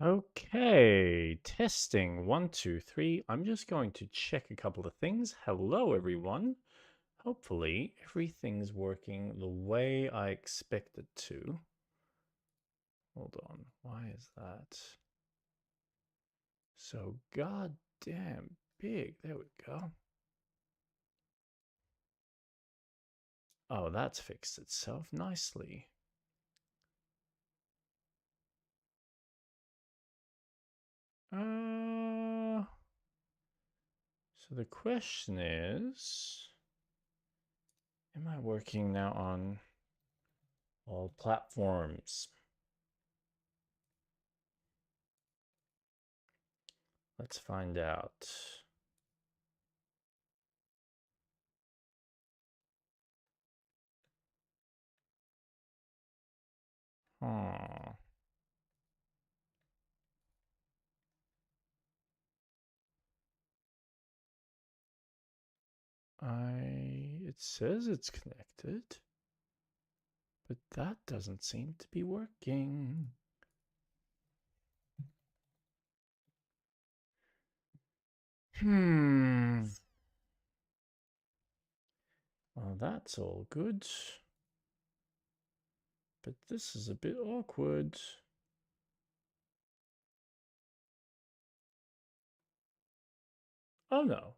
Okay, testing 1, 2, 3. I'm just going to check a couple of things. Hello, everyone. Hopefully, everything's working the way I expect it to. Hold on, why is that so goddamn big? There we go. Oh, that's fixed itself nicely. So the question is, am I working now on all platforms? Let's find out. Huh. It says it's connected, but that doesn't seem to be working. Well, that's all good. But this is a bit awkward. Oh no.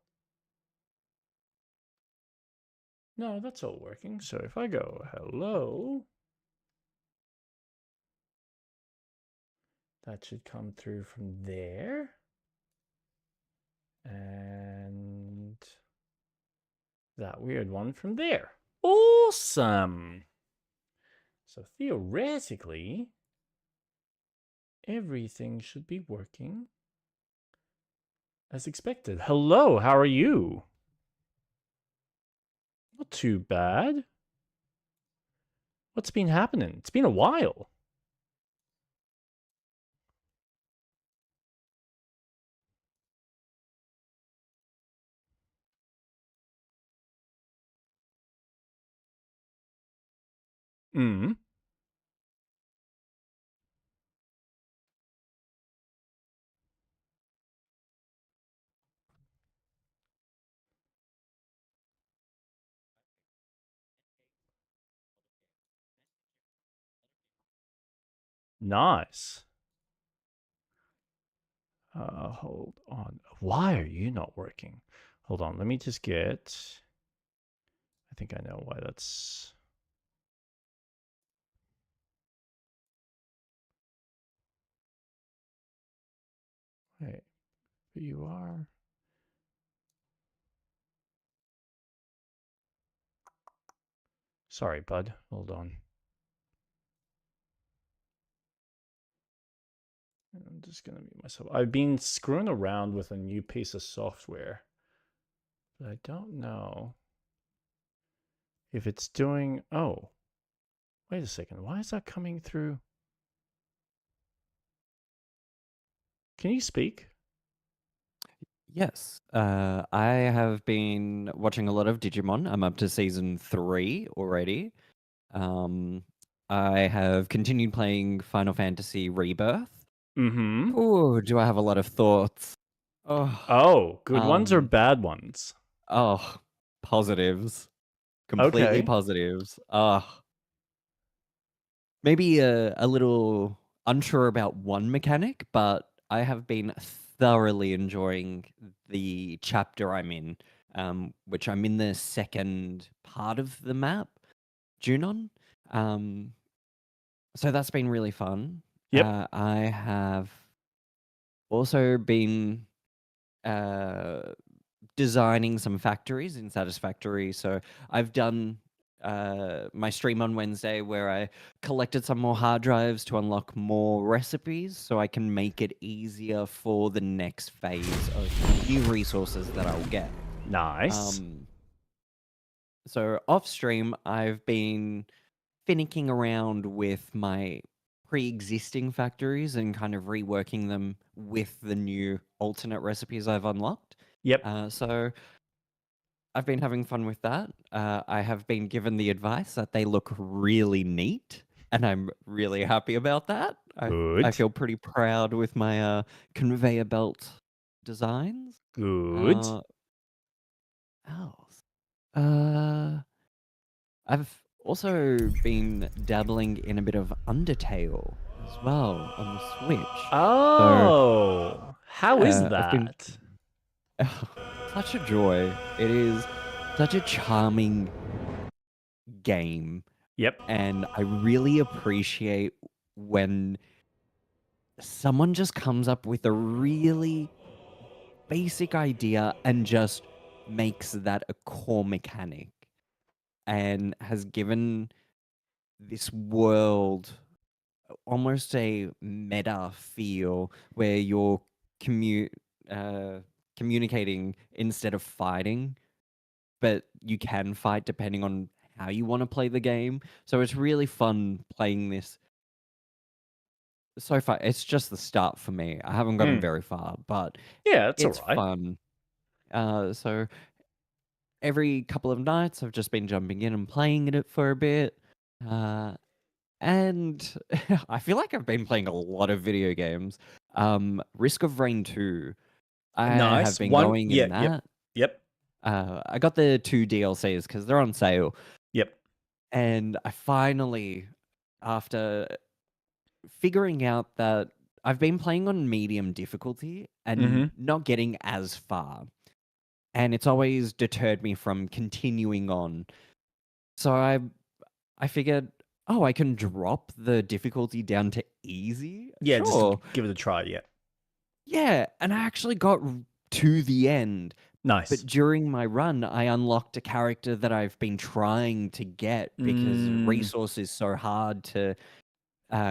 No, that's all working. So if I go hello, that should come through from there. And that weird one from there. Awesome. So theoretically, everything should be working as expected. Hello, how are you? Not too bad. What's been happening? It's been a while. Mm. Nice. Hold on. Why are you not working? Hold on. Let me just get. I think I know why that's. Wait, but you are. Sorry, bud. Hold on. I'm just going to mute myself. I've been screwing around with a new piece of software, but I don't know if it's doing. Oh, wait a second. Why is that coming through? Can you speak? Yes, I have been watching a lot of Digimon. I'm up to season 3 already. I have continued playing Final Fantasy Rebirth. Mm-hmm. Oh, do I have a lot of thoughts? Oh, good ones or bad ones? Oh, positives. Completely Okay. positives. Maybe a little unsure about one mechanic, but I have been thoroughly enjoying the chapter I'm in, which I'm in the second part of the map, Junon. So that's been really fun. Yep. I have also been designing some factories in Satisfactory. So I've done my stream on Wednesday where I collected some more hard drives to unlock more recipes so I can make it easier for the next phase of new resources that I'll get. Nice. So off stream, I've been finicking around with my pre-existing factories and kind of reworking them with the new alternate recipes I've unlocked. Yep. So I've been having fun with that. I have been given the advice that they look really neat, and I'm really happy about that. I Good. feel pretty proud with my conveyor belt designs. Good. Uh, else? Uh, I've also been dabbling in a bit of Undertale as well on the Switch. So Oh, how is yeah, I've been that? such a joy. It is such a charming game, Yep. and I really appreciate when someone just comes up with a really basic idea and just makes that a core mechanic and has given this world almost a meta feel where you're commu- uh, communicating instead of fighting, but you can fight depending on how you want to play the game. So it's really fun playing this. So far, it's just the start for me. I haven't gotten Mm. very far, but Yeah, it's all it's right. fun. So every couple of nights, I've just been jumping in and playing it for a bit. Uh, and I feel like I've been playing a lot of video games. Risk of Rain 2. I have Nice. been One. going Yeah. in Yep. that. Yep. I got the two DLCs because they're on sale. Yep. And I finally, after figuring out that I've been playing on medium difficulty and Mm-hmm. not getting as far, and it's always deterred me from continuing on. So I figured, oh, I can drop the difficulty down to easy. Yeah, just Sure. give it a try. Yeah. Yeah, and I actually got to the end. Nice. But during my run, I unlocked a character that I've been trying to get because Mm, resource is so hard to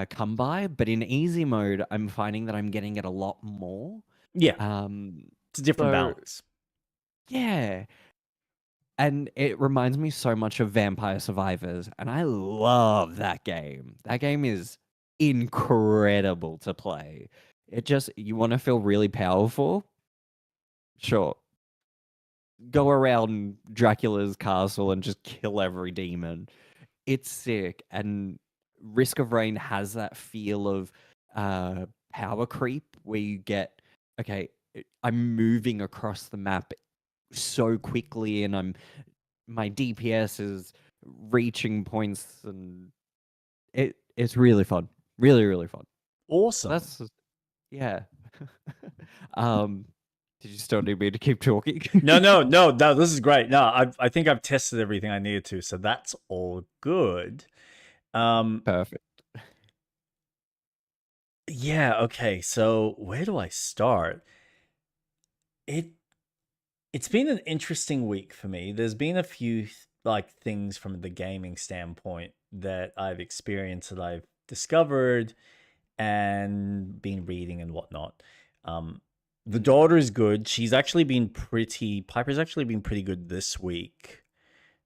come by. But in easy mode, I'm finding that I'm getting it a lot more. yeah, Um, it's a different so balance. yeah, and it reminds me so much of Vampire Survivors, and I love that game. That game is incredible to play. It just, you want to feel really powerful? Sure. Go around Dracula's castle and just kill every demon. It's sick. And Risk of Rain has that feel of uh, power creep where you get, okay, I'm moving across the map so quickly and my DPS is reaching points and it's really fun. Really, really fun. So Awesome. that's yeah. um did you still need me to keep talking? No, no, no, no. This is great. No, I think I've tested everything I needed to, so that's all good. Um, Perfect. yeah. Okay. So where do I start? It it's been an interesting week for me. There's been a few like things from the gaming standpoint that I've experienced that I've discovered and been reading and whatnot. Um, the daughter is good. Piper's actually been pretty good this week.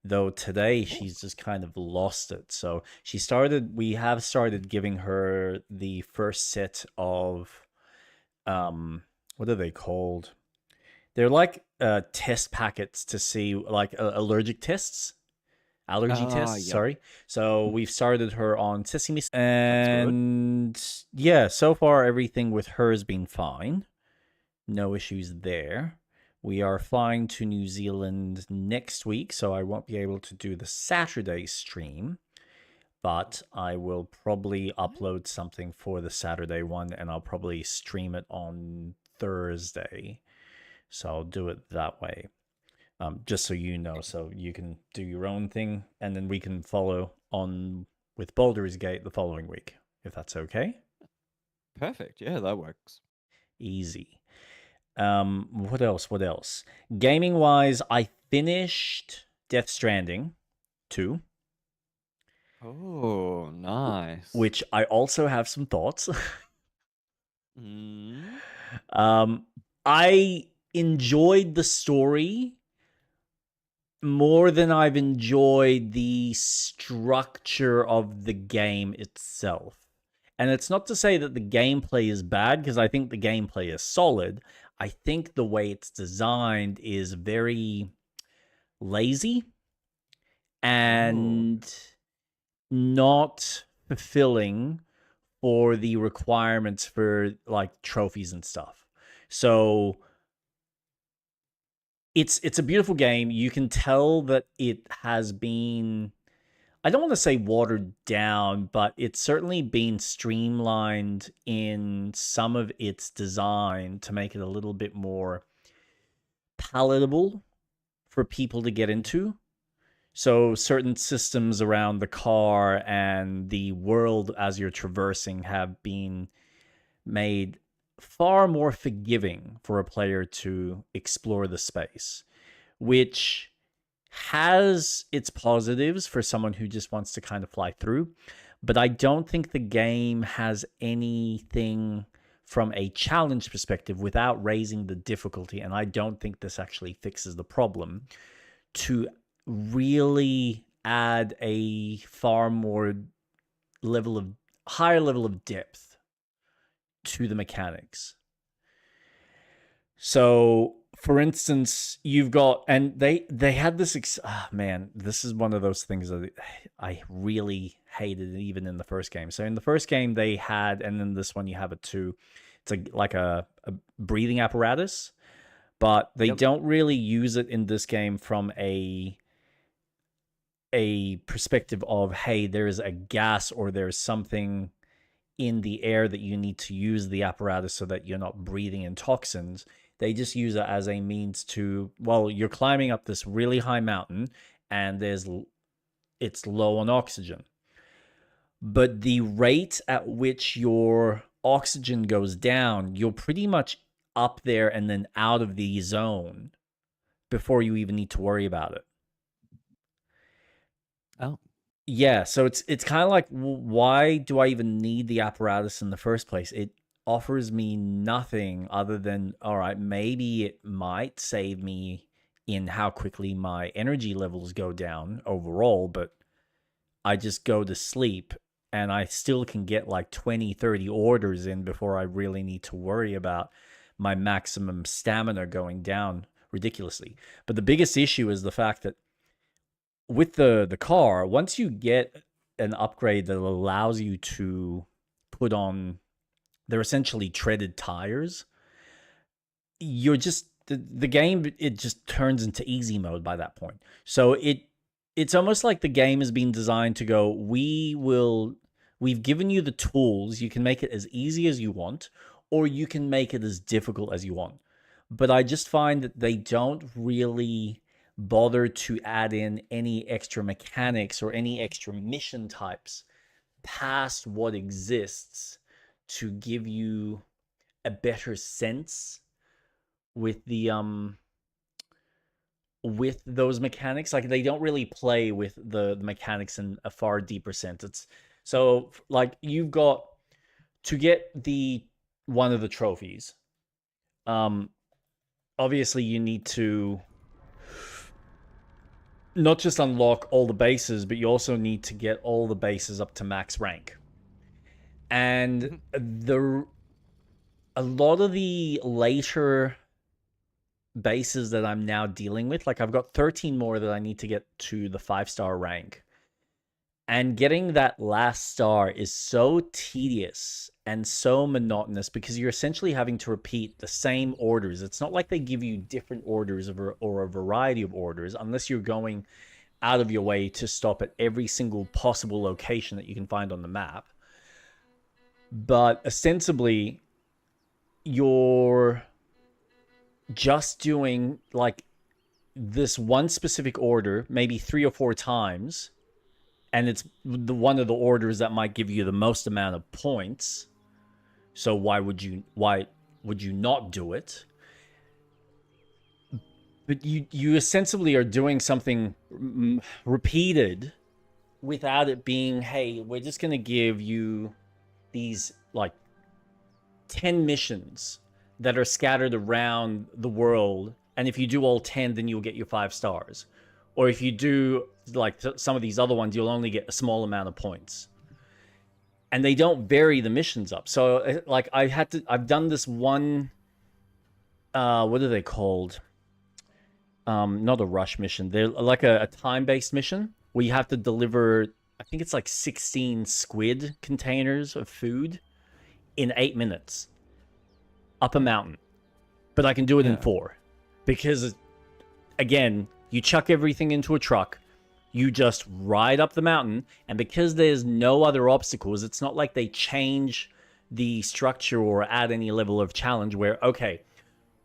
Though today Oh, she's just kind of lost it. So we have started giving her the first set of, what are they called? They're like test packets to see like allergic tests, allergy tests. yeah. Sorry. So we've started her on sesame, That's good. and yeah, so far everything with her has been fine. No issues there. We are flying to New Zealand next week, so I won't be able to do the Saturday stream, but I will probably upload something for the Saturday one and I'll probably stream it on Thursday. So I'll do it that way. Just so you know, so you can do your own thing, and then we can follow on with Baldur's Gate the following week, if that's okay. Perfect. Yeah, that works. Easy. What else? What else? Gaming wise, I finished Death Stranding 2, Oh, nice. which I also have some thoughts. Mm. um, I enjoyed the story more than I've enjoyed the structure of the game itself. And it's not to say that the gameplay is bad, because I think the gameplay is solid. I think the way it's designed is very lazy Oh. and not fulfilling for the requirements for like trophies and stuff. So it's a beautiful game. You can tell that it has been, I don't want to say watered down, but it's certainly been streamlined in some of its design to make it a little bit more palatable for people to get into. So certain systems around the car and the world as you're traversing have been made far more forgiving for a player to explore the space, which has its positives for someone who just wants to kind of fly through. But I don't think the game has anything from a challenge perspective without raising the difficulty. And I don't think this actually fixes the problem to really add a far more level of higher level of depth to the mechanics. So, for instance, you've got, and they had this. Man, this is one of those things that I really hated, even in the first game. So in the first game they had, and then this one you have it too. It's like a breathing apparatus, but they Yep. don't really use it in this game from a perspective of, hey, there's a gas or there's something in the air that you need to use the apparatus so that you're not breathing in toxins. They just use it as a means to, well, you're climbing up this really high mountain and it's low on oxygen. But the rate at which your oxygen goes down, you're pretty much up there and then out of the zone before you even need to worry about it. Oh. Yeah, so it's kind of like, why do I even need the apparatus in the first place? It offers me nothing other than, all right, maybe it might save me in how quickly my energy levels go down overall, but I just go to sleep and I still can get like 20, 30 orders in before I really need to worry about my maximum stamina going down ridiculously. But the biggest issue is the fact that with the car, once you get an upgrade that allows you to put on, they're essentially treaded tires, you're just the game, it just turns into easy mode by that point. So it's almost like the game has been designed to go, we've given you the tools, you can make it as easy as you want, or you can make it as difficult as you want. But I just find that they don't really bother to add in any extra mechanics or any extra mission types past what exists to give you a better sense with those mechanics. Like, they don't really play with the mechanics in a far deeper sense. It's so, like, you've got to get the one of the trophies. um Obviously you need to not just unlock all the bases, but you also need to get all the bases up to max rank. And Mhm. the a lot of the later bases that I'm now dealing with, like, I've got 13 more that I need to get to the 5-star rank. And getting that last star is so tedious and so monotonous because you're essentially having to repeat the same orders. It's not like they give you different orders or a variety of orders unless you're going out of your way to stop at every single possible location that you can find on the map. But ostensibly, you're just doing like this one specific order, maybe 3 or 4 times, and it's the one of the orders that might give you the most amount of points. So why would you not do it? But you ostensibly are doing something repeated without it being, hey, we're just going to give you these like 10 missions that are scattered around the world, and if you do all 10, then you'll get your 5 stars. Or if you do like some of these other ones, you'll only get a small amount of points. And they don't vary the missions up. So like I've done this one, what are they called? Not a rush mission. They're like a time-based mission where you have to deliver I think it's like 16 squid containers of food in 8 minutes up a mountain. But I can do it in Yeah. 4 because, again, you chuck everything into a truck, you just ride up the mountain, and because there's no other obstacles, it's not like they change the structure or add any level of challenge where, okay,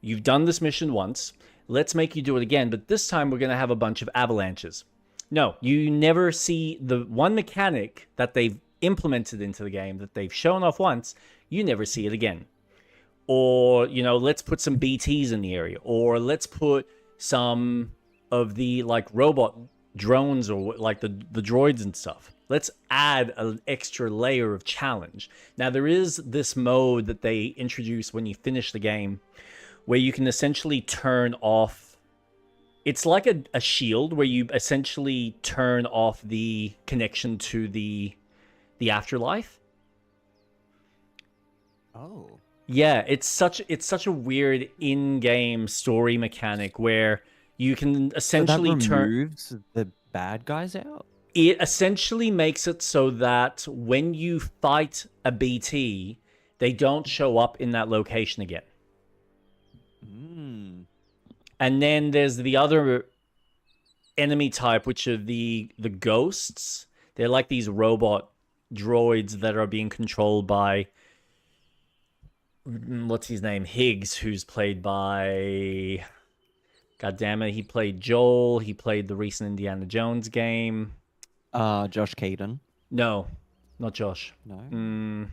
you've done this mission once, let's make you do it again, but this time we're going to have a bunch of avalanches. No, you never see the one mechanic that they've implemented into the game that they've shown off once, you never see it again. Or, let's put some BTs in the area, or let's put some of the like robot drones or like the droids and stuff. Let's add an extra layer of challenge. Now, there is this mode that they introduce when you finish the game where you can essentially turn off. It's like a shield where you essentially turn off the connection to the afterlife. Oh. Yeah, it's such a weird in-game story mechanic where you can So that essentially removes the bad guys out? it essentially makes it so that when you fight a BT, they don't show up in that location again. Mm. And then there's the other enemy type, which are the ghosts. They're like these robot droids that are being controlled by, what's his name, Higgs, who's played by, god damn it, he played Joel, he played the recent Indiana Jones game. Josh Caden. No, not Josh. No.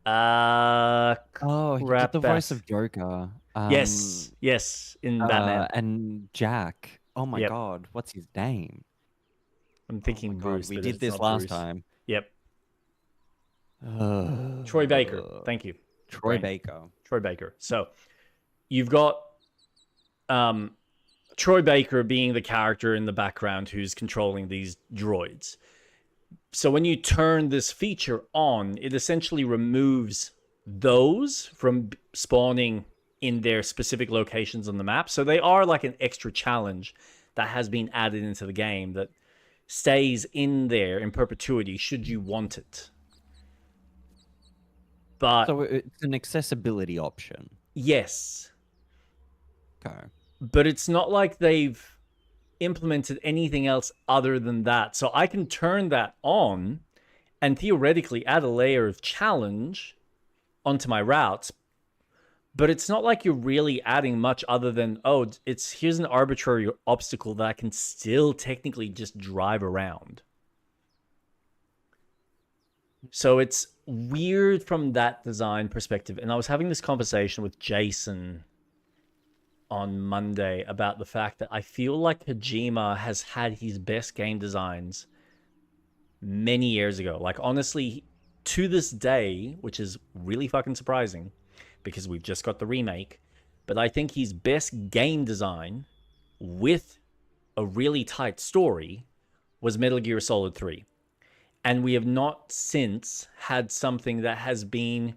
Oh, he did Crap the voice ass. of Joker. Yes, in Batman. And Jack. Oh my Yep. god, what's his name? I'm thinking Bruce, We but did it's this not last Bruce. time. Yep. Troy Baker. Thank you. Troy Brain. Baker. Troy Baker. So you've got Troy Baker being the character in the background who's controlling these droids. So when you turn this feature on, it essentially removes those from spawning in their specific locations on the map. So they are like an extra challenge that has been added into the game that stays in there in perpetuity should you want it. But So it's an accessibility option. yes, Okay. but it's not like they've implemented anything else other than that. So I can turn that on and theoretically add a layer of challenge onto my routes, but it's not like you're really adding much other than, oh, here's an arbitrary obstacle that I can still technically just drive around. So it's weird from that design perspective. And I was having this conversation with Jason on Monday about the fact that I feel like Kojima has had his best game designs many years ago. Like, honestly, to this day, which is really fucking surprising because we've just got the remake, but I think his best game design with a really tight story was Metal Gear Solid 3. And we have not since had something that has been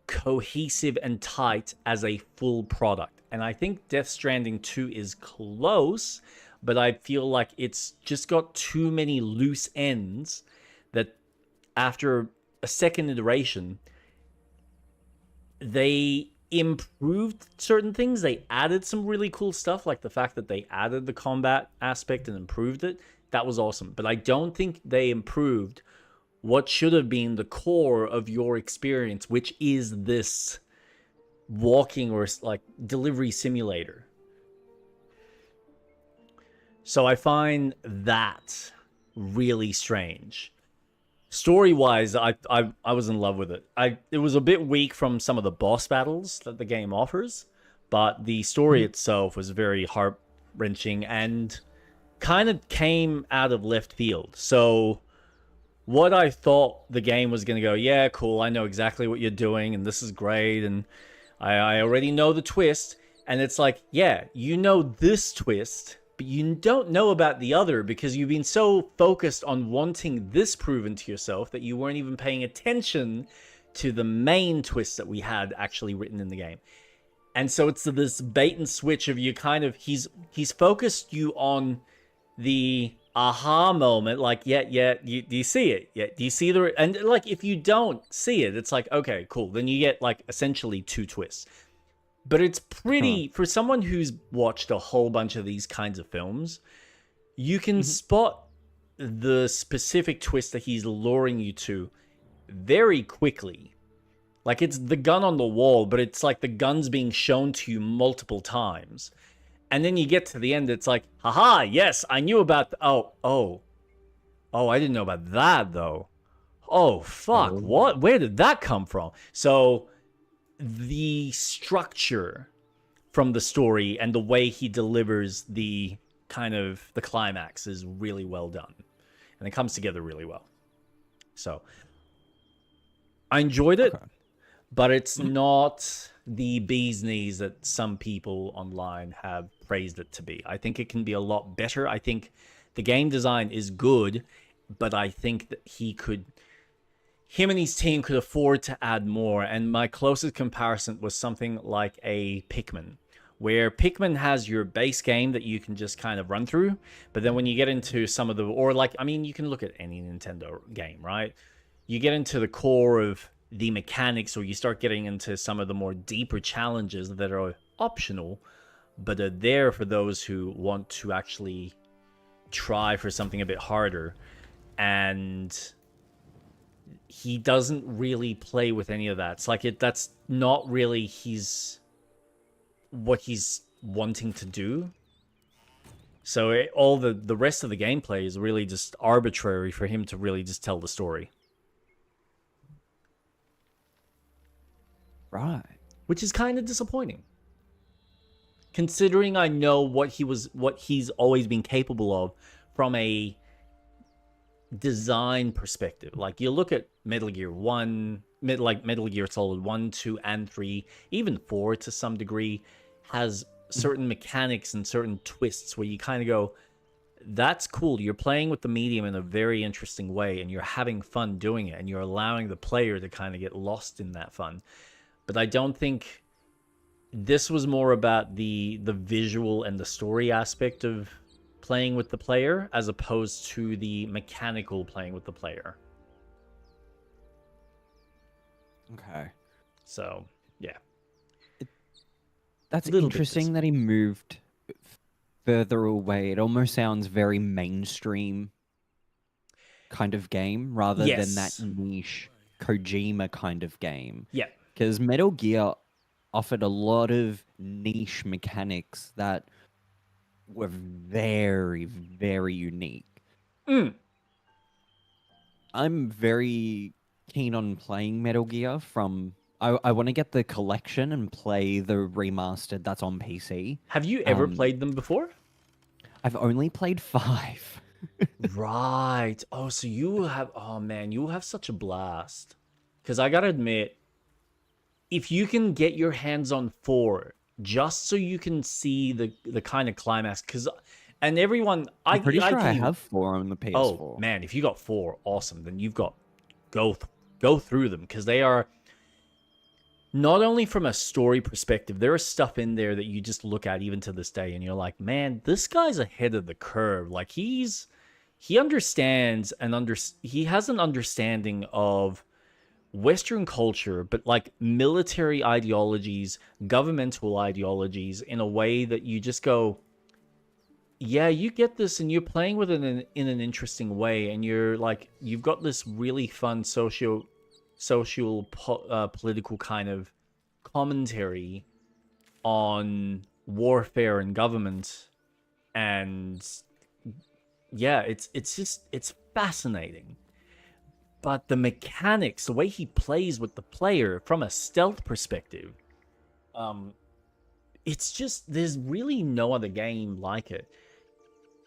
cohesive and tight as a full product. And I think Death Stranding 2 is close, but I feel like it's just got too many loose ends that after a second iteration, they improved certain things. They added some really cool stuff, like the fact that they added the combat aspect and improved it. That was awesome. But I don't think they improved what should have been the core of your experience, which is this walking or like delivery simulator. So I find that really strange. Story-wise, I was in love with it. It was a bit weak from some of the boss battles that the game offers, but the story itself was very heart-wrenching and kind of came out of left field. So what I thought the game was going to go, yeah, cool, I know exactly what you're doing, and this is great, and I already know the twist. And it's like, yeah, you know this twist, but you don't know about the other because you've been so focused on wanting this proven to yourself that you weren't even paying attention to the main twist that we had actually written in the game. And so it's this bait and switch of you kind of, he's focused you on the aha moment. Like, yeah, do you see it? Yeah, do you see the and like if you don't see it, it's like okay, cool. Then you get like essentially two twists. But it's Sure. pretty for someone who's watched a whole bunch of these kinds of films. You can Mhm. spot the specific twist that he's luring you to very quickly. Like it's the gun on the wall, but it's like the gun's being shown to you multiple times. And then you get to the end, it's like, haha, yes, I knew about oh, I didn't know about that though. Oh fuck, Oh. what? Where did that come from? So the structure from the story and the way he delivers the kind of the climax is really well done. And it comes together really well. So I enjoyed it, Okay. but it's Mhm. not the bee's knees that some people online have praised it to be. I think it can be a lot better. I think the game design is good, but I think that him and his team could afford to add more. And my closest comparison was something like a Pikmin, where Pikmin has your base game that you can just kind of run through. But then when you get into some of the, or like, I mean, you can look at any Nintendo game, right? You get into the core of the mechanics, or you start getting into some of the more deeper challenges that are optional, but are there for those who want to actually try for something a bit harder. And he doesn't really play with any of that. It's like that's not really what he's wanting to do. So all the rest of the gameplay is really just arbitrary for him to really just tell the story, Right. which is kind of disappointing. Considering I know what he's always been capable of from a design perspective. Like you look at Metal Gear 1, like Metal Gear Solid 1, 2 and 3, even 4 to some degree has Mhm. certain mechanics and certain twists where you kind of go, that's cool. You're playing with the medium in a very interesting way and you're having fun doing it and you're allowing the player to kind of get lost in that fun. But I don't think this was more about the visual and the story aspect of playing with the player as opposed to the mechanical playing with the player. Okay. So, yeah, It, a that's little bit interesting that he moved further away. It almost sounds very mainstream kind of game rather than that yes. niche Kojima kind of game. Yeah. Because Metal Gear offered a lot of niche mechanics that were very, very unique. Mm. I'm very keen on playing Metal Gear from. I want to get the collection and play the remastered that's on PC. Have you ever Um, played them before? I've only played five. Right. Oh, so you have, oh man, you have such a blast. Because I gotta admit, if you can get your hands on four, just so you can see the kind of climax, because, and everyone, I'm pretty I sure can I even, have four on the oh PS4. man, if you got four, awesome. Then you've got, go, go through them, because they are, not only from a story perspective, there is stuff in there that you just look at even to this day and you're like, man, this guy's ahead of the curve. Like he understands and he has an understanding of Western culture, but like military ideologies, governmental ideologies in a way that you just go, yeah, you get this and you're playing with it in an interesting way. And you're like, you've got this really fun political kind of commentary on warfare and government. And yeah, it's fascinating. But the mechanics, the way he plays with the player from a stealth perspective, um, it's just there's really no other game like it.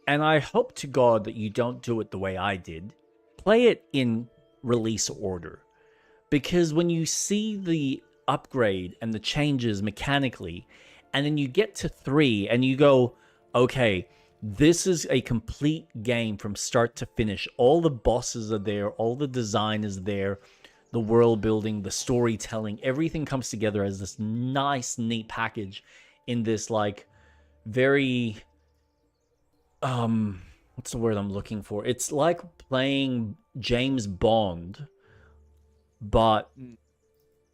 And I hope to God that you don't do it the way I did. Play it in release order. Because when you see the upgrade and the changes mechanically, and then you get to 3 and you go, okay, this is a complete game from start to finish. All the bosses are there, all the design is there, the world building, the storytelling, everything comes together as this nice, neat package in this like very what's the word I'm looking for? It's like playing James Bond, but Mm.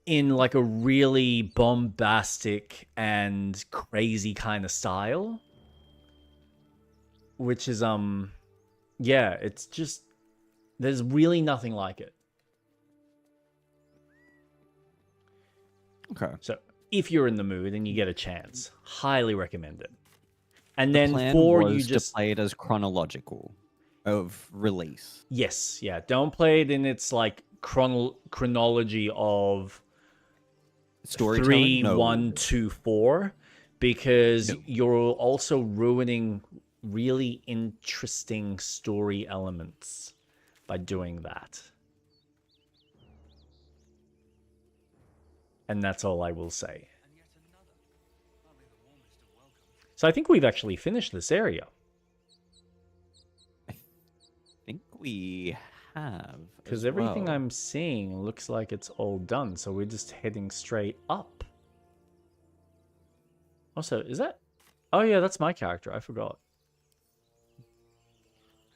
in like a really bombastic and crazy kind of style, which is yeah, it's just there's really nothing like it. Okay. So if you're in the mood and you get a chance, highly recommend it. And The then plan four, you was to just play it as chronological of release. yes, yeah, don't play it in its like chronology of Storytelling? three, No. one, two, four, because No. you're also ruining really interesting story elements by doing that. And that's all I will say. So I think we've actually finished this area. I think we have Because as everything well. I'm seeing looks like it's all done. So we're just heading straight up. Also, is that... Oh yeah, that's my character. I forgot.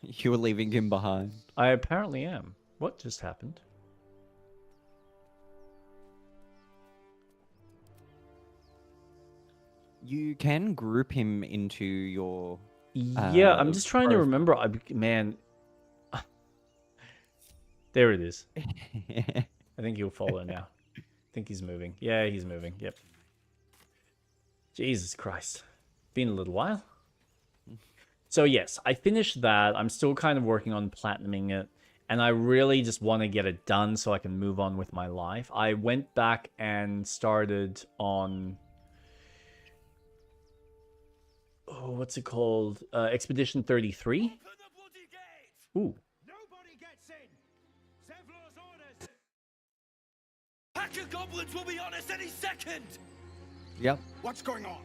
You were leaving him behind. I apparently am. What just happened? You can group him into your Yeah, I'm just trying to profile. remember. Man, there it is. I think he'll follow now. I think he's moving. Yeah, he's moving. Yep. Jesus Christ. Been a little while. So yes, I finished that. I'm still kind of working on platinuming it. And I really just want to get it done so I can move on with my life. I went back and started on... Oh, what's it called? Expedition 33? Ooh. Nobody gets in! Zevlor's orders! Pack of goblins will be on us any second! Yep. What's going on?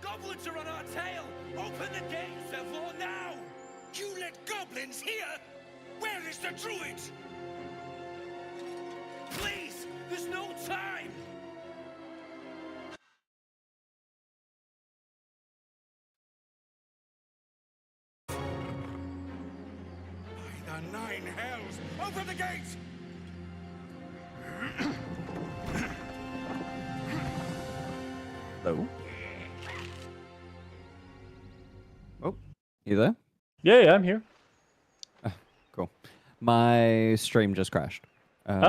Goblins are on our tail! Open the gates, Zevlor, now! You let goblins here? Where is the druid? Please! There's no time! By the nine hells! Open the gates! Hello? Oh, you there? Yeah, I'm here. Cool. My stream just crashed. And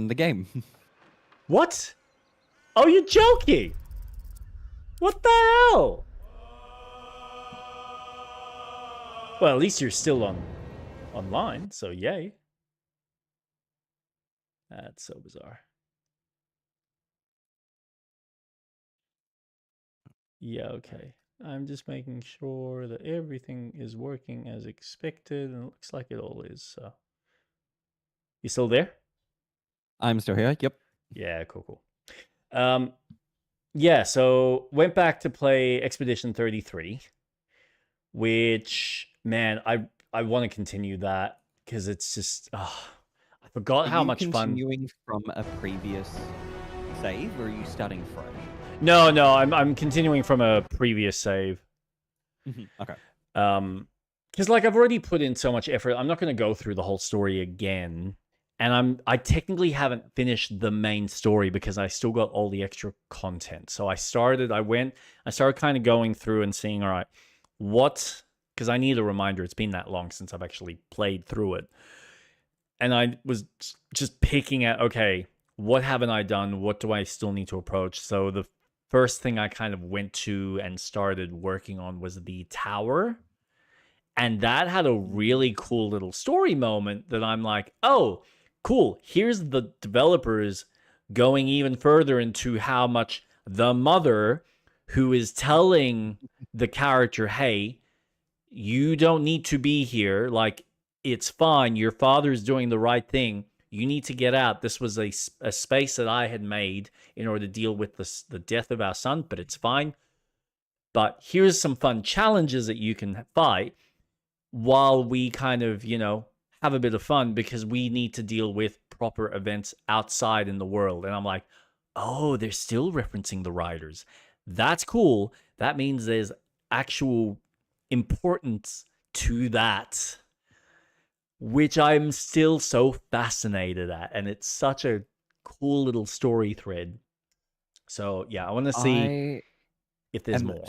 the game. What? Oh, you're joking! What the hell? Well, at least you're still online, so yay. That's so bizarre. Yeah, okay. I'm just making sure that everything is working as expected, and it looks like it all is, so. You still there? I'm still here. Yep. Yeah, cool. Yeah, so went back to play Expedition 33, which, man, I want to continue that because it's just, I forgot Are how you much fun. continuing from a previous save, or are you starting fresh? No, I'm continuing from a previous save. Okay. Because like I've already put in so much effort, I'm not going to go through the whole story again. And I technically haven't finished the main story because I still got all the extra content. So I started kind of going through and seeing, all right, because I need a reminder. It's been that long since I've actually played through it. And I was just picking at, okay, what haven't I done? What do I still need to approach? So the first thing I kind of went to and started working on was the tower. And that had a really cool little story moment that I'm like, oh, cool. Here's the developers going even further into how much the mother, who is telling the character, hey, you don't need to be here. Like, it's fine. Your father's doing the right thing. You need to get out. This was a space that I had made in order to deal with the death of our son, but it's fine. But here's some fun challenges that you can fight while we kind of, have a bit of fun because we need to deal with proper events outside in the world. And I'm like, oh, they're still referencing the riders. That's cool. That means there's actual importance to that, which I'm still so fascinated at, and it's such a cool little story thread. So yeah, I want to see I if there's am more.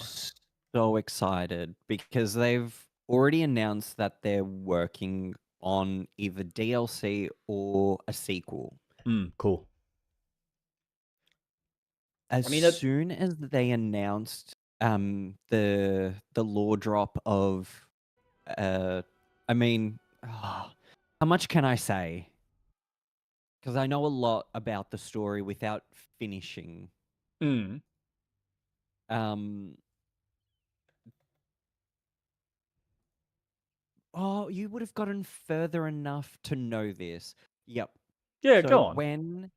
so excited because they've already announced that they're working on either DLC or a sequel. Cool. As I mean, soon as they announced the lore drop of I mean, how much can I say? Because I know a lot about the story without finishing. Um Oh, you would have gotten further enough to know this. Yep. yeah, So go on. when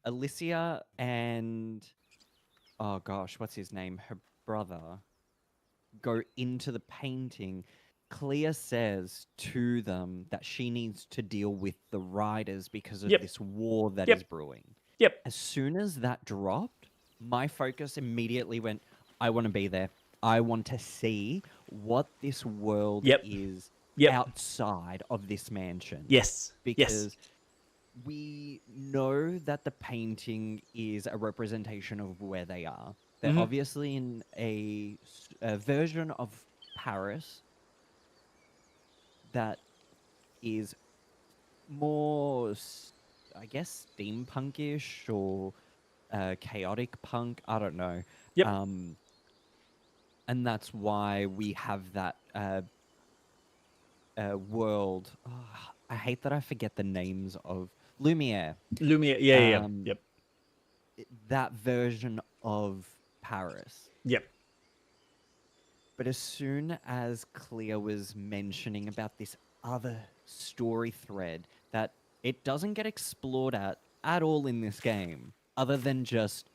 Alicia and oh gosh, what's his name? Her brother go into the painting, Clea says to them that she needs to deal with the riders because of Yep. this war that Yep. is brewing. Yep. As soon as that dropped, my focus immediately went, I want to be there. I want to see what this world Yep. is Yep. outside of this mansion. Yes. Because we know that the painting is a representation of where they are. They're obviously in a version of Paris that is more, I guess, steampunkish or chaotic punk. I don't know. Yep. And that's why we have that world. Oh, I hate that I forget the names of Lumiere. Lumiere. Yeah. Yep. That version of Paris. Yep. But as soon as Clea was mentioning about this other story thread that it doesn't get explored at all in this game, other than just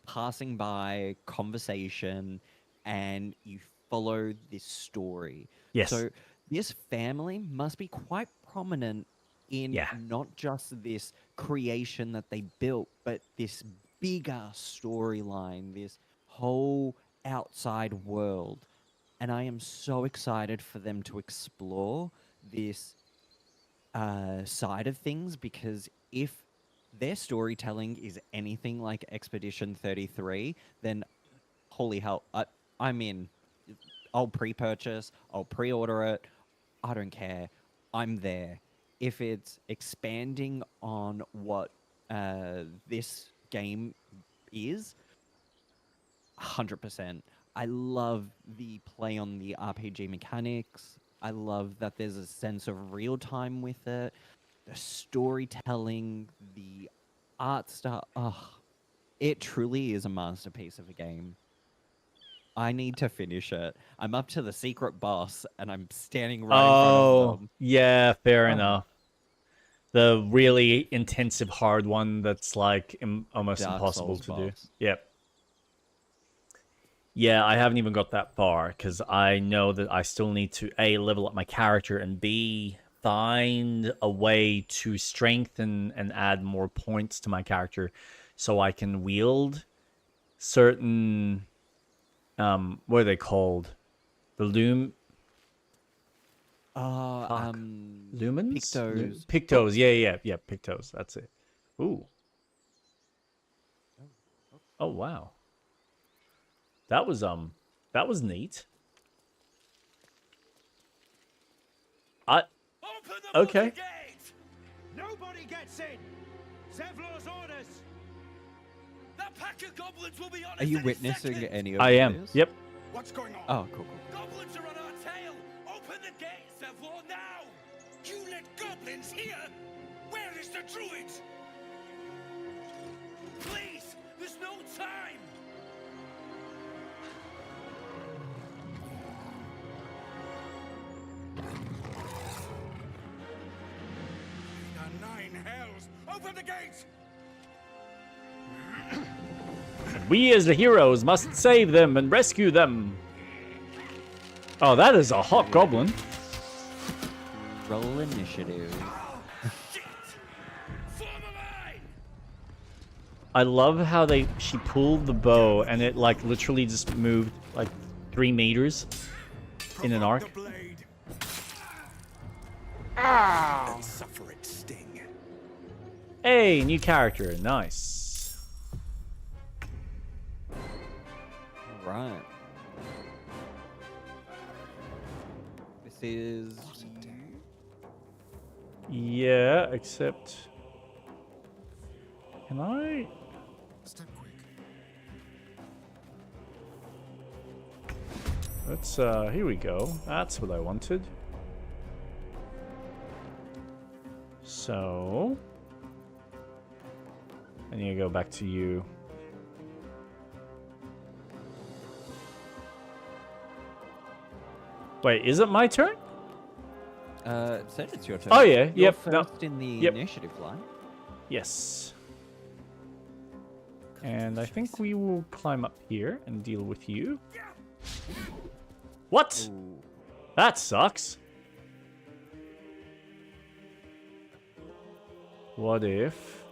passing by conversation and you follow this story. Yes. So this family must be quite prominent in Yeah. not just this creation that they built, but this bigger storyline, this whole outside world. And I am so excited for them to explore this side of things, because if their storytelling is anything like Expedition 33, then holy hell, I'm in. I'll pre-purchase, I'll pre-order it, I don't care. I'm there. If it's expanding on what this game is, 100%. I love the play on the RPG mechanics. I love that there's a sense of real time with it. The storytelling, the art style. Oh, it truly is a masterpiece of a game. I need to finish it. I'm up to the secret boss, and I'm standing right in front of them. Yeah, fair Oh. enough. The really intensive, hard one that's like almost Dark impossible Souls to do. boss. Yep. Yeah, I haven't even got that far because I know that I still need to A, level up my character, and B, find a way to strengthen and add more points to my character so I can wield certain what are they called? The lumens? Pictos. Pictos, yeah, Pictos, that's it. Ooh. Oh wow. That was neat. Open the Okay. gate! Nobody gets in! Zevlor's orders! The pack of goblins will be on us Are you any witnessing second. any of I am. this? Yep. What's going on? Oh, cool. Goblins are on our tail! Open the gate, Zevlor, now! You let goblins here? Where is the druid? Please! There's no time! The nine hells! Open the gates! We as the heroes must save them and rescue them. Oh, that is a hot goblin. Roll initiative. Shit! Form a line! I love how she pulled the bow and it like literally just moved like 3 meters in an Provoke arc. the blade. And suffer its sting. Hey, new character. Nice. Right. This is. Yeah, except... Can I... Step quick. Let's, here we go. That's what I wanted. So... I need to go back to you. Wait, is it my turn? It said it's your turn. Oh, yeah, You're yep, no, first in the yep. initiative line. Yes. And I think we will climb up here and deal with you. What? Ooh. That sucks. What if...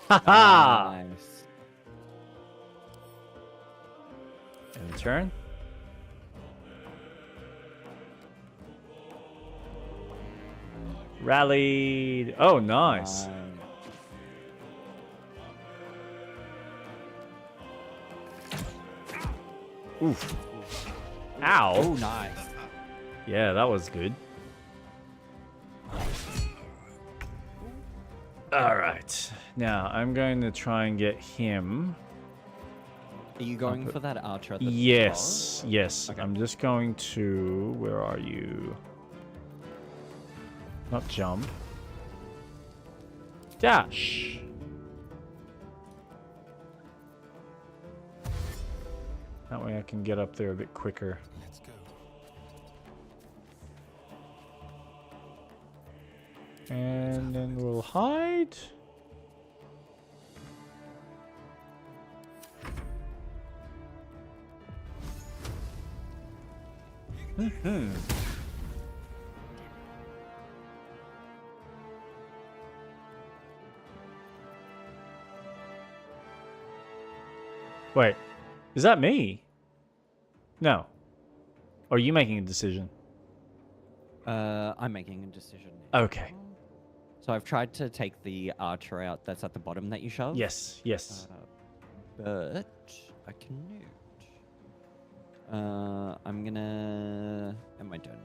Haha! Nice. And turn. Rallied. Oh, nice. Oof. Ow. Oh, nice. Yeah, that was good. Alright. Now, I'm going to try and get him. Are you going for that archer at the Yes. Yes. Okay. I'm just going to... Where are you? Not jump. Dash. That way I can get up there a bit quicker. Let's go. And then we'll hide. Wait, is that me? No. Or are you making a decision? I'm making a decision. Okay. So I've tried to take the archer out that's at the bottom that you shoved. Yes, yes. But I can't. I'm gonna end my turn.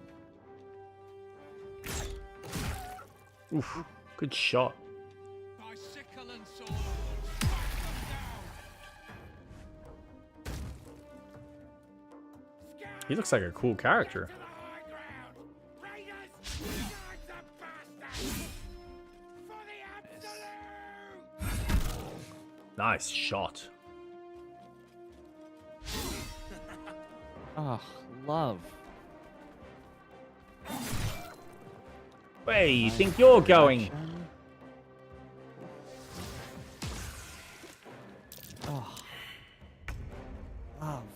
Oof, good shot. By sickle and sword. He looks like a cool character. Nice shot. Oh, love. Where you Nice think you're going? reaction. Oh. Love. Okay.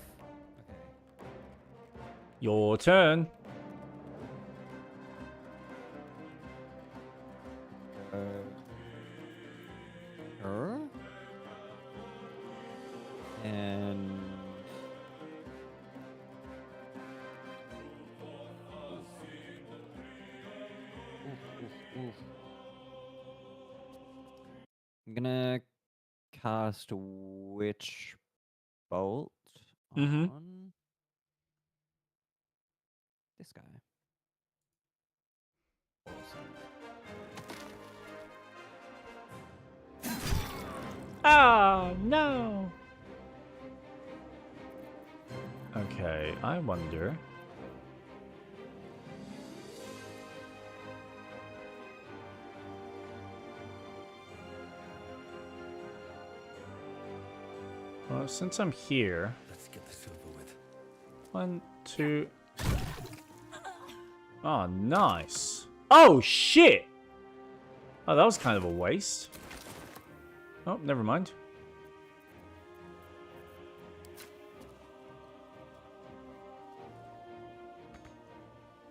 Your turn. Her. And I'm gonna cast Witch Bolt Mhm. on this guy. Oh, no. Okay, I wonder. Well, since I'm here, Let's get this over with. 1, 2. Oh, nice. Oh, shit. Oh, that was kind of a waste. Oh, never mind.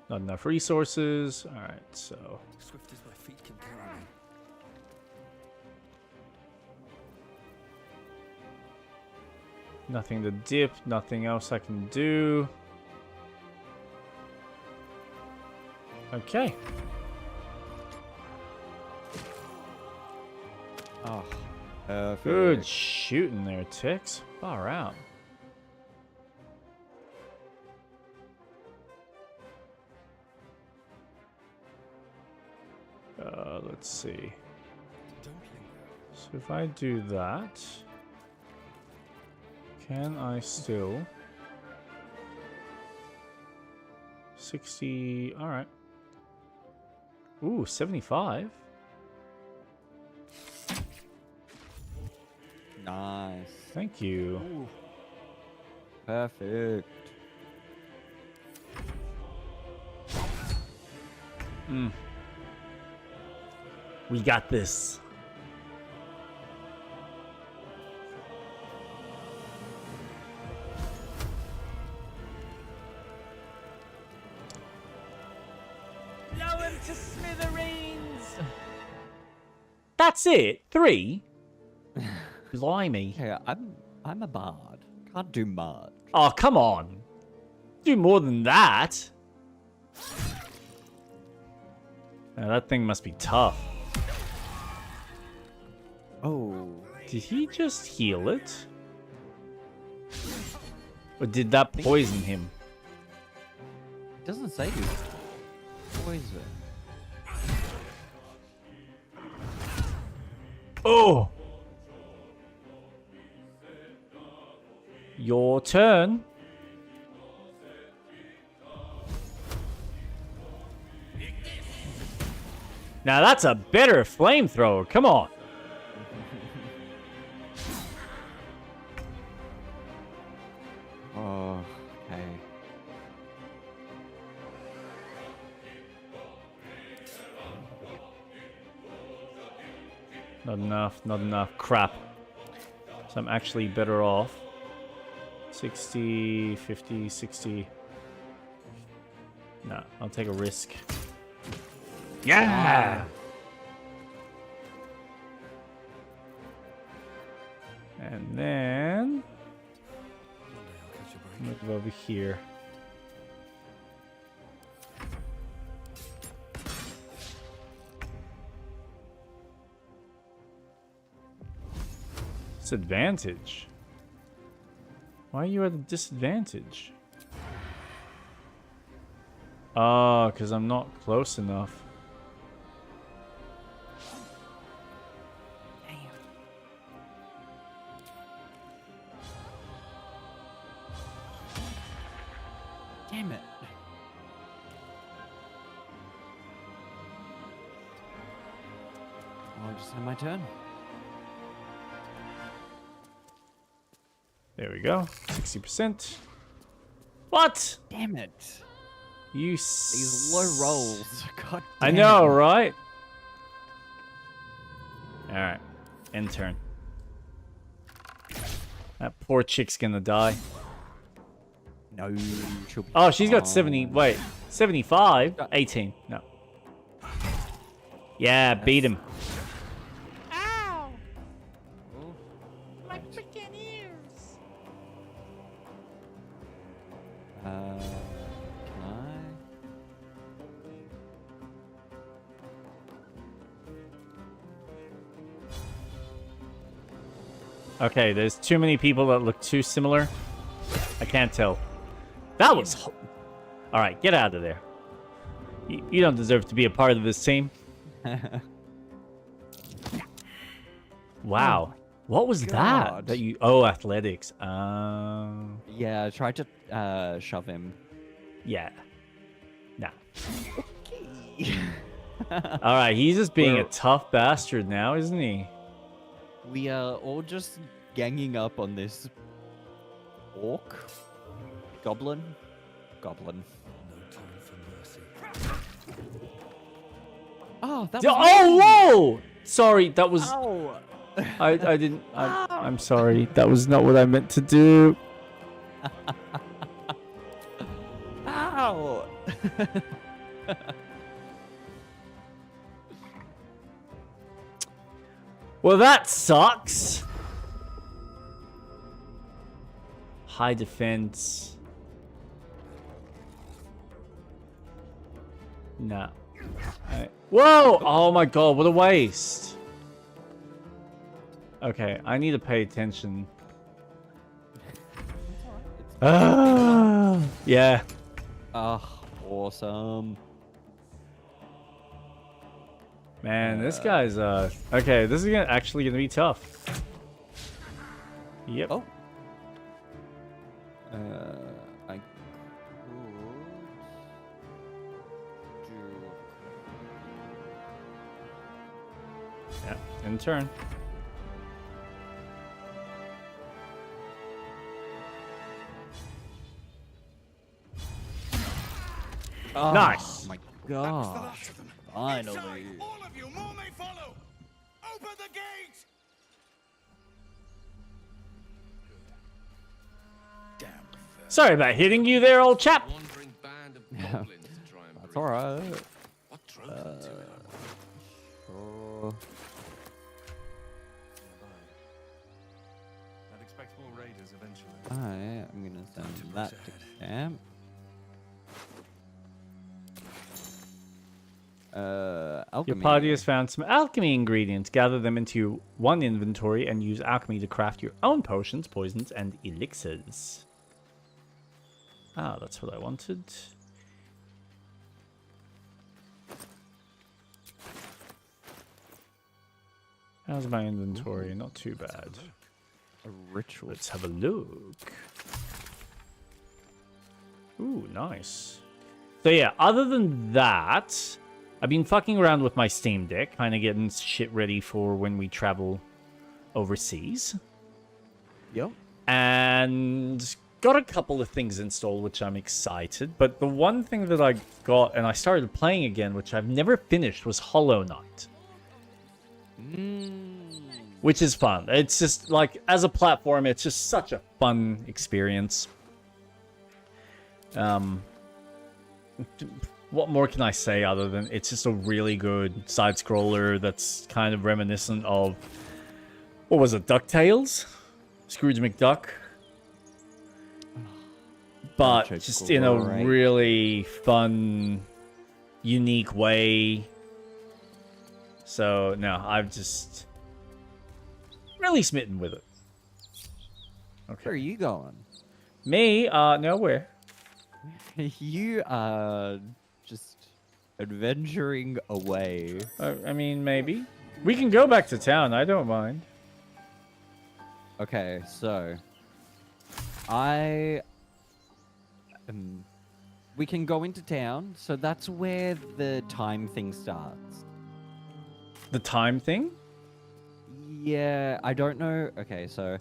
Not enough resources. All right, so Swift as my feet can carry me. Nothing to dip, nothing else I can do. Okay. Oh, perfect. Good shooting there, Tix. Far out. Let's see. So if I do that, can I still 60? All right. Ooh, 75. Nice. Thank you. Ooh. Perfect. We got this. Blow him to smithereens! That's it. 3. Blimey. Yeah, I'm a bard. Can't do much. Oh, come on. Do more than that. Now, that thing must be tough. Oh. Did he just heal it? Or did that poison him? It doesn't say you. Poison. Oh! Your turn. Now that's a better flamethrower. Come on. Oh, okay. Not enough, not enough. Crap. So I'm actually better off. 60, 50, 60. Nah, I'll take a risk. Yeah! And then move over here. Disadvantage. Why are you at a disadvantage? Oh, because I'm not close enough. Damn it. I'll just have my turn. There we go. 60%. What? Damn it. You These low rolls. God I damn know, it. right? Alright. End turn. That poor chick's gonna die. No. She'll be Oh, she's got fine. 70. Wait. 75? 18. No. Yeah, beat him. Ow! My freaking ears! Can Okay, there's too many people that look too similar. I can't tell. That was... Alright, get out of there. You don't deserve to be a part of this team. I? Wow. What was God. that you... Oh, athletics. Yeah, I tried to shove him. Yeah. Nah. Alright, he's just being a tough bastard now, isn't he? We are all just ganging up on this orc, goblin. No time for mercy. Oh, that was Oh, whoa! Sorry, that was... Ow! I didn't... I'm sorry. That was not what I meant to do. Ow! Well, that sucks. high defense. Nah. Whoa! Oh my god, what a waste. Okay, I need to pay attention. Yeah. Oh, awesome. Man, this guy's okay, this is actually gonna be tough. Yep. Oh. I could do. Yeah, in turn. Oh, Nice. my That was the god. last of them. Finally. Inside, all of you, more may follow. Open the gate. Damn. Sorry about hitting you there, old chap. Wandering band of Yeah. goblins to try and That's bring- alright. What drove them to it? Sure. I'd expect more raiders eventually. I'm gonna send that to camp. Your Alchemy. party has found some alchemy ingredients. Gather them into one inventory and use alchemy to craft your own potions, poisons, and elixirs. Ah, that's what I wanted. How's my inventory? Not too bad. A ritual. Let's have a look. Ooh, nice. So yeah, other than that, I've been fucking around with my Steam Deck, kind of getting shit ready for when we travel overseas. Yep. And got a couple of things installed, which I'm excited. But the one thing that I got, and I started playing again, which I've never finished, was Hollow Knight. Which is fun. It's just, like, as a platform, it's just such a fun experience. What more can I say other than it's just a really good side-scroller that's kind of reminiscent of... What was it, DuckTales? Scrooge McDuck? But Such a just in a great- really fun, unique way. So, no, I've just... really smitten with it. Okay. Where are you going? Me? Nowhere. You are just adventuring away. I mean, maybe. We can go back to town. I don't mind. Okay, so I we can go into town, so that's where the time thing starts. The time thing? Yeah, I don't know. Okay, so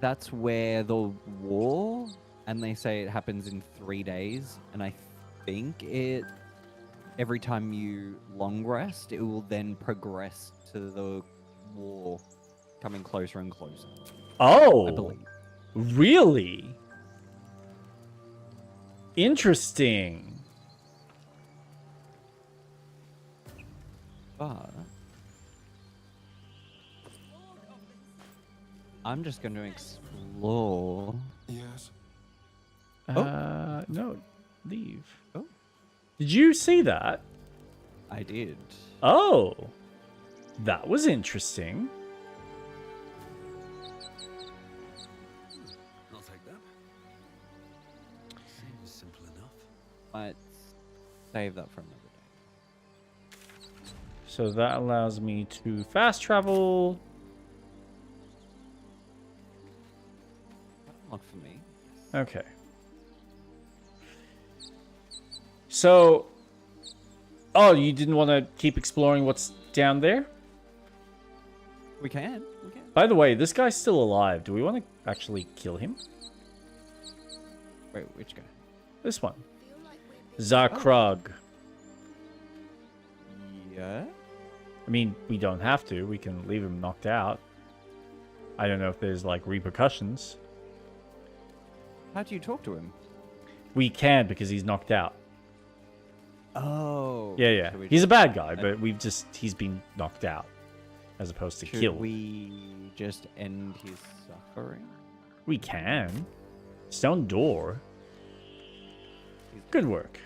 that's where the war, and they say it happens in 3 days, and I think it every time you long rest, it will then progress to the war coming closer and closer. Oh, I believe. really? Interesting. But I'm just going to explore. Yes. No, leave. Oh. Did you see that? I did. Oh, that was interesting. I'll take that. Seems simple enough. Let's save that for another day. So that allows me to fast travel. Not for me. Okay. So, oh, you didn't want to keep exploring what's down there? We can. We can. By the way, this guy's still alive. Do we want to actually kill him? Wait, which guy? This one. Zarkrug. Yeah. I mean, we don't have to. We can leave him knocked out. I don't know if there's, like, repercussions. How do you talk to him? We can because he's knocked out. Oh. Yeah, yeah. So we- He's a bad guy, but he's been knocked out. As opposed to Should killed. we just end his suffering? We can. Stone door. Good work.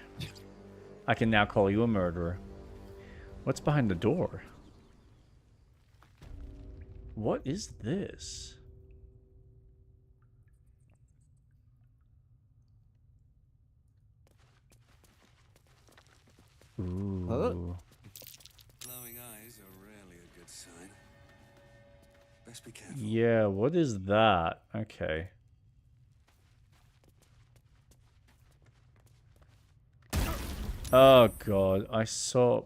I can now call you a murderer. What's behind the door? What is this? Ooh. Glowing eyes are rarely a good sign. Best be careful. Yeah, what is that? Okay. Oh god, I saw...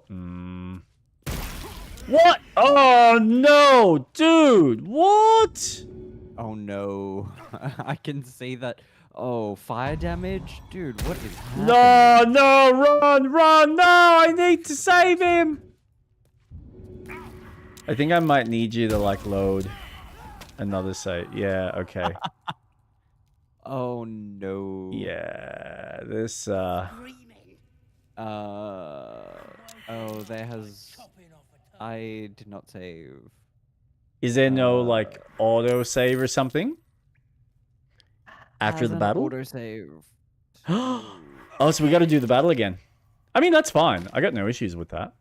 What? Oh no, dude, what? Oh no. I can see that. Oh, fire damage? Dude, what is happening? No, no, run, no, I need to save him. I think I might need you to like load another site. Yeah, okay. Oh no. Yeah, this Oh, there has... I did not save. is there no like auto save or something? After Has the an battle? autosave. Oh, so we got to do the battle again. I mean, that's fine. I got no issues with that.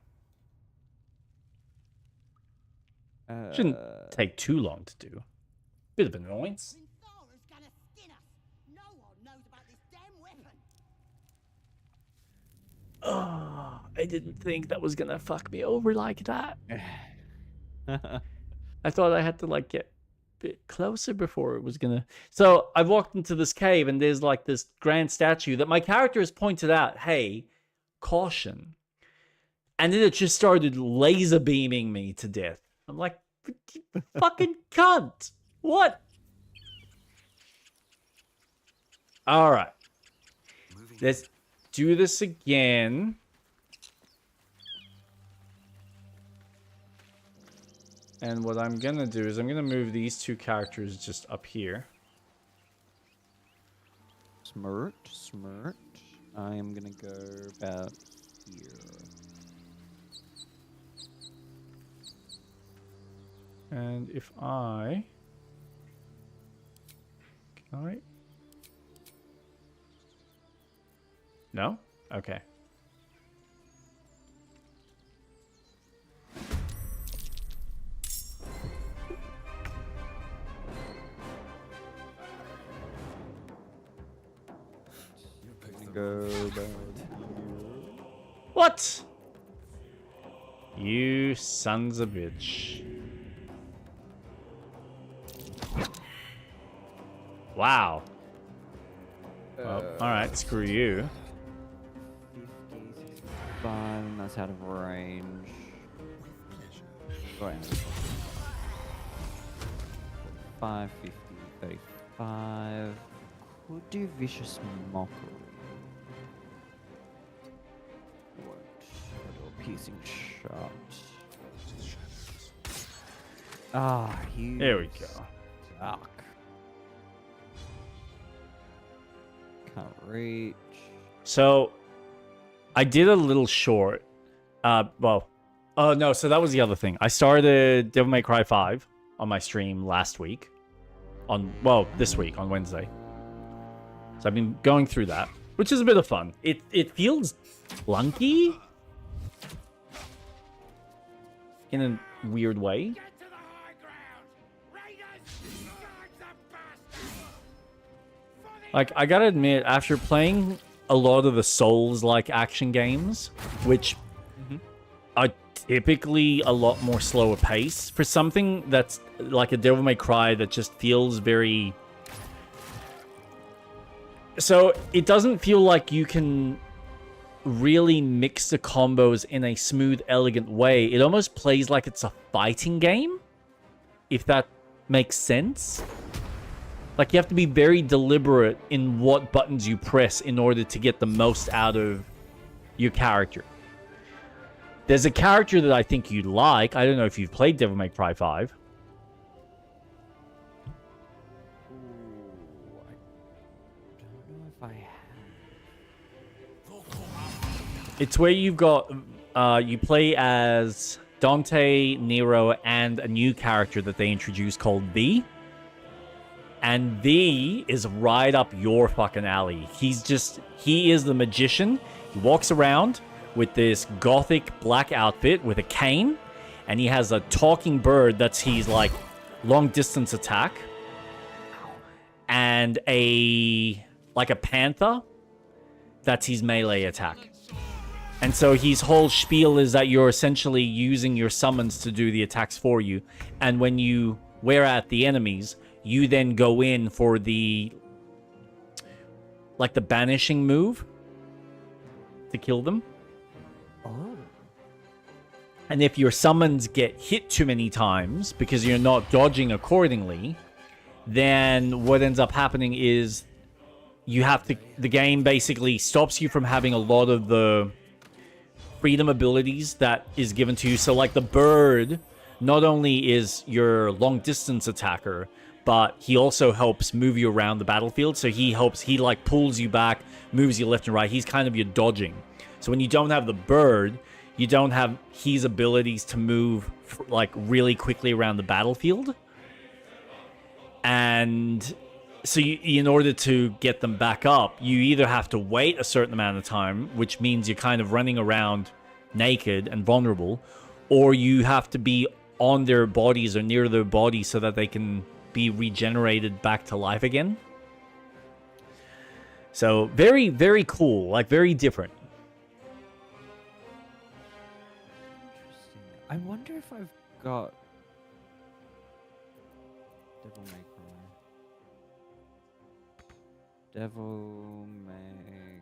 Shouldn't take too long to do. Bit of annoyance. Oh, I didn't think that was gonna fuck me over like that. I thought I had to like get a bit closer before it was gonna. So I walked into this cave and there's like this grand statue that my character has pointed out. Hey, caution. And then it just started laser beaming me to death. I'm like, fucking cunt. What? All right. Let's do this again. And what I'm gonna do is I'm gonna move these two characters just up here. Smart. I am gonna go about here. And if I... Can I? No? Okay. Go about What? You sons of bitch. Wow. Well, alright, screw you. 5, and that's out of range. Right. 5, 50, 35. Could do vicious mockery. What? A piercing shot. Ah, you. There we go. Suck. Can't reach. So, I did a little short. Well, oh no, so that was the other thing. I started Devil May Cry 5 on my stream last week. This week, on Wednesday. So I've been going through that, which is a bit of fun. It feels clunky in a weird way. Get to the high ground! Raiders! Guard the bastards! Like, I gotta admit, after playing a lot of the Souls-like action games, which are typically a lot more slower pace, for something that's like a Devil May Cry that just feels very... So, it doesn't feel like you can really mix the combos in a smooth, elegant way. It almost plays like it's a fighting game, if that makes sense. Like, you have to be very deliberate in what buttons you press in order to get the most out of your character. There's a character that I think you'd like. I don't know if you've played Devil May Cry 5. I don't know if I have. It's where you've got... you play as Dante, Nero, and a new character that they introduced called V. And V is right up your fucking alley. He is the magician. He walks around with this gothic black outfit with a cane. And he has a talking bird that's his, like, long distance attack. And a panther that's his melee attack. And so his whole spiel is that you're essentially using your summons to do the attacks for you. And when you wear out the enemies, you then go in for the banishing move to kill them. Oh. And if your summons get hit too many times because you're not dodging accordingly, then what ends up happening is the game basically stops you from having a lot of the freedom abilities that is given to you. So like the bird not only is your long distance attacker, but he also helps move you around the battlefield. So he like pulls you back, moves you left and right. He's kind of your dodging. So when you don't have the bird, you don't have his abilities to move like really quickly around the battlefield. And so in order to get them back up, you either have to wait a certain amount of time, which means you're kind of running around naked and vulnerable, or you have to be on their bodies or near their bodies so that they can be regenerated back to life again. So very, very cool, like very different. I wonder if I've got Devil May Cry. Devil May Cry.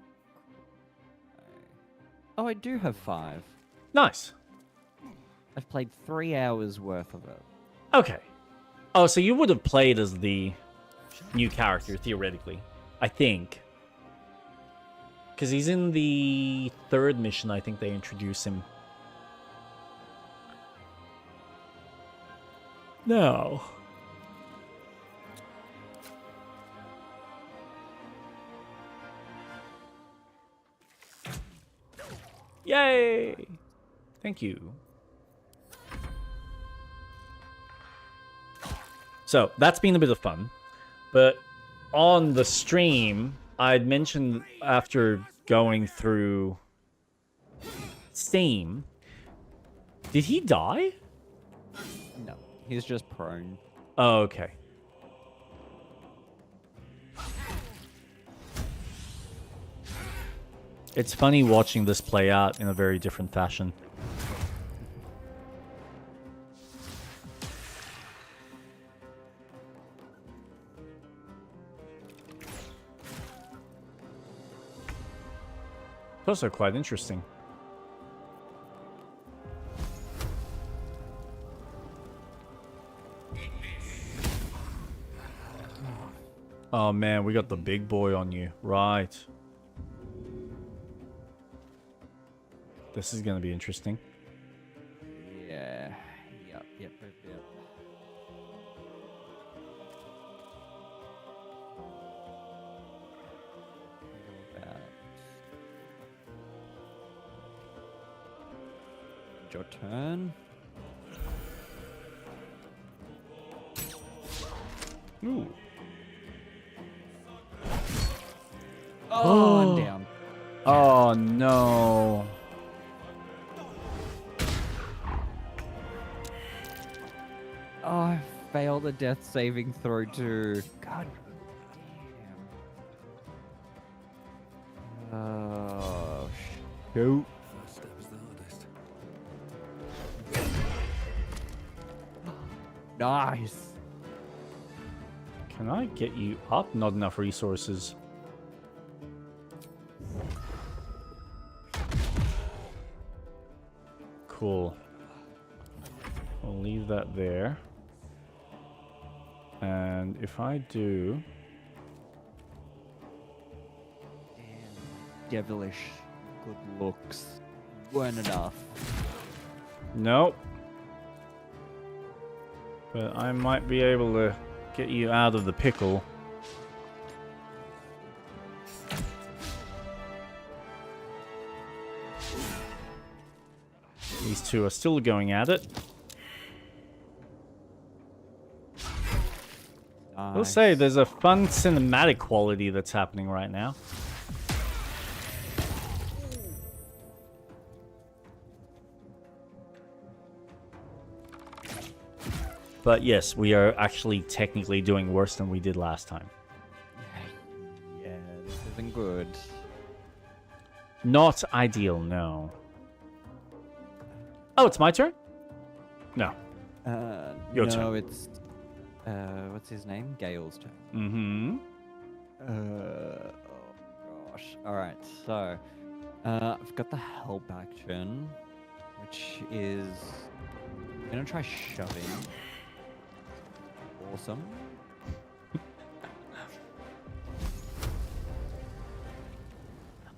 Oh, I do have 5. Nice. I've played 3 hours worth of it. Okay. Oh, so you would have played as the new character, theoretically. I think. Because he's in the 3rd mission, I think they introduce him. No. Yay! Thank you. So, that's been a bit of fun. But on the stream, I'd mentioned after going through Steam, did he die? No, he's just prone. Oh, okay. It's funny watching this play out in a very different fashion. Those are quite interesting. Oh man, we got the big boy on you. Right. This is gonna be interesting. Yeah. Yep. Your turn. Ooh. Oh, I'm down. Oh no. Oh, I failed a death saving throw too. God damn. Oh, shoot. First step is the hardest. Nice. Can I get you up? Not enough resources. Cool. I'll leave that there. And if I do... Damn. Devilish good looks weren't enough. Nope. But I might be able to get you out of the pickle. These two are still going at it. We'll say there's a fun cinematic quality that's happening right now. But yes, we are actually technically doing worse than we did last time. Yeah, this isn't good. Not ideal, no. Oh, it's my turn? No. Your no, turn. it's what's his name? Gale's turn. Mm-hmm. Oh gosh. All right. So, I've got the help action, which is I'm gonna try shoving. Awesome.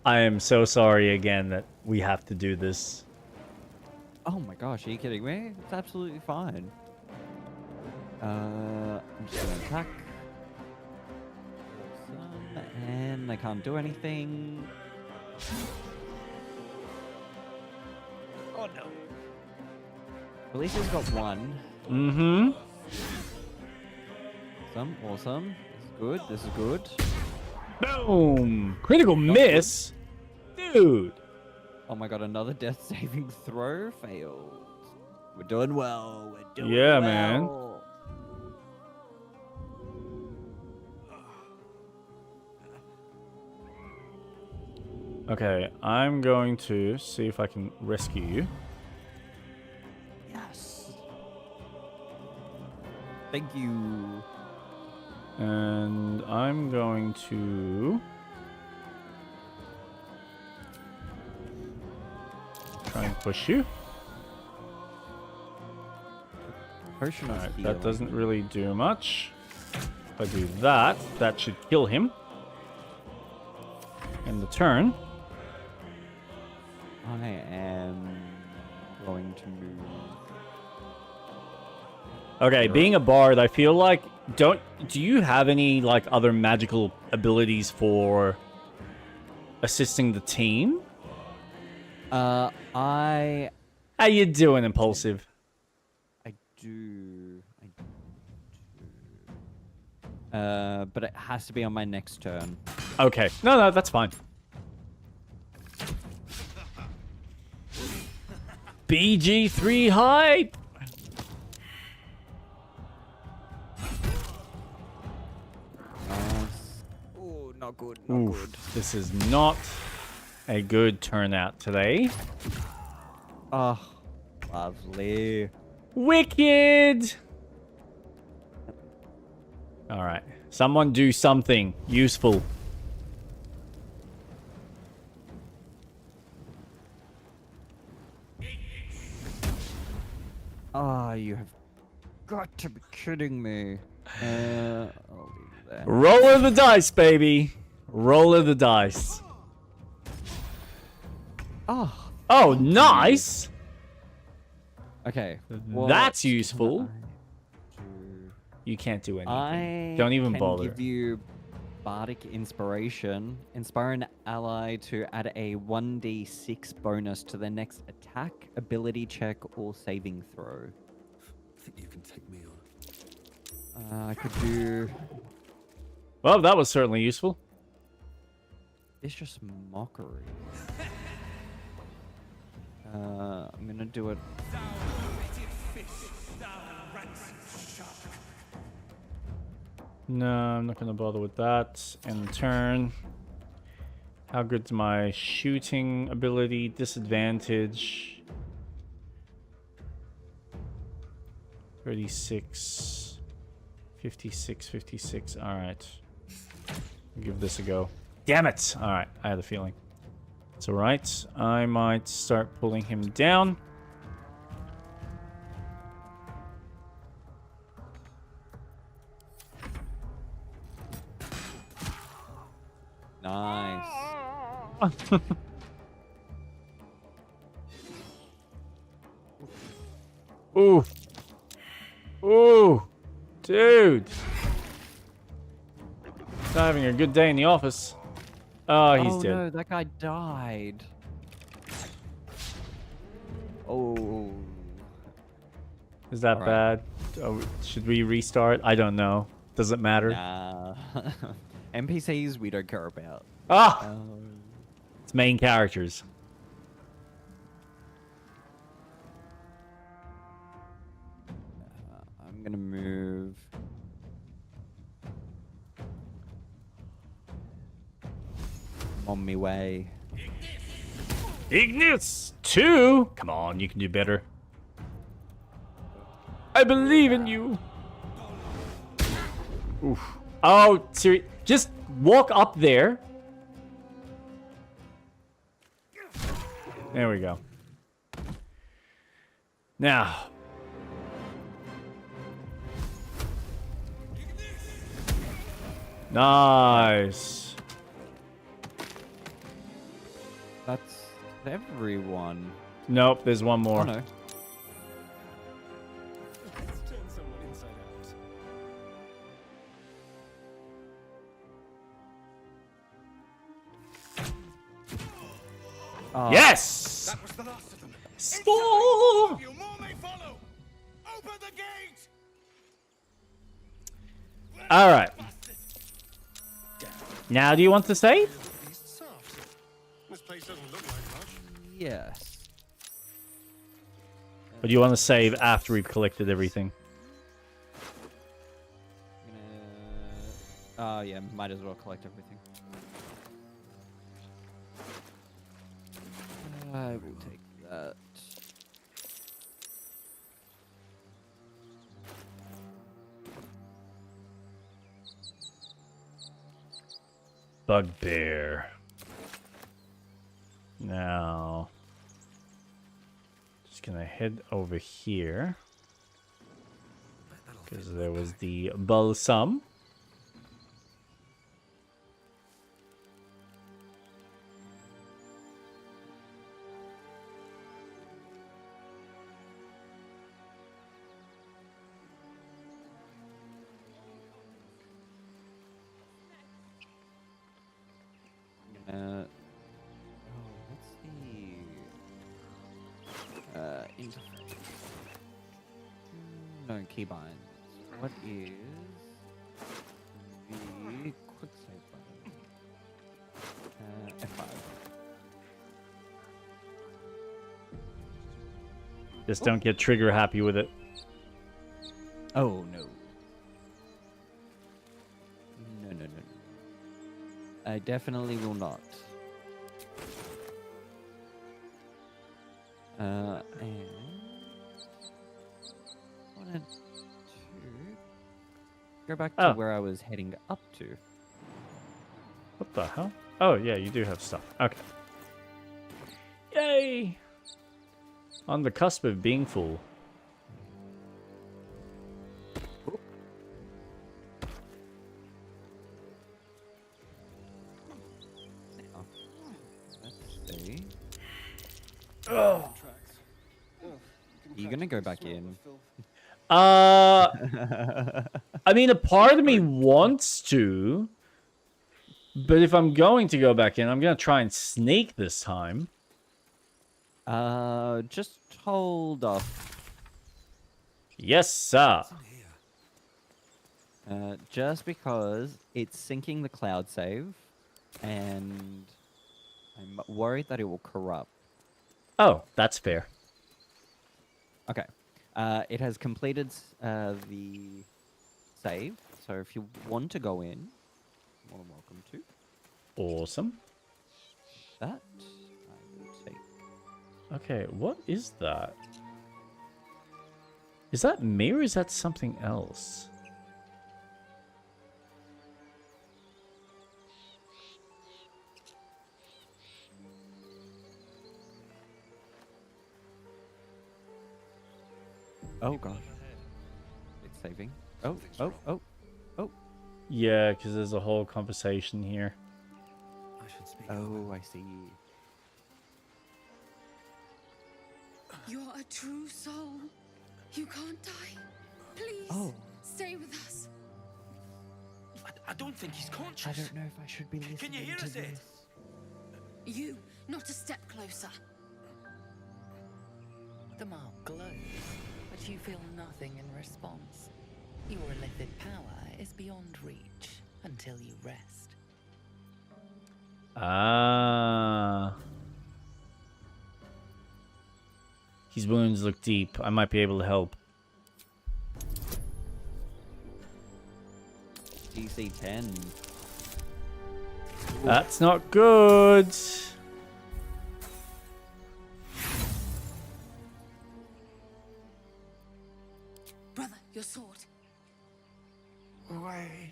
I am so sorry again that we have to do this. Oh my gosh, are you kidding me? It's absolutely fine. I'm just gonna attack. Awesome. And I can't do anything. Oh no. At least he's got one. Mm-hmm. Awesome, awesome. This is good, this is good. Boom! Critical miss? Dude! Oh my god, another death saving throw failed. We're doing well, we're doing Yeah, well. man. Okay, I'm going to see if I can rescue you. Yes. Thank you. And I'm going to try and push you. Potion of Alright, that healing. doesn't really do much. If I do that, that should kill him. End the turn. I am going to move. Okay, being a bard, I feel like do you have any like other magical abilities for assisting the team? I How you doing, Impulsive? do. But it has to be on my next turn. Okay. No, that's fine. BG3 hype! Oh, not good. Oof, this is not a good turnout today. Oh, lovely. Wicked! Alright. Someone do something useful. Ah, you have got to be kidding me. I'll leave it there. Roll of the dice, baby. Roll of the dice. Oh, Oh, nice! okay. That's what useful. can I do? You can't do anything. I Don't even can bother. give you Bardic Inspiration. Inspire an ally to add a 1d6 bonus to their next attack, ability check, or saving throw. I think you can take me on. I could do Well, that was certainly useful. Vicious Mockery. I'm gonna do it. No, I'm not going to bother with that. End turn. How good's my shooting ability? Disadvantage. 36. 56, 56. Alright. Give this a go. Damn it! Alright, I had a feeling. It's alright. I might start pulling him down. Nice. Ooh. Ooh. Dude. Not having a good day in the office. Oh, he's Oh dead. no, that guy died. Oh. Is that Alright. bad? Oh, should we restart? I don't know. Doesn't matter. Nah. NPCs we don't care about. Ah, it's main characters. I'm gonna move. I'm on my way. Ignis 2. Come on, you can do better. I believe in you. Oof. Oh, seriously, just walk up there. There we go. Now. Nice. That's everyone. Nope, there's one more. Oh no. Let's turn someone inside out. Yes! That was the last of them. Score! You more may follow. Open the gate. All right. Now, do you want to save? Beast soft. This place doesn't look like much. Yes. Or do you want to save after we've collected everything? Oh yeah, might as well collect everything. I will take that. Bugbear. Now, just gonna head over here because there was the balsam. Oh, what's the interface? No keybinds. What is the quick save button? F5. Just don't get trigger happy with it. Oh no. No. I definitely will not. And wanted to go back to Oh. where I was heading up to. What the hell? Oh, yeah, you do have stuff. Okay. Yay! On the cusp of being full. Now, let's see. Oh. Tracks. You gonna go back in? I mean, a part of me wants to, but if I'm going to go back in, I'm gonna try and sneak this time. Just hold off. Yes, sir. Just because it's syncing the cloud save, and I'm worried that it will corrupt. Oh, that's fair. Okay. It has completed the save, so if you want to go in, you're more than welcome to. Awesome. That I will take. Okay, what is that? Is that me or is that something else? Oh gosh. It's saving. Oh. Yeah, because there's a whole conversation here. I should speak. Oh, I see. You're a true soul. You can't die. Please, Oh. stay with us. I don't think he's conscious. I don't know if I should be listening Can you hear to us, Ed? this. You, not a step closer. The mark glows, but you feel nothing in response. Your illithid power is beyond reach until you rest. Ah. His wounds look deep. I might be able to help. DC 10. That's not good. Brother, your sword. Wait.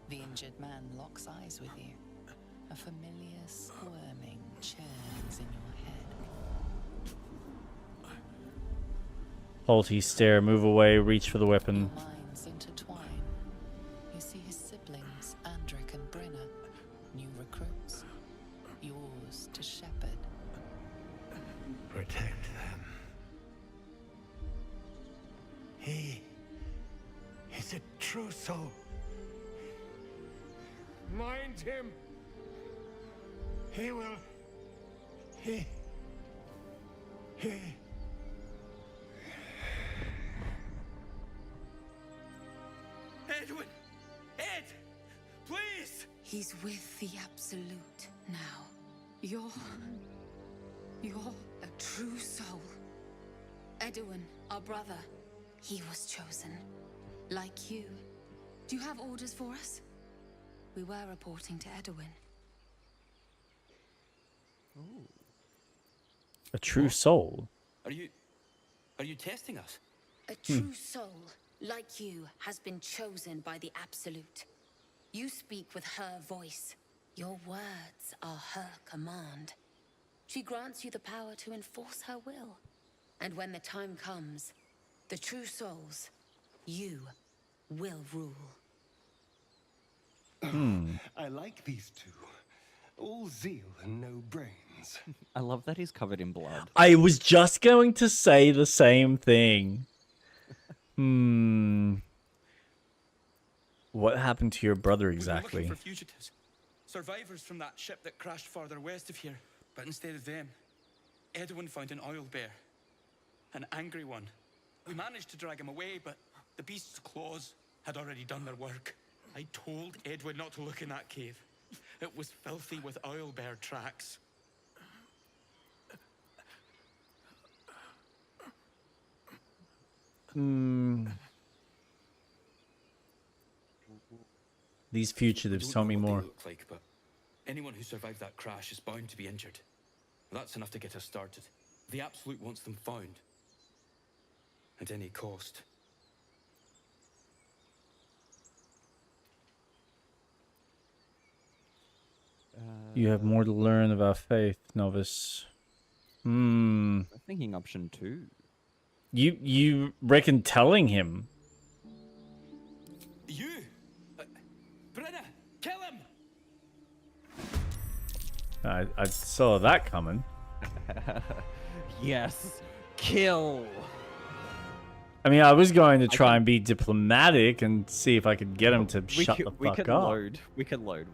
The injured man locks eyes with you. A familiar squirming churns in your head. Halty stare, move away, reach for the weapon. Your minds intertwine. You see his siblings, Andric and Brenna, new recruits, yours to shepherd. Protect them. He is a true soul. Mind him. He will. He. Edwin! Ed! Please! He's with the Absolute now. You're a true soul. Edwin, our brother, he was chosen. Like you. Do you have orders for us? We were reporting to Edwin. A true soul. Are you testing us? A true soul, like you, has been chosen by the Absolute. You speak with her voice. Your words are her command. She grants you the power to enforce her will. And when the time comes, the true souls, you, will rule. I like these two. All zeal and no brains. I love that he's covered in blood. I was just going to say the same thing. What happened to your brother We were exactly? looking for fugitives. Survivors from that ship that crashed farther west of here. But instead of them, Edwin found an oil bear. An angry one. We managed to drag him away, but the beast's claws had already done their work. I told Edwin not to look in that cave. It was filthy with oil bear tracks. These fugitives, tell me more. Look like, but anyone who survived that crash is bound to be injured. That's enough to get us started. The Absolute wants them found. At any cost. You have more to learn about faith, novice. I'm thinking option 2. You reckon telling him? You! Brenna! Kill him! I saw that coming. Yes. Kill. I mean, I was going to try and be diplomatic and see if I could get him to shut the We fuck could up. load. We could load.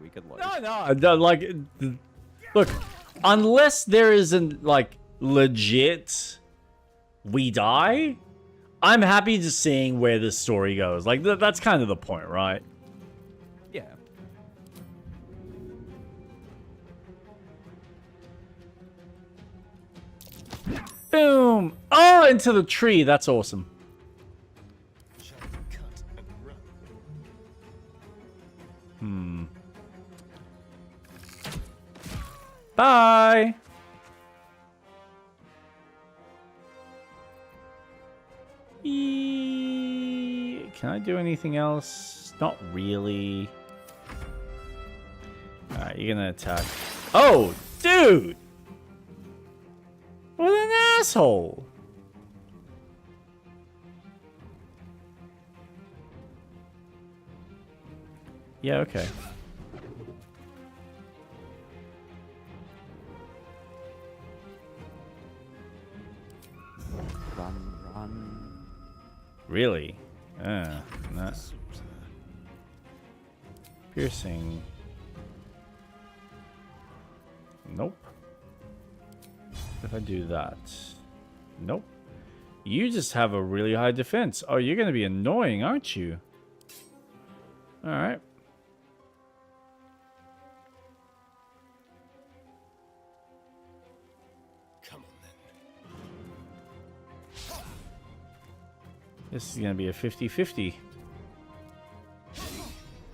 Like, look, unless there isn't, like, legit we die, I'm happy just seeing where this story goes. Like, that's kind of the point, right? Yeah. Boom! Oh, into the tree. That's awesome. Bye! Can I do anything else? Not really. Alright, you're gonna attack. Oh, dude! What an asshole! Yeah, okay. Run. Really? No. Piercing. Nope. If I do that. Nope. You just have a really high defense. Oh, you're going to be annoying, aren't you? All right. Come on then. This is going to be a 50-50.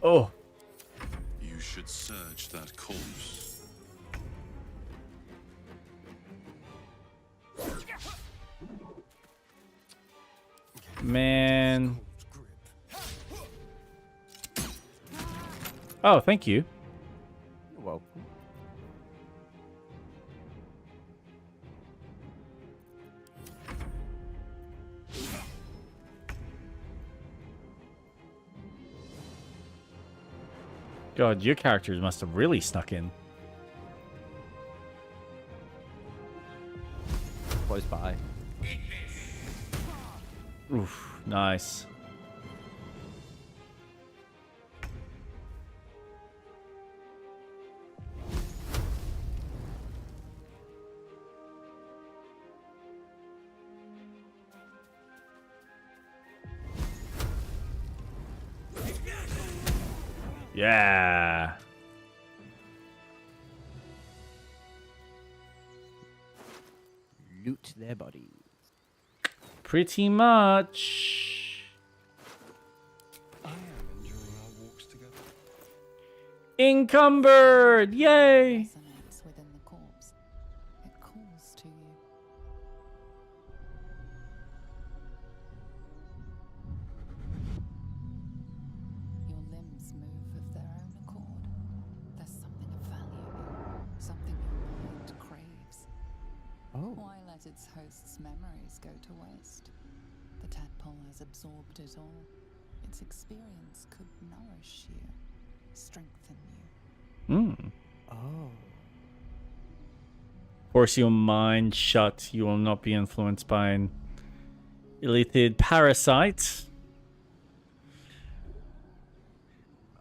Oh. You should search that corpse. Man. Oh, thank you. You're welcome. God, your characters must have really snuck in. Close by. Oof, nice. Yeah. Loot their bodies. Pretty much. I am enjoying our walks together. Encumbered! Yay! Resonates within the corpse. It calls to you. Your limbs move of their own accord. There's something of value here, something your mind craves. Oh. Why let its host's memories go to waste? The tadpole has absorbed it all. Its experience could nourish you, strengthen you. Hmm. Oh. Force your mind shut. You will not be influenced by an illithid parasite.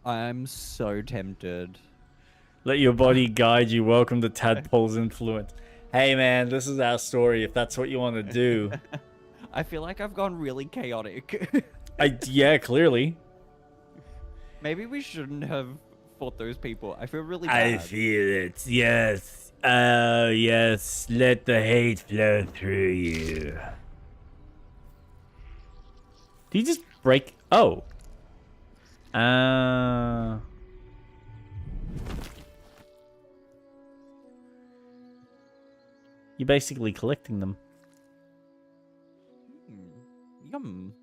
I'm so tempted. Let your body guide you. Welcome to Tadpole's influence. Hey man, this is our story if that's what you want to do. I feel like I've gone really chaotic. Yeah, clearly. Maybe we shouldn't have fought those people. I feel really I bad. feel it. Yes. Yes. Let the hate flow through you. Did you just break? Oh. You're basically collecting them. Yum.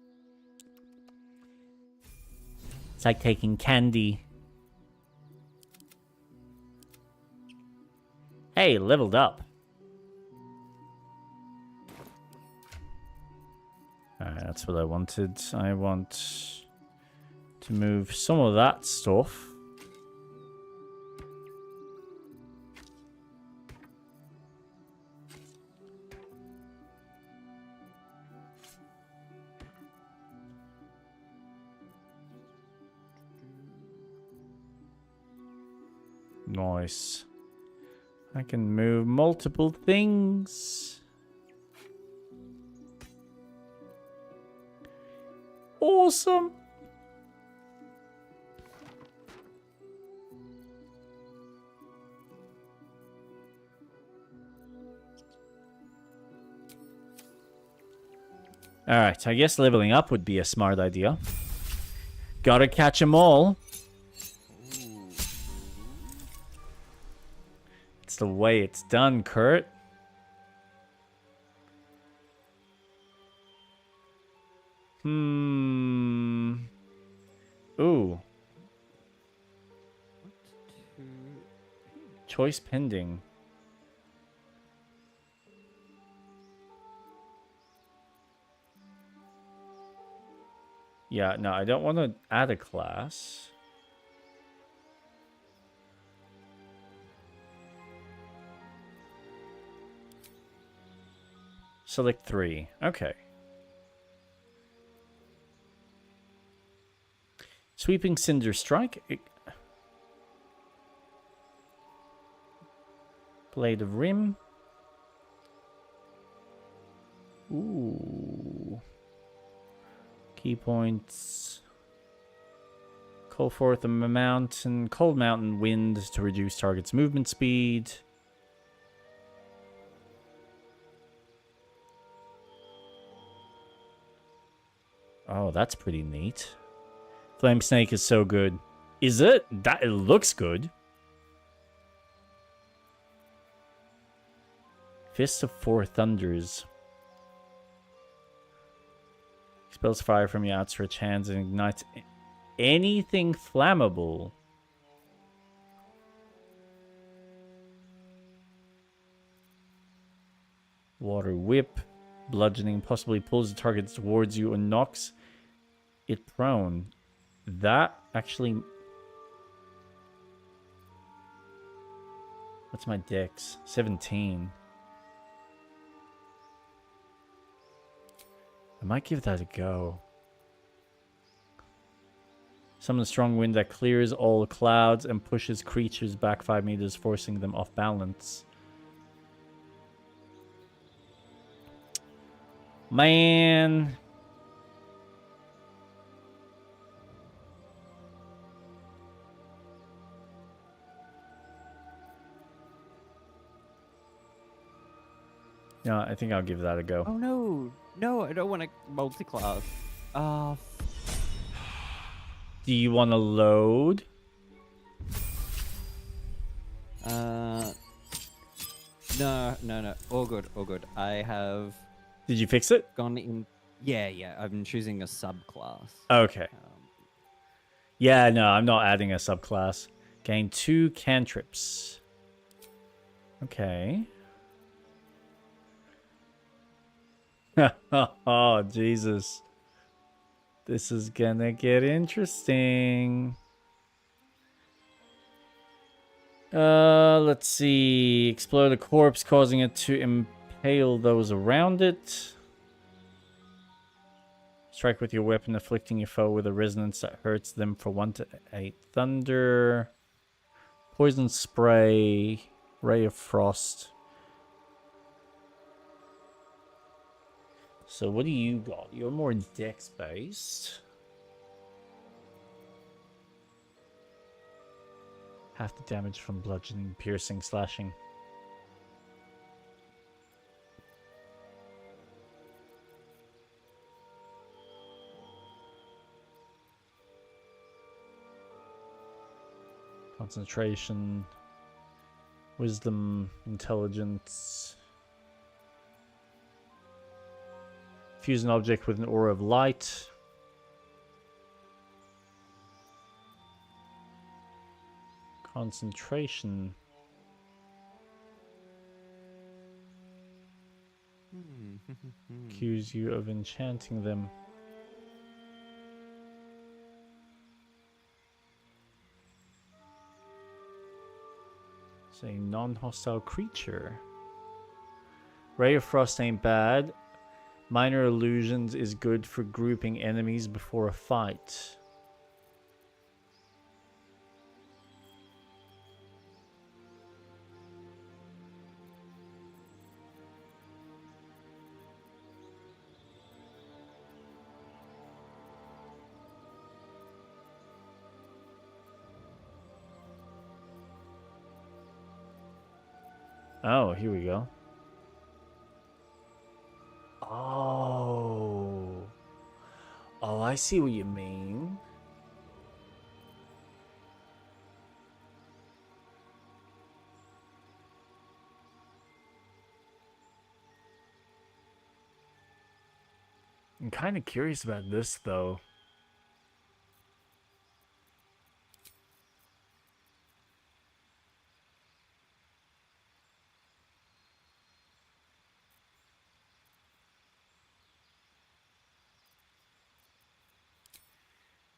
It's like taking candy. Hey, leveled up. Alright, that's what I wanted. I want to move some of that stuff. Nice. I can move multiple things. Awesome. Alright, I guess leveling up would be a smart idea. Gotta catch 'em all. It's the way it's done, Kurt. Ooh. Choice pending. Yeah, no, I don't want to add a class. Select 3. Okay. Sweeping Cinder Strike. Blade of Rim. Ooh. Key points. Call forth a mountain, cold mountain wind to reduce target's movement speed. Oh, that's pretty neat. Flame Snake is so good. Is it? That it looks good. Fist of Four Thunders. Expels fire from your outstretched hands and ignites anything flammable. Water Whip. Bludgeoning possibly pulls the target towards you and knocks it prone. That actually... What's my dex? 17. I might give that a go. Summon a strong wind that clears all clouds and pushes creatures back 5 meters, forcing them off balance. Man. No, I think I'll give that a go. Oh no, no, I don't want to multi-class. Do you want to load? No. All good, all good. I have Did you fix it? gone in. Yeah. I'm choosing a subclass. Okay. Yeah, no, I'm not adding a subclass. Gain 2 cantrips. Okay. Oh, Jesus. This is gonna get interesting. Let's see. Explode a corpse, causing it to impale those around it. Strike with your weapon, afflicting your foe with a resonance that hurts them for 1 to 8 thunder. Poison spray. Ray of frost. So what do you got? You're more dex based. Half the damage from bludgeoning, piercing, slashing. Concentration, wisdom, intelligence. Fuse an object with an aura of light. Concentration. Accuse you of enchanting them. Say non-hostile creature. Ray of Frost ain't bad. Minor illusions is good for grouping enemies before a fight. Oh, here we go. Oh. Oh, I see what you mean. I'm kind of curious about this, though.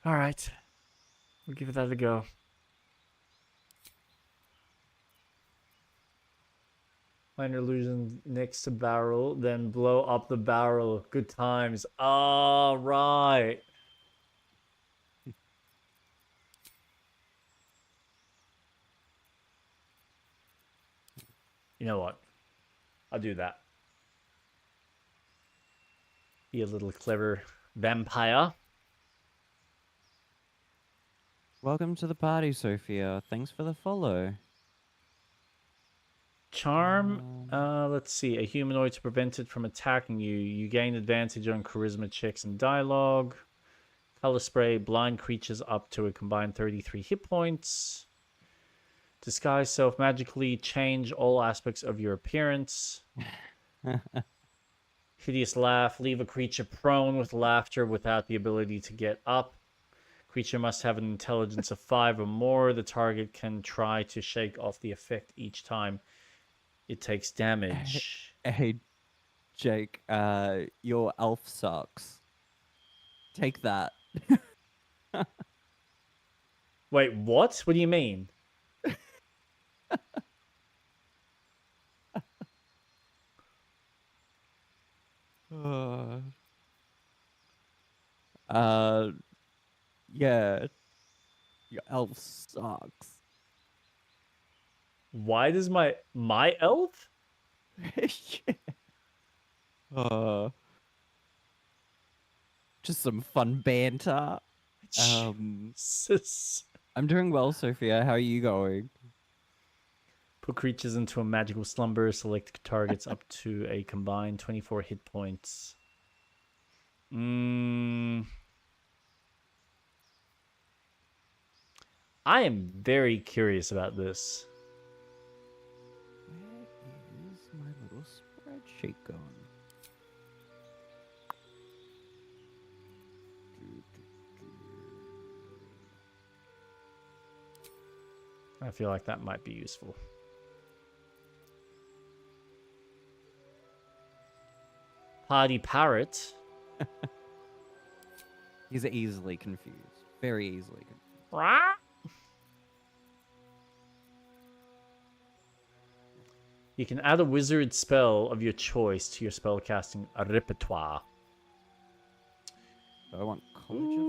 All right. We'll give that a go. Minor illusion next to barrel, then blow up the barrel. Good times. All right. You know what? I'll do that. Be a little clever vampire. Welcome to the party, Sophia. Thanks for the follow. Charm. Let's see. A humanoid to prevent it from attacking you. You gain advantage on charisma checks and dialogue. Color spray. Blind creatures up to a combined 33 hit points. Disguise self magically. Change all aspects of your appearance. Hideous laugh. Leave a creature prone with laughter without the ability to get up. Creature must have an intelligence of 5 or more. The target can try to shake off the effect each time it takes damage. Hey, Jake, your elf sucks. Take that. Wait, what? What do you mean? Yeah, your elf sucks. Why does my elf? Yeah. Just some fun banter. Jesus. I'm doing well, Sophia. How are you going? Put creatures into a magical slumber. Select targets up to a combined 24 hit points. I am very curious about this. Where is my little spreadsheet going? I feel like that might be useful. Party parrot. He's easily confused. Very easily confused. You can add a wizard spell of your choice to your spellcasting repertoire. So I want College of Law.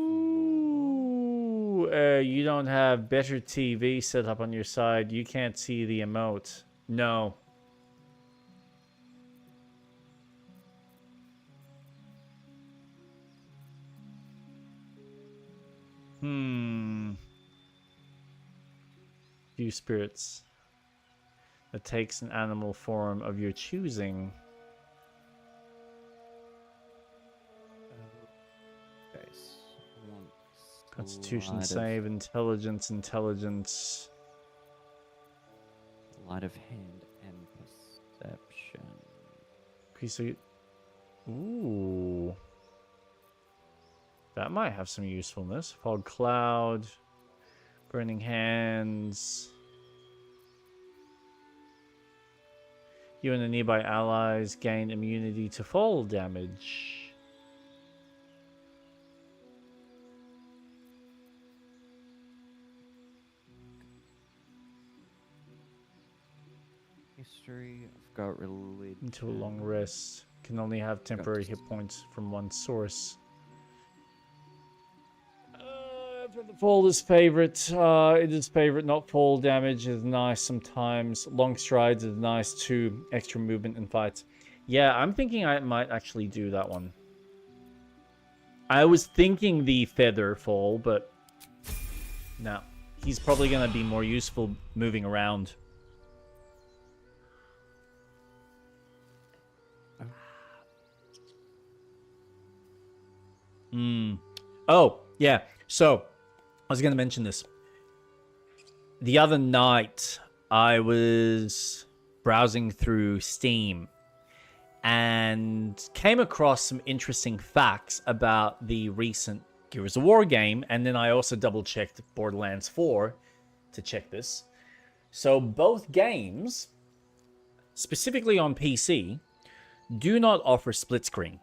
Ooh, you don't have better TV set up on your side. You can't see the emote. No. Few spirits. That takes an animal form of your choosing. Okay, so I want Constitution sleight save, intelligence. Sleight of hand and perception. Okay, so ooh. That might have some usefulness. Fog cloud. Burning hands. You and the nearby allies gain immunity to fall damage. History. I've got religion. Into a long rest. Can only have temporary hit points from one source. For the fall is favorite. It is favorite, not fall damage is nice sometimes. Long strides is nice too. Extra movement in fights. Yeah, I'm thinking I might actually do that one. I was thinking the feather fall, but no. He's probably going to be more useful moving around. Oh, yeah. So, I was going to mention this. The other night, I was browsing through Steam and came across some interesting facts about the recent Gears of War game. And then I also double-checked Borderlands 4 to check this. So both games, specifically on PC, do not offer split screen.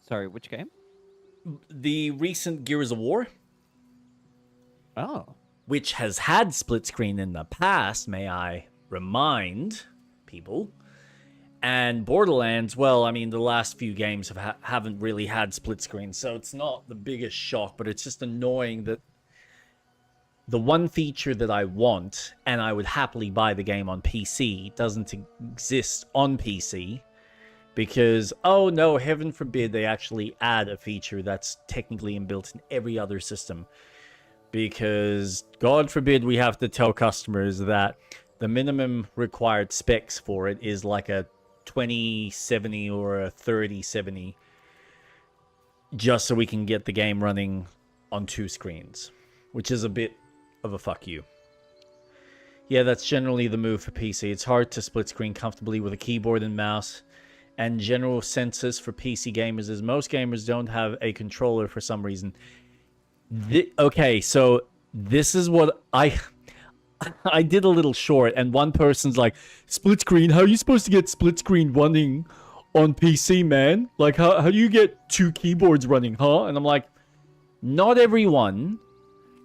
Sorry, which game? The recent Gears of War, Oh. which has had split screen in the past, may I remind people. And Borderlands, well, I mean, the last few games haven't really had split screen, so it's not the biggest shock, but it's just annoying that the one feature that I want, and I would happily buy the game on PC, doesn't exist on PC. Because, oh no, heaven forbid they actually add a feature that's technically inbuilt in every other system. Because, God forbid we have to tell customers that the minimum required specs for it is like a 2070 or a 3070, just so we can get the game running on 2 screens, which is a bit of a fuck you. Yeah, that's generally the move for PC. It's hard to split screen comfortably with a keyboard and mouse, and general census for PC gamers is most gamers don't have a controller for some reason. Okay, so this is what I did a little short, and one person's like, split screen, how are you supposed to get split screen running on PC, man? Like, how do you get 2 keyboards running, huh? And I'm like, not everyone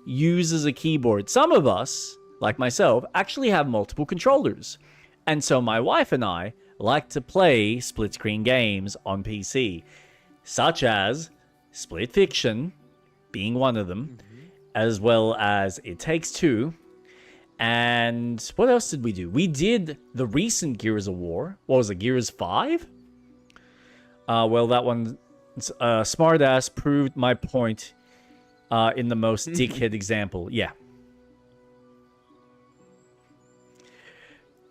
uses a keyboard. Some of us, like myself, actually have multiple controllers. And so my wife and I like to play split screen games on PC, such as Split Fiction being one of them, as well as It Takes Two. And what else did we do? We did the recent Gears of War. What was it, Gears 5? Well, that one, smartass proved my point in the most dickhead example. Yeah.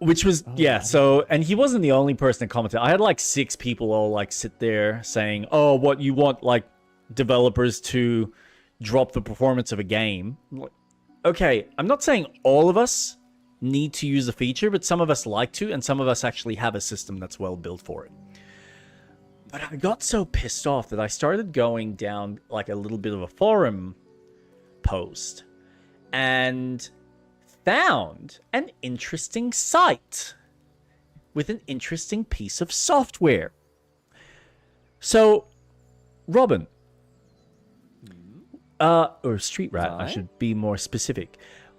Which was, yeah, so, and he wasn't the only person that commented. I had like 6 people all like sit there saying, oh, what, you want like developers to drop the performance of a game? Okay, I'm not saying all of us need to use the feature, but some of us like to, and some of us actually have a system that's well built for it. But I got so pissed off that I started going down like a little bit of a forum post and found an interesting site with an interesting piece of software. So, Robin, or Street Rat, I should be more specific.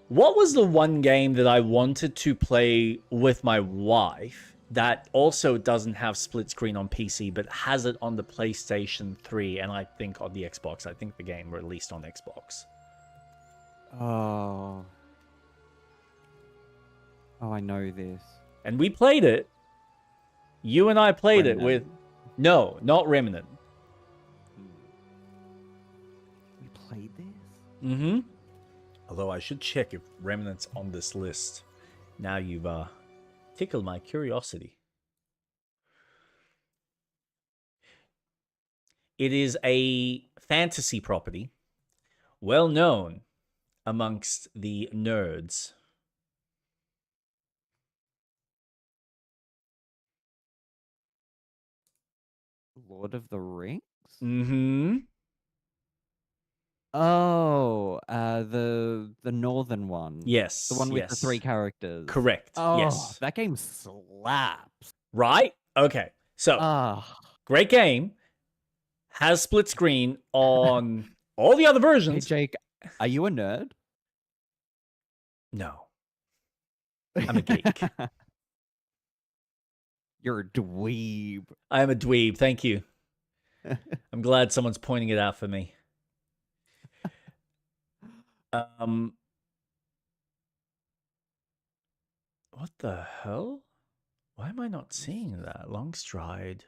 What was the one game that I wanted to play with my wife that also doesn't have split screen on PC, but has it on the PlayStation 3 and I think on the Xbox? I think the game released on Xbox. Oh. Oh, I know this. And we played it. You and I played Remnant. it with... No, not Remnant. We played this? Mm-hmm. Although I should check if Remnant's on this list. Now you've tickled my curiosity. It is a fantasy property, well known amongst the nerds. Lord of the Rings? Mm-hmm. Oh, the northern one. Yes. The one with the yes. 3 characters. Correct. Oh, Yes. that game slaps. Right? Okay. So, Ah. great game. Has split screen on all the other Hey, versions. Jake, are you a nerd? No. I'm a geek. You're a dweeb. I am a dweeb. Thank you. I'm glad someone's pointing it out for me. What the hell? Why am I not seeing that? Longstride.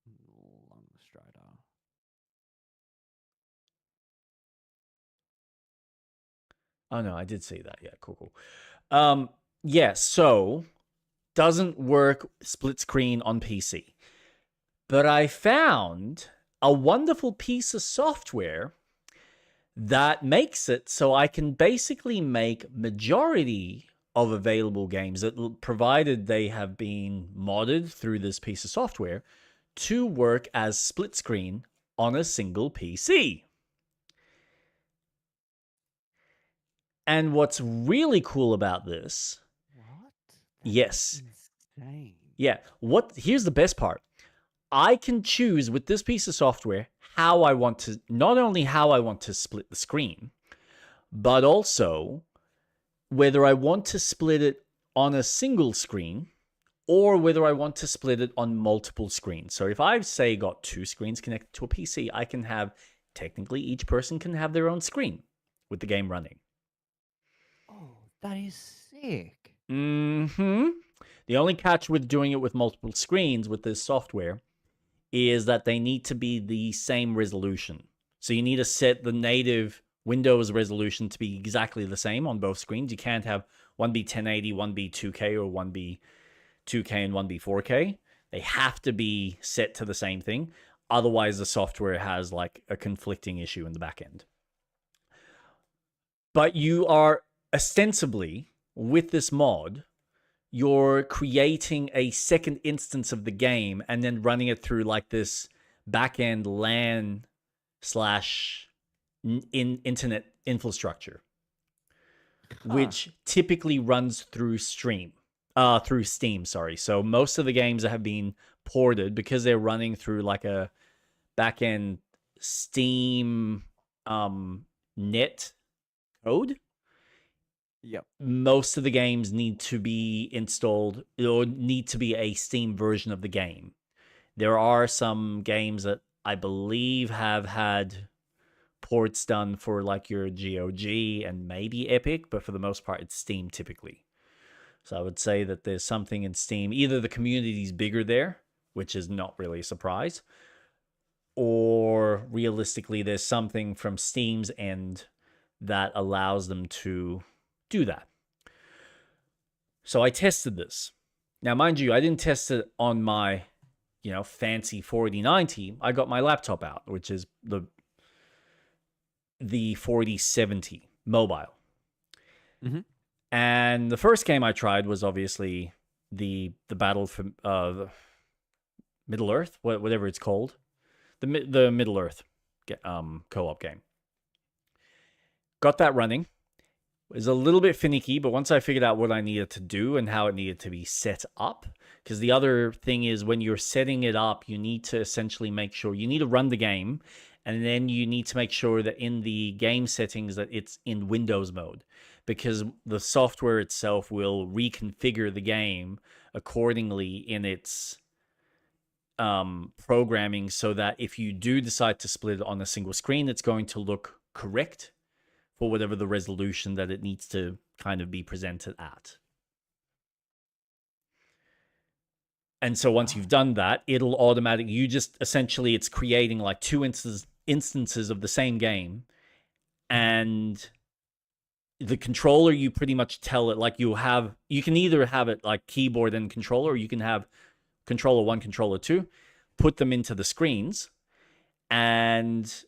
Longstrider. Oh no, I did see that. Yeah, cool. Yeah, so doesn't work split screen on PC. But I found a wonderful piece of software that makes it so I can basically make majority of available games, that provided they have been modded through this piece of software, to work as split screen on a single PC. And what's really cool about this... What? Yes. Insane. Yeah. Here's the best part. I can choose with this piece of software how I want to, not only how I want to split the screen, but also whether I want to split it on a single screen or whether I want to split it on multiple screens. So if I've, say, got 2 screens connected to a PC, I can have, technically each person can have their own screen with the game running. Oh, that is sick. Mm-hmm. The only catch with doing it with multiple screens with this software is that they need to be the same resolution. So you need to set the native Windows resolution to be exactly the same on both screens. You can't have one be 1080, one be 2K, or one be 2K and one be 4K. They have to be set to the same thing. Otherwise, the software has like a conflicting issue in the back end. But you are ostensibly, with this mod, you're creating a second instance of the game and then running it through like this back-end LAN slash internet infrastructure, which typically runs through Steam. Sorry. So most of the games that have been ported, because they're running through like a back-end Steam net code, Yep. most of the games need to be installed or need to be a Steam version of the game. There are some games that I believe have had ports done for like your GOG and maybe Epic, but for the most part, it's Steam typically. So I would say that there's something in Steam. Either the community's bigger there, which is not really a surprise, or realistically, there's something from Steam's end that allows them to do that. So I tested this. Now, mind you, I didn't test it on my, fancy 4090. I got my laptop out, which is the 4070 mobile. Mm-hmm. And the first game I tried was obviously the Battle for Middle Earth, whatever it's called, the Middle Earth co-op game. Got that running. It was a little bit finicky, but once I figured out what I needed to do and how it needed to be set up, because the other thing is when you're setting it up, you need to essentially make sure you need to run the game, and then you need to make sure that in the game settings that it's in Windows mode, because the software itself will reconfigure the game accordingly in its programming, so that if you do decide to split it on a single screen, it's going to look correct for whatever the resolution that it needs to kind of be presented at. And so once you've done that, it'll automatically, it's creating like two instances of the same game. And the controller, you pretty much tell it like you can either have it like keyboard and controller, or you can have controller 1, controller 2, put them into the screens, and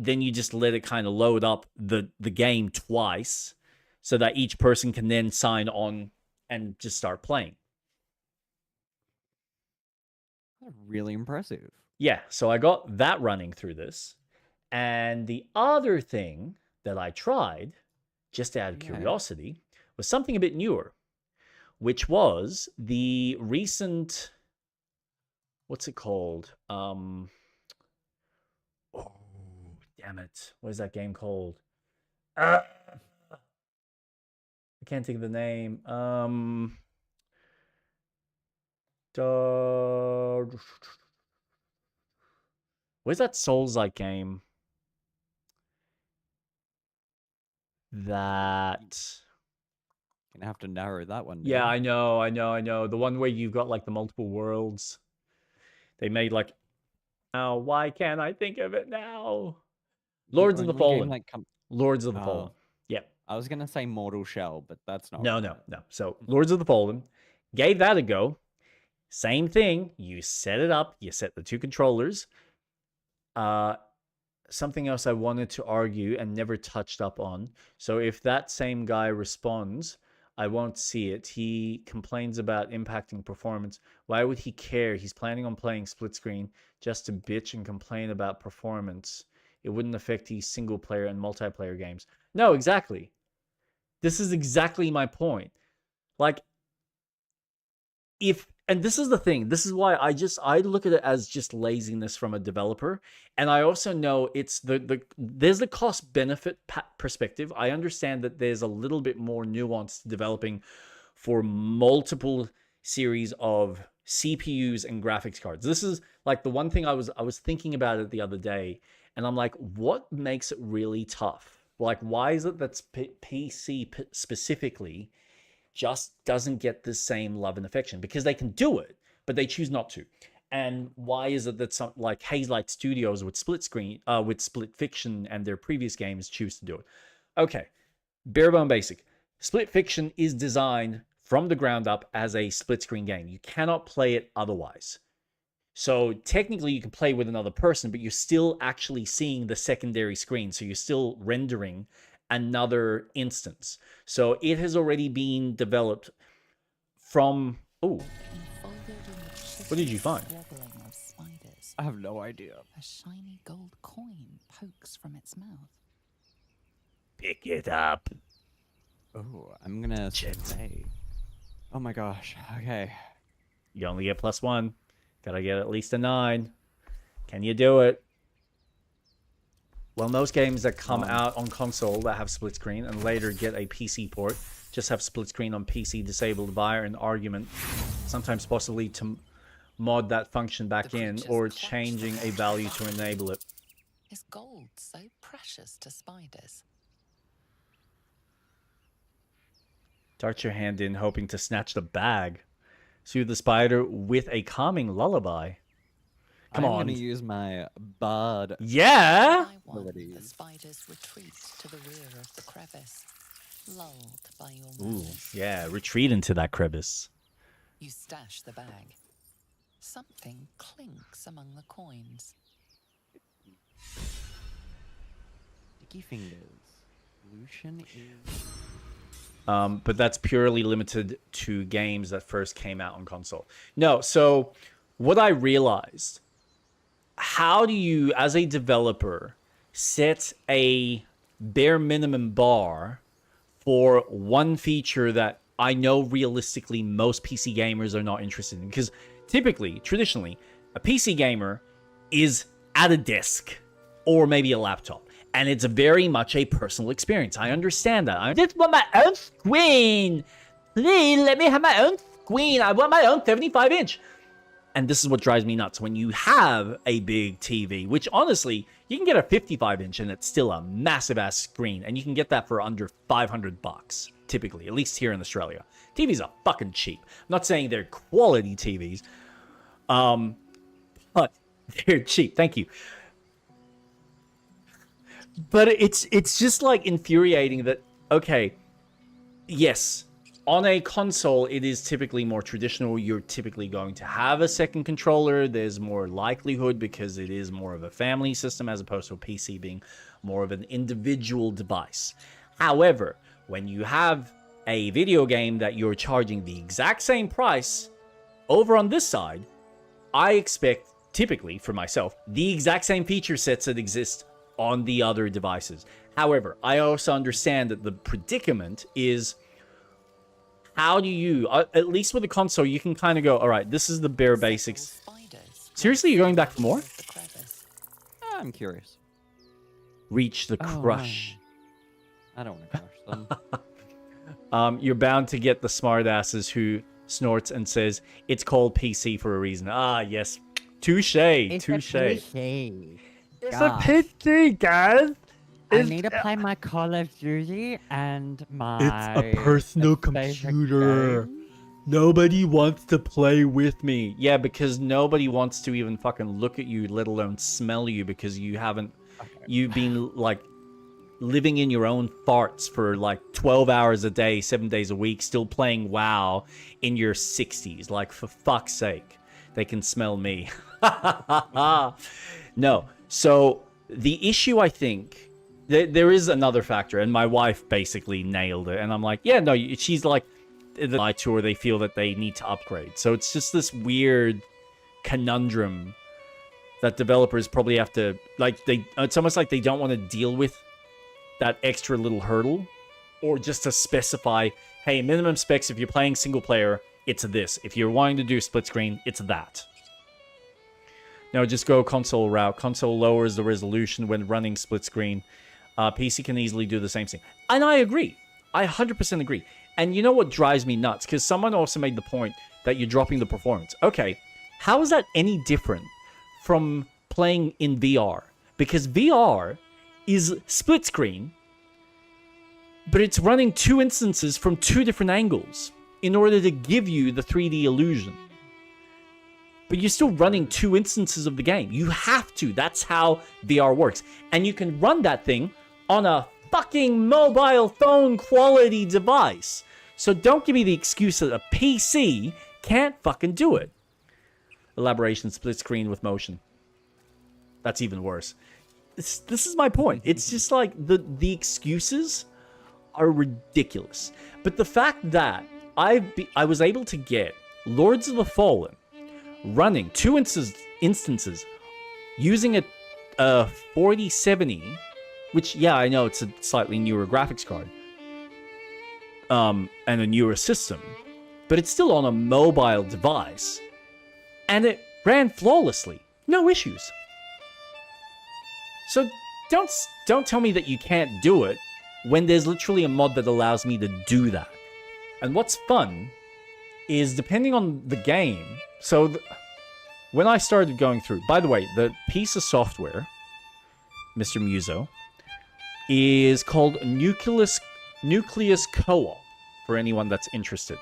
then you just let it kind of load up the game twice so that each person can then sign on and just start playing. Really impressive. Yeah, so I got that running through this. And the other thing that I tried, just out of curiosity, was something a bit newer, which was the recent, what's it called? Damn it. What is that game called? I can't think of the name. Where's that Souls-like game? That... Gonna have to narrow that one down. Yeah, I know. The one where you've got like the multiple worlds. They made like... Oh, why can't I think of it now? Lords of the Fallen. Lords of the Fallen. Yeah. I was going to say Mortal Shell, but that's not No. So, Lords of the Fallen. Gave that a go. Same thing. You set it up. You set the two controllers. Something else I wanted to argue and never touched up on. So, if that same guy responds, I won't see it. He complains about impacting performance. Why would he care? He's planning on playing split screen just to bitch and complain about performance. It wouldn't affect these single player and multiplayer games. No, exactly. This is exactly my point. Like, and this is the thing. This is why I look at it as just laziness from a developer. And I also know it's there's the cost benefit perspective. I understand that there's a little bit more nuance to developing for multiple series of CPUs and graphics cards. This is like the one thing I was thinking about it the other day, and I'm like, what makes it really tough? Like, why is it that's PC specifically just doesn't get the same love and affection because they can do it, but they choose not to. And why is it that some like Hazelight Studios with Split Fiction and their previous games choose to do it? Okay, bare bone basic. Split Fiction is designed from the ground up as a split screen game. You cannot play it otherwise. So technically you can play with another person, but you're still actually seeing the secondary screen. So you're still rendering another instance. So it has already been developed from... Oh, what did you find? Of spiders, I have no idea. a shiny gold coin pokes from its mouth. Pick it up. Oh, I'm gonna say. Oh my gosh. Okay. You only get +1. Gotta get at least a 9. Can you do it? Well, most games that come out on console that have split screen and later get a PC port just have split screen on PC disabled via an argument, sometimes possibly to mod that function back in or changing a value to enable it. Is gold so precious to spiders? Dart your hand in, hoping to snatch the bag. Soothe the spider with a calming lullaby. Come on. I'm gonna use my bard. Yeah? By one, abilities. the spiders retreat to the rear of the crevice, lulled by your Ooh, malice. yeah, retreat into that crevice. You stash the bag. Something clinks among the coins. Sticky fingers. Lucian is. But that's purely limited to games that first came out on console. No, so what I realized, how do you, as a developer, set a bare minimum bar for one feature that I know realistically most PC gamers are not interested in? Because typically, traditionally, a PC gamer is at a desk or maybe a laptop. And it's very much a personal experience. I understand that. I just want my own screen. Please let me have my own screen. I want my own 75-inch. And this is what drives me nuts. When you have a big TV, which honestly, you can get a 55-inch and it's still a massive-ass screen. And you can get that for under $500, typically, at least here in Australia. TVs are fucking cheap. I'm not saying they're quality TVs. But they're cheap. Thank you. But it's just like infuriating that, okay, yes, on a console, it is typically more traditional. You're typically going to have a second controller. There's more likelihood because it is more of a family system as opposed to a PC being more of an individual device. However, when you have a video game that you're charging the exact same price over on this side, I expect, typically for myself, the exact same feature sets that exist on the other devices. However, I also understand that the predicament is, how do you, at least with the console, you can kind of go, all right, this is the bare basics. Seriously, you're going back for more? I'm curious. Reach the Oh, crush. I don't want to crush them. You're bound to get the smartasses who snorts and says, it's called PC for a reason. Ah, yes. Touche. Touche. It's a PC, guys. I need to play my Call of Duty and my... It's a personal favorite computer. game. Nobody wants to play with me. Yeah, because nobody wants to even fucking look at you, let alone smell you, because you haven't... You've been, like, living in your own farts for, like, 12 hours a day, 7 days a week, still playing WoW in your 60s. Like, for fuck's sake. They can smell me. No. So, the issue, I think... There is another factor, and my wife basically nailed it. And I'm like, yeah, no, she's like... The tour, they feel that they need to upgrade. So, it's just this weird conundrum that developers probably have to... Like, it's almost like they don't want to deal with that extra little hurdle. Or just to specify, hey, minimum specs, if you're playing single player, it's this. If you're wanting to do split screen, it's that. No, just go console route. Console lowers the resolution when running split screen. PC can easily do the same thing. And I agree. I 100% agree. And you know what drives me nuts? Because someone also made the point that you're dropping the performance. Okay, how is that any different from playing in VR? Because VR is split screen, but it's running 2 instances from 2 different angles in order to give you the 3D illusion. But you're still running 2 instances of the game. You have to. That's how VR works. And you can run that thing on a fucking mobile phone quality device. So don't give me the excuse that a PC can't fucking do it. Elaboration, split screen with motion. That's even worse. This is my point. It's just like the excuses are ridiculous. But the fact that I was able to get Lords of the Fallen running 2 instances using a 4070, which, yeah, I know it's a slightly newer graphics card, and a newer system, but it's still on a mobile device, and it ran flawlessly. No issues. So don't tell me that you can't do it when there's literally a mod that allows me to do that. And what's fun is, depending on the game, so when I started going through, by the way, the piece of software, Mr. Muso, is called Nucleus Co-op, for anyone that's interested.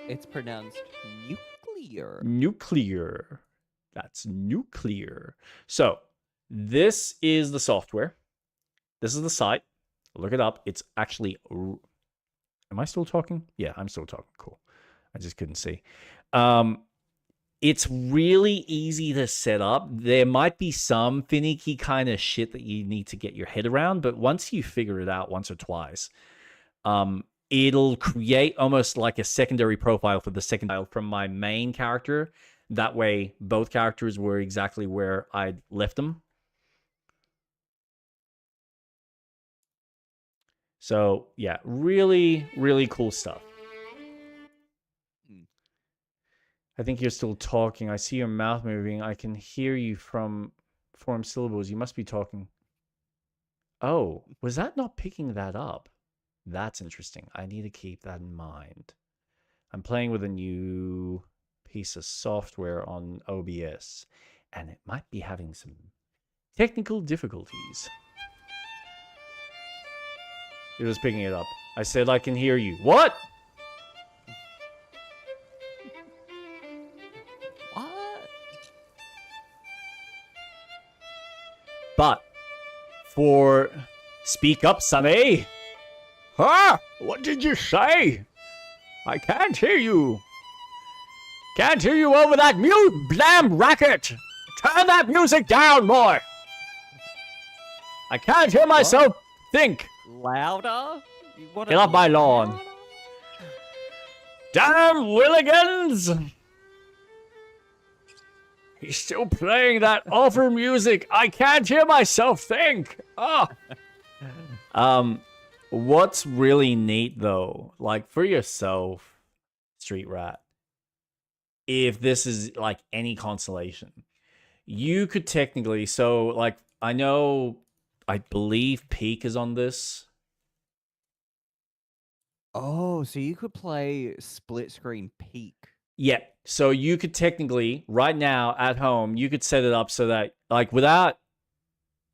It's pronounced nuclear. Nuclear. That's nuclear. So, this is the software. This is the site. Look it up. It's actually... Am I still talking? Yeah, I'm still talking. Cool. I just couldn't see. It's really easy to set up. There might be some finicky kind of shit that you need to get your head around, but once you figure it out once or twice, it'll create almost like a secondary profile for the second file from my main character. That way, both characters were exactly where I left them. So, yeah, really, really cool stuff. I think you're still talking. I see your mouth moving. I can hear you from form syllables. You must be talking. Oh, was that not picking that up? That's interesting. I need to keep that in mind. I'm playing with a new piece of software on OBS, and it might be having some technical difficulties. It was picking it up. I said I can hear you. What? But for speak up, Sonny. Huh? What did you say? I can't hear you. Can't hear you over that damn racket. Turn that music down, boy. I can't hear myself think. Louder? Get off my lawn. Damn Willigans! He's still playing that awful music. I can't hear myself think. Oh. What's really neat though, like for yourself, Street Rat, if this is like any consolation, you could technically, so like I believe Peak is on this. Oh, so you could play split screen Peak. Yeah, so you could technically, right now at home, you could set it up so that, like, without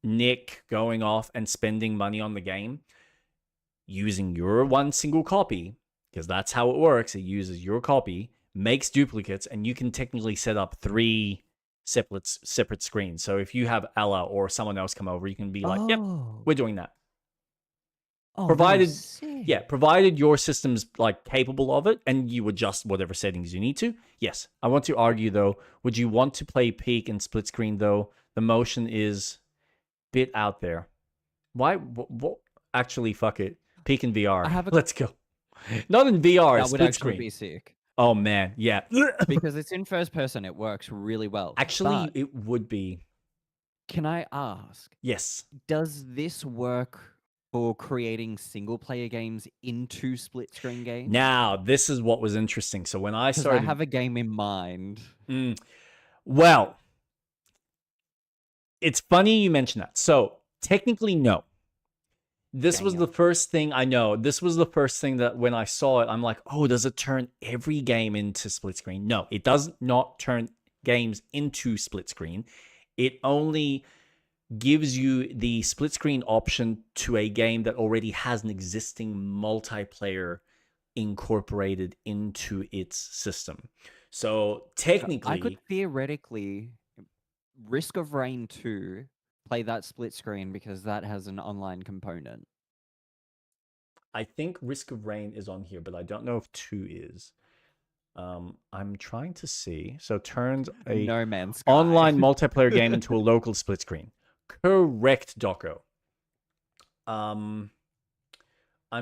Nick going off and spending money on the game, using your one single copy, because that's how it works, it uses your copy, makes duplicates, and you can technically set up 3 separate screens. So if you have Ella or someone else come over, you can be like, yep, we're doing that. Oh, Provided your system's like capable of it and you adjust whatever settings you need to. Yes. I want to argue though, would you want to play Peak and split screen though? The motion is a bit out there. Why? Actually, fuck it. Peak in VR. Let's go. Not in VR, that would split actually screen. be sick. Oh man, yeah. Because it's in first person, it works really well. Actually, but it would be. Can I ask? Yes. Does this work for creating single-player games into split-screen games? Now, this is what was interesting. So when I started... I have a game in mind. Well, it's funny you mention that. So, technically, no. This was the first thing I know. This was the first thing that when I saw it, I'm like, oh, does it turn every game into split screen? No, it does not turn games into split screen. It only gives you the split screen option to a game that already has an existing multiplayer incorporated into its system. So technically, I could theoretically Risk of Rain 2 play that split screen because that has an online component. I think Risk of Rain is on here, but I don't know if 2 is. I'm trying to see. So turns a No Man's Sky. online multiplayer game into a local split screen. Correct, Doco. I'm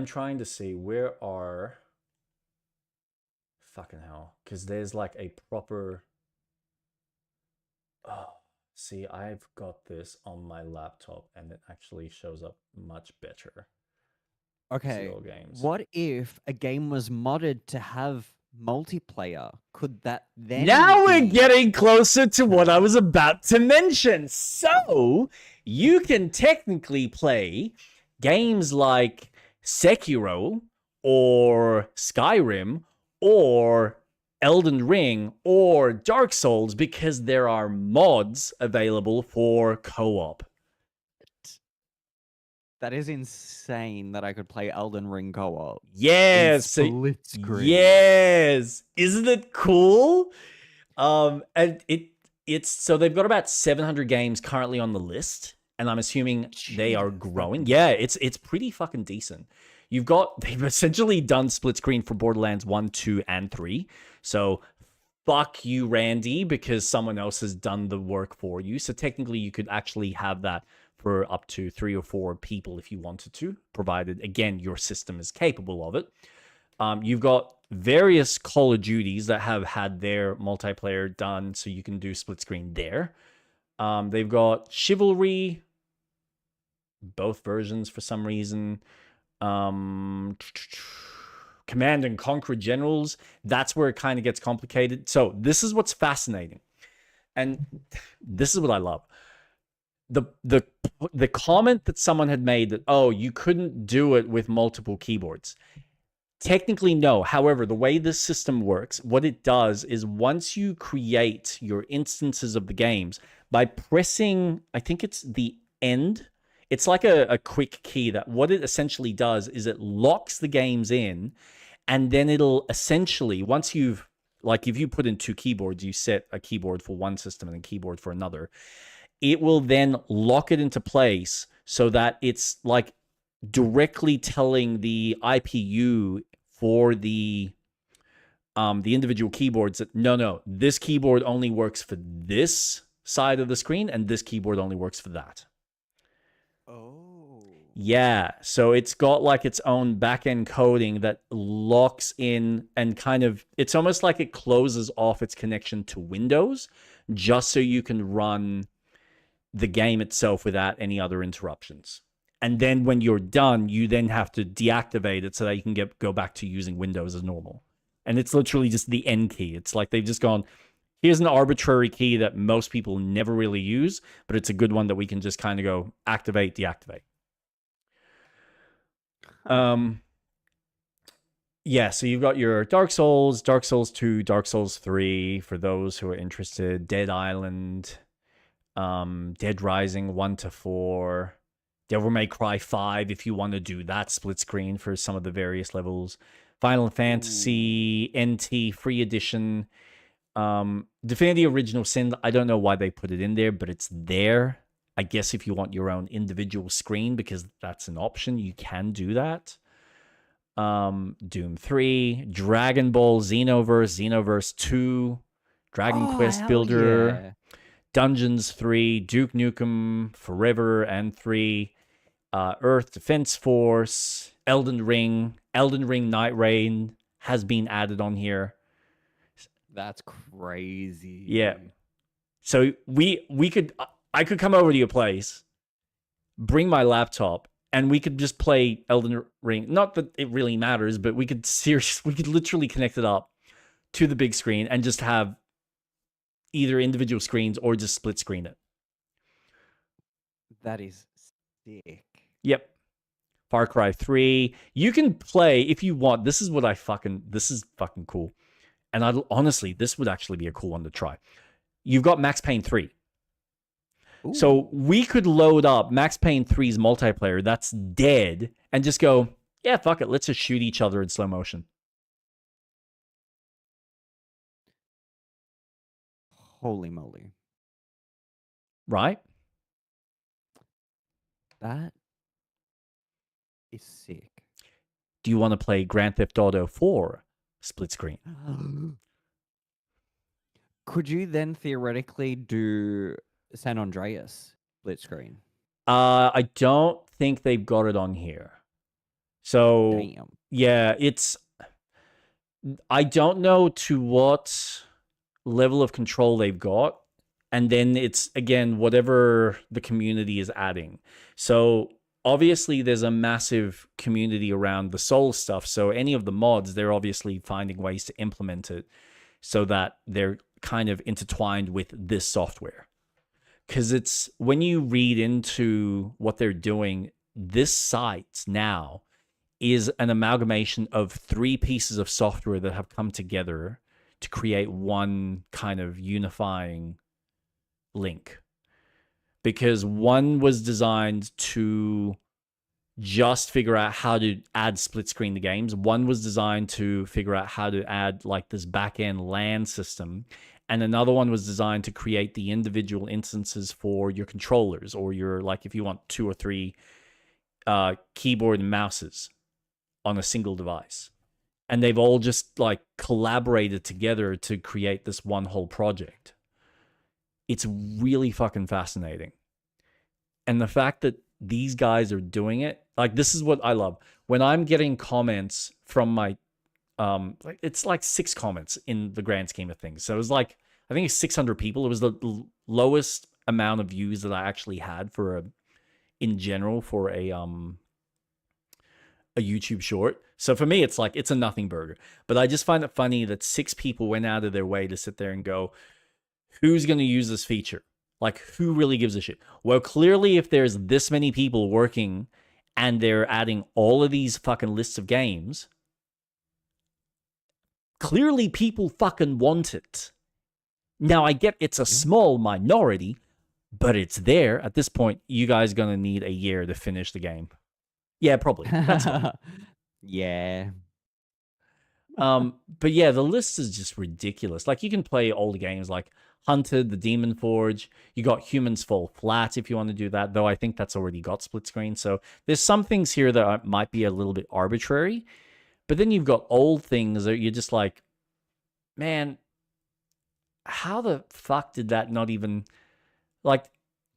trying to see where are fucking hell, because there's like a proper. Oh, see, I've got this on my laptop, and it actually shows up much better. Okay, all games. what if a game was modded to have multiplayer? Could that then Now we're be- getting closer to what I was about to mention. So you can technically play games like Sekiro or Skyrim or Elden Ring or Dark Souls because there are mods available for co-op. That is insane that I could play Elden Ring co-op. Yes. Split screen. Yes. Isn't it cool? And it's so they've got about 700 games currently on the list, and I'm assuming they are Jesus, growing. that's Yeah, it's pretty fucking decent. They've essentially done split screen for Borderlands 1, 2, and 3. So fuck you, Randy, because someone else has done the work for you. So technically you could actually have that for up to 3 or 4 people if you wanted to, provided, again, your system is capable of it. You've got various Call of Duties that have had their multiplayer done, so you can do split screen there. They've got Chivalry, both versions for some reason. Command and Conquer Generals, that's where it kind of gets complicated. So this is what's fascinating. And this is what I love. The comment that someone had made that, oh, you couldn't do it with multiple keyboards. Technically, no. However, the way this system works, what it does is once you create your instances of the games, by pressing, I think it's the end, it's like a quick key that what it essentially does is it locks the games in, and then it'll essentially, once you've, like if you put in 2 keyboards, you set a keyboard for one system and a keyboard for another, it will then lock it into place so that it's like directly telling the IPU for the individual keyboards that no, this keyboard only works for this side of the screen and this keyboard only works for that. Oh. Yeah, so it's got like its own back-end coding that locks in and kind of, it's almost like it closes off its connection to Windows just so you can run the game itself without any other interruptions. And then when you're done, you then have to deactivate it so that you can go back to using Windows as normal. And it's literally just the end key. It's like they've just gone, here's an arbitrary key that most people never really use, but it's a good one that we can just kind of go activate, deactivate. Yeah, so you've got your Dark Souls, Dark Souls 2, Dark Souls 3, for those who are interested, Dead Island, Dead Rising 1 to 4, Devil May Cry 5 if you want to do that split screen for some of the various levels, Final Fantasy NT Free Edition, Divinity Original Sin. I don't know why they put it in there, but it's there. I guess if you want your own individual screen, because that's an option, you can do that. Doom 3, Dragon Ball Xenoverse, Xenoverse 2, Dragon Quest Builder, Yeah. Dungeons 3, Duke Nukem Forever and 3, Earth Defense Force, Elden Ring Night Rain has been added on here. That's crazy. Yeah. So I could come over to your place, bring my laptop, and we could just play Elden Ring. Not that it really matters, but we could literally connect it up to the big screen and just have either individual screens or just split screen it. That is sick. Yep. Far Cry 3. You can play if you want. This is fucking cool. And honestly, this would actually be a cool one to try. You've got Max Payne 3. So we could load up Max Payne 3's multiplayer that's dead and just go, yeah, fuck it, let's just shoot each other in slow motion. Holy moly. Right? That is sick. Do you want to play Grand Theft Auto 4 split screen? Could you then theoretically do San Andreas split screen? I don't think they've got it on here. So, Damn. yeah, it's... I don't know to what level of control they've got. And then it's, again, whatever the community is adding. So, obviously, there's a massive community around the Soul stuff. So, any of the mods, they're obviously finding ways to implement it so that they're kind of intertwined with this software. Because it's, when you read into what they're doing, this site now is an amalgamation of 3 pieces of software that have come together to create one kind of unifying link. Because one was designed to just figure out how to add split screen to games. One was designed to figure out how to add like this back-end LAN system. And another one was designed to create the individual instances for your controllers, or your, like, if you want 2 or 3 keyboard and mouses on a single device. And they've all just like collaborated together to create this one whole project. It's really fucking fascinating. And the fact that these guys are doing it, like, this is what I love. When I'm getting comments from my, it's like 6 comments in the grand scheme of things. So it was like, I think it's 600 people. It was the lowest amount of views that I actually had for in general for a YouTube short. So for me, it's like, it's a nothing burger. But I just find it funny that 6 people went out of their way to sit there and go, who's going to use this feature? Like, who really gives a shit? Well, clearly, if there's this many people working and they're adding all of these fucking lists of games, clearly people fucking want it. Now, I get it's a small minority, but it's there. At this point, you guys going to need a year to finish the game. Yeah, probably. That's fine. Yeah. But yeah, the list is just ridiculous. Like, you can play older games like Hunted, The Demon Forge. You got Humans Fall Flat if you want to do that, though I think that's already got split screen. So there's some things here that might be a little bit arbitrary. But then you've got old things that you're just like, man, how the fuck did that not even... Like,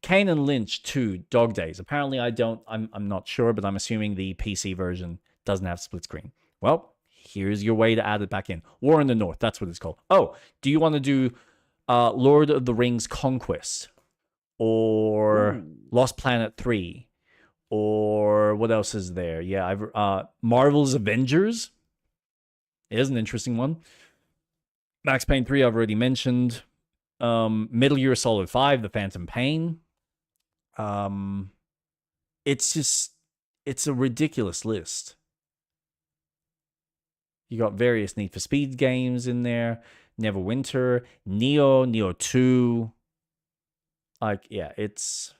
Kane and Lynch 2, Dog Days. Apparently I'm not sure, but I'm assuming the PC version doesn't have split screen. Well, here's your way to add it back in. War in the North, that's what it's called. Oh, do you want to do Lord of the Rings Conquest? Or Lost Planet 3? Or what else is there? Yeah, Marvel's Avengers is an interesting one. Max Payne 3, I've already mentioned. Metal Gear Solid 5, The Phantom Pain. It's a ridiculous list. You got various Need for Speed games in there. Neverwinter, Neo 2. Like, yeah, it's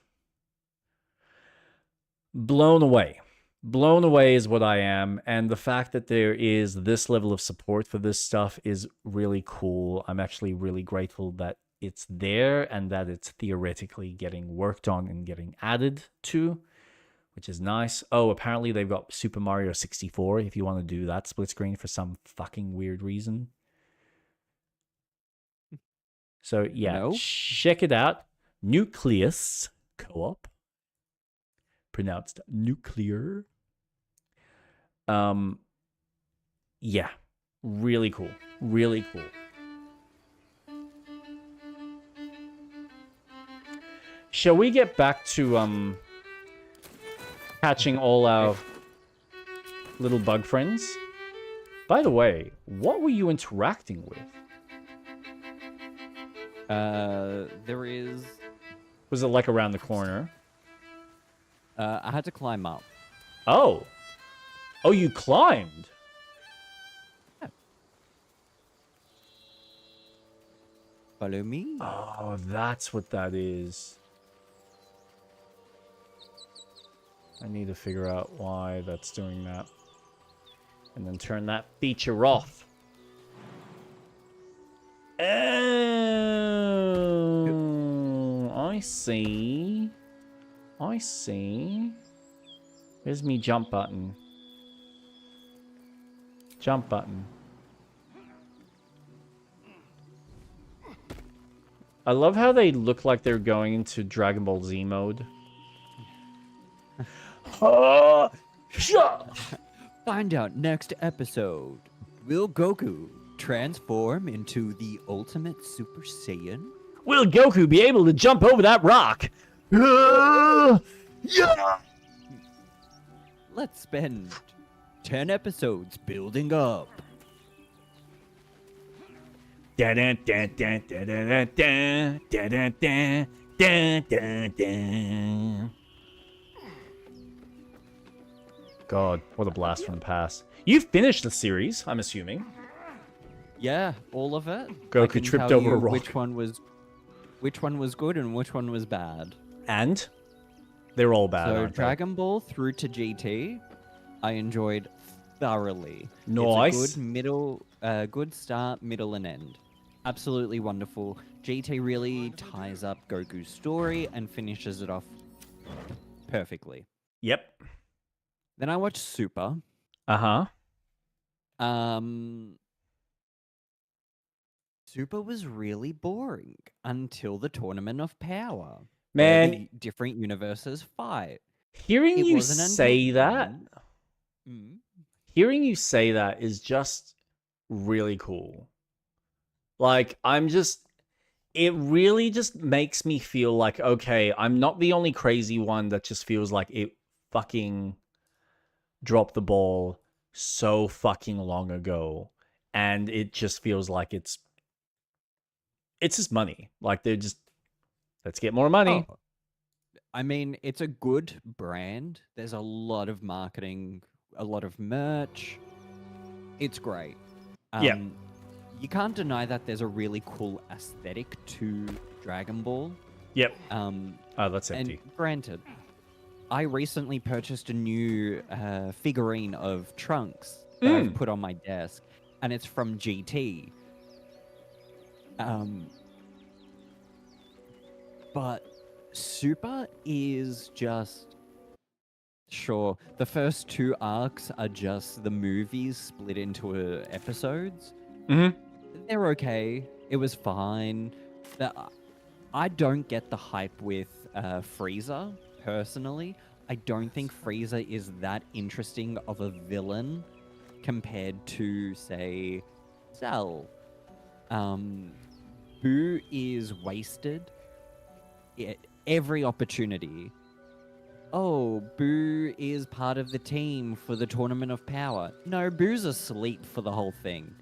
blown away. Blown away is what I am. And the fact that there is this level of support for this stuff is really cool. I'm actually really grateful that it's there and that it's theoretically getting worked on and getting added to, which is nice. Oh, apparently they've got Super Mario 64 if you want to do that split screen for some fucking weird reason. So yeah, check it out. Nucleus Co-op. Pronounced nuclear. Yeah, really cool. Really cool. Shall we get back to catching all our little bug friends? By the way, what were you interacting with? There is... Was it like around the corner? I had to climb up. Oh. Oh, you climbed? Yeah. Follow me. Oh, that's what that is. I need to figure out why that's doing that. And then turn that feature off. Oh, I see. I see. Where's me jump button? Jump button. I love how they look like they're going into Dragon Ball Z mode. Find out next episode. Will Goku transform into the ultimate Super Saiyan? Will Goku be able to jump over that rock? Let's spend 10 episodes building up. God, what a blast from the past. You've finished the series, I'm assuming. Yeah, all of it. Goku tripped over a rock. Which one was good and which one was bad. And they're all bad. So aren't they? Dragon Ball through to GT, I enjoyed thoroughly. Nice. It's a good start, middle, and end. Absolutely wonderful. GT really ties up Goku's story and finishes it off perfectly. Yep. Then I watched Super. Uh-huh. Super was really boring until the Tournament of Power. Man, where the different universes fight. hearing It you wasn't until say that, then- hearing you say that is just really cool. Like, it really just makes me feel like, okay, I'm not the only crazy one that just feels like it fucking dropped the ball so fucking long ago. And it just feels like it's just money. Like, they're just, let's get more money. Oh, I mean, it's a good brand. There's a lot of marketing, a lot of merch. It's great. Yeah. You can't deny that there's a really cool aesthetic to Dragon Ball. Yep. Oh, that's empty. And granted, I recently purchased a new figurine of Trunks that I've put on my desk, and it's from GT. But Super is just... Sure, the first 2 arcs are just the movies split into episodes. Mm-hmm. They're okay. It was fine. I don't get the hype with Frieza, personally. I don't think Frieza is that interesting of a villain compared to, say, Cell. Boo is wasted at every opportunity. Oh, Boo is part of the team for the Tournament of Power. No, Boo's asleep for the whole thing.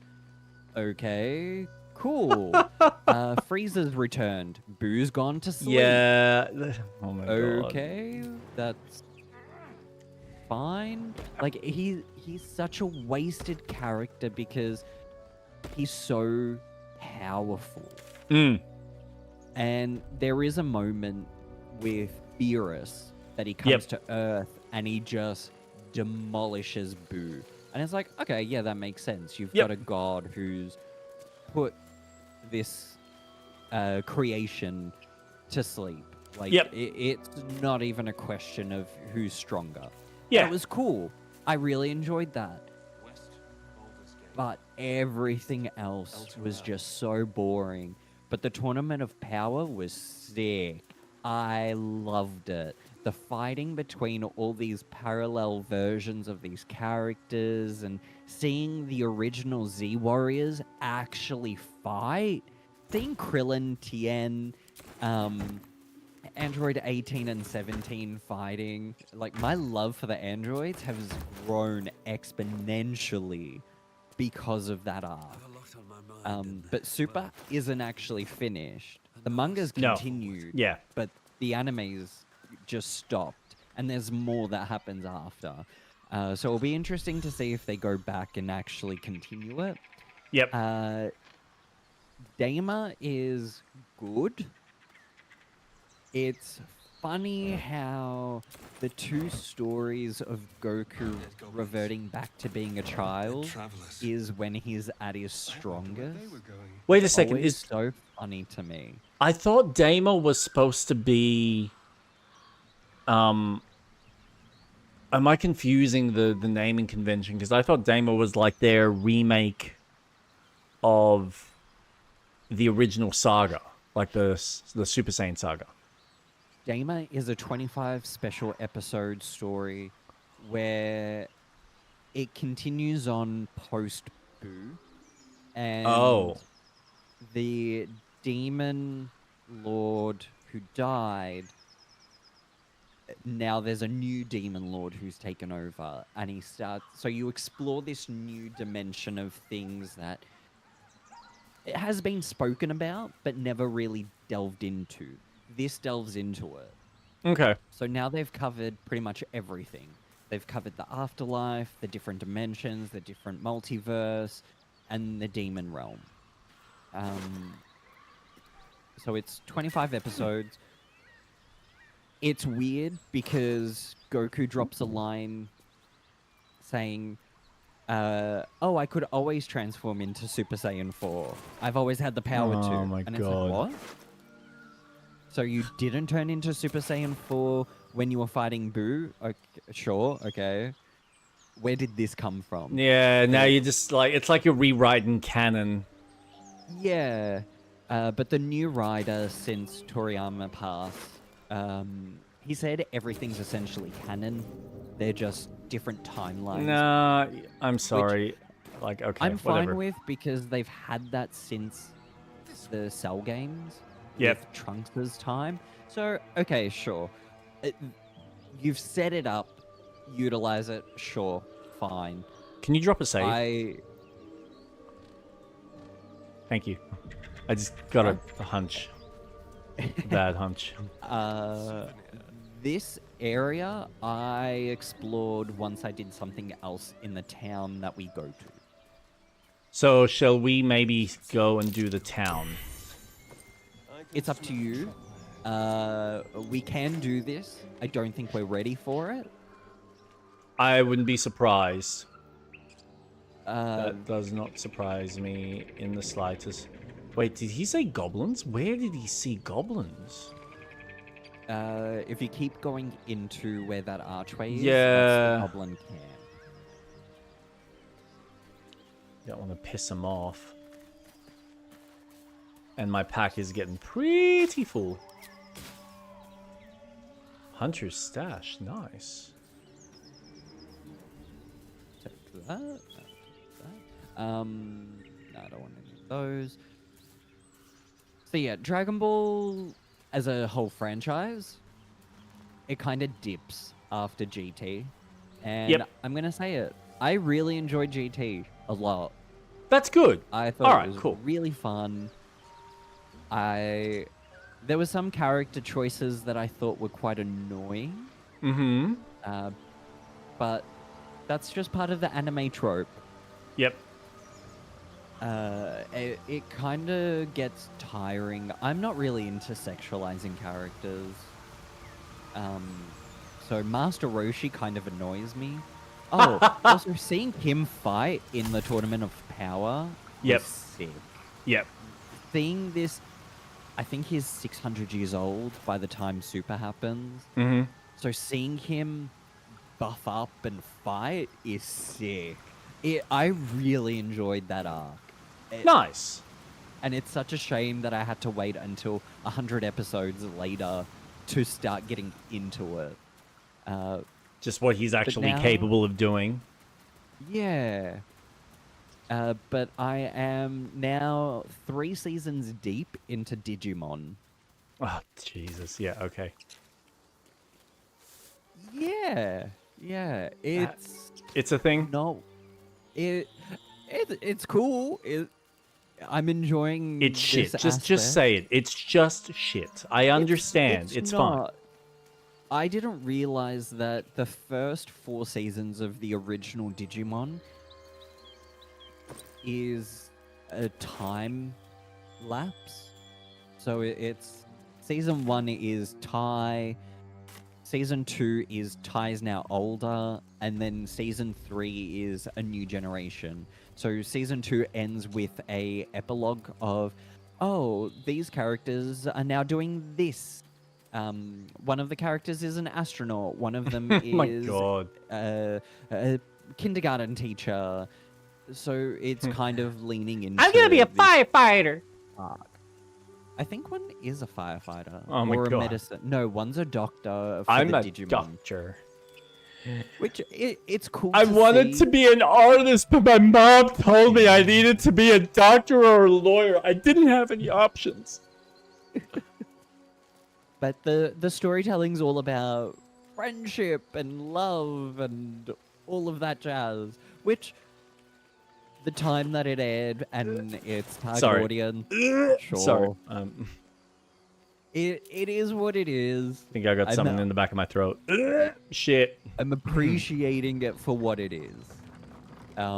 Okay, cool. Frieza's returned. Boo's gone to sleep. Yeah. Oh my god. Okay, that's fine. Like, he's such a wasted character because he's so powerful. And there is a moment with Beerus that he comes to Earth and he just demolishes Boo. And it's like, okay, yeah, that makes sense. You've got a god who's put this creation to sleep. Like, it's not even a question of who's stronger. Yeah. It was cool. I really enjoyed that. But everything else was just so boring. But the Tournament of Power was sick. I loved it. The fighting between all these parallel versions of these characters and seeing the original Z Warriors actually fight. Seeing Krillin, Tien, Android 18 and 17 fighting. Like, my love for the androids has grown exponentially because of that arc. But Super isn't actually finished. The manga's continued. Yeah. But the anime's just stopped. And there's more that happens after. So it'll be interesting to see if they go back and actually continue it. Yep. Daima is good. It's funny how the two stories of Goku reverting back to being a child Travelers. is when he's at his strongest. They were going. Wait a second. Always so funny to me. I thought Daima was supposed to be. Am I confusing the naming convention? Because I thought Daima was like their remake of the original saga, like the Super Saiyan saga. Daima is a 25 special episode story where it continues on post Boo, and the demon lord who died, now there's a new demon lord who's taken over, and he starts, so you explore this new dimension of things that it has been spoken about but never really delved into. This delves into it. Okay. So now they've covered pretty much everything. They've covered the afterlife, the different dimensions, the different multiverse, and the demon realm. So it's 25 episodes. It's weird because Goku drops a line saying, oh, I could always transform into Super Saiyan 4. I've always had the power to. Oh my and God. It's like, what? So you didn't turn into Super Saiyan 4 when you were fighting Boo? Okay, sure, okay. Where did this come from? Yeah, now you're just like, it's like you're rewriting canon. Yeah, but the new writer since Toriyama passed, he said everything's essentially canon. They're just different timelines. Nah, I'm sorry. Like, okay, I'm fine whatever. with, because they've had that since the Cell games. Yep. With Trunks' time. So, okay, sure. You've set it up, utilize it, sure, fine. Can you drop a save? Thank you. I just got a hunch. Bad hunch. This area I explored once I did something else in the town that we go to. So, shall we maybe go and do the town? It's up to you. We can do this. I don't think we're ready for it. I wouldn't be surprised. That does not surprise me in the slightest. Wait, did he say goblins? Where did he see goblins? If you keep going into where that archway is, Yeah. that's the goblin camp. Don't want to piss him off. And my pack is getting pretty full. Hunter's stash, nice. Take that. No, I don't want any of those. So yeah, Dragon Ball as a whole franchise, it kind of dips after GT. And Yep. I'm going to say it. I really enjoyed GT a lot. That's good. I thought Alright, it was cool. really fun. There were some character choices that I thought were quite annoying. Mm-hmm. But that's just part of the anime trope. Yep. It kind of gets tiring. I'm not really into sexualizing characters. So Master Roshi kind of annoys me. Oh, also seeing him fight in the Tournament of Power Yep. was sick. Yep. Seeing this, I think he's 600 years old by the time Super happens. Mm-hmm. So seeing him buff up and fight is sick. I really enjoyed that arc. Nice. And it's such a shame that I had to wait until 100 episodes later to start getting into it. Just what he's actually now- capable of doing. Yeah. But I am now 3 seasons deep into Digimon. Oh, Jesus. Yeah, okay. Yeah. It's a thing? No. It's cool. I'm enjoying It's shit. this Just aspect. say it. It's just shit. I understand. It's fine. not. I didn't realize that the first 4 seasons of the original Digimon is a time lapse. So it's Season 1 is Ty. Season 2 is Ty's now older, and then season 3 is a new generation. So season 2 ends with a epilogue of, oh, these characters are now doing this. One of the characters is an astronaut. One of them Oh my is God. a kindergarten teacher. So it's kind of leaning into. I'm gonna be a this firefighter. arc. I think one is a firefighter Oh my or a God. medicine. No, one's a doctor for I'm the a Digimon. doctor. Which it's cool. I to wanted see. to be an artist, but my mom told me I needed to be a doctor or a lawyer. I didn't have any options. But the storytelling's all about friendship and love and all of that jazz. Which the time that it aired and its target Sorry. audience, sure. Sorry. It is what it is. I think I got I'm something not- in the back of my throat. Shit. I'm appreciating it for what it is.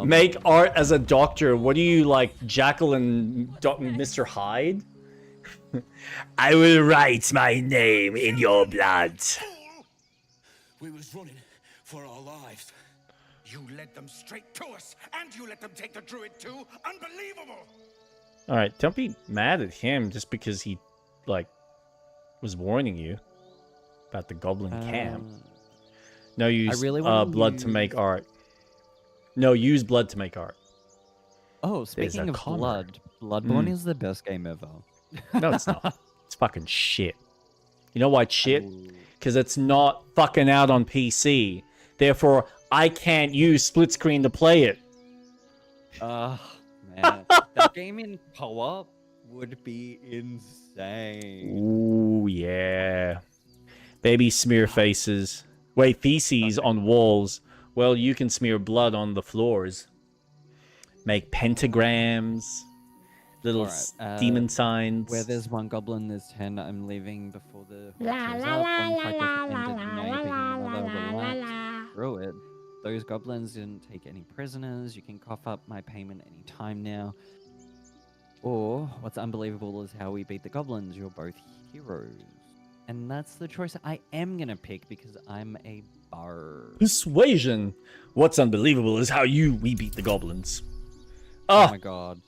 Make art as a doctor. What do you like, Jackal and Mr. Hyde? I will write my name in your blood. We was running for our lives. You led them straight to us, and you let them take the druid too? Unbelievable! Alright, don't be mad at him just because he, like, was warning you about the goblin camp. No, use really wanna blood to make art. No, use blood to make art. Oh, There's speaking a of comma. blood, Bloodborne is the best game ever. No, it's not. It's fucking shit. You know why it's shit? Because it's not fucking out on PC. Therefore, I can't use split screen to play it. Man, that game in co-op would be insane. Ooh, yeah. Baby smear faces. Wait, feces on walls. Well, you can smear blood on the floors. Make pentagrams. Little demon signs. Where there's one goblin, there's 10. I'm leaving before the La horse la up. la One fight la doesn't la end la at la night, la another la la relax. la. Screw it. Those goblins didn't take any prisoners. You can cough up my payment any time now. Or, what's unbelievable is how we beat the goblins. You're both heroes. And that's the choice I am going to pick because I'm a bard. Persuasion. What's unbelievable is how we beat the goblins. Oh Oh, my god.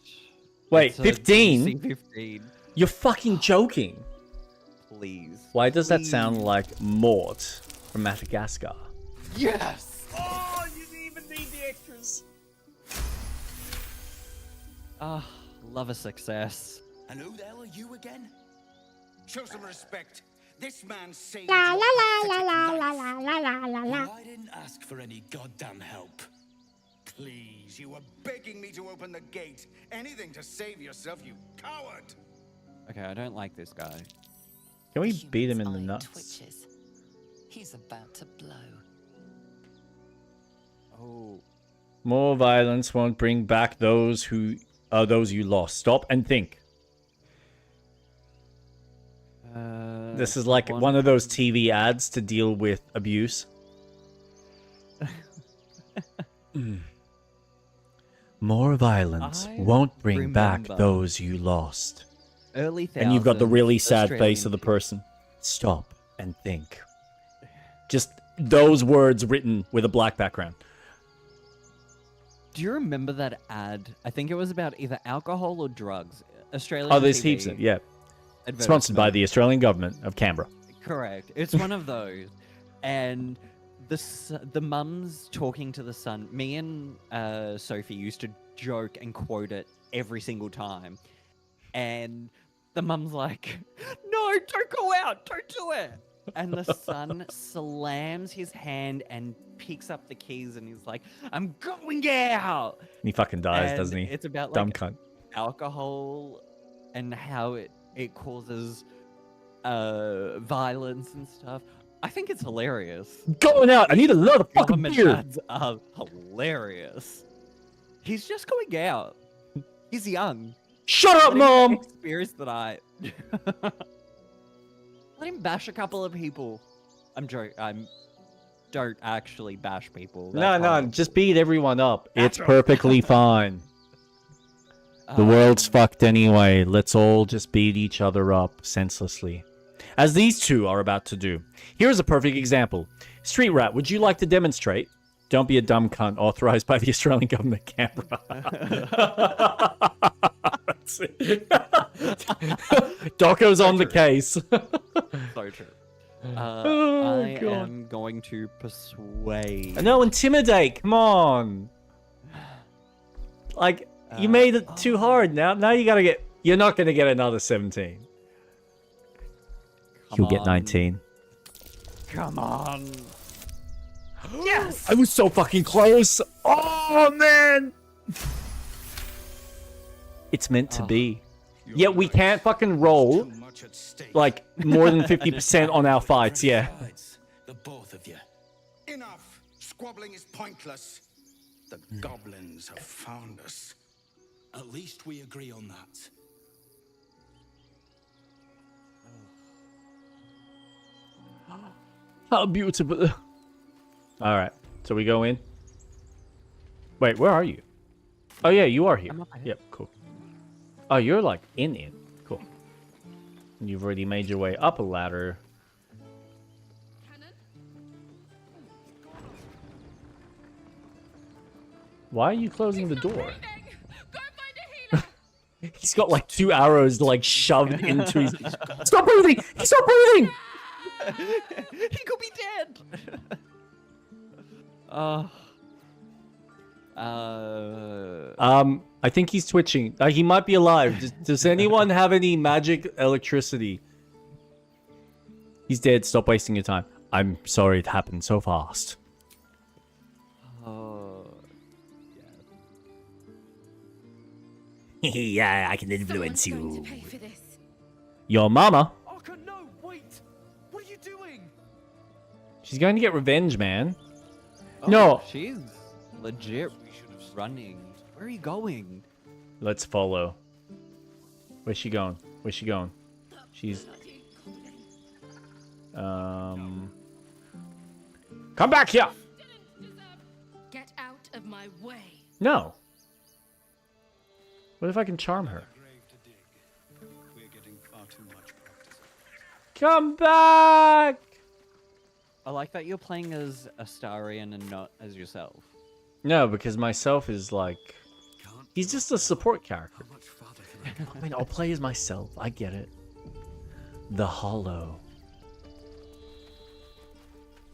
wait, It's a 15? DC 15. You're fucking joking. Please. Why does that sound like Mort from Madagascar? Yes! Oh, you didn't even need the extras. Ah, love a success. And who the hell are you again? Show some respect. This man saved La your la la la pathetic la life. la la la la la. Well, I didn't ask for any goddamn help. Please, you were begging me to open the gate. Anything to save yourself, you coward! Okay, I don't like this guy. Can we The beat him in human's the eye nuts? twitches. He's about to blow. Oh. More violence won't bring back those you lost. Stop and think. This is like one of those TV ads to deal with abuse. More violence I won't bring back remember those you lost. Early And you've got the really sad face Australian of the kid. person. Stop and think. Just those words written with a black background. Do you remember that ad? I think it was about either alcohol or drugs. Australian Oh, there's TV heaps of yeah. Sponsored advertisement. by the Australian government of Canberra. Correct. It's one of those. And the mum's talking to the son. Me and Sophie used to joke and quote it every single time. And the mum's like, no, don't go out. Don't do it. And the son slams his hand and picks up the keys and he's like, I'm going out. And he fucking dies, And doesn't he? It's about Dumb like cunt. alcohol and how it causes violence and stuff. I think it's hilarious. Going out. I need another fucking Government beer. ads are hilarious. He's just going out. He's young. Shut up, Let him mom. experience the night. Let him bash a couple of people. I'm joking. Don't actually bash people. No, That's no, horrible. just beat everyone up. It's perfectly fine. The world's fucked anyway. Let's all just beat each other up senselessly. as these two are about to do. Here's a perfect example. Street Rat, would you like to demonstrate? Don't be a dumb cunt, authorized by the Australian government camera. That's it. Doco's on the case. So true. Oh, I God. am going to persuade. No, intimidate. Come on. Like, you made it too hard. Now you gotta get... You're not gonna get another 17. You'll get 19. Come on. Yes! I was so fucking close. Oh, man. It's meant to be. Yet we can't fucking roll Too much at stake. like more than 50% on our fights, yeah. The both of you. Enough! Squabbling is pointless. The goblins have found us. At least we agree on that. How beautiful. Alright, so we go in. Wait, where are you? Oh yeah, you are here. I'm up ahead. Yep, cool. Oh, you're like in. Cool. And you've already made your way up a ladder. Why are you closing the door? He's got like 2 arrows like shoved into his... Stop breathing! Stop breathing! He could be dead. I think he's twitching. He might be alive. Does anyone have any magic electricity? He's dead. Stop wasting your time. I'm sorry it happened so fast. Yeah, I can influence Someone's going you. to pay for this. Your mama. Arka, no, wait! What are you doing? She's going to get revenge, man. Oh, No. She's legit running. Where are you going? Let's follow. Where's she going? Where's she going? She's... Come back here! Get out of my way. No. What if I can charm her? Grave to dig. We're getting far too much practice. Come back! I like that you're playing as Astarion and not as yourself. No, because myself is like... He's just a support character. How much farther can I I mean, I'll play as myself. I get it. The Hollow.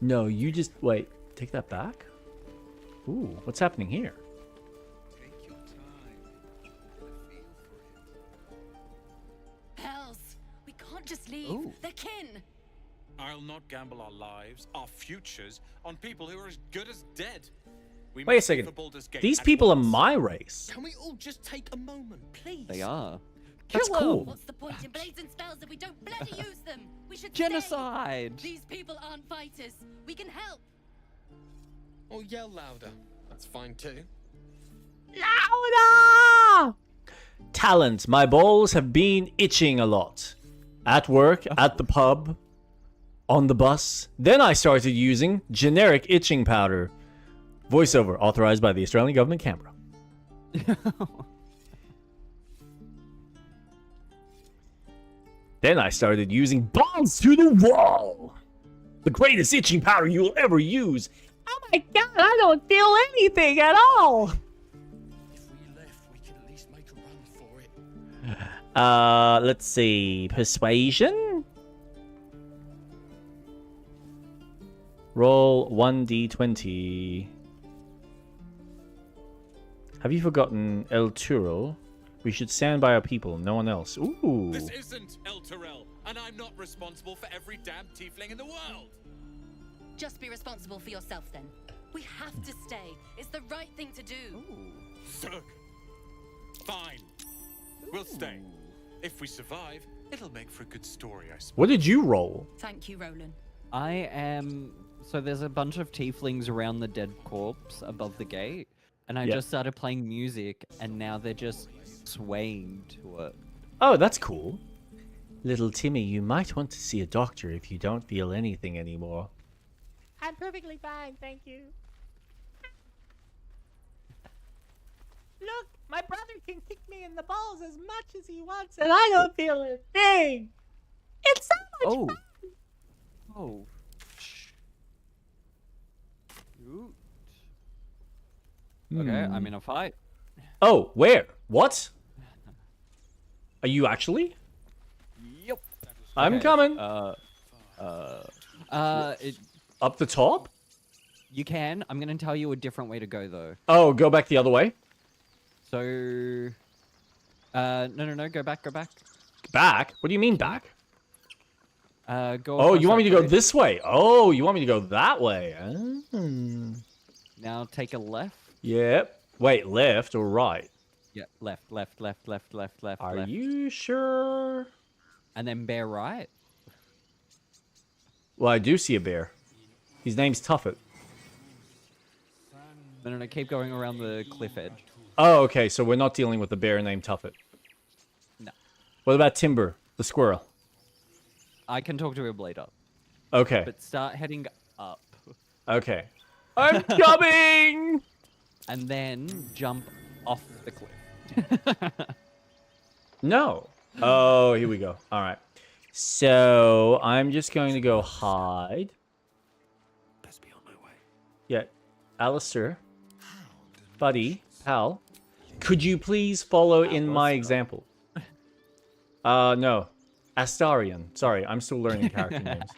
No, you just... Wait. Take that back? Ooh, what's happening here? take your time? Get a feel for it. Hells, we can't just leave. Ooh. They're kin. I'll not gamble our lives, our futures, on people who are as good as dead. We Wait a must second. leave for Baldur's Gate These at people are once. my race. Can we all just take a moment, please? They are. That's Kill 'em! cool. What's the point in blazing spells if we don't bloody use them? We should Genocide! Stay. These people aren't fighters. We can help. Or yell louder. That's fine too. Louder! Talent. My balls have been itching a lot. At work, at the pub, on the bus. Then I started using generic itching powder. Voiceover authorized by the Australian government camera. Then I started using balls to the wall. The greatest itching powder you will ever use. Oh my god, I don't feel anything at all. If we left, we could at least make a run for it. Let's see. Persuasion? Roll 1d20. Have you forgotten El Turel? We should stand by our people, no one else. Ooh. This isn't El Terrell, and I'm not responsible for every damn tiefling in the world. Just be responsible for yourself then. We have to stay. It's the right thing to do. Zerg. Fine. We'll stay. If we survive, it'll make for a good story, I suppose. What did you roll? Thank you, Roland. I am... So there's a bunch of tieflings around the dead corpse above the gate. And I Yep. just started playing music, and now they're just swaying to it. Oh, that's cool. Little Timmy, you might want to see a doctor if you don't feel anything anymore. I'm perfectly fine, thank you. Look, my brother can kick me in the balls as much as he wants, and I don't feel a thing. It's so much Oh. fun. Oh. Shoot. Okay, I'm in a fight. Oh, where? What? Are you actually? Yep. I'm Okay, coming. Up the top? You can. I'm gonna tell you a different way to go though. Oh, go back the other way. So, no. Go back. Back? What do you mean back? Go. Oh, across you want me that to go bridge. this way? Oh, you want me to go that way? Now take a left. Yep. Wait, left or right? Yeah, left. Are left. you sure? And then bear right. Well, I do see a bear. His name's Tuffet. No. Keep going around the cliff edge. Oh, okay, so we're not dealing with the bear named Tuffet. No. What about Timber, the squirrel? I can talk to him later. Okay. But start heading up. Okay. I'm coming! And then jump off the cliff. No. Oh, here we go. All right. So I'm just going to go hide. Best be on my way. Yeah. Alistair. Buddy. Pal. Could you please follow in my example? No. Astarion. Sorry, I'm still learning character names.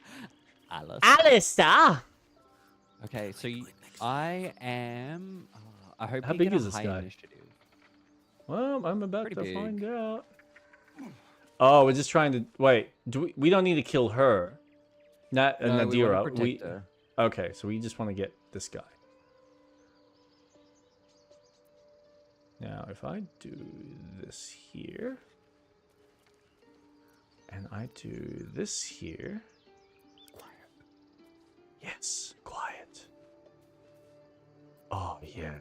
Alistair! Okay, so I am... I hope How you big get is a this high guy? initiative. Well, I'm about Pretty to big. find out. Oh, we're just trying to... Wait, we don't need to kill her. No, we wanna Nadira. protect her. Okay, so we just want to get this guy. Now, if I do this here... And I do this here... Quiet. Yes, quiet. Oh, yeah.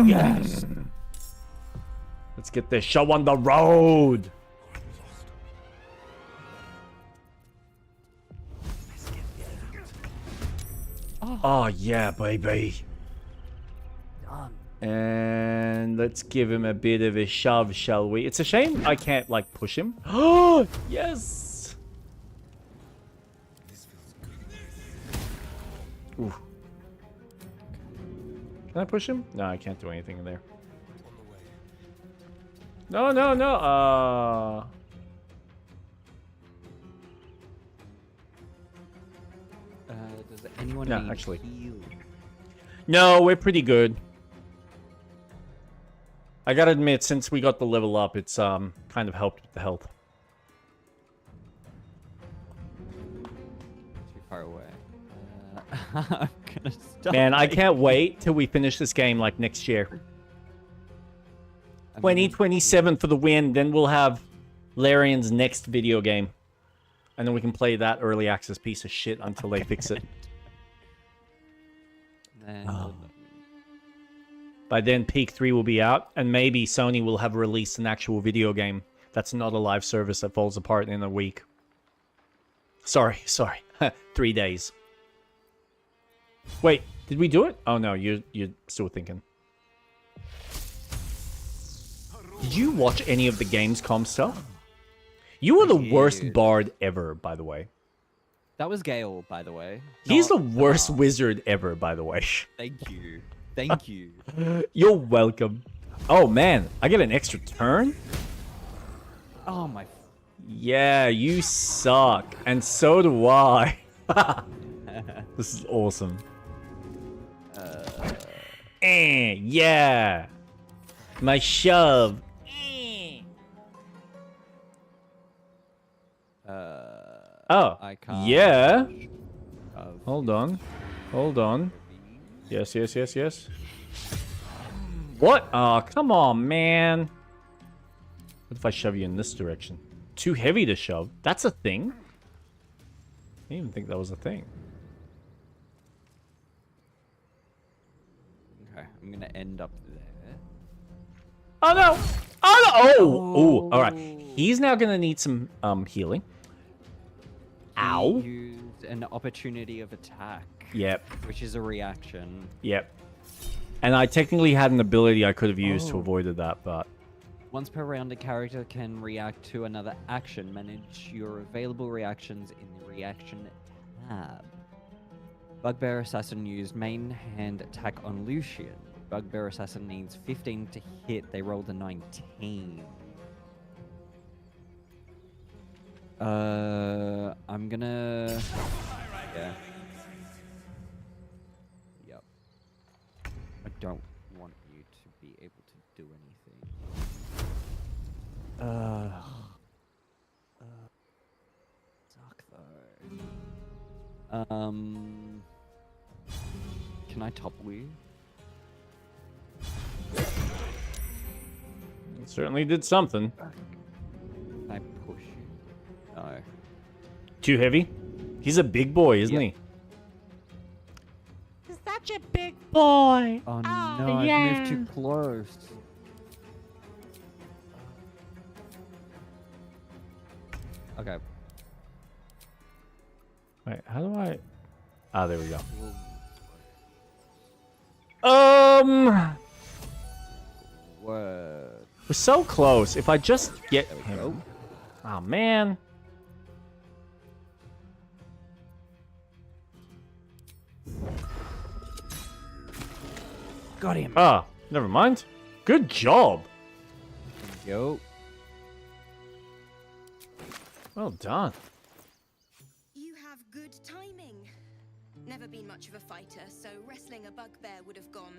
Yes! Let's get this show on the road! Oh, yeah, baby. And let's give him a bit of a shove, shall we? It's a shame I can't, like, push him. Oh, yes! Ooh. Can I push him? No, I can't do anything in there. No. Does anyone No, need actually. heal? No, we're pretty good. I gotta admit, since we got the level up, it's kind of helped with the health. Too far away. I'm gonna stop. Man, I can't wait till we finish this game like next year. 2027 for the win, then we'll have Larian's next video game. And then we can play that early access piece of shit until they fix it. Then By then, Peak 3 will be out, and maybe Sony will have released an actual video game that's not a live service that falls apart in a week. Sorry. 3 days. Wait, did we do it? Oh no, you're still thinking. Did you watch any of the Gamescom stuff? You were the worst bard ever, by the way. that was Gale, by the way. He's the Not worst Bard. wizard ever, by the way. Thank you. Thank you. You're welcome. Oh man, I get an extra turn? Oh my. Yeah, you suck. And so do I. This is awesome. Yeah. My shove. Oh, I can't. yeah. Of Hold on. Yes. What? Oh, come on, man. What if I shove you in this direction? Too heavy to shove. That's a thing? I didn't even think that was a thing. Okay, I'm gonna end up there. Oh, no. Oh, no. Oh, all right. He's now going to need some healing. Ow. He used an opportunity of attack. Yep. Which is a reaction. Yep. And I technically had an ability I could have used to avoid that, but Once per round, a character can react to another action. Manage your available reactions in the reaction tab. Bugbear Assassin used main hand attack on Lucian. Bugbear Assassin needs 15 to hit. They rolled a 19. I'm gonna... Yeah. Yep. I don't want you to be able to do anything. Suck though. Can I topple you? It certainly did something. Can I push you? No. Too heavy? He's a big boy, isn't he? He's such a big boy. Oh, Oh, no, yeah. I've moved too close. Okay. Wait, how do I... Ah, there we go. Word. We're so close. If I just get There we him... go. Oh, man. Got him. Ah, never mind. Good job. Yo. Well done. You have good timing. Never been much of a fighter, so wrestling a bugbear would have gone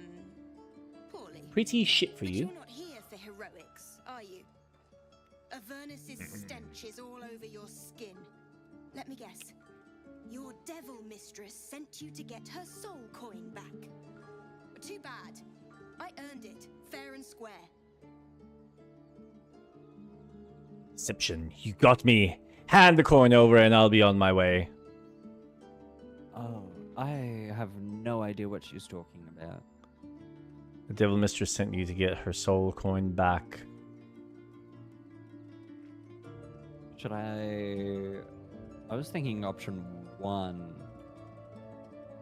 poorly. Pretty shit for But you. you're not here for heroics, are you? Avernus's stench is all over your skin. Let me guess. Your devil mistress sent you to get her soul coin back. Too bad. I earned it, fair and square. Deception, you got me. Hand the coin over and I'll be on my way. Oh, I have no idea what she's talking about. The Devil Mistress sent you to get her soul coin back. Should I was thinking option 1.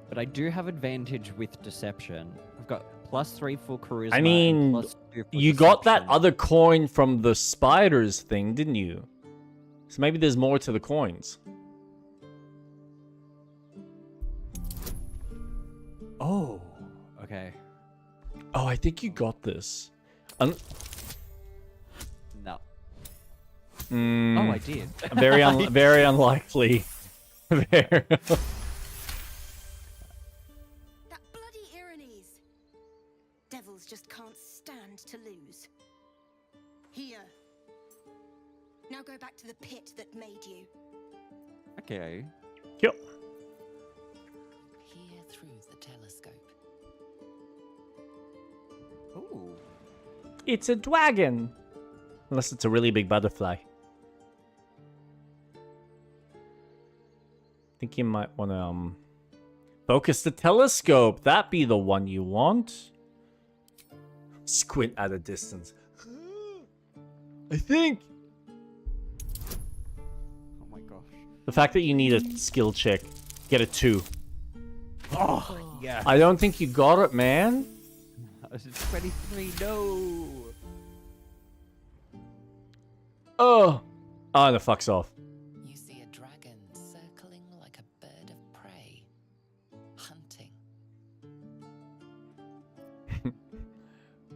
But I do have advantage with deception. I've got +3 for charisma. I mean, and +2 for you got that deception. other coin from the spiders thing, didn't you? So maybe there's more to the coins. Oh, okay. Oh, I think you got this. No. Mm, Oh, I did. very unlikely. Very- That bloody Irenes. Devils just can't stand to lose. Here. Now go back to the pit that made you. Okay. Yep. Peer through the telescope. Ooh. It's a dragon. Unless it's a really big butterfly. I think you might want to focus the telescope. That be the one you want. Squint at a distance. I think. Oh my gosh. The fact that you need a skill check. Get a 2. Oh, yeah. I don't think you got it, man. It's 23. No. Oh. Oh, the fuck's off. You see a dragon circling like a bird of prey, hunting.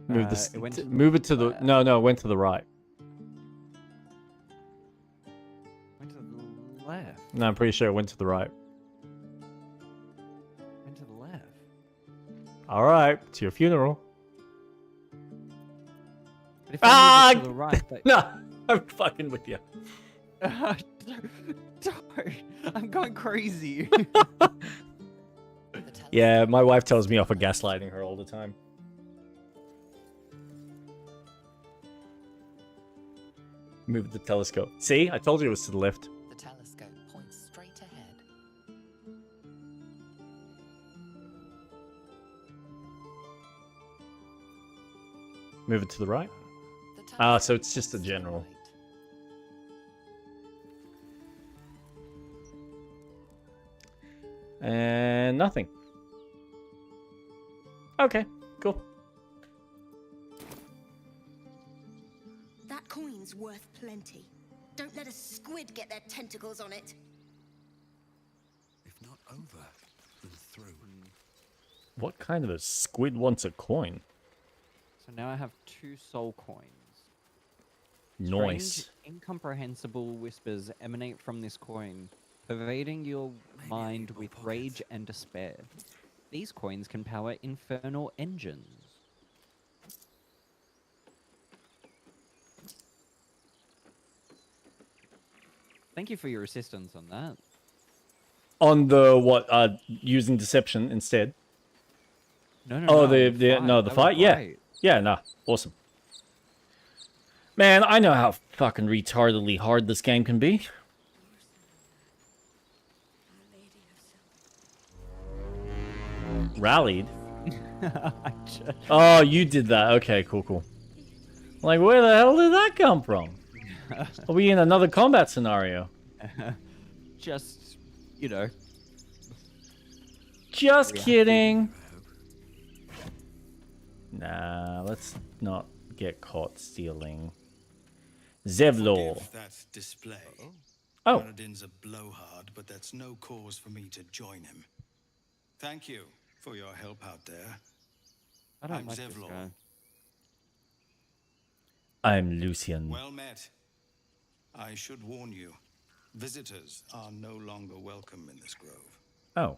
Move this. It went to Move it to the. No, it went to the right. Went to the left. No, I'm pretty sure it went to the right. Went to the left. All right, to your funeral. But if I move it to the right, No, I'm fucking with you. Don't. I'm going crazy. Yeah, my wife tells me off for gaslighting her all the time. Move the telescope. See, I told you it was to the left. The telescope points straight ahead. Move it to the right. The Ah, so telescope it's just a points to the general. right. And nothing. Okay, cool. coin's worth plenty. Don't let a squid get their tentacles on it. If not over, then through. What kind of a squid wants a coin? So now I have 2 soul coins. Nice. Strange, incomprehensible whispers emanate from this coin, pervading your mind with rage and despair. These coins can power infernal engines. Thank you for your assistance on that. On the what? Using deception instead. No, no, Oh, no. the That was fight. Yeah, great. yeah, nah, awesome. Man, I know how fucking retardedly hard this game can be. Rallied. Oh, you did that. Okay, cool. Like, where the hell did that come from? Are we in another combat scenario? Just, you know. Just kidding. Nah, let's not get caught stealing. Zevlor. Forgive that display. Oh. Paladin's a blowhard, but that's no cause for me to join him. Thank you for your help out there. I don't I'm like this Zevlor. guy. I'm Lucian. Well met. I should warn you, visitors are no longer welcome in this grove. Oh.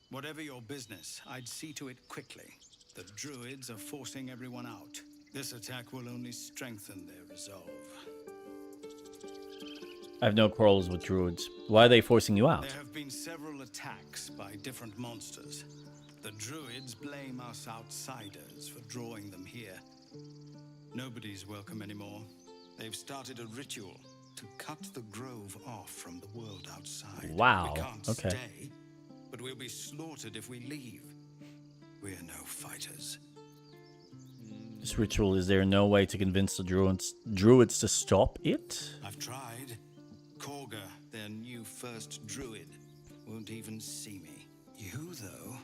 Whatever your business, I'd see to it quickly. The druids are forcing everyone out. This attack will only strengthen their resolve. I have no quarrels with druids. Why are they forcing you out? There have been several attacks by different monsters. The druids blame us outsiders for drawing them here. Nobody's welcome anymore. They've started a ritual to cut the grove off from the world outside. Wow, We can't okay. stay, but we'll be slaughtered if we leave. We're no fighters. This ritual, is there no way to convince the druids to stop it? I've tried. Korga, their new first druid, won't even see me. You, though?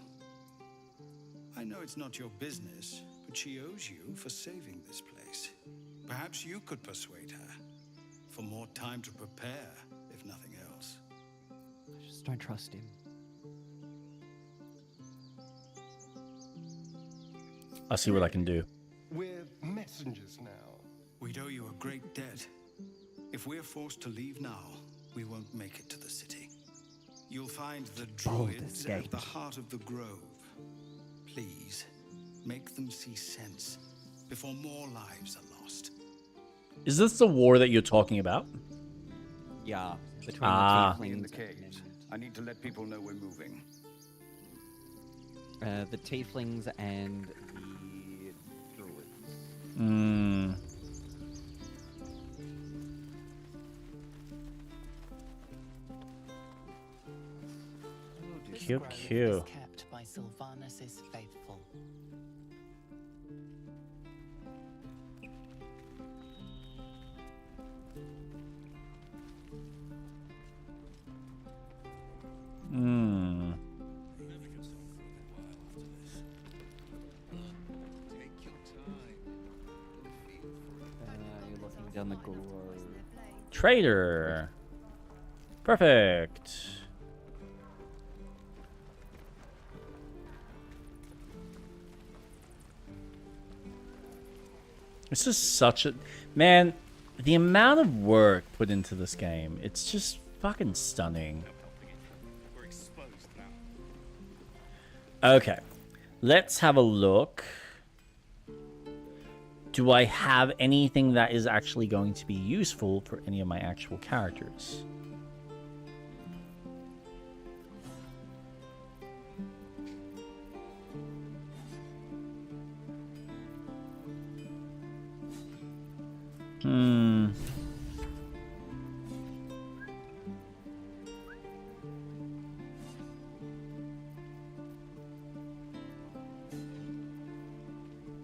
I know it's not your business, but she owes you for saving this place. Perhaps you could persuade her. For more time to prepare, if nothing else. I just don't trust him. I'll see what I can do. We're messengers now. We'd owe you a great debt. If we're forced to leave now, we won't make it to the city. You'll find the druids at the heart of the grove. Please, make them see sense before more lives are lost. Is this the war that you're talking about? Yeah, between Ah. the In the tieflings cage. I need to let people know we're moving. the tieflings and the druids. Hmm. This Cute, grove is cute. kept by Sylvanus' faithful. Hmm. You're looking down the grove. Trader. Perfect. This is such a... Man, the amount of work put into this game, it's just fucking stunning. We're exposed now. Okay, let's have a look. Do I have anything that is actually going to be useful for any of my actual characters?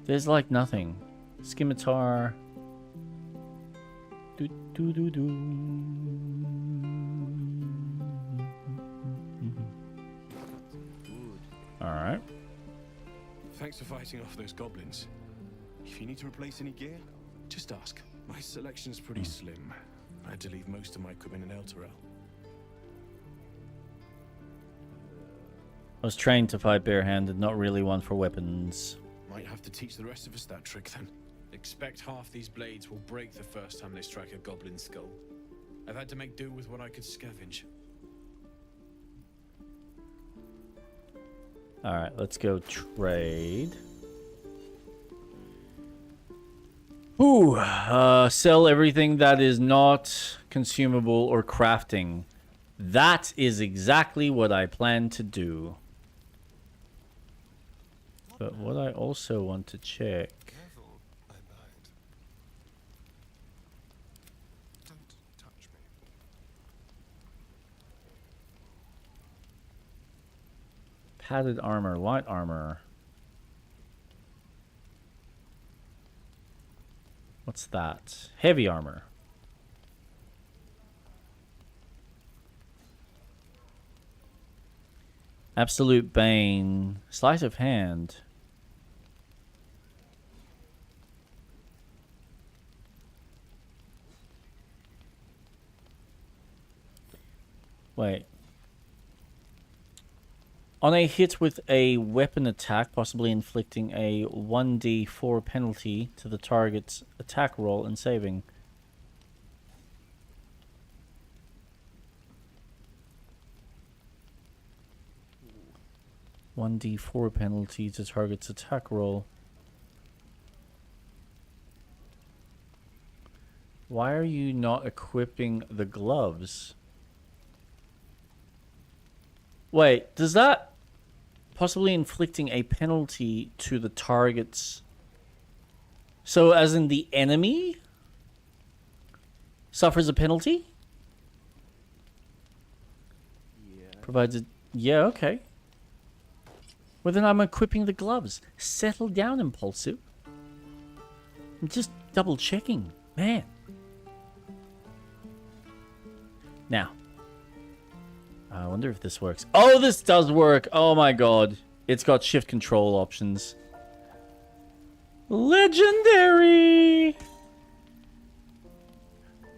There's like nothing. Scimitar. Do do do do. All right. Thanks for fighting off those goblins. If you need to replace any gear, Just ask. My selection's pretty slim. I had to leave most of my equipment in Elturel. I was trained to fight barehanded, not really one for weapons. Might have to teach the rest of us that trick then. Expect half these blades will break the first time they strike a goblin skull. I've had to make do with what I could scavenge. Alright, let's go trade. Ooh, sell everything that is not consumable or crafting. That is exactly what I plan to do. But what I also want to check... Careful, I bite. Don't touch me. Padded armor, light armor. What's that? Heavy armor. Absolute Bane. Sleight of hand. Wait. On a hit with a weapon attack, possibly inflicting a 1d4 penalty to the target's attack roll and saving. One d4 penalty to target's attack roll. Why are you not equipping the gloves? Wait, does that possibly inflicting a penalty to the target's... So as in the enemy suffers a penalty? Yeah. Provides a... Yeah, okay. Well, then I'm equipping the gloves. Settle down, Impulsive. I'm just double checking. Man. Now. I wonder if this works. Oh, this does work. Oh my god. It's got shift control options. Legendary!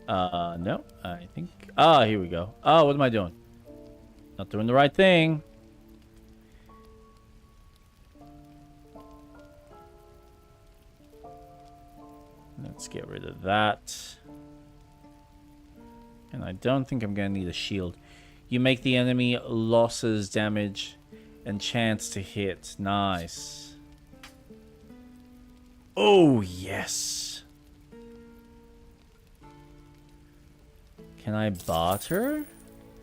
No. I think... Ah, here we go. Oh, what am I doing? Not doing the right thing. Let's get rid of that. And I don't think I'm going to need a shield. You make the enemy losses, damage, and chance to hit. Nice. Oh, yes. Can I barter?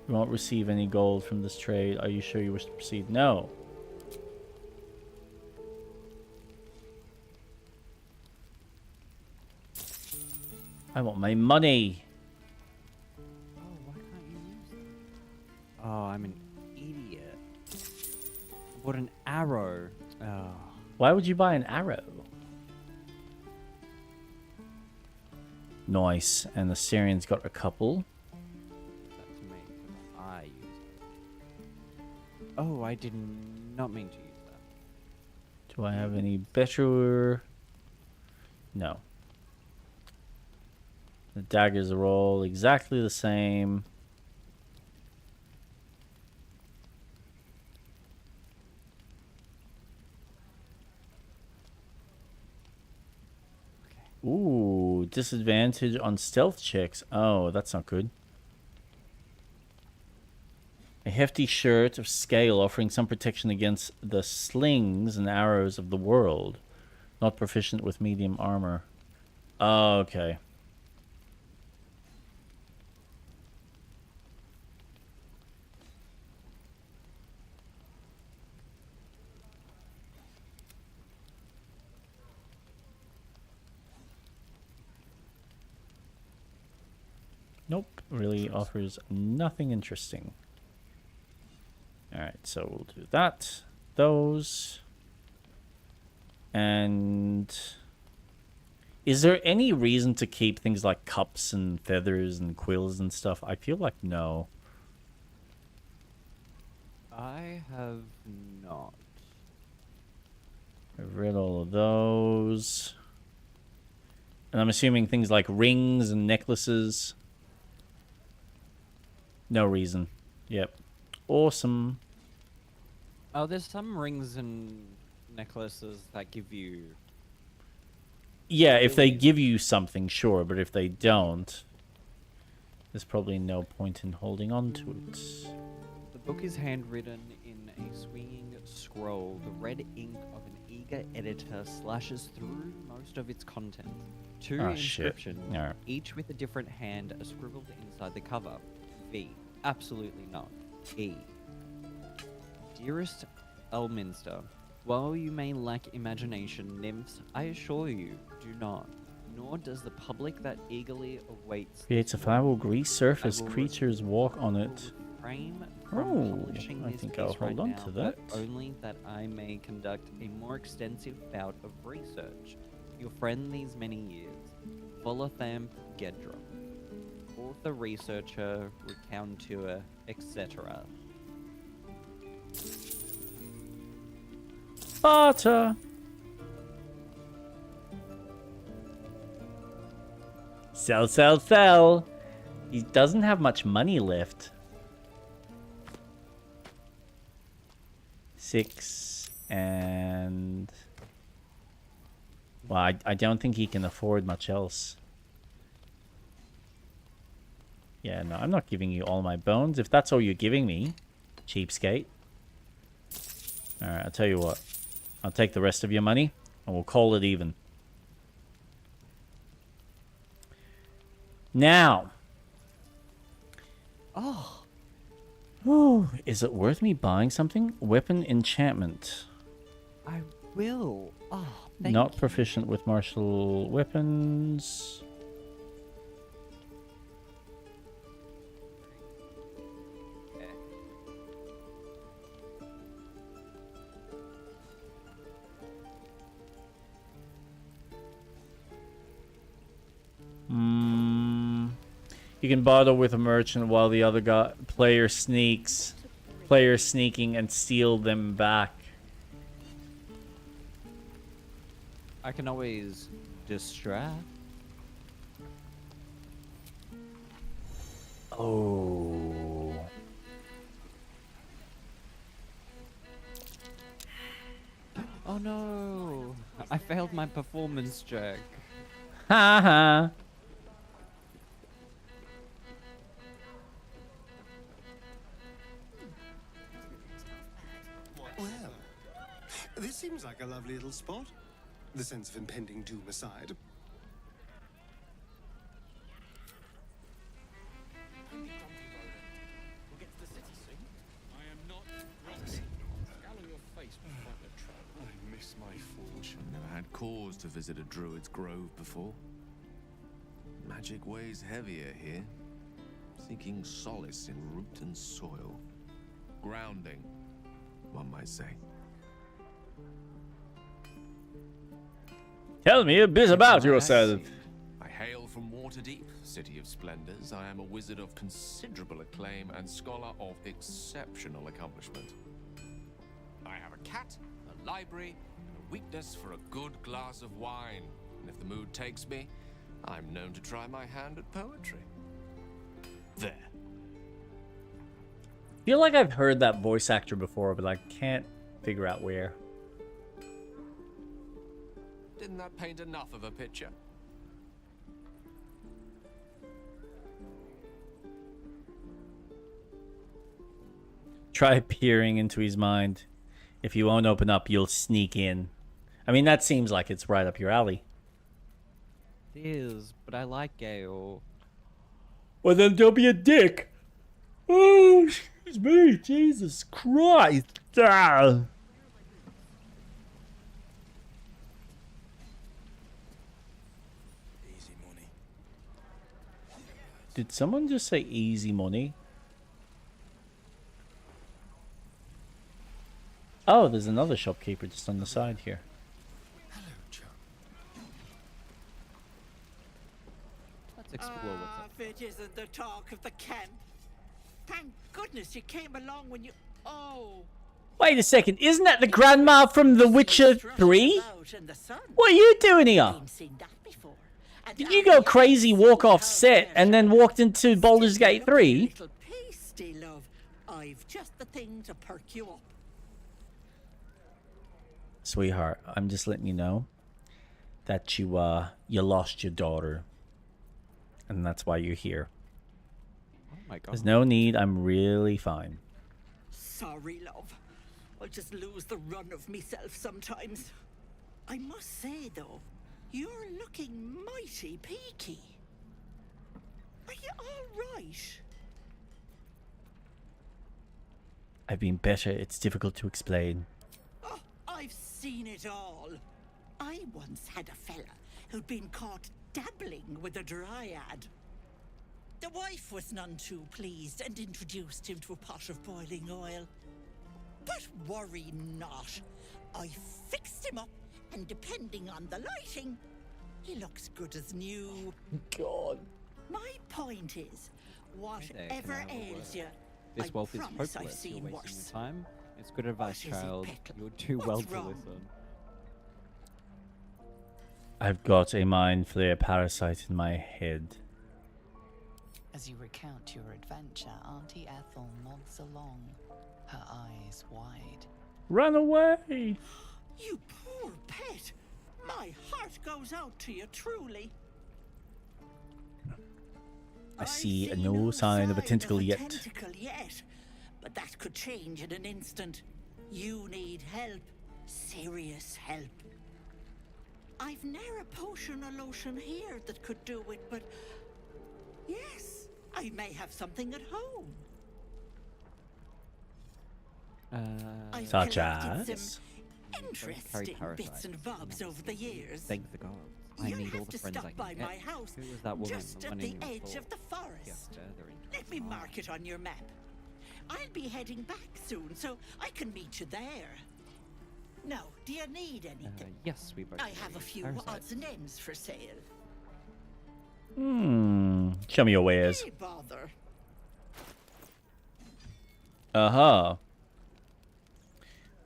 You won't receive any gold from this trade. Are you sure you wish to proceed? No. I want my money. Oh, why can't you use that? Oh, I'm an idiot. What an arrow. Oh. Why would you buy an arrow? Nice. And the Syrian's got a couple. That's me, because I used it. Oh, I did not mean to use that. Do I have any better? No. The daggers are all exactly the same. Ooh, disadvantage on stealth checks. Oh, that's not good. A hefty shirt of scale offering some protection against the slings and arrows of the world. Not proficient with medium armor. Oh, okay. Nope, really offers nothing interesting. Alright, so we'll do that. Those. And... Is there any reason to keep things like cups and feathers and quills and stuff? I feel like no. I have not. I've read all of those. And I'm assuming things like rings and necklaces. No reason. Yep. Awesome. Oh, there's some rings and necklaces that give you... Yeah, if they give you something, sure. But if they don't, there's probably no point in holding on to it. The book is handwritten in a swinging scroll. The red ink of an eager editor slashes through most of its content. Two inscriptions, each with a different hand, are scribbled inside the cover. V. Absolutely not. E. Dearest Elminster, while you may lack imagination, nymphs, I assure you, do not. Nor does the public that eagerly awaits... Creates a flammable grease surface. Creatures walk on it. Oh, I think I'll hold on to that. Only that I may conduct a more extensive bout of research. Your friend these many years, Volothamp Gedra. Author, researcher, recounteur, etc. Barter. Sell, sell, sell. He doesn't have much money left. 6 and... Well, I don't think he can afford much else. Yeah, no, I'm not giving you all my bones. If that's all you're giving me, cheapskate. Alright, I'll tell you what. I'll take the rest of your money, and we'll call it even. Now. Oh, is it worth me buying something? Weapon enchantment. I will. Oh, Not proficient with martial weapons. You can barter with a merchant while the other player sneaks. Player sneaking and steal them back. I can always distract. Oh. Oh no! I failed my performance check. Ha ha. Well, this seems like a lovely little spot. The sense of impending doom aside. I miss my forge. Never had cause to visit a druid's grove before. Magic weighs heavier here. Seeking solace in root and soil. Grounding, one might say. Tell me a bit about yourself. I hail from Waterdeep, city of splendors. I am a wizard of considerable acclaim and scholar of exceptional accomplishment. I have a cat, a library, and a weakness for a good glass of wine. And if the mood takes me, I'm known to try my hand at poetry. There. I feel like I've heard that voice actor before, but I can't figure out where. Didn't that paint enough of a picture? Try peering into his mind. If you won't open up, you'll sneak in. I mean, that seems like it's right up your alley. It is, but I like Gale. Well, then don't be a dick. Oh, excuse me. Jesus Christ. Ah. Easy money. Did someone just say easy money? Oh, there's another shopkeeper just on the side here. Hello, chum. Let's explore what's up. If it isn't the talk of the camp. Thank goodness you came along when you... Oh. Wait a second, isn't that the grandma from The Witcher 3? Out in the sun. What are you doing here? Ain't seen that before. And Did you go crazy, walk off set, and then walked into Baldur's Gate 3? Little pasty, love. I've just the thing to perk you up. Sweetheart, I'm just letting you know that you lost your daughter. And that's why you're here. Oh my god. There's no need, I'm really fine. Sorry, love. I just lose the run of myself sometimes. I must say, though, you're looking mighty peaky. Are you all right? I've been better, it's difficult to explain. Oh, I've seen it all. I once had a fella who'd been caught dabbling with a dryad. The wife was none too pleased and introduced him to a pot of boiling oil. But worry not. I fixed him up, and depending on the lighting, he looks good as new. God. My point is, whatever ails you, This I wealth is promise hopeless. I've You're seen wasting worse. your time. It's good advice, What is it, child. Peckle? You're too well What's to wrong? listen. I've got a mind flare parasite in my head. As you recount your adventure, Auntie Ethel nods along, her eyes wide. Run away! You poor pet. My heart goes out to you, truly. I see no sign of a tentacle yet. Tentacle yet, but that could change in an instant. You need help. Serious help. I've ne'er a potion or lotion here that could do it, but yes, I may have something at home. I've Such collected as? some interesting bits and bobs over the years. Thank the gods. I You'll need all have the to friends I stop can by get. my house, Who was that woman? just The at one the in your edge thought? of the forest. Yes, further into Let the me forest. mark it on your map. I'll be heading back soon, so I can meet you there. Now, do you need anything? Yes, we both. I have a few Parasite. odds and ends for sale. Show me your wares. Hey, bother. Uh-huh.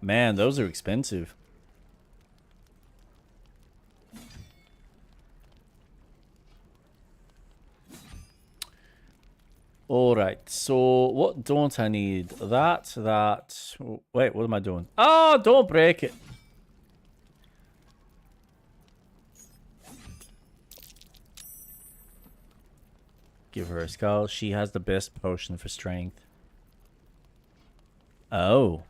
Man, those are expensive. Alright, so what don't I need? That. Oh, wait, what am I doing? Oh, don't break it. Give her a skull. She has the best potion for strength. Oh.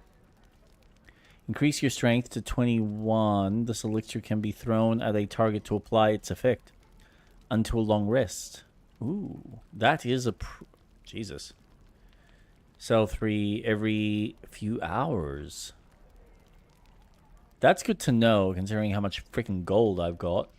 Increase your strength to 21. This elixir can be thrown at a target to apply its effect until a long rest. Ooh, that is a... Jesus. Sell 3 every few hours. That's good to know, considering how much freaking gold I've got.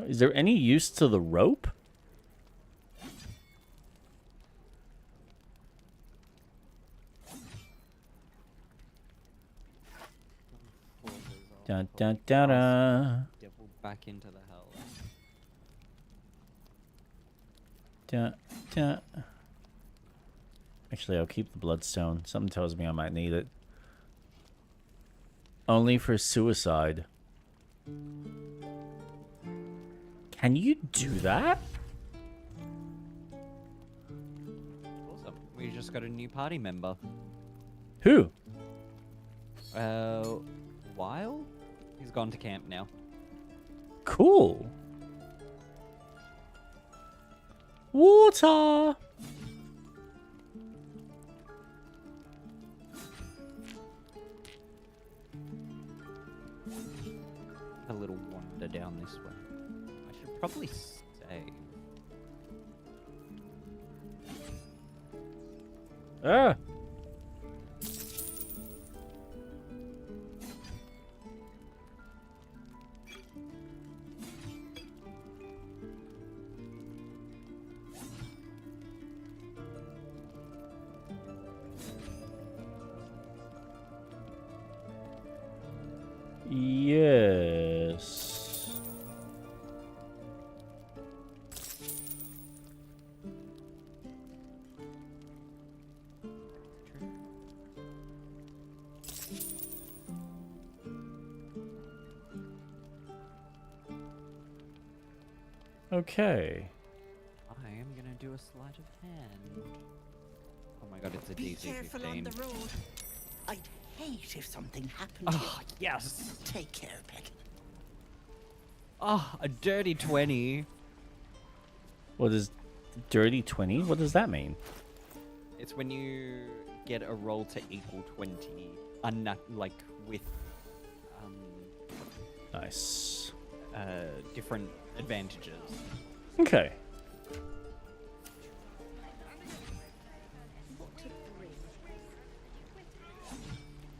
Is there any use to the rope? Dun, dun, dun, dun. Devil back into the hell. Dun, dun. Actually, I'll keep the bloodstone. Something tells me I might need it. Only for suicide. Can you do that? Awesome. We just got a new party member. Who? Weil? He's gone to camp now. Cool. Water. A little wander down this way. I should probably save. Ah. Yes. Okay. I am gonna do a sleight of hand. Oh my god, it's a Be DC careful on 15. the road. I'd hate if something happened to Oh, you. yes. Take care, Beck. Oh, a dirty 20. What is dirty 20? What does that mean? It's when you get a roll to equal 20, like with Nice. different advantages. Okay.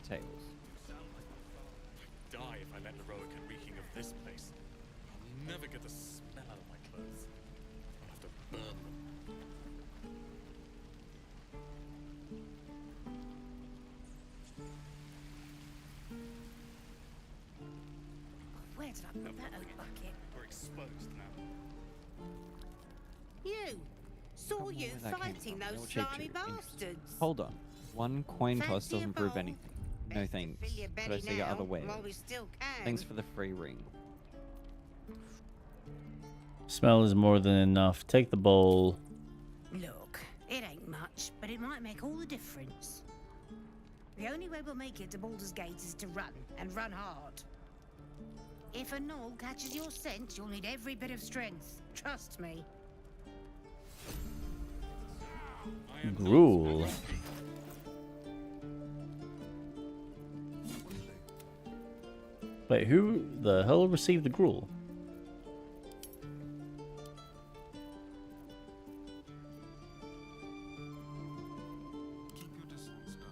Tails. Die if I let Eroica reeking of this place. I'll never get the smell out of my clothes. I'll have to burn them. Where did I put that old bucket? We're exposed now. You! Saw you Where that came fighting from. those It'll shape slimy you. bastards. Hold on. One coin toss Fancy a doesn't prove bowl? anything. No Best to thanks. fill your But I belly see your now, other ways. while we still can. Thanks for the free ring. Smell is more than enough. Take the bowl. Look, it ain't much, but it might make all the difference. The only way we'll make it to Baldur's Gate is to run, and run hard. If a gnoll catches your scent, you'll need every bit of strength. Trust me. Gruel. Wait, who the hell received the gruel? Keep your distance now.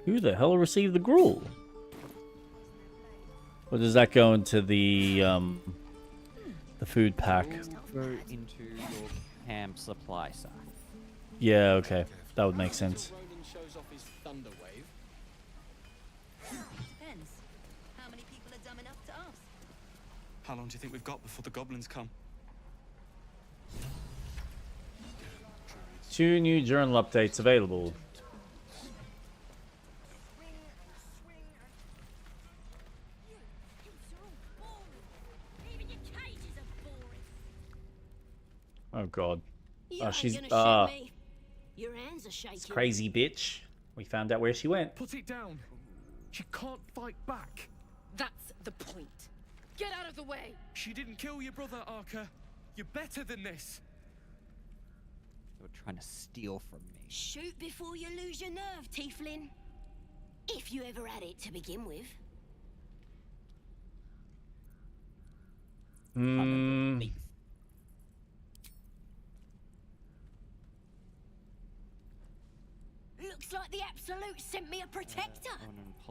Who the hell received the gruel? Or does that go into the food pack? Go into your camp supply sack. Yeah, okay. That would make sense. Ronan shows off his thunder wave. Depends. How many people are dumb enough to ask? How long do you think we've got before the goblins come? 2 new journal updates available. Oh god. Oh, she's Your hands are shaking. it's crazy bitch. We found out where she went. Put it down. She can't fight back. That's the point. Get out of the way. She didn't kill your brother, Arca. You're better than this. You're trying to steal from me. Shoot before you lose your nerve, Tieflin. If you ever had it to begin with. Looks like the Absolute sent me a protector.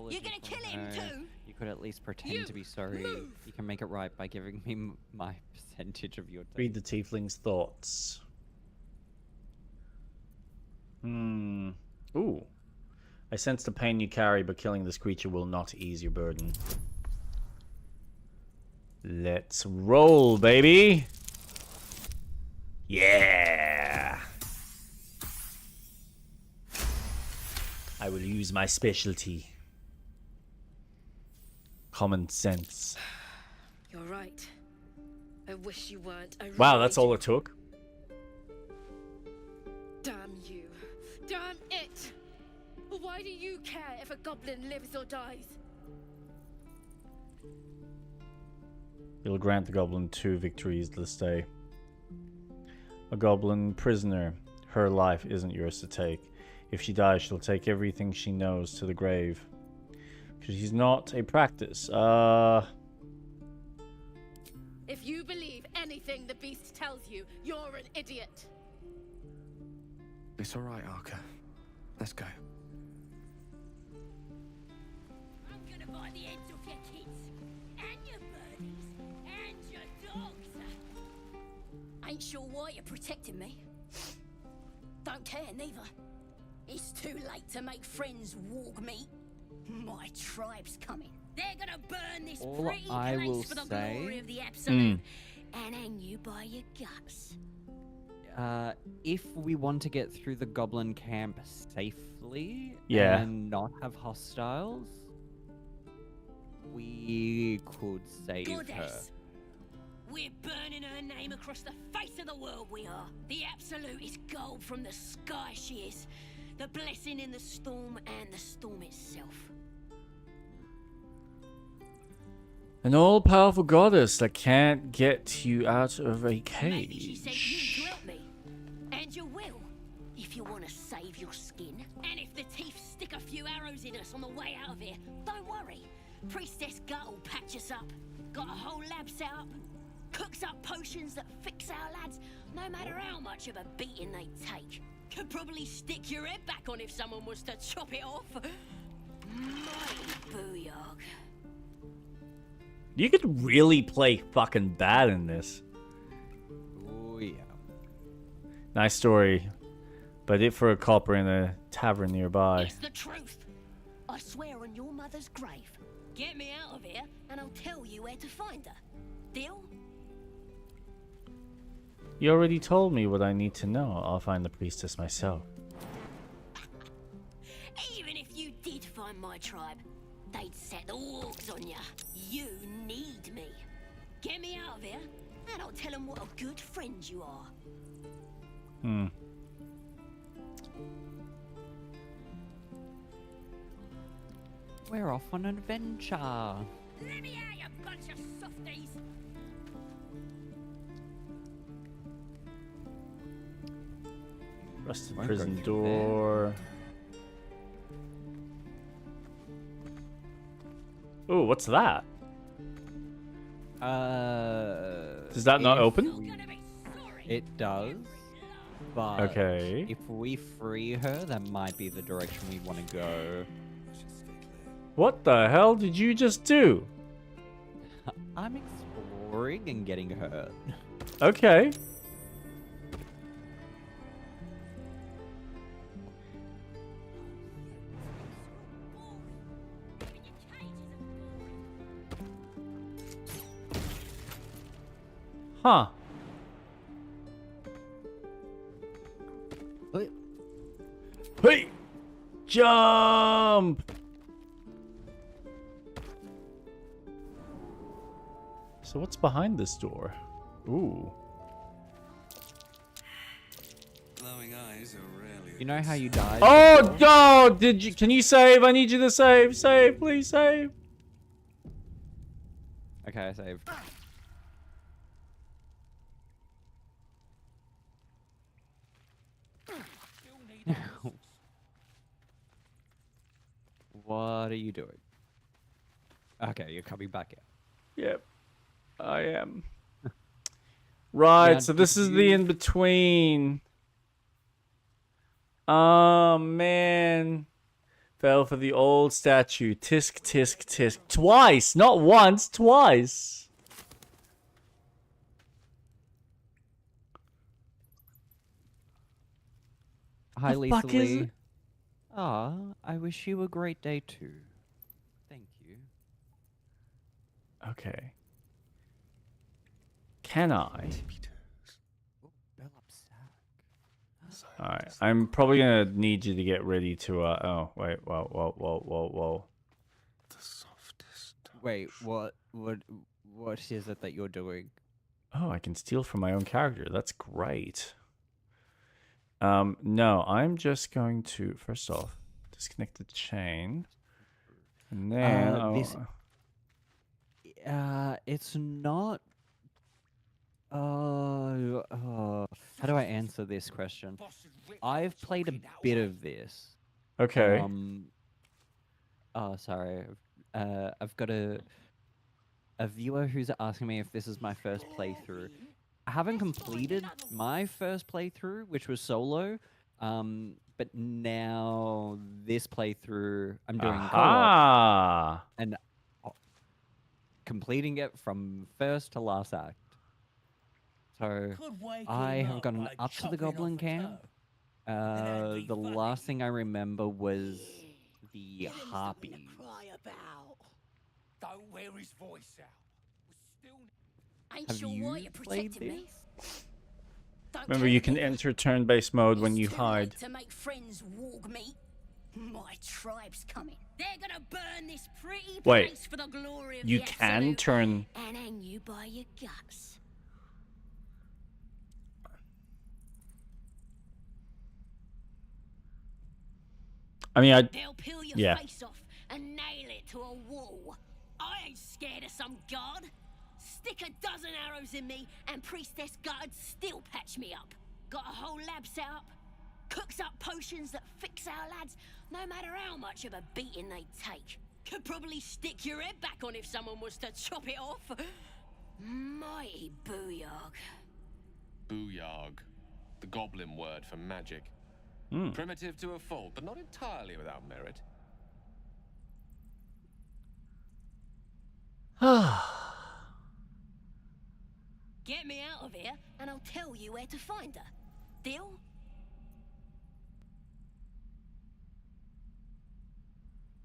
You're gonna kill him too? You could at least pretend to be sorry. move. You can make it right by giving me my percentage of your day. Read the tiefling's thoughts. Ooh. I sense the pain you carry, but killing this creature will not ease your burden. Let's roll, baby! Yeah! I will use my specialty. Common sense. You're right. I wish you weren't. Wow, that's all it took? Damn you. Damn it! Why do you care if a goblin lives or dies? You'll grant the goblin 2 victories this day. A goblin prisoner. Her life isn't yours to take. If she dies, she'll take everything she knows to the grave. Because she's not a practice. If you believe anything the beast tells you, you're an idiot. It's all right, Arca. Let's go. I'm gonna buy the ends off your kids, and your birdies, and your dogs. Ain't sure why you're protecting me. Don't care neither. It's too late to make friends, warg meat. My tribe's coming. They're gonna burn this All pretty I will place for the say- glory of the Absolute. and hang you by your guts. If we want to get through the goblin camp safely Yeah. and not have hostiles, we could save her. Goddess! We're burning her name across the face of the world, we are. The absolute is gold from the sky, she is. The blessing in the storm and the storm itself. An all-powerful goddess that can't get you out of a Maybe she sent you cage. to help me. And you will, if you want to save your skin. And if the teeth stick a few arrows in us on the way out of here, don't worry. Priestess Gut will patch us up. Got a whole lab set up. Cooks up potions that fix our lads, no matter how much of a beating they take. Could probably stick your head back on if someone was to chop it off. Mighty booyog. You could really play fucking bad in this. Oh yeah. Nice story, but it for a copper in a tavern nearby. It's the truth. I swear on your mother's grave. Get me out of here, and I'll tell you where to find her. Deal? You already told me what I need to know. I'll find the priestess myself. Even if you did find my tribe, they'd set the wargs on ya. You need me. Get me out of here, and I'll tell them what a good friend you are. Hmm. We're off on an adventure. Let me out, you bunch of softies. Rusted Won't prison go through door. Ooh, what's that? Does that not if open? It does. But Okay. if we free her, that might be the direction we want to go. What the hell did you just do? I'm exploring and getting hurt. Okay. Huh. Wait. Hey! Jump! So what's behind this door? Ooh. Glowing eyes are rarely. You know how you died? Oh, before? no! Did you? Can you save? I need you to save. Save, please save. Okay, I saved. What are you doing? Okay, you're coming back out. Yep, I am. Right, Now, so this did is the you- in between. Oh man, fell for the old statue. Tisk, tisk, tisk. Twice, not once, twice. Hi, The Lisa fuck is Lee. it? Ah, I wish you a great day too. Thank you. Okay. Can I? Oh, Bell upset. Alright, I'm probably gonna need you to get ready to, oh, wait, whoa. The softest. Wait, what is it that you're doing? Oh, I can steal from my own character. That's great. No, I'm just going to, first off, disconnect the chain. And then, this- it's not. How do I answer this question? I've played a bit of this. okay. Oh, sorry. I've got a viewer who's asking me if this is my first playthrough. I haven't completed my first playthrough, which was solo. But now this playthrough, I'm doing co-op Aha! and completing it from first to last act. So I have gotten up to the goblin camp. The last thing I remember was the harpies. Cry about. Don't wear his voice out. We're still Ain't Have sure why you you're played protecting me. this? Don't Remember, tell you can me. enter turn-based mode when It's you too hide. late to make friends, warg meat. My tribe's coming. They're gonna burn this pretty Wait, place for the glory of you the can Absolute turn... and hang you by your guts. I mean, They'll peel your yeah. face off and nail it to a wall. I ain't scared of some god. Stick a dozen arrows in me and Priestess Guards still patch me up. Got a whole lab set up. Cooks up potions that fix our lads, no matter how much of a beating they take. Could probably stick your head back on if someone was to chop it off. Mighty booyog. Booyog. The goblin word for magic. Hmm. Primitive to a fault, but not entirely without merit. Get me out of here and I'll tell you where to find her. Deal?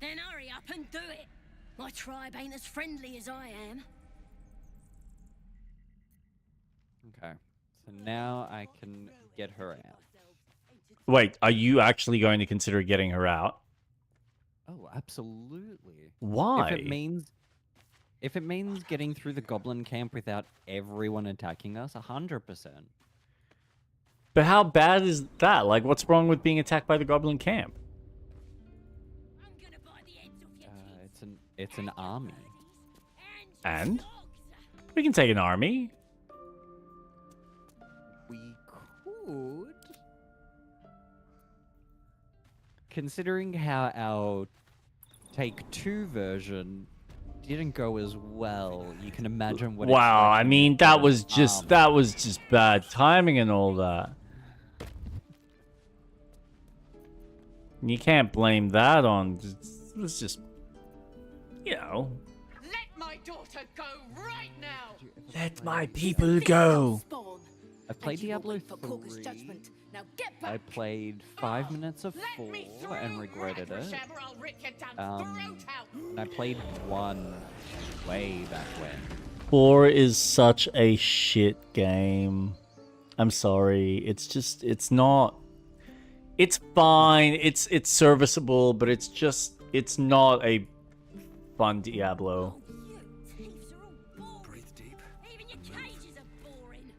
Then hurry up and do it. My tribe ain't as friendly as I am. Okay. So now I can get her out. Wait, are you actually going to consider getting her out? Oh, absolutely. Why? If it means getting through the goblin camp without everyone attacking us, 100%. But how bad is that? Like, what's wrong with being attacked by the goblin camp? It's an army. And? We can take an army. We could. Considering how our Take 2 version didn't go as well, you can imagine what. Wow, it's like I mean that was just bad timing and all that. You can't blame that on. It's just, you know. Let my daughter go right now. Let my people go. I played Diablo 3. I played 5 minutes of 4 and regretted it. And I played 1 way back when. 4 is such a shit game. I'm sorry. It's just, it's not. It's fine. It's serviceable, but it's not a fun Diablo. Breathe deep. Even your cages are boring.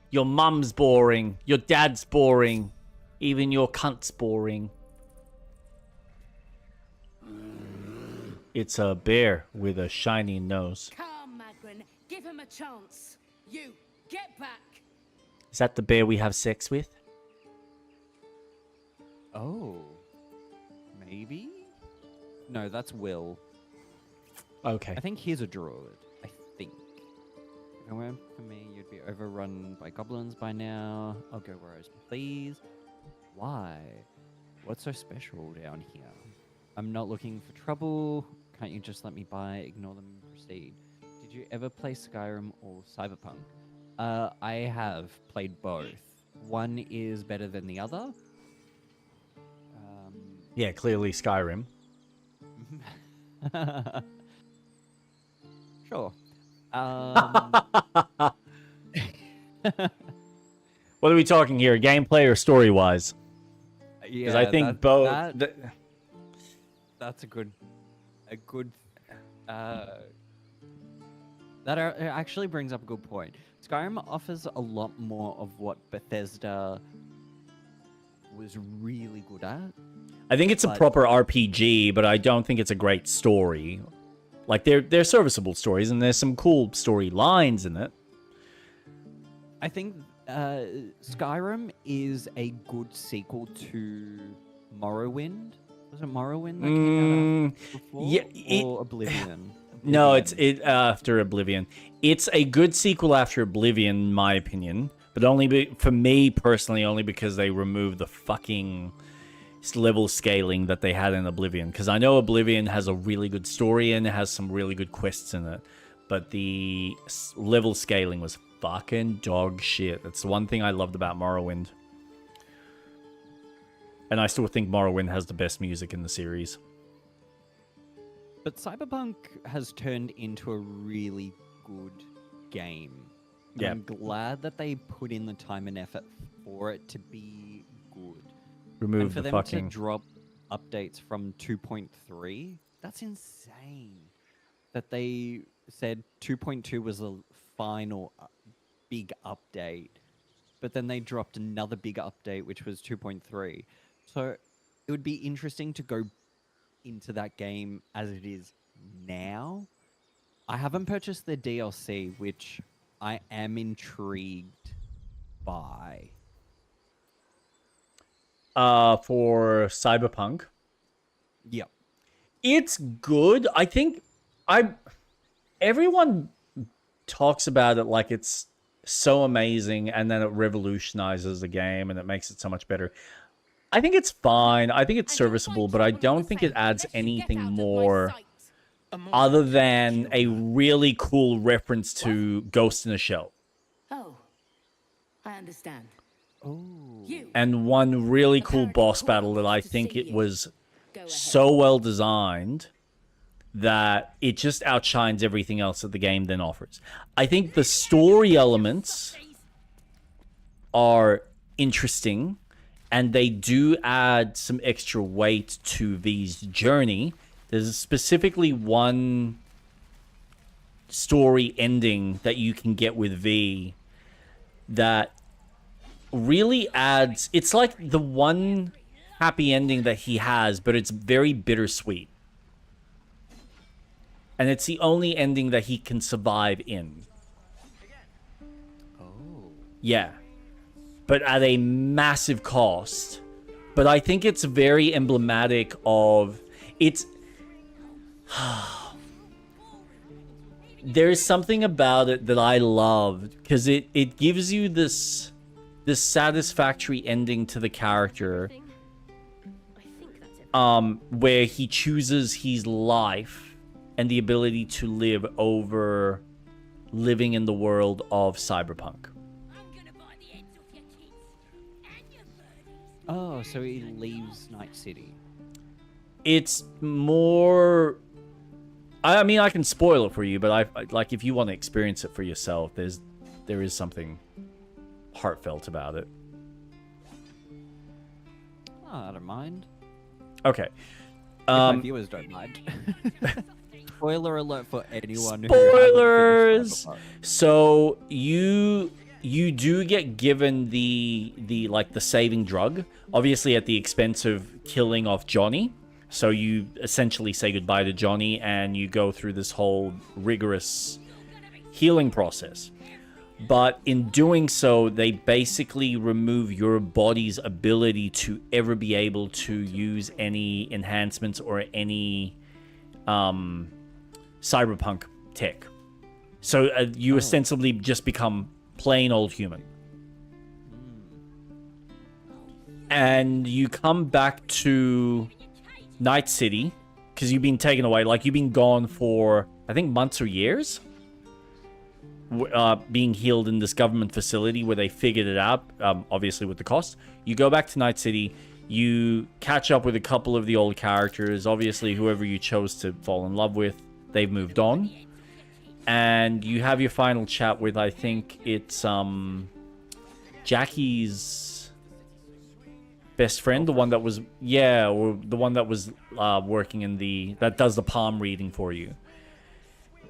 Your mum's boring. Your dad's boring. Even your cunt's boring. It's a bear with a shiny nose. Come, Magrin, give him a chance. You, get back. Is that the bear we have sex with? Oh. Maybe? No, that's Will. Okay. I think he's a druid. I think. If it weren't for me, you'd be overrun by goblins by now. I'll go where I please. Why? What's so special down here? I'm not looking for trouble. Can't you just let me by, ignore them, and proceed? Did you ever play Skyrim or Cyberpunk? I have played both. One is better than the other. Yeah, clearly Skyrim. Sure. What are we talking here? Gameplay or story-wise? Because I think both. That's a good. That actually brings up a good point. Skyrim offers a lot more of what Bethesda was really good at. I think it's a proper RPG, but I don't think it's a great story. Like, they're serviceable stories, and there's some cool storylines in it. I think Skyrim is a good sequel to Morrowind. Was it Morrowind that came out before? Yeah, or Oblivion? No, it's after Oblivion. It's a good sequel after Oblivion, in my opinion. But only for me personally, only because they removed the fucking level scaling that they had in Oblivion. Because I know Oblivion has a really good story and it has some really good quests in it. But the level scaling was fucking dog shit. That's the one thing I loved about Morrowind. And I still think Morrowind has the best music in the series. But Cyberpunk has turned into a really good game. And Yeah. I'm glad that they put in the time and effort for it to be good. Remove And for the them fucking... to drop updates from 2.3, that's insane. That they said 2.2 was the final big update, but then they dropped another big update, which was 2.3. So it would be interesting to go into that game as it is now. I haven't purchased the DLC, which I am intrigued by. For Cyberpunk. Yep. It's good. I think everyone talks about it like it's so amazing and then it revolutionizes the game and it makes it so much better. I think it's fine. I think it's serviceable, but I don't think it adds anything more other than a really cool reference to Ghost in a Shell. Oh, I understand. Oh. And one really cool boss battle that I think it was so well designed that it just outshines everything else that the game then offers. I think the story elements are interesting, and they do add some extra weight to V's journey. There's specifically one story ending that you can get with V that really adds... It's like the one happy ending that he has, but it's very bittersweet. And it's the only ending that he can survive in. Oh. Yeah. But at a massive cost. But I think it's very emblematic of... It's... There's something about it that I love, because it gives you this satisfactory ending to the character, where he chooses his life and the ability to live over living in the world of Cyberpunk. Oh, so he leaves Night City. It's more... I mean, I can spoil it for you, but like if you want to experience it for yourself, there is something heartfelt about it. Oh, I don't mind. Okay. If my viewers don't mind. Spoiler alert for anyone Spoilers! So you do get given the like the saving drug, obviously at the expense of killing off Johnny. So you essentially say goodbye to Johnny and you go through this whole rigorous healing process. But in doing so, they basically remove your body's ability to ever be able to use any enhancements or any cyberpunk tech. So you ostensibly just become plain old human. And you come back to Night City because you've been taken away. Like, you've been gone for, I think, months or years. Being healed in this government facility where they figured it out, obviously with the cost. You go back to Night City. You catch up with a couple of the old characters. Obviously, whoever you chose to fall in love with, they've moved on. And you have your final chat with, I think it's Jackie's best friend, the one that was, yeah, or the one that was working in the, that does the palm reading for you.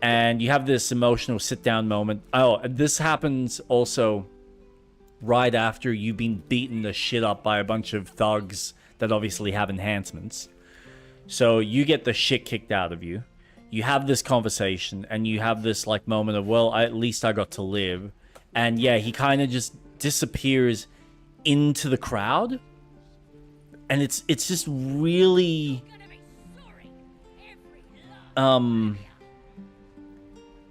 And you have this emotional sit-down moment. Oh, this happens also right after you've been beaten the shit up by a bunch of thugs that obviously have enhancements. So you get the shit kicked out of you. You have this conversation, and you have this, like, moment of, well, at least I got to live. And, yeah, he kind of just disappears into the crowd. And it's just really...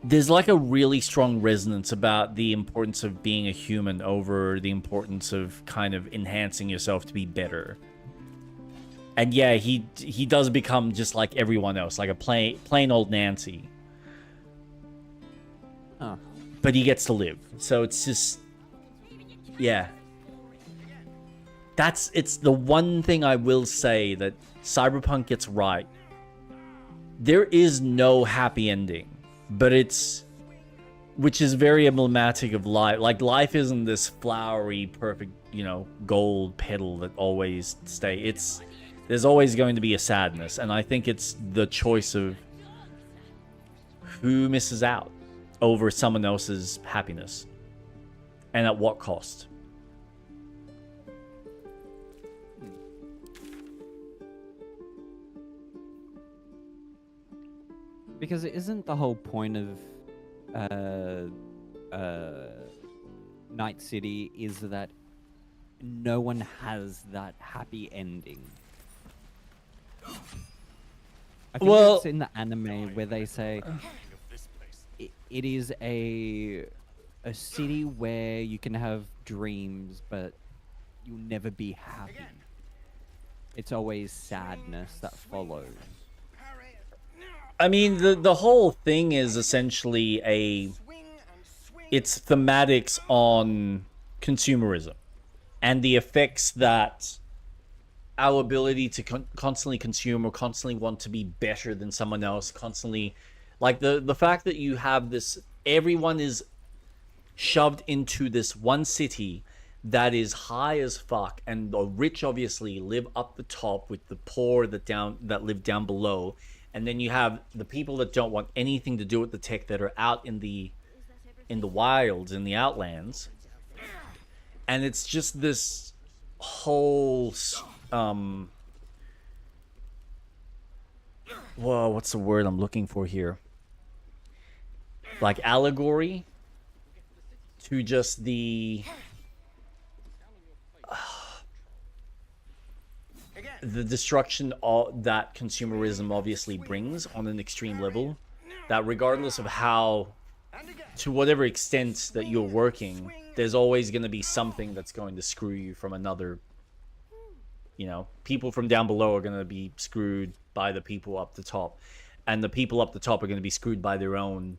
There's like a really strong resonance about the importance of being a human over the importance of kind of enhancing yourself to be better. And yeah, he does become just like everyone else, like a plain old Nancy. Huh. But he gets to live. So it's just... Yeah. It's the one thing I will say that Cyberpunk gets right. There is no happy ending. But it's which is very emblematic of life. Like, life isn't this flowery, perfect, you know, gold petal that always stay. There's always going to be a sadness, and I think it's the choice of who misses out over someone else's happiness, and at what cost. Because it isn't the whole point of Night City is that no one has that happy ending. I think it's in the anime where they say it is a city where you can have dreams, but you'll never be happy. It's always sadness that follows. I mean, the whole thing is essentially it's thematics on consumerism and the effects that our ability to constantly consume or constantly want to be better than someone else, constantly, like the fact that you have this, everyone is shoved into this one city that is high as fuck, and the rich obviously live up the top with the poor that live down below. And then you have the people that don't want anything to do with the tech that are out in the wilds, in the outlands. And it's just this whole whoa, what's the word I'm looking for here? Like allegory to just the destruction that consumerism obviously brings on an extreme level, that regardless of how, to whatever extent that you're working, there's always going to be something that's going to screw you from another. You know, people from down below are going to be screwed by the people up the top, and the people up the top are going to be screwed by their own,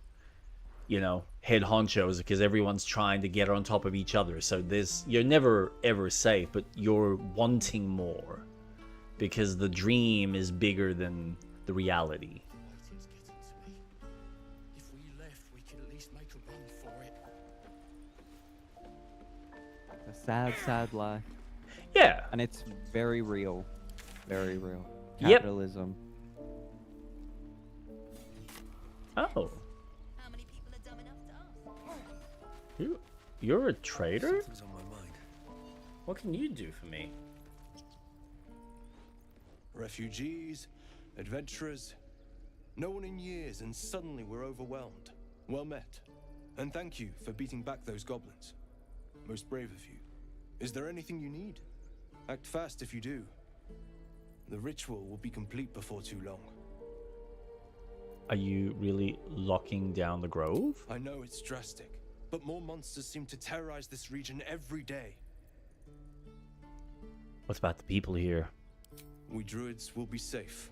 you know, head honchos, because everyone's trying to get on top of each other. So you're never ever safe, but you're wanting more, because the dream is bigger than the reality. If we left, we could at least make a run for it. A sad, sad life. Yeah. And it's very real. Very real. Yep. Capitalism. Oh. You're a trader? Something's on my mind. What can you do for me? Refugees, adventurers, no one in years, and suddenly we're overwhelmed. Well met. And thank you for beating back those goblins. Most brave of you. Is there anything you need? Act fast if you do. The ritual will be complete before too long. Are you really locking down the grove? I know it's drastic, but more monsters seem to terrorize this region every day. What about the people here? We druids will be safe.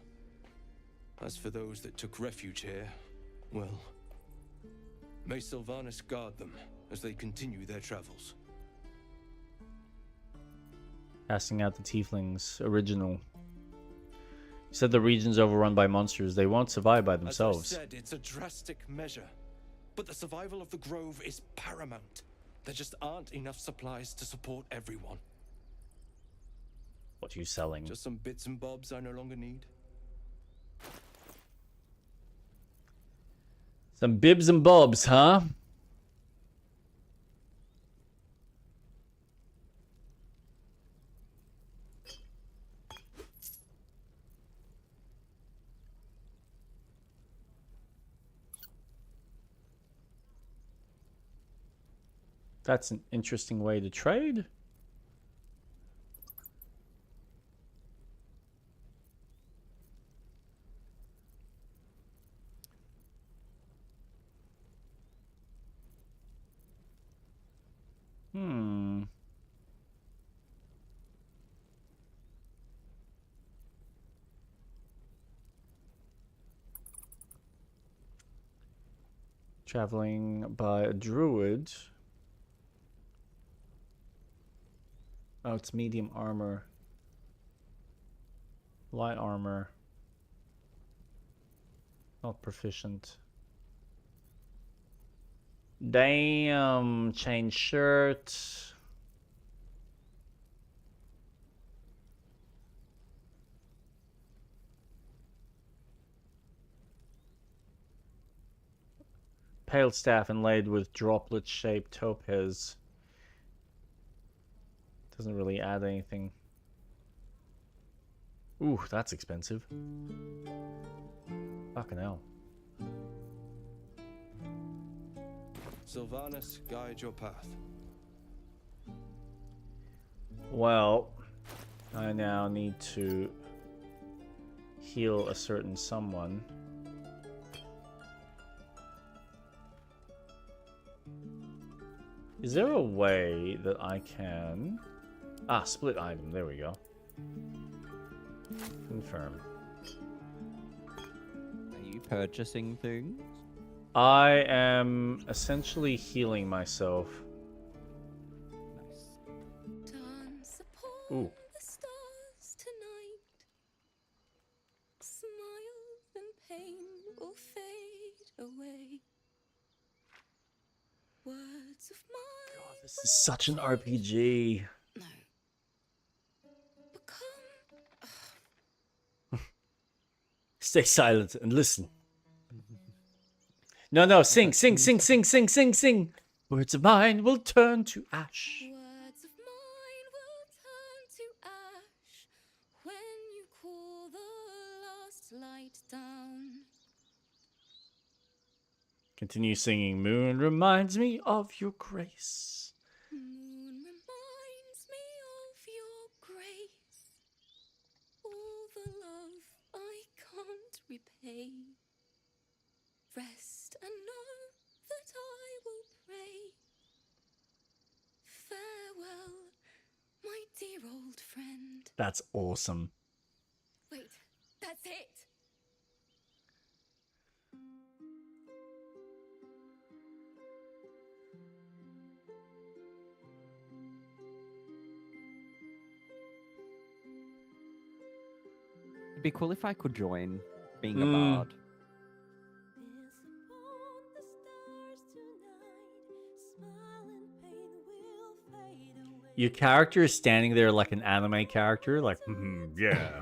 As for those that took refuge here, well, may Sylvanas guard them as they continue their travels. Casting out the tieflings. Original. You said the region's overrun by monsters. They won't survive by themselves. As I said, it's a drastic measure, but the survival of the grove is paramount. There just aren't enough supplies to support everyone. What are you selling? Just some bits and bobs I no longer need. Some bibs and bobs, huh? That's an interesting way to trade. Traveling by a druid. Oh, it's medium armor. Light armor. Not proficient. Damn, change shirt. Pale staff inlaid with droplet-shaped topaz. Doesn't really add anything. Ooh, that's expensive. Fucking hell. Sylvanus, guide your path. Well, I now need to heal a certain someone. Is there a way that I can... Ah, split item. There we go. Confirm. Are you purchasing things? I am essentially healing myself. Dance upon Ooh. the stars tonight. Smiles and pain will fade away. Words of mine. God, this is such an RPG. No. Stay silent and listen. No, sing. Words of mine will turn to ash. Words of mine will turn to ash when you call the last light down. Continue singing. Moon reminds me of your grace. Moon reminds me of your grace. All the love I can't repay. Rest and know that I will pray. Farewell, my dear old friend. That's awesome. Wait, that's it. It'd be cool if I could join being a bard. Your character is standing there like an anime character, like, yeah.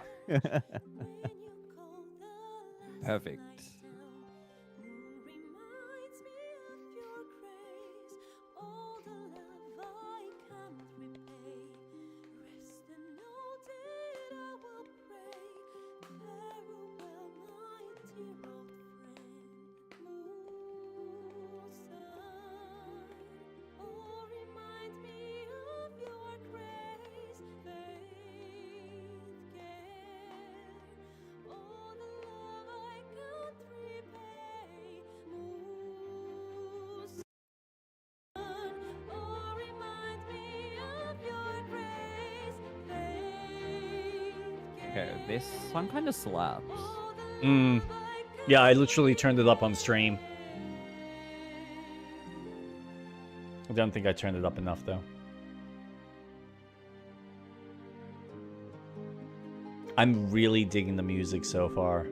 Perfect. Okay, this song kind of slaps. Yeah, I literally turned it up on stream. I don't think I turned it up enough, though. I'm really digging the music so far.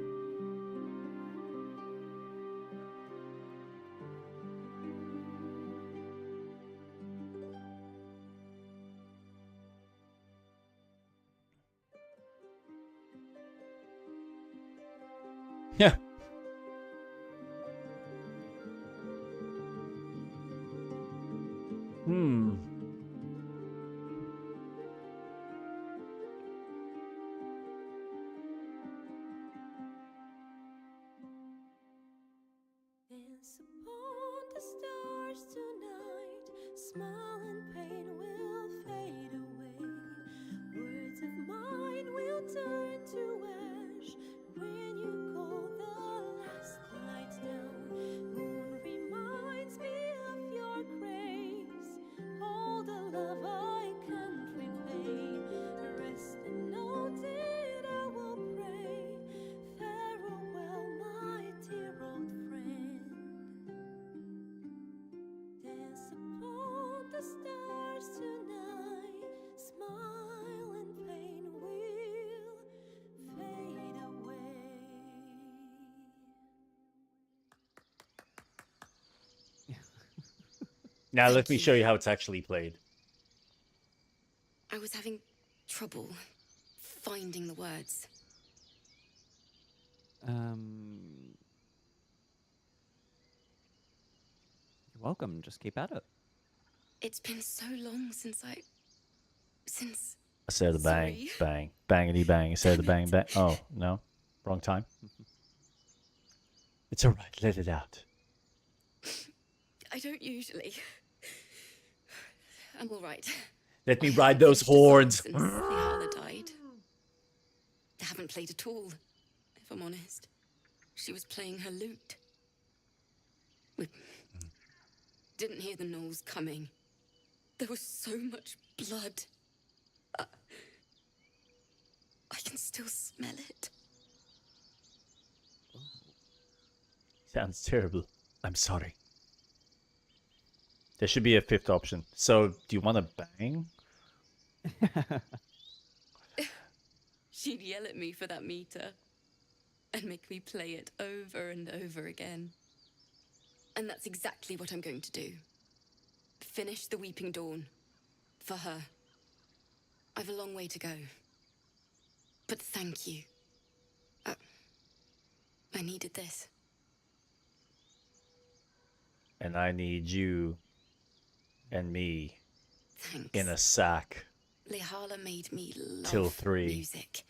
Yeah. Now let Thank me you. show you how it's actually played. I was having trouble finding the words. You're welcome. Just keep at it. It's been so long since I I said the bang, Sorry. bang, bangity bang. I said the bang, bang. Oh, no. Wrong time. It's alright. Let it out. I don't usually. I'm all right. Let me I ride haven't those finished a song horns. Since Lihala died. I haven't played at all, if I'm honest. She was playing her lute. We didn't hear the gnolls coming. There was so much blood. I can still smell it. Sounds terrible. I'm sorry. There should be a fifth option. So, do you want to bang? She'd yell at me for that meter and make me play it over and over again. And that's exactly what I'm going to do. Finish the Weeping Dawn. For her. I've a long way to go. But thank you. I needed this. And I need you and me Thanks. in a sack Lihala made me love till 3. music.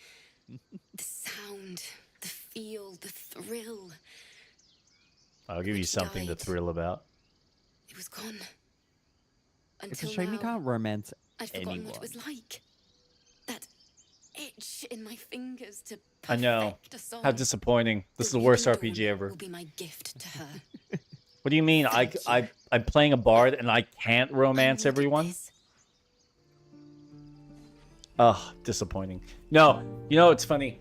The sound, the feel, the thrill. I'll give When you she something to died, thrill about. It was gone. It's a Until shame now, you can't romance I'd forgotten anyone. what it was like. That itch in my fingers to I know. perfect a song. How disappointing. This is the The worst Weeping RPG Dawn ever. will be my gift to her. What do you mean? I'm playing a bard and I can't romance everyone? Ugh, disappointing. No, you know, it's funny.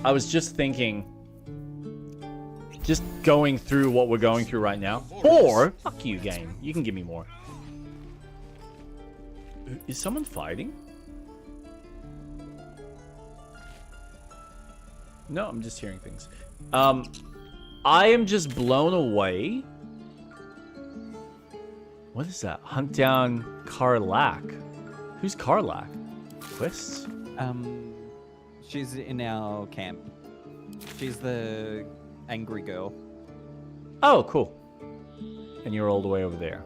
I was just thinking, just going through what we're going through right now. 4? Fuck you, game. You can give me more. Is someone fighting? No, I'm just hearing things. I am just blown away. What is that? Hunt down Karlak. Who's Karlak? Quests? She's in our camp. She's the angry girl. Oh, cool. And you're all the way over there.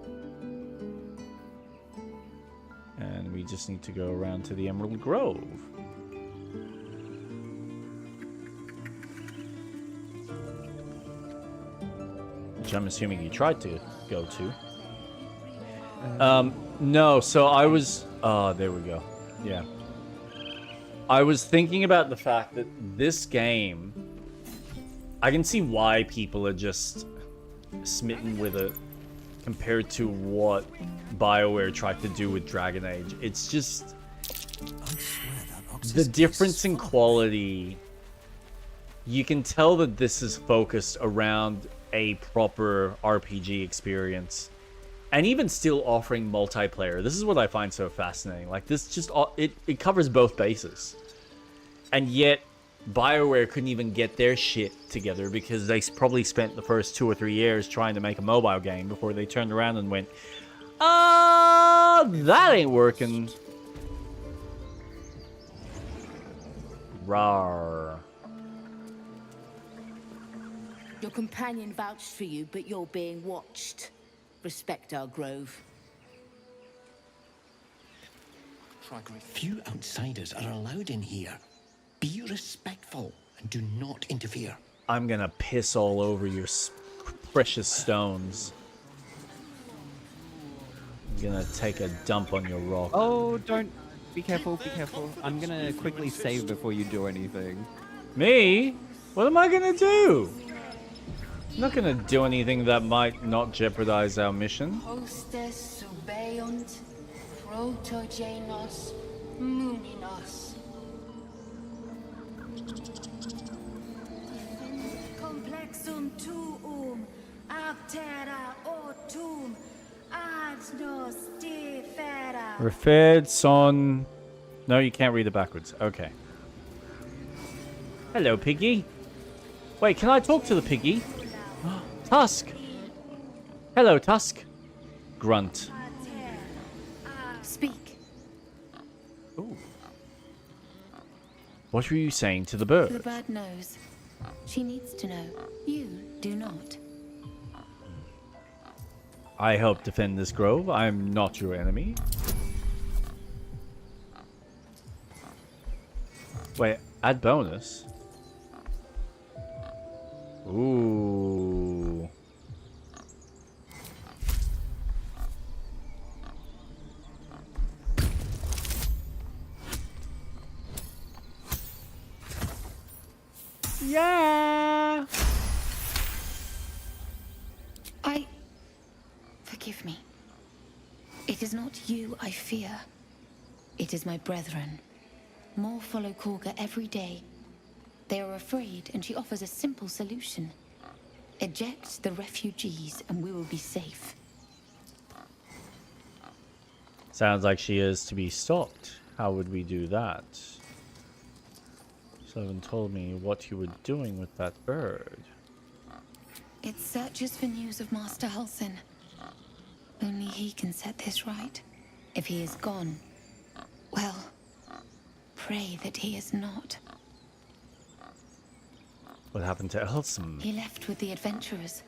And we just need to go around to the Emerald Grove. Which I'm assuming you tried to go to. No, so I was... Oh, there we go. Yeah. I was thinking about the fact that this game... I can see why people are just smitten with it compared to what BioWare tried to do with Dragon Age. It's just... The difference in quality... You can tell that this is focused around a proper RPG experience. And even still offering multiplayer. This is what I find so fascinating. Like, this just... It covers both bases. And yet, BioWare couldn't even get their shit together because they probably spent the first 2 or 3 years trying to make a mobile game before they turned around and went, that ain't working. Rawr. Your companion vouched for you, but you're being watched. Respect our grove. Few outsiders are allowed in here. Be respectful and do not interfere. I'm gonna piss all over your precious stones. I'm gonna take a dump on your rock. Oh, don't. Be careful, be careful. I'm gonna quickly save before you do anything. Me? What am I gonna do? I'm not gonna do anything that might not jeopardize our mission. Hostes subeunt, protogenos, muninos. Complexum tuum, aptera autum, ad nos defera. Referred son. No, you can't read it backwards. Okay. Hello, piggy. Wait, can I talk to the piggy? Tusk. Hello, Tusk. Grunt. Ooh. What were you saying to the bird? The bird knows. She needs to know. You do not. I help defend this grove. I am not your enemy. Wait, add bonus? Ooh. Yeah. Forgive me. It is not you I fear. It is my brethren. More follow Korga every day. They are afraid, and she offers a simple solution. Eject the refugees, and we will be safe. Sounds like she is to be stopped. How would we do that? You haven't told me what you were doing with that bird. It searches for news of Master Halsin. Only he can set this right. If he is gone, well, pray that he is not. What happened to Elsem? He left with the adventurers.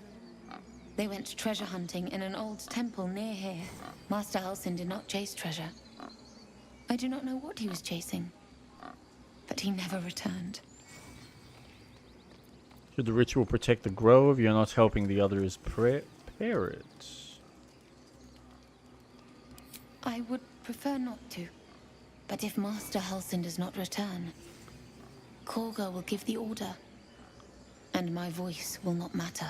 They went treasure hunting in an old temple near here. Master Halsin did not chase treasure. I do not know what he was chasing, but he never returned. Should the ritual protect the grove? You're not helping the others prepare it. I would prefer not to. But if Master Halsin does not return, Korga will give the order. And my voice will not matter.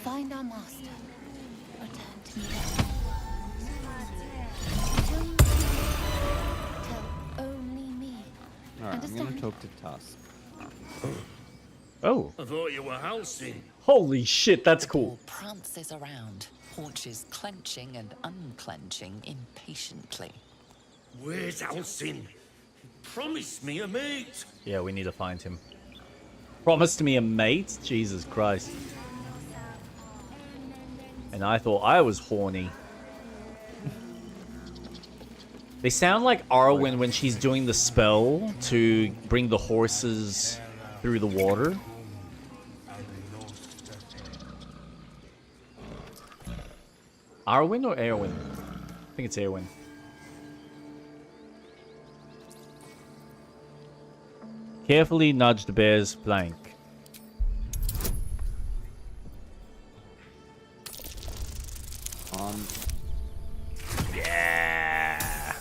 Find our master. Return to me then. Tell only me. Alright, I'm gonna talk to Tusk. Oh. I thought you were Halsin. Holy shit, that's cool. Prances around, haunches clenching and unclenching impatiently. Where's Halsin? Promise me a mate. Yeah, we need to find him. Promised me a mate? Jesus Christ. And I thought I was horny. They sound like Arwen when she's doing the spell to bring the horses through the water. Arwen or Eowyn? I think it's Eowyn. Carefully nudge the bear's flank. Yeah.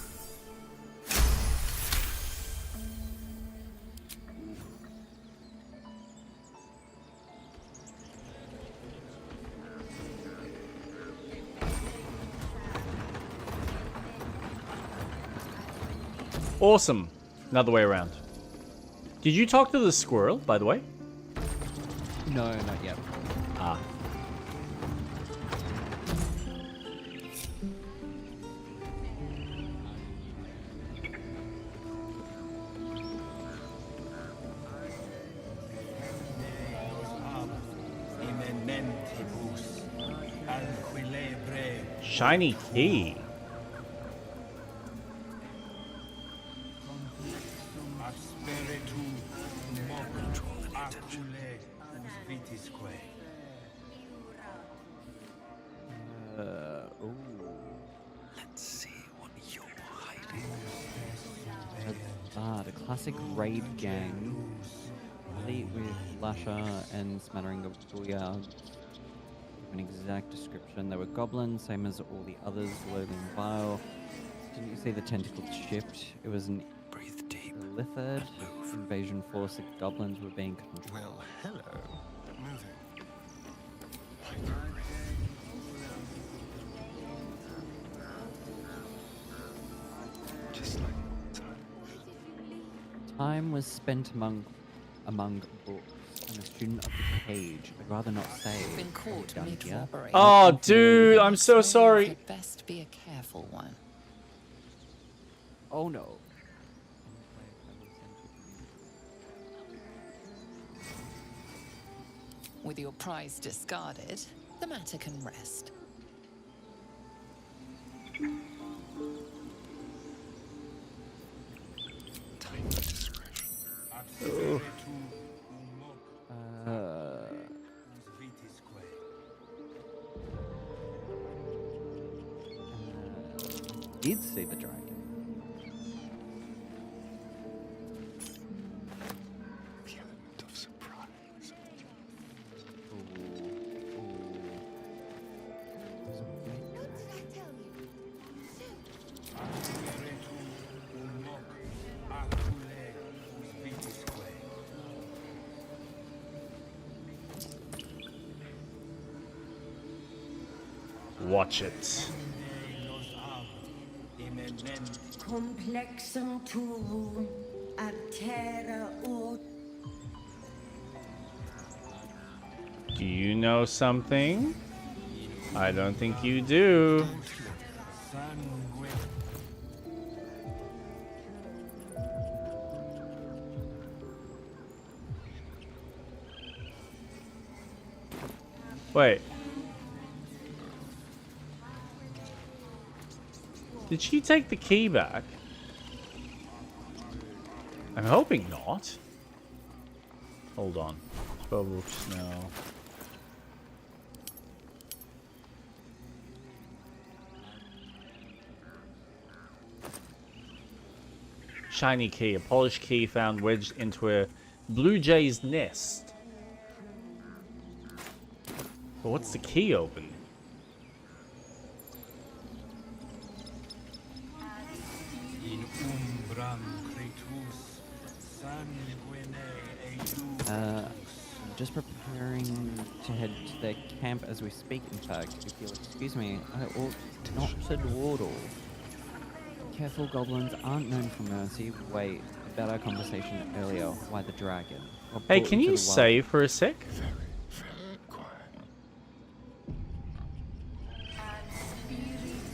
Awesome. Another way around. Did you talk to the squirrel, by the way? No, not yet. Ah. Shiny key. Let's see what you're hiding. The classic raid gang. Complete with Lasher and smattering of booyah. An exact description. They were goblins, same as all the others, loathing and vile. Didn't you see the tentacles shift? It was an Lithid invasion force. The goblins were being controlled. Well, hello. Moving. Just like Time was spent among books. I'm a student of the cage. I'd rather not say. Been caught mid-robbery. Oh, dude, I'm so sorry. Had best be a careful one. Oh no. With your prize discarded, The matter can rest. Oh. Did see the dragon. The element of surprise. Watch it. Complexum tuum ab terra ut. Do you know something? I don't think you do. Wait. Did she take the key back? I'm hoping not. Hold on. 12 books now. Shiny key. A polished key found wedged into a blue jay's nest. But what's the key open? I'm just preparing to head to their camp as we speak, in fact. If you'll excuse me, I ought not to dawdle. Careful goblins aren't known for mercy. Wait, about our conversation earlier. Why the dragon? Hey, can you save for a sec? Very quiet.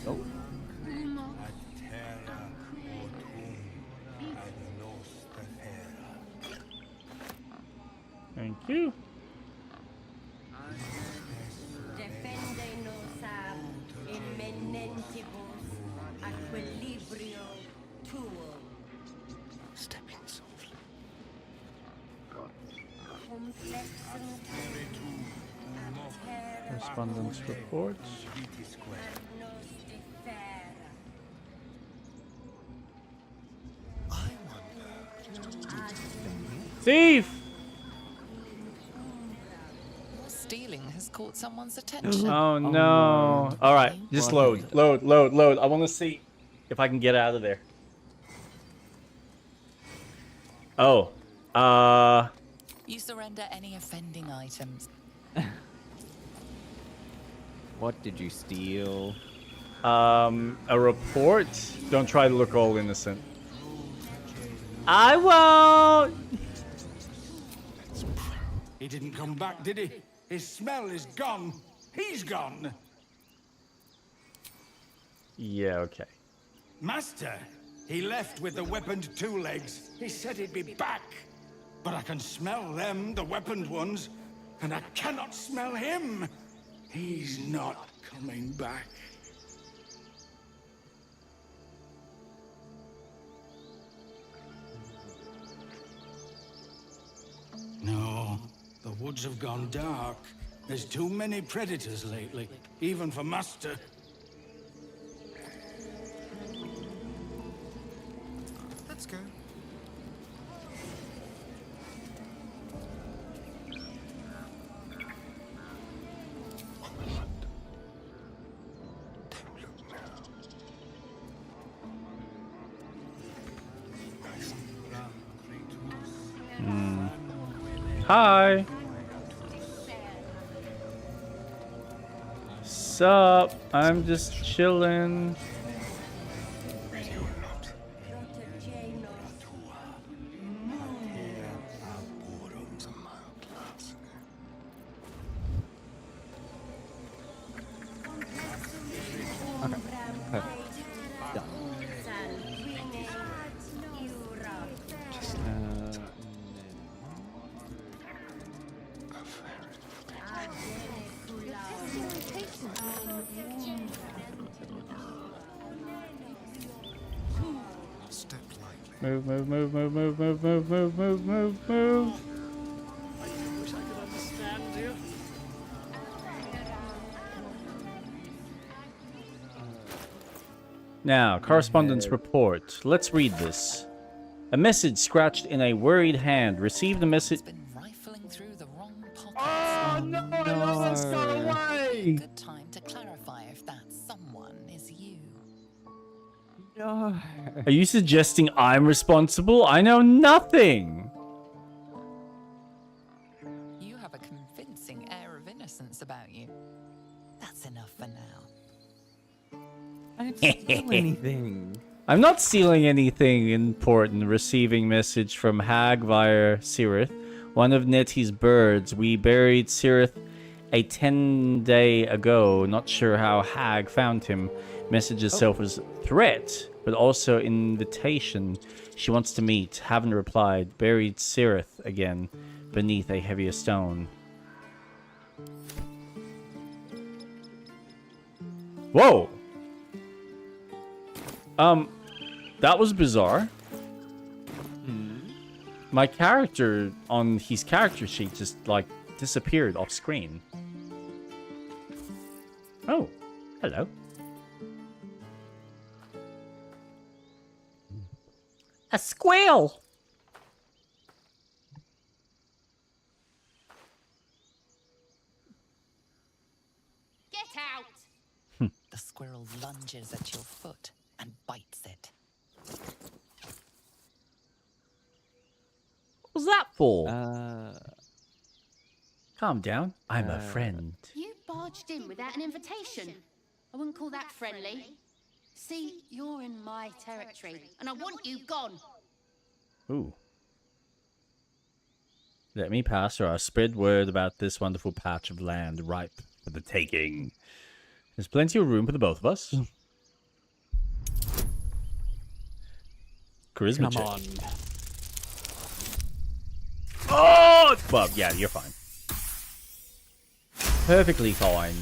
Oh. Thank you. Defende nos ab immenentibus equilibrio tuo. Stepping softly. Complexum tuum ab terra Correspondence reports. ad nos defera. Thief! Stealing has caught someone's attention. Oh no. Alright, just load. I want to see if I can get out of there. Oh. You surrender any offending items. What did you steal? A report? Don't try to look all innocent. I won't! He didn't come back, did he? His smell is gone. He's gone. Yeah, okay. Master, he left with the weaponed two legs. He said he'd be back. But I can smell them, the weaponed ones, and I cannot smell him. He's not coming back. No, the woods have gone dark. There's too many predators lately, even for Master. Let's go. On the hunt. Don't look now. Hi. Sup? I'm just chilling. Radio or not. Move, move, move, move, move, move, move, move, move, move, move. I wish I could understand you. Now, correspondence report. Let's read this. A message scratched in a worried hand. Received a message. Rifling through the wrong pockets. Oh no! I lost this got away. Good time to clarify if that someone is you. No. Are you suggesting I'm responsible? I know nothing. You have a convincing air of innocence about you. That's enough for now. I didn't steal anything. I'm not stealing anything important. Receiving message from Hag via Cirith, one of Nettie's birds. We buried Cirith a 10-day ago. Not sure how Hag found him. Message itself was threat, but also invitation. She wants to meet. Haven't replied. Buried Cirith again, beneath a heavier stone. Whoa! That was bizarre. My character on his character sheet just, like, disappeared off screen. Oh, hello. A squirrel! Get out! The squirrel lunges at your foot and bites it. What was that for? Calm down. I'm a friend. You barged in without an invitation. I wouldn't call that friendly. See, you're in my territory, and I want you gone. Ooh. Let me pass, or I'll spread word about this wonderful patch of land ripe for the taking. There's plenty of room for the both of us. Charisma Come check. on. Oh! Well, yeah, you're fine. Perfectly fine.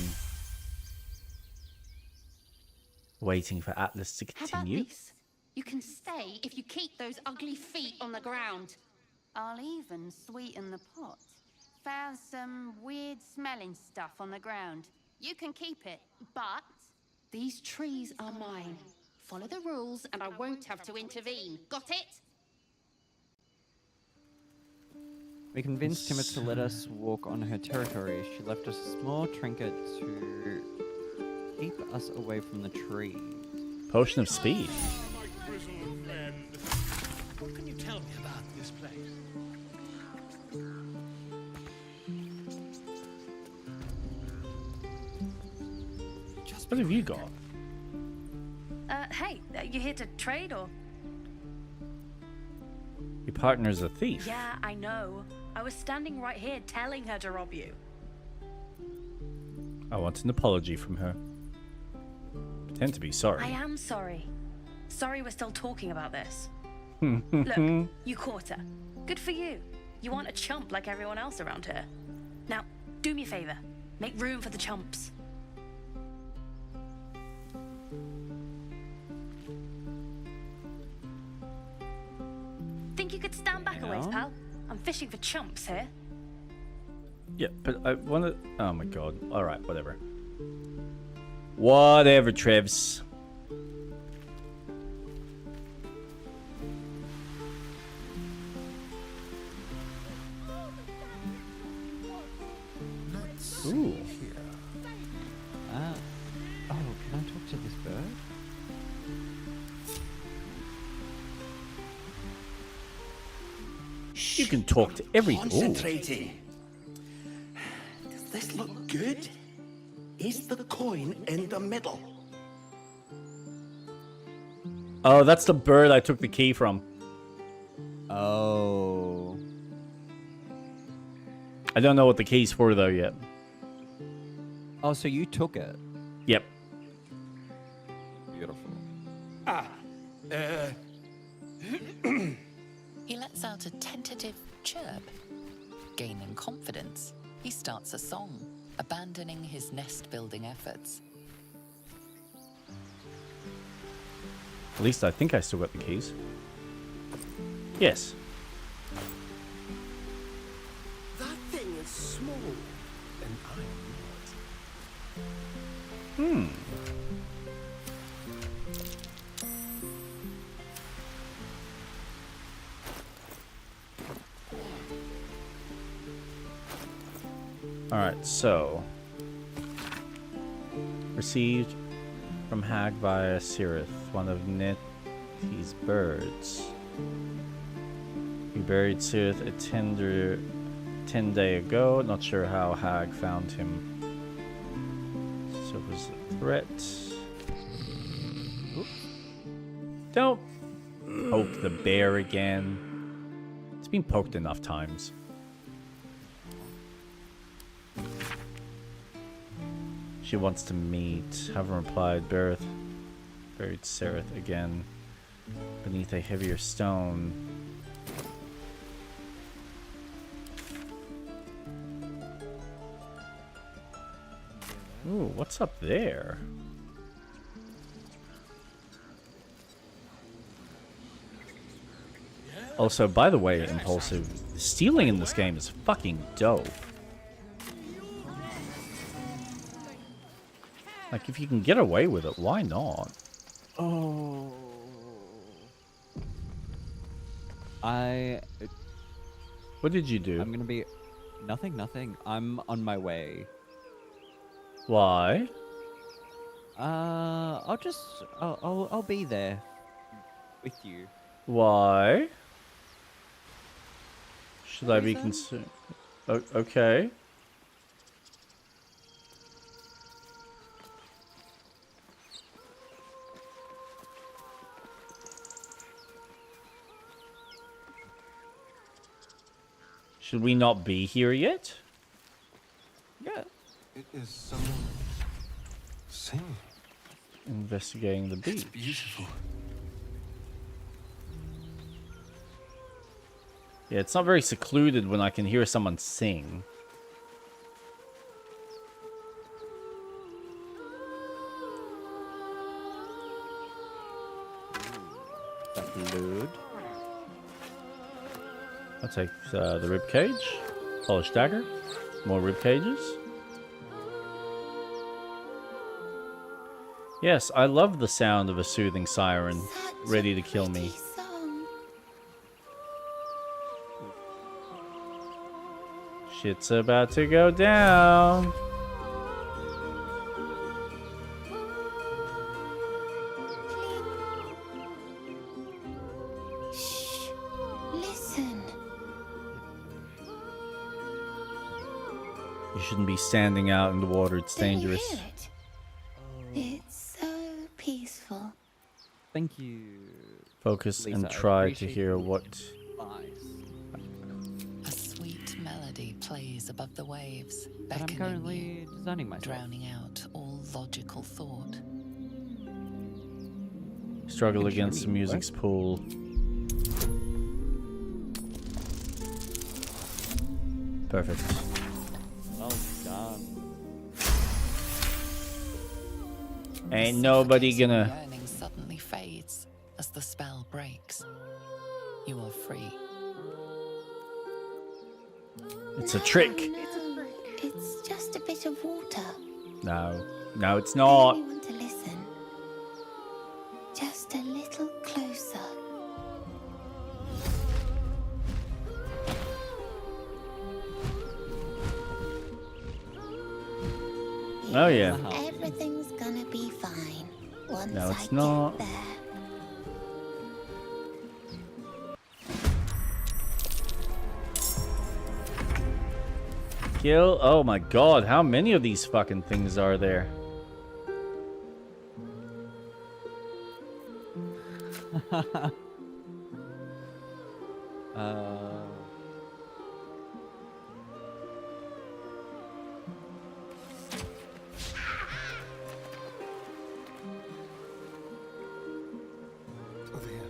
Waiting for Atlas to How about continue. this? You can stay if you keep those ugly feet on the ground. I'll even sweeten the pot. Found some weird smelling stuff on the ground. You can keep it, but these trees are mine. Follow the rules and I won't have to intervene. Got it? We convinced Timid to let us walk on her territory. She left us a small trinket to keep us away from the trees. Potion of speed. My grizzled friend. What can you tell me about this place? What have you got? Hey, you here to trade or? Your partner's a thief. Yeah, I know. I was standing right here telling her to rob you. I want an apology from her. Pretend to be sorry. I am sorry. Sorry we're still talking about this. Look, you caught her. Good for you. You want a chump like everyone else around here. Now, do me a favor. Make room for the chumps. Think you could stand back a ways, Yeah. pal? I'm fishing for chumps here. Yeah, but I want to... Oh my god. Alright, whatever. Whatever, Trevs. Ooh. Oh, can I talk to this bird? You can talk to everything. Concentrating. Does this look good? Is the coin in the middle? Oh, that's the bird I took the key from. Oh. I don't know what the key's for, though, yet. Oh, so you took it? Yep. Beautiful. He lets out a tentative chirp. Gaining confidence, he starts a song, abandoning his nest-building efforts. At least I think I still got the keys. Yes. That thing is small, and I'm not. Alright, so. Received from Hag via Sirith, one of Netti's birds. We buried Sirith a 10 day ago. Not sure how Hag found him. So it was a threat. Oops. Don't poke the bear again. It's been poked enough times. She wants to meet. Haven't replied. Buried Sereth again. Beneath a heavier stone. Ooh, what's up there? Also, by the way, Impulsive, stealing in this game is fucking dope. Like, if you can get away with it, why not? Oh. What did you do? I'm gonna be... Nothing. I'm on my way. Why? I'll be there with you. Why? Should I be concerned? Okay. Should we not be here yet? Yeah. Is someone singing? Investigating the beach. It's beautiful. Yeah, it's not very secluded when I can hear someone sing. Upload. I'll take the rib cage, polished dagger, more rib cages. Yes, I love the sound of a soothing siren, ready to kill me. Shit's about to go down. Shh. Listen. You shouldn't be standing out in the water, it's dangerous. Do you hear it? It's so peaceful. Thank you. Focus Lisa, and I try to appreciate hear your what... A sweet melody plays above the waves, But I'm beckoning currently you, designing myself. drowning out all logical thought. Struggle Good against the journey, music's pull. Perfect. Well done. Ain't nobody gonna... Yearning suddenly fades as the spell breaks. You are free. It's a trick. No, it's just a bit of water. No. No, it's I not. only want to listen. Just a little closer. Oh, yeah. Everything's gonna be fine once No, I it's get not. there. Kill. Oh my god, how many of these fucking things are there? Over here.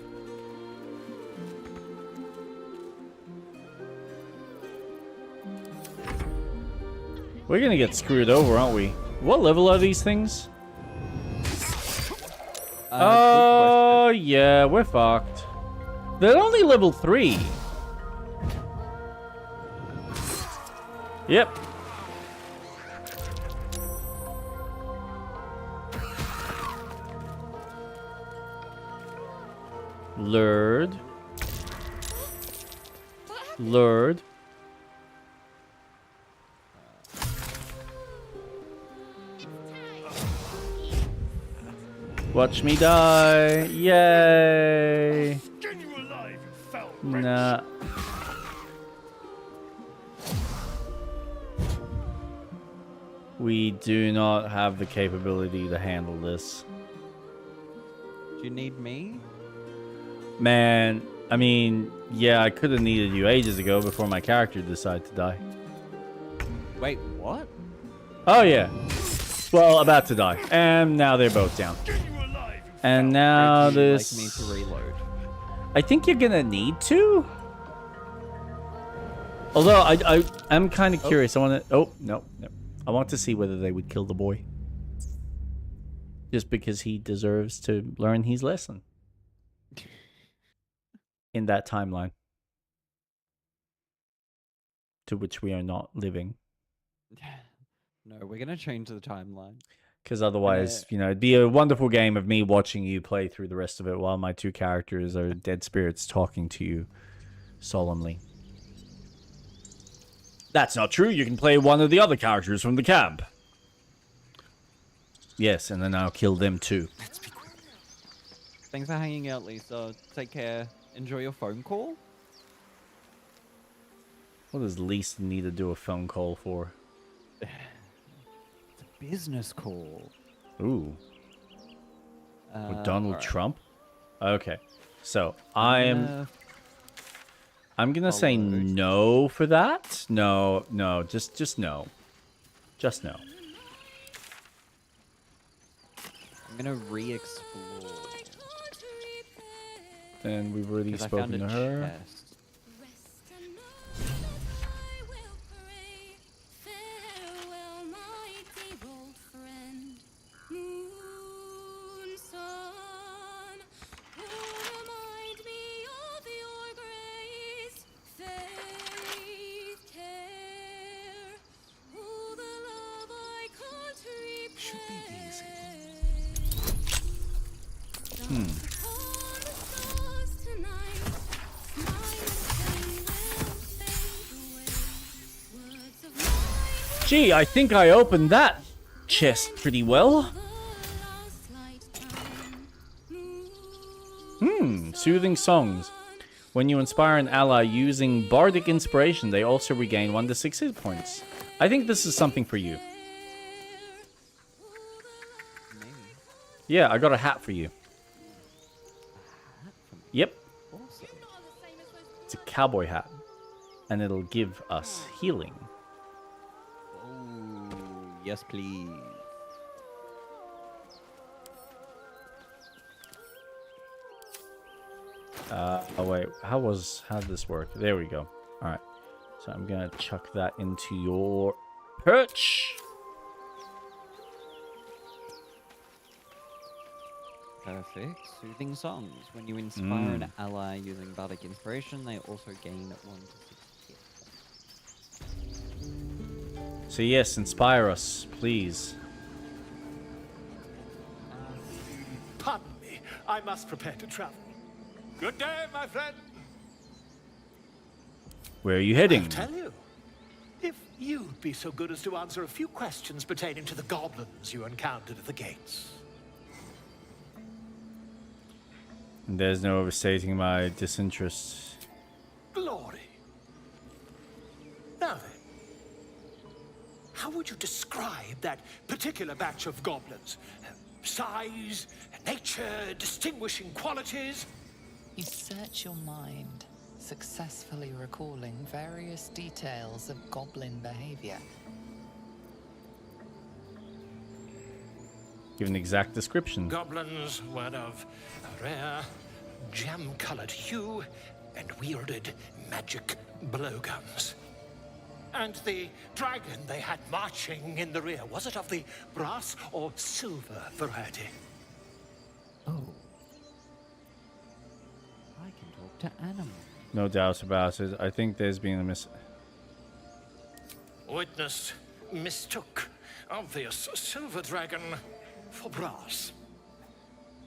We're gonna get screwed over, aren't we? What level are these things? Oh, yeah, we're fucked. They're only level 3. Yep. Lured. Lured. Watch me die. Yay. Nah. We do not have the capability to handle this. Do you need me? Man, I mean, yeah, I could have needed you ages ago before my character decided to die. Wait, what? Oh, yeah. Well, about to die. And now they're both down. And now this... Like me to reload? I think you're gonna need to. Although, I'm kind of curious. I want to... Oh, no. I want to see whether they would kill the boy. Just because he deserves to learn his lesson. In that timeline. To which we are not living. No, we're gonna change the timeline. Because otherwise, you know, it'd be a wonderful game of me watching you play through the rest of it while my two characters are dead spirits talking to you solemnly. That's not true. You can play one of the other characters from the camp. Yes, and then I'll kill them too. Thanks for hanging out, Lisa. Take care. Enjoy your phone call. What does Lisa need to do a phone call for? It's a business call. Ooh. With Donald right. Trump? Okay. So, I'm gonna say no for that. No, just no. Just no. I'm gonna re-explore. And we've already spoken to her. Chest. Gee, I think I opened that chest pretty well. Soothing songs. When you inspire an ally using bardic inspiration, they also regain 1 to 6 hit points. I think this is something for you. Yeah, I got a hat for you. Yep. It's a cowboy hat. And it'll give us healing. Yes, please. Oh wait, how did this work? There we go. All right, so I'm gonna chuck that into your perch. Perfect. Soothing songs. When you inspire an ally using bardic inspiration, they also gain 1 to 6 hit points. So yes, inspire us, please. Pardon me, I must prepare to travel. Good day, my friend. Where are you heading? I'll tell you. If you'd be so good as to answer a few questions pertaining to the goblins you encountered at the gates. There's no overstating my disinterest. Glory. Now then, how would you describe that particular batch of goblins? Size, nature, distinguishing qualities? You search your mind, successfully recalling various details of goblin behavior. Give an exact description. Goblins were of a rare, jam-colored hue and wielded magic blowguns. And the dragon they had marching in the rear, was it of the brass or silver variety? Oh. I can talk to animal. No doubt about it. I think there's been a Witness mistook obvious silver dragon for brass.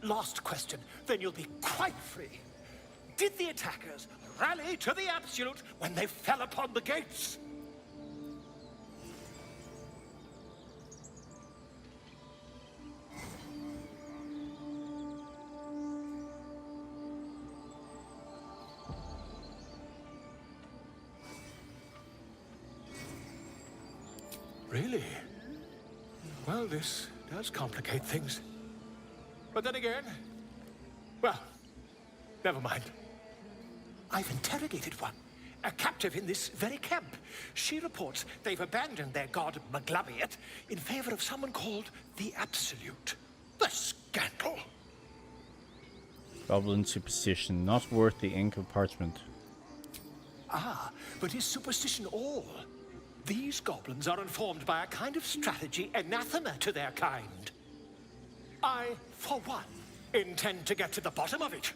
Last question, then you'll be quite free. Did the attackers rally to the Absolute when they fell upon the gates? Really? Well, this does complicate things. But then again, well, never mind. I've interrogated one, a captive in this very camp. She reports they've abandoned their god Maglabiet in favor of someone called the Absolute. The scandal! goblin superstition, not worth the ink of parchment. Ah, but is superstition all? These goblins are informed by a kind of strategy anathema to their kind. I, for one, intend to get to the bottom of it.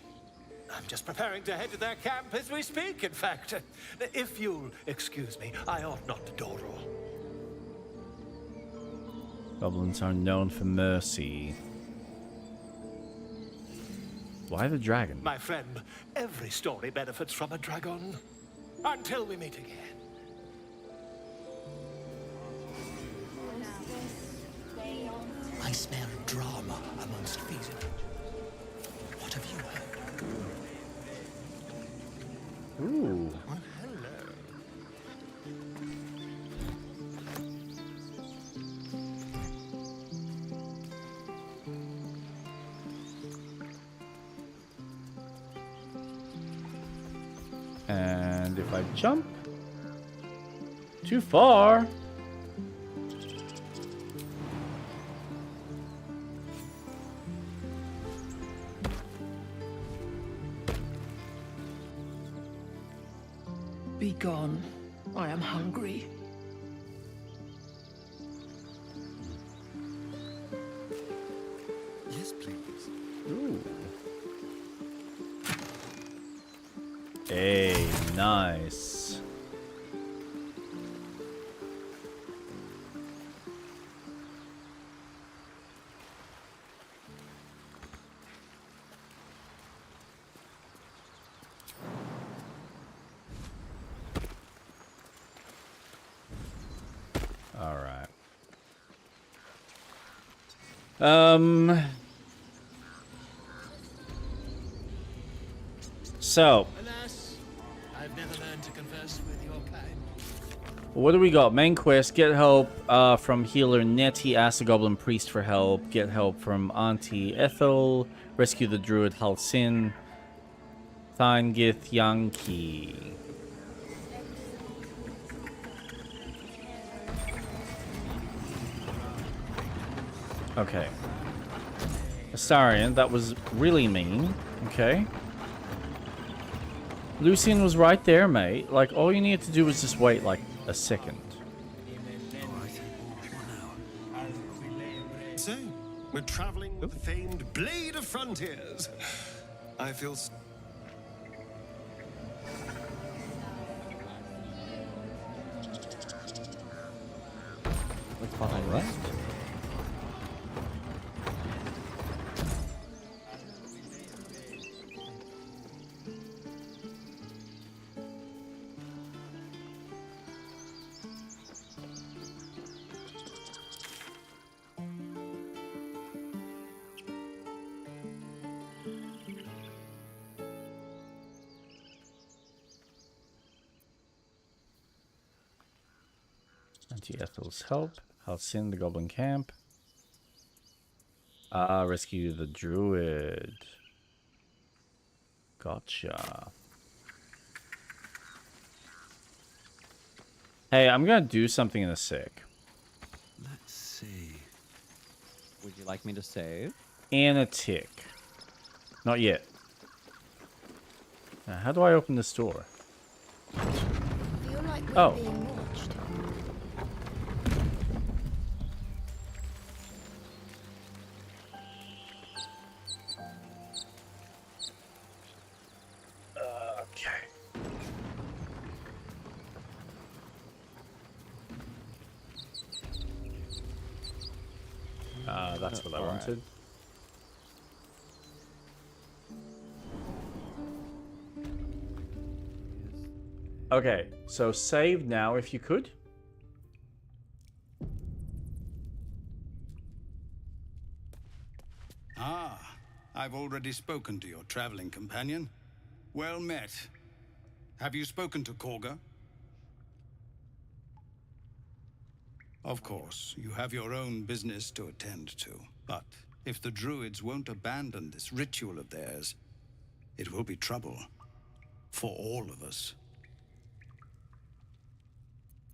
I'm just preparing to head to their camp as we speak, in fact. If you'll excuse me, I ought not to dawdle. Goblins are known for mercy. Why the dragon? My friend, every story benefits from a dragon. Until we meet again. I smell drama amongst these. What have you heard? Ooh. Well, hello. And if I jump too far. Be gone. I am hungry. Yes, please. Ooh. Hey, nice. All right. So, Alas, I've never learned to converse with your kind. what do we got? Main quest, get help from healer Nettie, ask the goblin priest for help, get help from Auntie Ethel, rescue the druid Halsin, Thangith Yankee. Okay. Astarion, that was really mean. Okay. Lucian was right there, mate. Like, all you needed to do was just wait, like, a second. So, we're traveling with the famed Blade of Frontiers. I feel... What's behind that? Auntie Ethel's help. Halsin, the goblin camp. Rescue the druid. Gotcha. Hey, I'm gonna do something in a sec. Let's see. Would you like me to save? In a tick. Not yet. Now, how do I open this door? I feel like we're Oh. being watched. That's what I Alright. wanted. Okay, so save now if you could. Ah, I've already spoken to your traveling companion. Well met. Have you spoken to Korga? Of course, you have your own business to attend to. But if the druids won't abandon this ritual of theirs, it will be trouble. For all of us.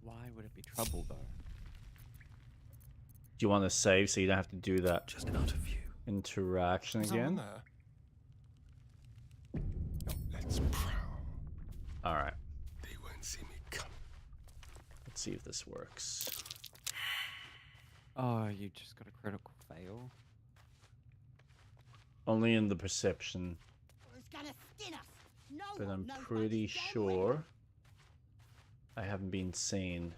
Why would it be trouble, though? Do you want to save so you don't have to do that Just out of view. interaction Someone again? there? Let's prowl. Alright, They won't see me come. let's see if this works. Oh, you just got a critical fail. Only in the perception, Who's gonna skin us? No but one I'm knows pretty what's going sure I haven't been seen.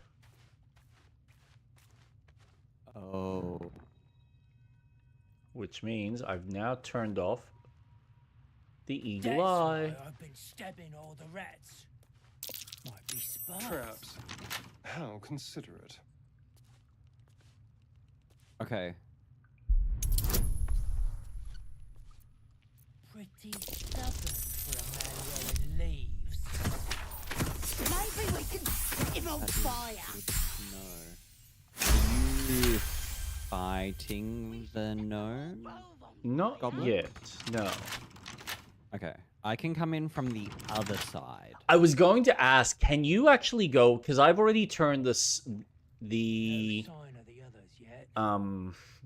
Oh. Which means I've now turned off the eagle That's eye. why I've been stabbing all the rats. Might be spies. Traps. How considerate. Okay. Pretty stubborn for a man wearing leaves. Maybe we can set him on fire. No. You fighting the gnome? Not Goblin? yet, no. Okay. I can come in from the other side. I was going to ask, can you actually go, because I've already turned this, the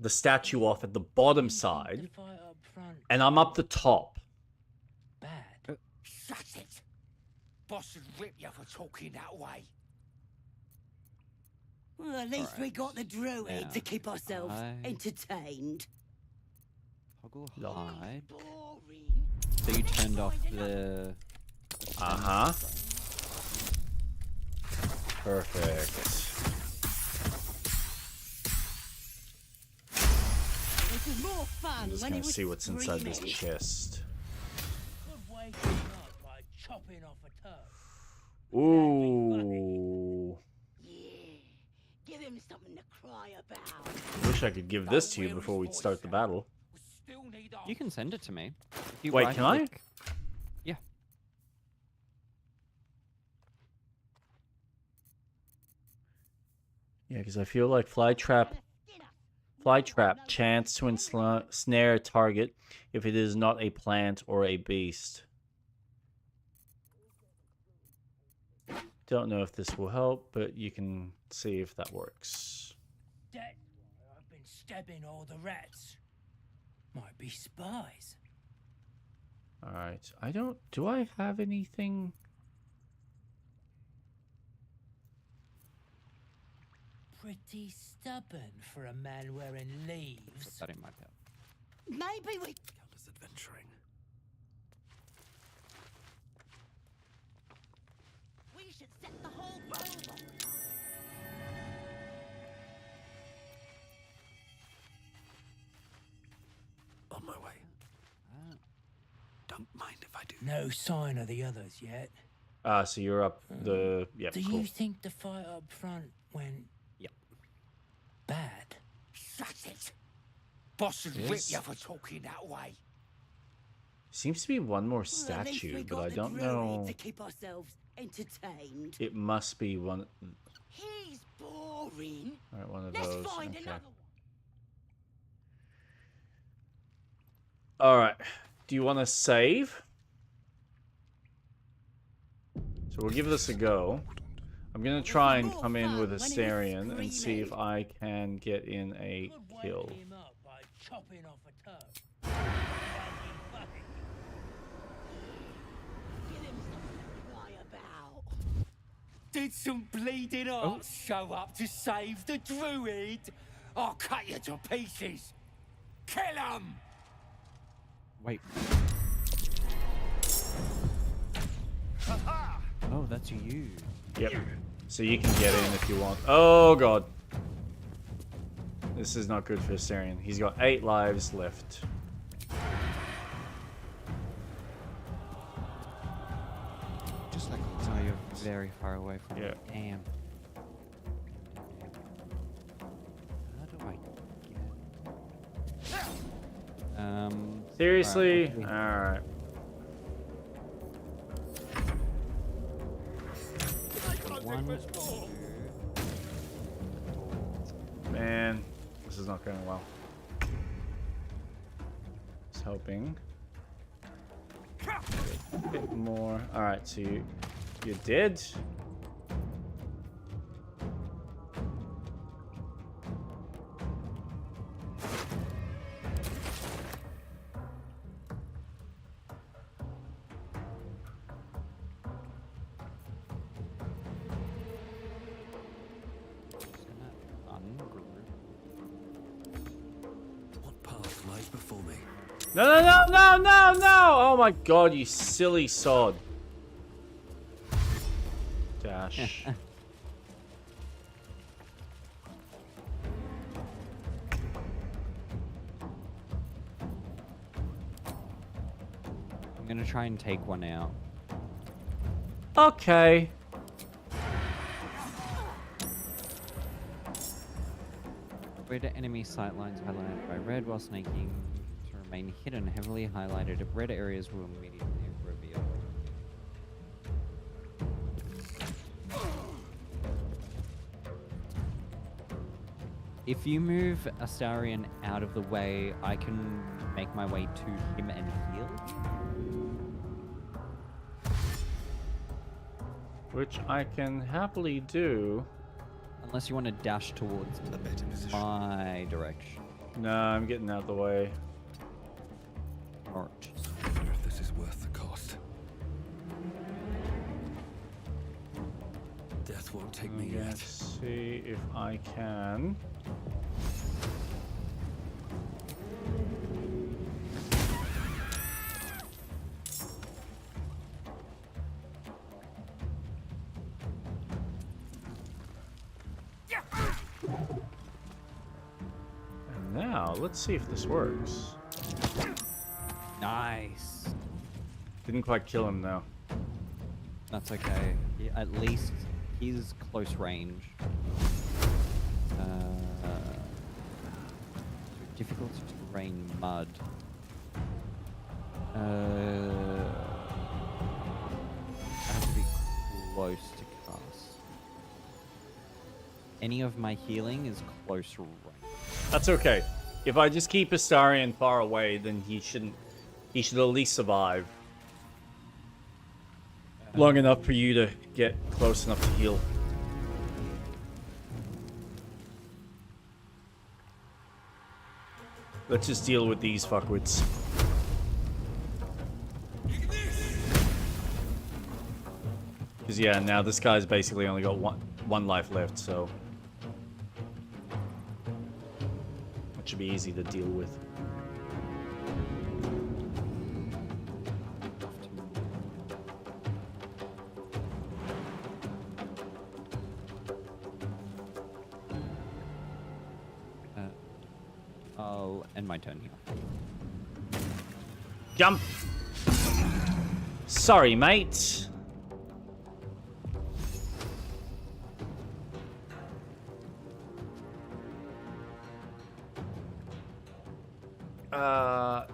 statue off at the bottom side, and I'm up the top. Shut it! Boss would rip you for talking that way. Well, at least we got the druid Yeah. to keep ourselves I- entertained. Toggle Lock. hide. So you turned off the... Uh-huh. Perfect. This is more fun I'm just when gonna it was see what's inside this screaming. chest. Could wake him up by chopping off a toe. Ooh. Give him something to cry about. Wish I could give this to you before we start the battle. You can send it to me. If you Wait, right can I? click- Yeah. Yeah, because I feel like flytrap chance to ensnare a target if it is not a plant or a beast. Don't know if this will help, but you can see if that works. That's why I've been stabbing all the rats. Might be spies. Alright, do I have anything? Pretty stubborn for a man wearing leaves. Put that in my pet. Maybe we... Just adventuring. We should set the whole grove on. On my way. Don't mind if I do. No sign of the others yet. So you're up the... Yeah, Do cool. you think the fight up front went... Yep. bad? Shut it! Boss would rip Yes. you for talking that way. Seems to be one more Well, at least we statue, but got I the don't druid know. to keep ourselves entertained. It must be one... He's boring. Alright, one of Let's those. find Okay. another Alright. Do you want to save? So we'll give this a go. I'm gonna try and come in with Astarion and see if I can get in a kill. Wake him up by chopping off a toe. Give him something to cry about. Did some bleeding arts show up to save the druid? I'll cut you to pieces. Kill him! Wait. Oh, that's you. Yep. So you can get in if you want. Oh god. This is not good for Astarion. He's got 8 lives left. Just like, oh, you're very far away from Yeah. Damn. How do I get... Seriously? Alright. Man, this is not going well. Just hoping. A bit more. Alright, so you're dead. What path lies before me? No, no, no, no, no, no! Oh my god, you silly sod. Dash. I'm gonna try and take one out. Okay. Red enemy sightlines highlighted by red while snaking to remain hidden, heavily highlighted. Red areas will immediately reveal. If you move Astarion out of the way, I can make my way to him and heal. Which I can happily do. Unless you want to dash towards my direction. No, I'm getting out of the way. Alright. I wonder if this is worth the cost. Death won't take me yet. Let's see if I can. And now, let's see if this works. Nice. Didn't quite kill him though. That's okay. At least he's close range. Difficult terrain mud. I have to be close to cast. Any of my healing is close range. That's okay. If I just keep Astarion far away, then he should at least survive. Long enough for you to get close enough to heal. Let's just deal with these fuckwits. Because yeah, now this guy's basically only got one life left, so it should be easy to deal with. I'll end my turn here. Jump! Sorry, mate. No,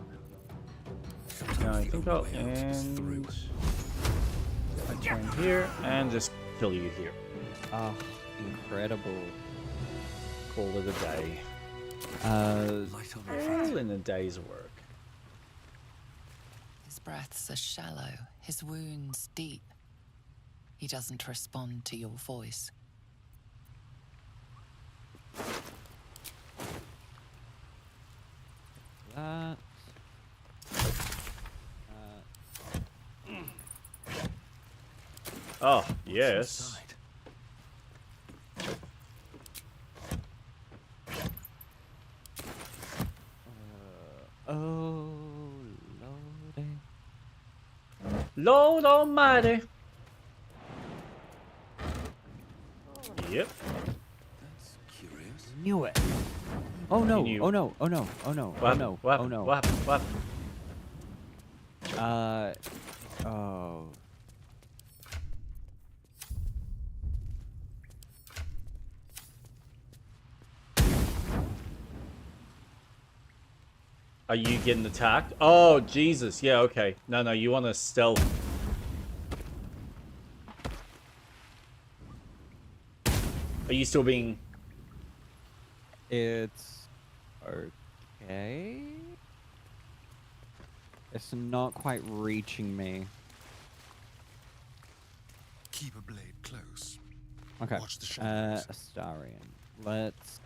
I think I'll end my turn here and just kill you here. Oh, incredible. Call it a day. All in a day's work. His breaths are shallow, his wounds deep. He doesn't respond to your voice. That. Oh, yes. Oh, Lordy. Lord Almighty. Yep. That's curious. Knew it. Oh no! You... Oh no! Oh no! Oh no! What Oh no! What Oh no! What happened? What happened? Oh. Are you getting attacked? Oh, Jesus. Yeah, okay. No, you want to stealth. Are you still being... It's... okay? It's not quite reaching me. Keep a blade close. Okay. Watch the shadows. Astarion. Let's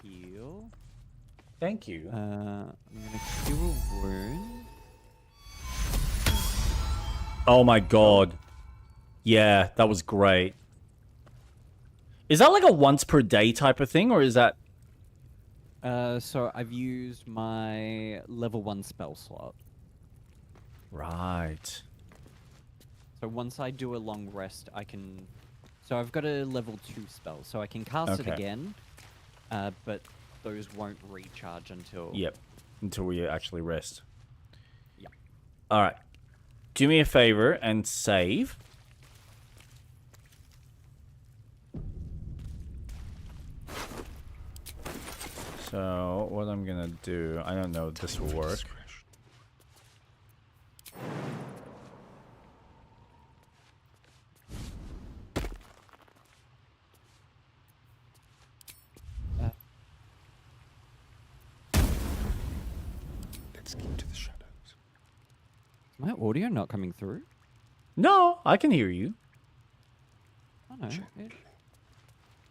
heal. Thank you. I'm gonna cure a wound. Oh my god. Yeah, that was great. Is that like a once per day type of thing, or is that... So I've used my level 1 spell slot. Right. So once I do a long rest, I can... So I've got a level 2 spell, so I can cast it again, but those won't recharge until... Yep, until we actually rest. Yep. Alright. Do me a favor and save. So, what I'm gonna do... I don't know if this will work. Let's keep to the shadows. Is my audio not coming through? No, I can hear you. Oh no.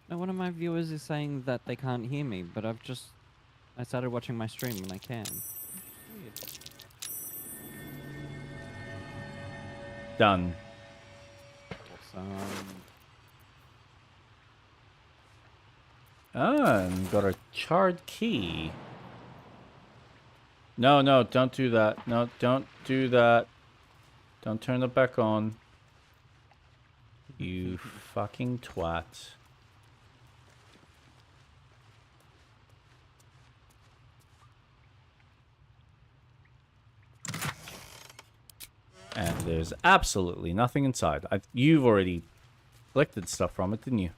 No, one of my viewers is saying that they can't hear me, but I started watching my stream and I can. Weird. Done. Awesome. Ah, and got a charred key. No, don't do that. No, don't do that. Don't turn it back on. You fucking twat. And there's absolutely nothing inside. You've already collected stuff from it, didn't you?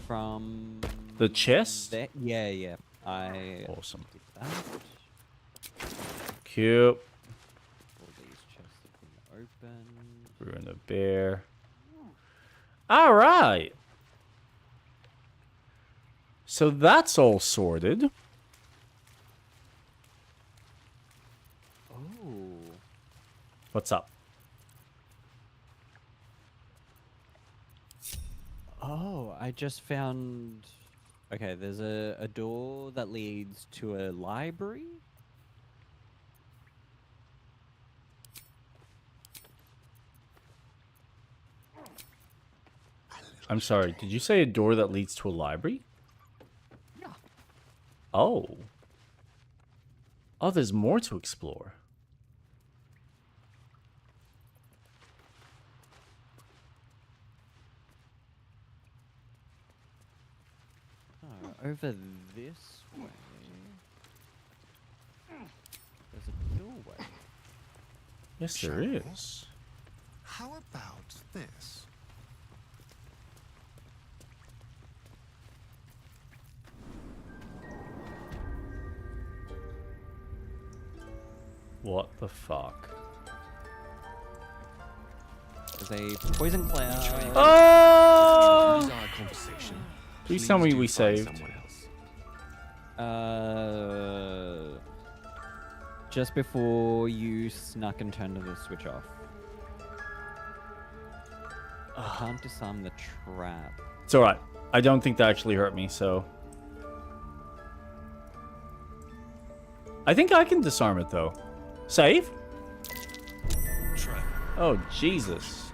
From... the chest? Yeah. Awesome. Did that. Cute. All these chests have been opened. Ruin a bear. Alright. So that's all sorted. Oh. What's up? Oh, I just found... Okay, there's a door that leads to a library. I'm sorry, did you say a door that leads to a library? Yeah. Oh. Oh, there's more to explore. Oh, over this way. There's a doorway. Yes, there is. How about this? What the fuck? There's a poison cloud. Oh! Conversation. Please tell me we saved. Just before you snuck and turned the switch off. I can't disarm the trap. It's alright. I don't think that actually hurt me, so... I think I can disarm it, though. Save? Try. Oh, Jesus.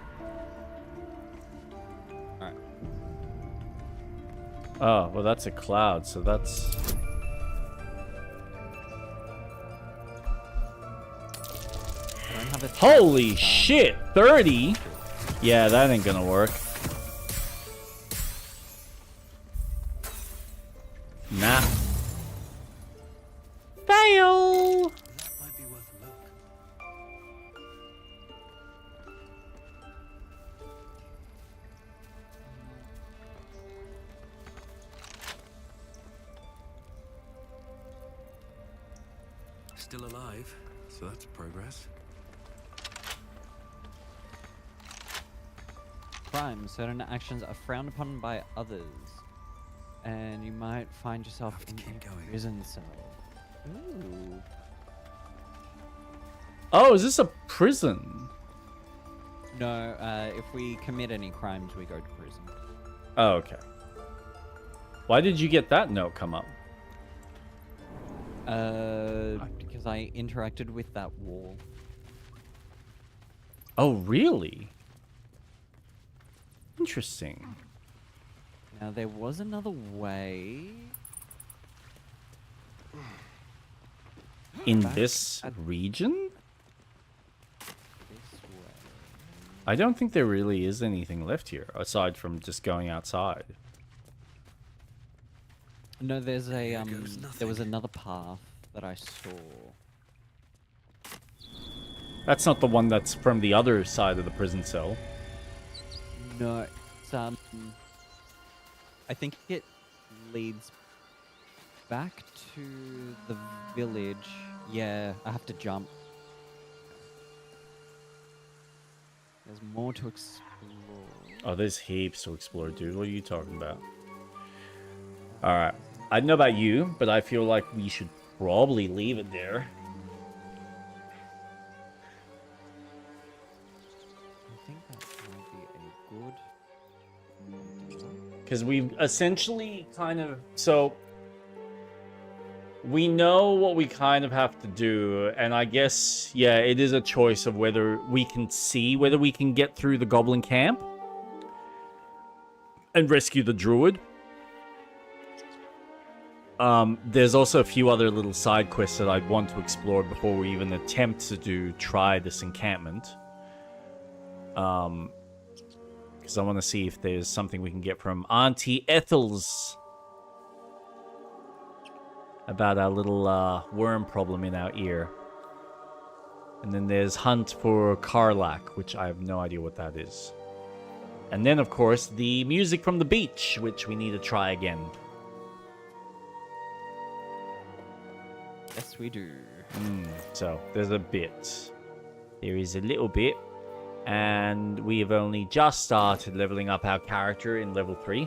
Alright. Oh, well, that's a cloud, so that's... Holy shit! 30? Yeah, that ain't gonna work. Nah. Fail! That might be worth a look. Still alive, so that's progress. Crime. Certain actions are frowned upon by others. And you might find yourself in a prison cell. Ooh. Oh, is this a prison? No, if we commit any crimes, we go to prison. Oh, okay. Why did you get that note come up? Because I interacted with that wall. Oh, really? Interesting. Now, there was another way. In this region? I don't think there really is anything left here, aside from just going outside. No, there's a there was another path that I saw. That's not the one that's from the other side of the prison cell. No, it's, I think it leads back to the village. Yeah, I have to jump. There's more to explore. Oh, there's heaps to explore, dude. What are you talking about? Alright. I don't know about you, but I feel like we should probably leave it there. I think that might be a good idea. Because we've essentially kind of... So... We know what we kind of have to do, and I guess, yeah, it is a choice of whether we can see whether we can get through the goblin camp and rescue the druid. There's also a few other little side quests that I'd want to explore before we even attempt to try this encampment. Because I want to see if there's something we can get from Auntie Ethel's about our little worm problem in our ear. And then there's Hunt for Karlak, which I have no idea what that is. And then, of course, the music from the beach, which we need to try again. Yes, we do. So, there's a bit. There is a little bit. And we have only just started leveling up our character in level 3.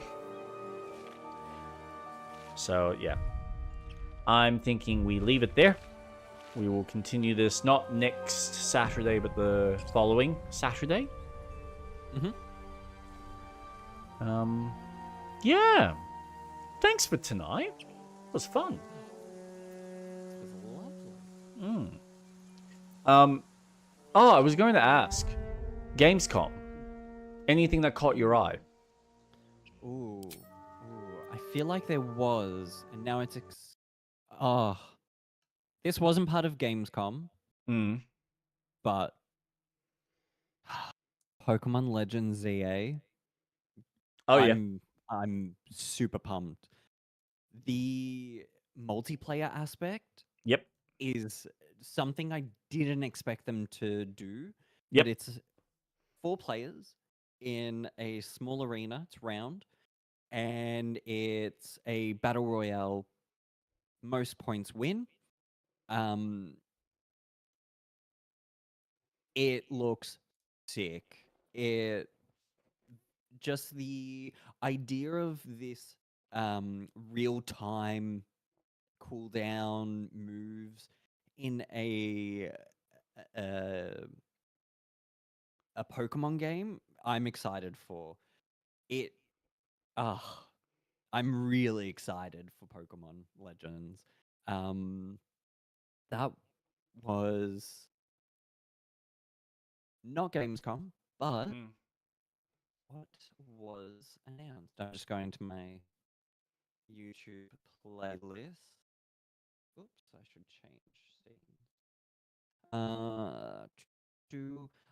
So, yeah. I'm thinking we leave it there. We will continue this not next Saturday, but the following Saturday. Yeah. Thanks for tonight. It was fun. Oh, I was going to ask. Gamescom. Anything that caught your eye? Ooh. I feel like there was, and now it's this wasn't part of Gamescom. But Pokemon Legends ZA. Oh, yeah. I'm super pumped. The multiplayer aspect is something I didn't expect them to do. But it's 4 players in a small arena. It's round. And it's a battle royale. Most points win. It looks sick. Just the idea of this real-time cooldown moves in a Pokemon game, I'm excited for. I'm really excited for Pokemon Legends. That was not Gamescom, but what was announced? I'm just going to my YouTube playlist. Oops, I should change scenes.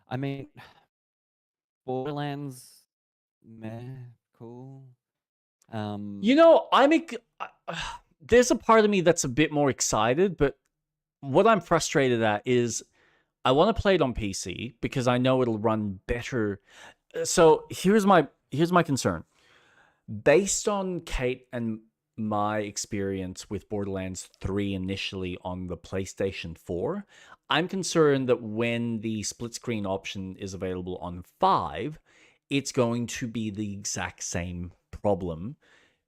I mean, Borderlands, meh, cool. You know, there's a part of me that's a bit more excited, but what I'm frustrated at is I want to play it on PC because I know it'll run better. So here's my concern. Based on Kate and my experience with Borderlands 3 initially on the PlayStation 4, I'm concerned that when the split screen option is available on 5, it's going to be the exact same problem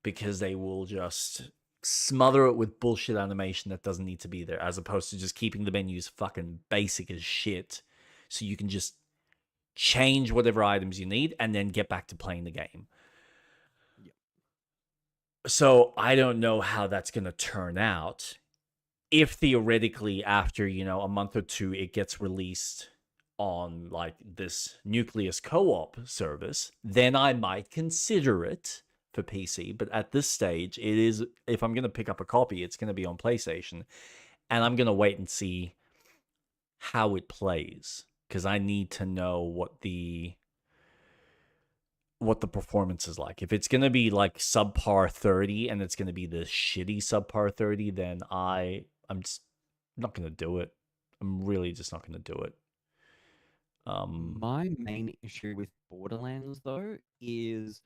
because they will just smother it with bullshit animation that doesn't need to be there, as opposed to just keeping the menus fucking basic as shit so you can just change whatever items you need and then get back to playing the game. So I don't know how that's going to turn out. If theoretically after, a month or two, it gets released on like this Nucleus co-op service, then I might consider it for PC. But at this stage, it is, if I'm going to pick up a copy, it's going to be on PlayStation. And I'm going to wait and see how it plays because I need to know what the performance is like. If it's going to be like subpar 30 and it's going to be the shitty subpar 30, then I'm just not going to do it. I'm really just not going to do it. My main issue with Borderlands, though, is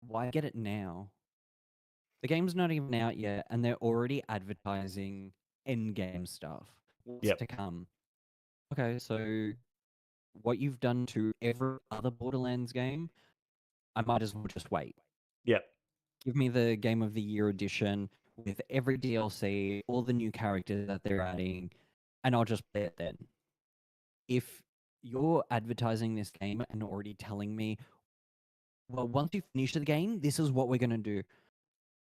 why get it now? The game's not even out yet, and they're already advertising endgame stuff. What's to come? Okay, so what you've done to every other Borderlands game, I might as well just wait. Yep. Give me the Game of the Year edition with every DLC, all the new characters that they're adding, and I'll just play it then. If you're advertising this game and already telling me, well, once you finish the game, this is what we're going to do.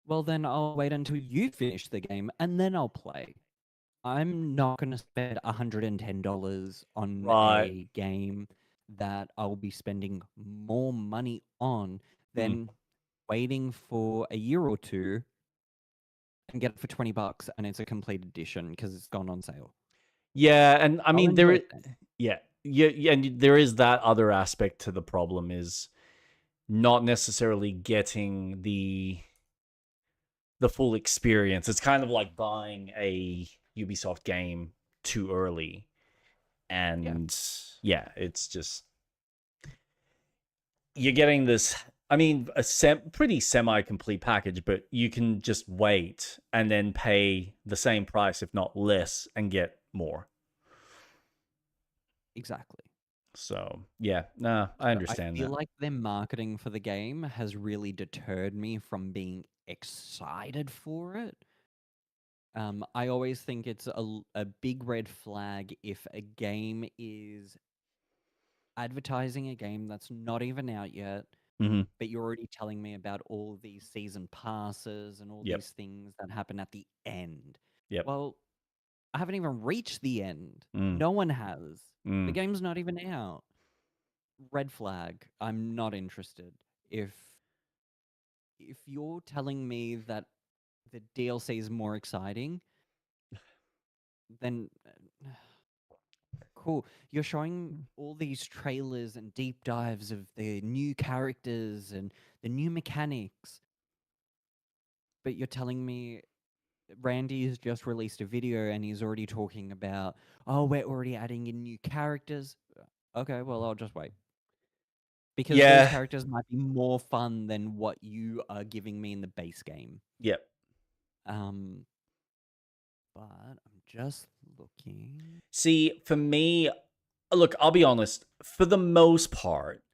Well, then I'll wait until you finish the game and then I'll play. I'm not going to spend $110 on a game that I'll be spending more money on than waiting for a year or two and get it for $20 and it's a complete edition because it's gone on sale. Yeah, and I mean enjoy it yeah, and there is that other aspect to the problem is not necessarily getting the full experience. It's kind of like buying a Ubisoft game too early. And yeah, it's just you're getting this, I mean, a pretty semi-complete package, but you can just wait and then pay the same price, if not less, and get more. Exactly. So, yeah, nah, I understand I feel that. like their marketing for the game has really deterred me from being excited for it. I always think it's a big red flag if a game is advertising a game that's not even out yet, but you're already telling me about all these season passes and all these things that happen at the end. Yep. Well, I haven't even reached the end. Mm. No one has. The Mm. game's not even out. Red flag. I'm not interested. If you're telling me that the DLC is more exciting, then cool. You're showing all these trailers and deep dives of the new characters and the new mechanics, but you're telling me Randy has just released a video and he's already talking about, oh, we're already adding in new characters. Okay, well, I'll just wait. Because those characters might be more fun than what you are giving me in the base game. Yep. But I'm just looking. See, for me, look, I'll be honest, for the most part,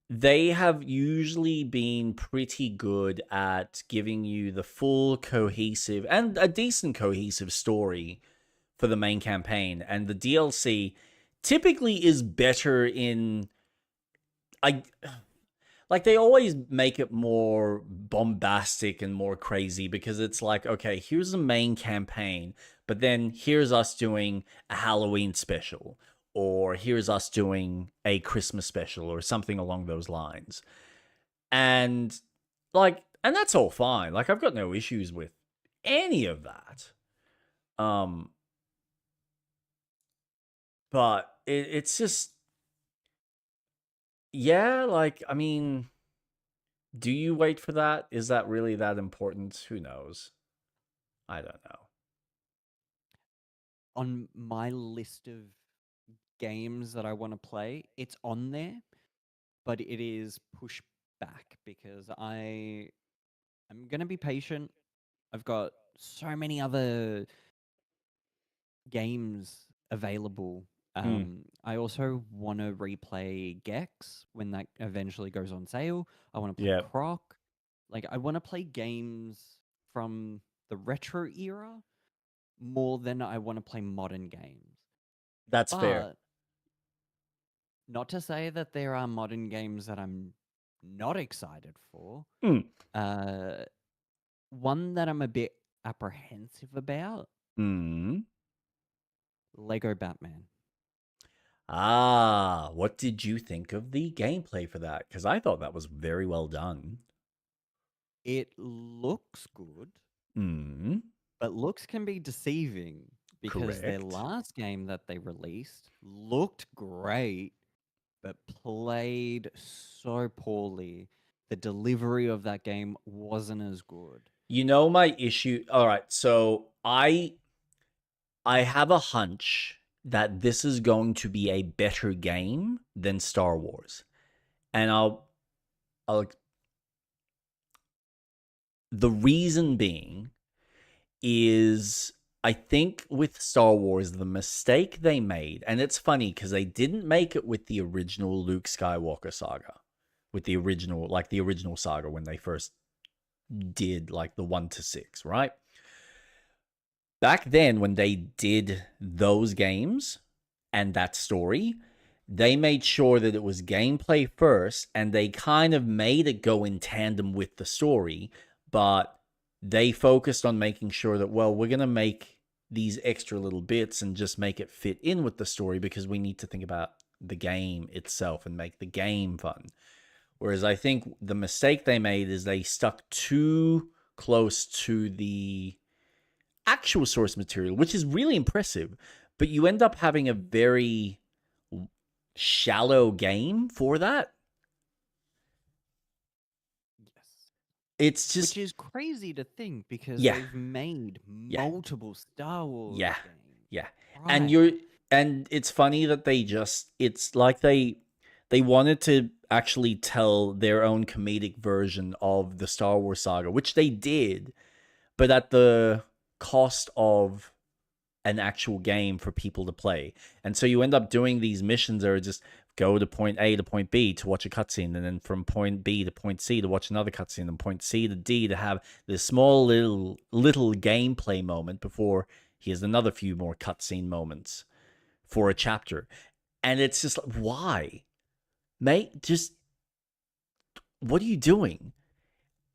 they have usually been pretty good at giving you the full cohesive and a decent cohesive story for the main campaign. And the DLC typically is better in... Like, they always make it more bombastic and more crazy because it's like, okay, here's the main campaign, but then here's us doing a Halloween special, or here's us doing a Christmas special, or something along those lines. And, like, and that's all fine. Like, I've got no issues with any of that. But it's just... Yeah, like, I mean... Do you wait for that? Is that really that important? Who knows? I don't know. On my list of games that I want to play, it's on there, but it is pushed back because I'm gonna be patient. I've got so many other games available. I also want to replay Gex when that eventually goes on sale. I want to play Yeah, Croc. Like, I want to play games from the retro era more than I want to play modern games. that's fair. But not to say that there are modern games that I'm not excited for. Mm. One that I'm a bit apprehensive about, Mm. Lego Batman. Ah, what did you think of the gameplay for that? Because I thought that was very well done. It looks good, Mm. but looks can be deceiving because their Correct. last game that they released looked great, but played so poorly. The delivery of that game wasn't as good. You know my issue. All right, so I have a hunch that this is going to be a better game than Star Wars. And I'll the reason being is I think with Star Wars, the mistake they made, and it's funny because they didn't make it with the original Luke Skywalker saga, with the original saga when they first did like the 1 to 6, right? Back then, when they did those games and that story, they made sure that it was gameplay first and they kind of made it go in tandem with the story, but they focused on making sure that, well, we're going to make these extra little bits and just make it fit in with the story because we need to think about the game itself and make the game fun. Whereas I think the mistake they made is they stuck too close to the actual source material, which is really impressive, but you end up having a very shallow game for that. It's just, which is crazy to think because yeah, they've made yeah, multiple Star Wars yeah, games. yeah. And Right. it's funny that it's like they wanted to actually tell their own comedic version of the Star Wars saga, which they did, but at the cost of an actual game for people to play. And so you end up doing these missions that are just go to point A to point B to watch a cutscene, and then from point B to point C to watch another cutscene, and point C to D to have this small little gameplay moment before he has another few more cutscene moments for a chapter. And it's just like, why? Mate, just what are you doing?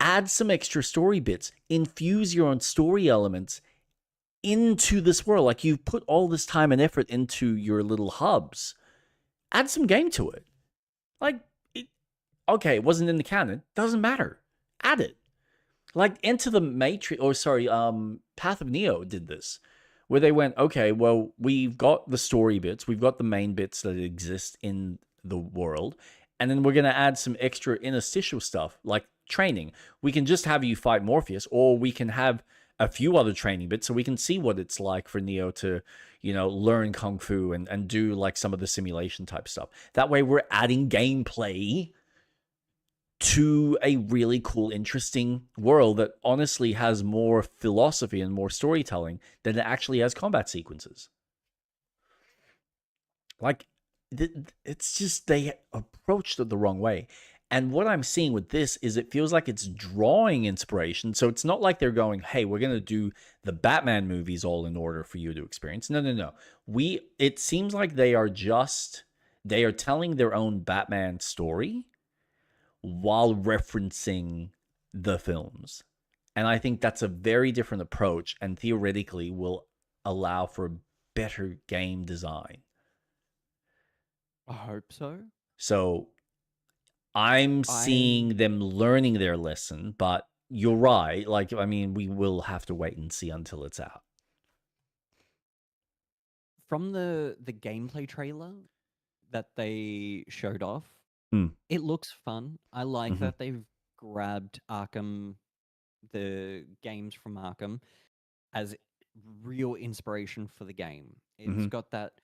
Add some extra story bits, infuse your own story elements into this world. Like, you've put all this time and effort into your little hubs. Add some game to it. Like, okay, it wasn't in the canon. Doesn't matter. Add it. Like, Enter the Matrix, or sorry, Path of Neo did this, where they went, okay, well, we've got the story bits, we've got the main bits that exist in the world, and then we're going to add some extra interstitial stuff, like training. We can just have you fight Morpheus, or we can have a few other training bits so we can see what it's like for Neo to, learn Kung Fu and do like some of the simulation type stuff. That way we're adding gameplay to a really cool, interesting world that honestly has more philosophy and more storytelling than it actually has combat sequences. Like, it's just they approached it the wrong way. And what I'm seeing with this is it feels like it's drawing inspiration. So it's not like they're going, hey, we're going to do the Batman movies all in order for you to experience. No. It seems like they are telling their own Batman story while referencing the films. And I think that's a very different approach and theoretically will allow for better game design. I hope so. So I'm seeing them learning their lesson, but you're right. Like, I mean, we will have to wait and see until it's out. From the gameplay trailer that they showed off, Mm. it looks fun. I like Mhm. that they've grabbed Arkham, the games from Arkham, as real inspiration for the game. It's Mhm. got that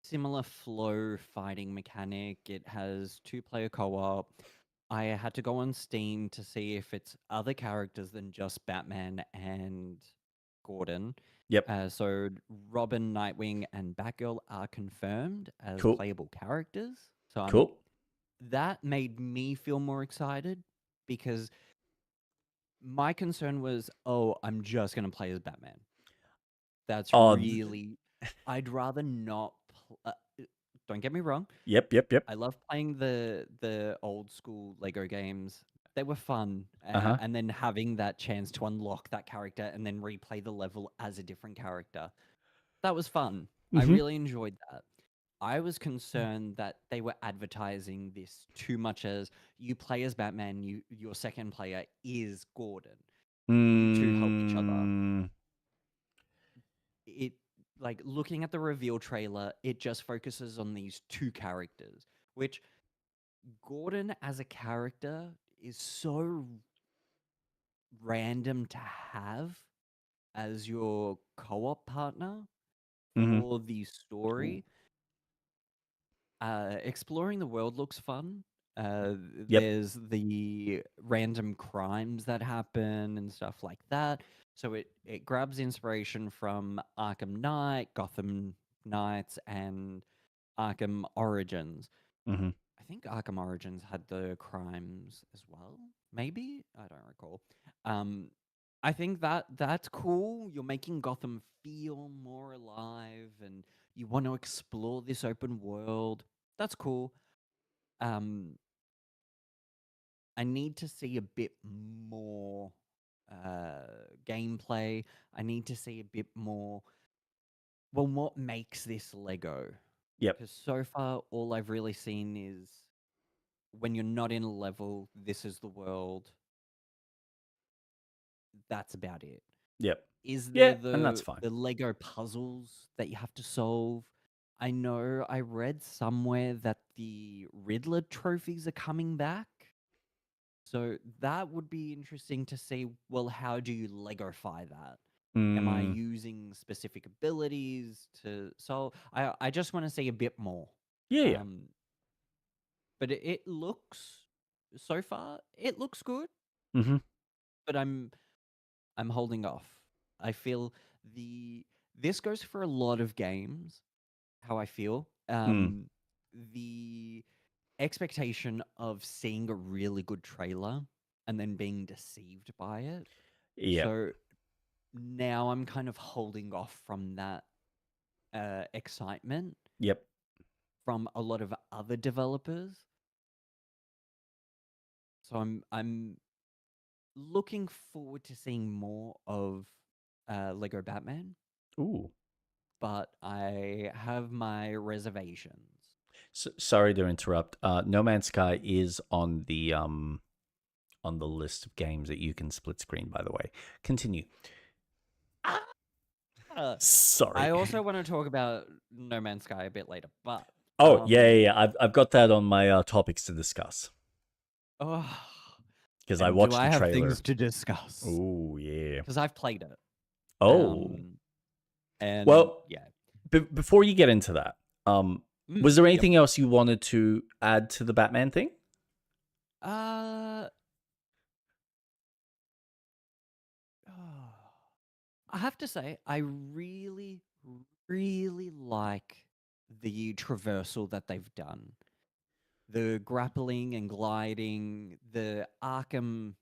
similar flow fighting mechanic. It has 2-player co-op. I had to go on Steam to see if it's other characters than just Batman and Gordon. Yep. So Robin, Nightwing, and Batgirl are confirmed as Cool. playable characters. So Cool. that made me feel more excited because my concern was, oh, I'm just going to play as Batman. That's Oh, really. I'd rather not. Don't get me wrong. Yep. I love playing the old school Lego games. They were fun, Uh-huh. and then having that chance to unlock that character and then replay the level as a different character. That was fun. I Mhm. really enjoyed that. I was concerned that they were advertising this too much as you play as Batman, your second player is Gordon. You two help each other. Mm, It like looking at the reveal trailer, it just focuses on these two characters, which Gordon as a character is so random to have as your co-op partner Mhm. for the Ooh. story. Exploring the world looks fun. Yep. There's the random crimes that happen and stuff like that. So it grabs inspiration from Arkham Knight, Gotham Knights, and Arkham Origins. Mhm. I think Arkham Origins had the crimes as well. Maybe I don't recall. Um, I think that's cool. You're making Gotham feel more alive, and you want to explore this open world. That's cool. Um, I need to see a bit more gameplay. I need to see a bit more. Well, what makes this Lego? Yep. Because so far, all I've really seen is when you're not in a level, this is the world. That's about it. Yep. Is there Yeah, and that's the fine. the Lego puzzles that you have to solve? I know I read somewhere that the Riddler trophies are coming back. So that would be interesting to see, well, how do you Legofy that? Am I Mm, using specific abilities to solve? I just want to see a bit more. yeah. Um, but it looks so far it looks good, Mhm. but I'm holding off. I feel this goes for a lot of games, how I feel. Mm. The expectation of seeing a really good trailer and then being deceived by it. Yep. So now I'm kind of holding off from that excitement Yep. from a lot of other developers. So I'm looking forward to seeing more of Lego Batman, Ooh. but I have my reservations. Sorry to interrupt. No Man's Sky is on the list of games that you can split screen, by the way. Continue. I Sorry. also want to talk about No Man's Sky a bit later, but Oh, yeah. I've got that on my topics to discuss oh, because I and do watched I the have trailer. things to discuss? Oh, yeah. Because I've played it. Oh. And Well, yeah. Before you get into that, was there yep. anything else you wanted to add to the Batman thing? I have to say, I really, really like the traversal that they've done. The grappling and gliding, the Arkham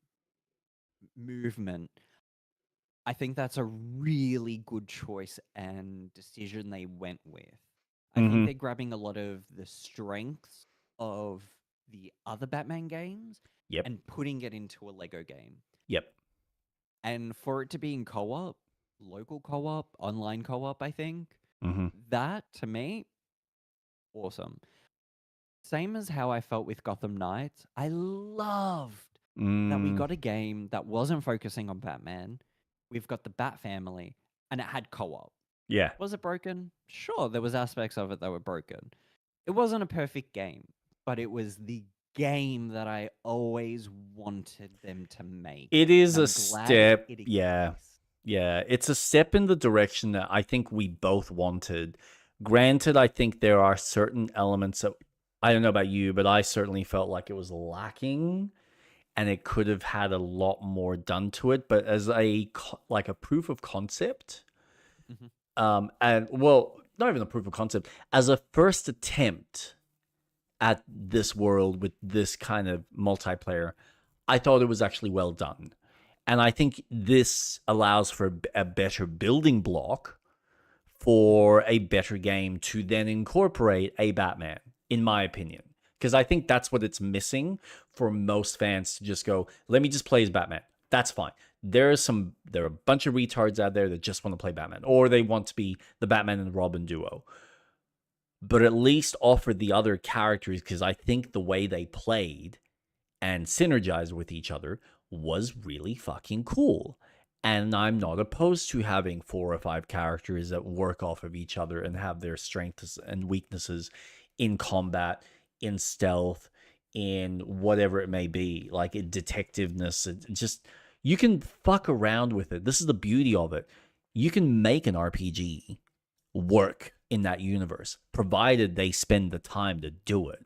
movement. I think that's a really good choice and decision they went with. I think Mhm. they're grabbing a lot of the strengths of the other Batman games Yep. and putting it into a Lego game. Yep. And for it to be in co-op, local co-op, online co-op, I think, Mhm. that to me, awesome. Same as how I felt with Gotham Knights. I loved that we Mm, got a game that wasn't focusing on Batman. We've got the Bat family, and it had co-op. yeah. Was it broken? Sure, there was aspects of it that were broken. It wasn't a perfect game, but it was the game that I always wanted them to make. It is and a I'm glad step. it Yeah. exists. Yeah. It's a step in the direction that I think we both wanted. Granted, I think there are certain elements that I don't know about you, but I certainly felt like it was lacking and it could have had a lot more done to it. But as like a proof of concept, Mhm. and well, not even a proof of concept, as a first attempt at this world with this kind of multiplayer, I thought it was actually well done. And I think this allows for a better building block for a better game to then incorporate a Batman, in my opinion. Because I think that's what it's missing for most fans to just go, let me just play as Batman. That's fine. There are a bunch of retards out there that just want to play Batman, or they want to be the Batman and Robin duo. But at least offer the other characters, because I think the way they played and synergized with each other was really fucking cool. And I'm not opposed to having 4 or 5 characters that work off of each other and have their strengths and weaknesses in combat, in stealth, in whatever it may be, like in detectiveness. Just, you can fuck around with it. This is the beauty of it. You can make an RPG work in that universe, provided they spend the time to do it.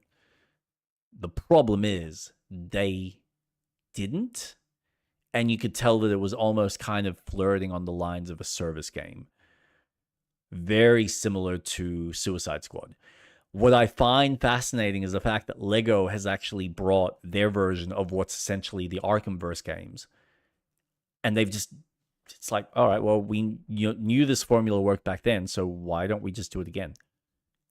The problem is they didn't, and you could tell that it was almost kind of flirting on the lines of a service game. Very similar to Suicide Squad. What I find fascinating is the fact that Lego has actually brought their version of what's essentially the Arkhamverse games. And they've just, it's like, all right, well, we knew this formula worked back then, so why don't we just do it again?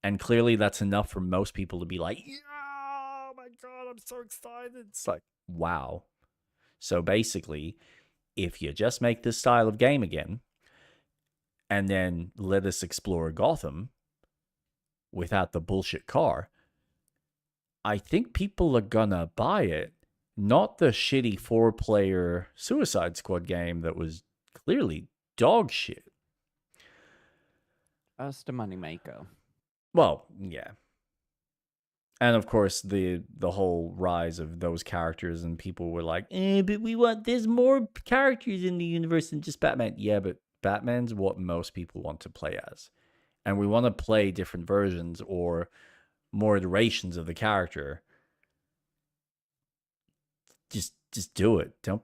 And clearly that's enough for most people to be like, yeah, oh my God, I'm so excited. It's like, wow. So basically, if you just make this style of game again, and then let us explore Gotham without the bullshit car, I think people are gonna buy it. Not the shitty 4-player Suicide Squad game that was clearly dog shit. Just a moneymaker. Well, yeah. And of course, the whole rise of those characters, and people were like, but there's more characters in the universe than just Batman. Yeah, but Batman's what most people want to play as. And we want to play different versions or more iterations of the character. Just do it. Don't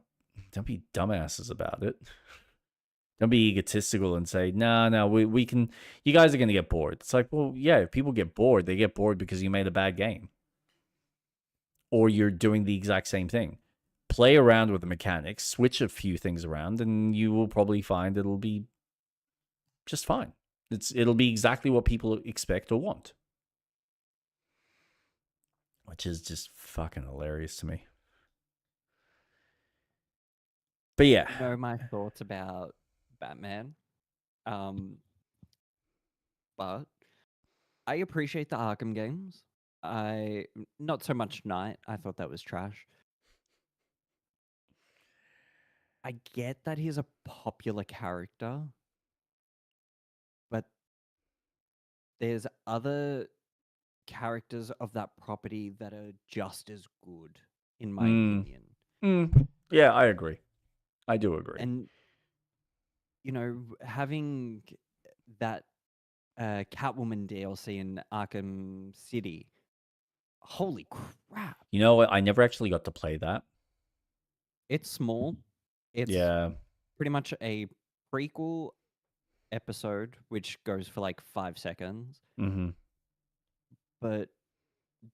be dumbasses about it. Don't be egotistical and say, no, we can, you guys are going to get bored. It's like, well, yeah, if people get bored, they get bored because you made a bad game. Or you're doing the exact same thing. Play around with the mechanics, switch a few things around, and you will probably find it'll be just fine. It'll be exactly what people expect or want. Which is just fucking hilarious to me. But yeah. You know my thoughts about Batman. But I appreciate the Arkham games. Not so much Knight. I thought that was trash. I get that he's a popular character, but there's other characters of that property that are just as good, in my opinion. Yeah, I agree. I do agree. And, having that Catwoman DLC in Arkham City, holy crap. You know what? I never actually got to play that. It's small. It's pretty much a prequel episode, which goes for like 5 seconds. Mm-hmm. But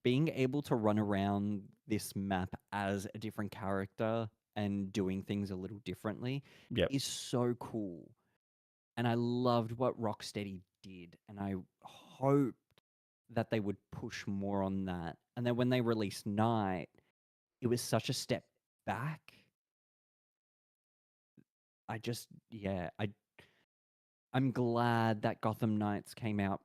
being able to run around this map as a different character and doing things a little differently is so cool. And I loved what Rocksteady did. And I hoped that they would push more on that. And then when they released Night, it was such a step back. I'm glad that Gotham Knights came out,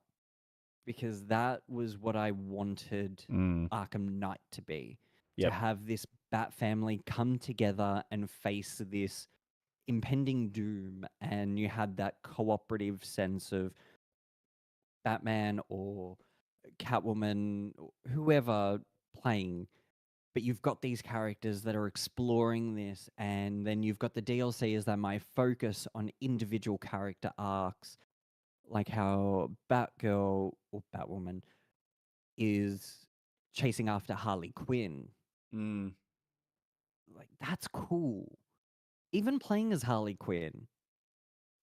because that was what I wanted Arkham Knight to be. To have this Bat family come together and face this impending doom, and you had that cooperative sense of Batman or Catwoman, whoever playing but you've got these characters that are exploring this, and then you've got the DLC as that might focus on individual character arcs, like how Batgirl or Batwoman is chasing after Harley Quinn. Like, that's cool. Even playing as Harley Quinn,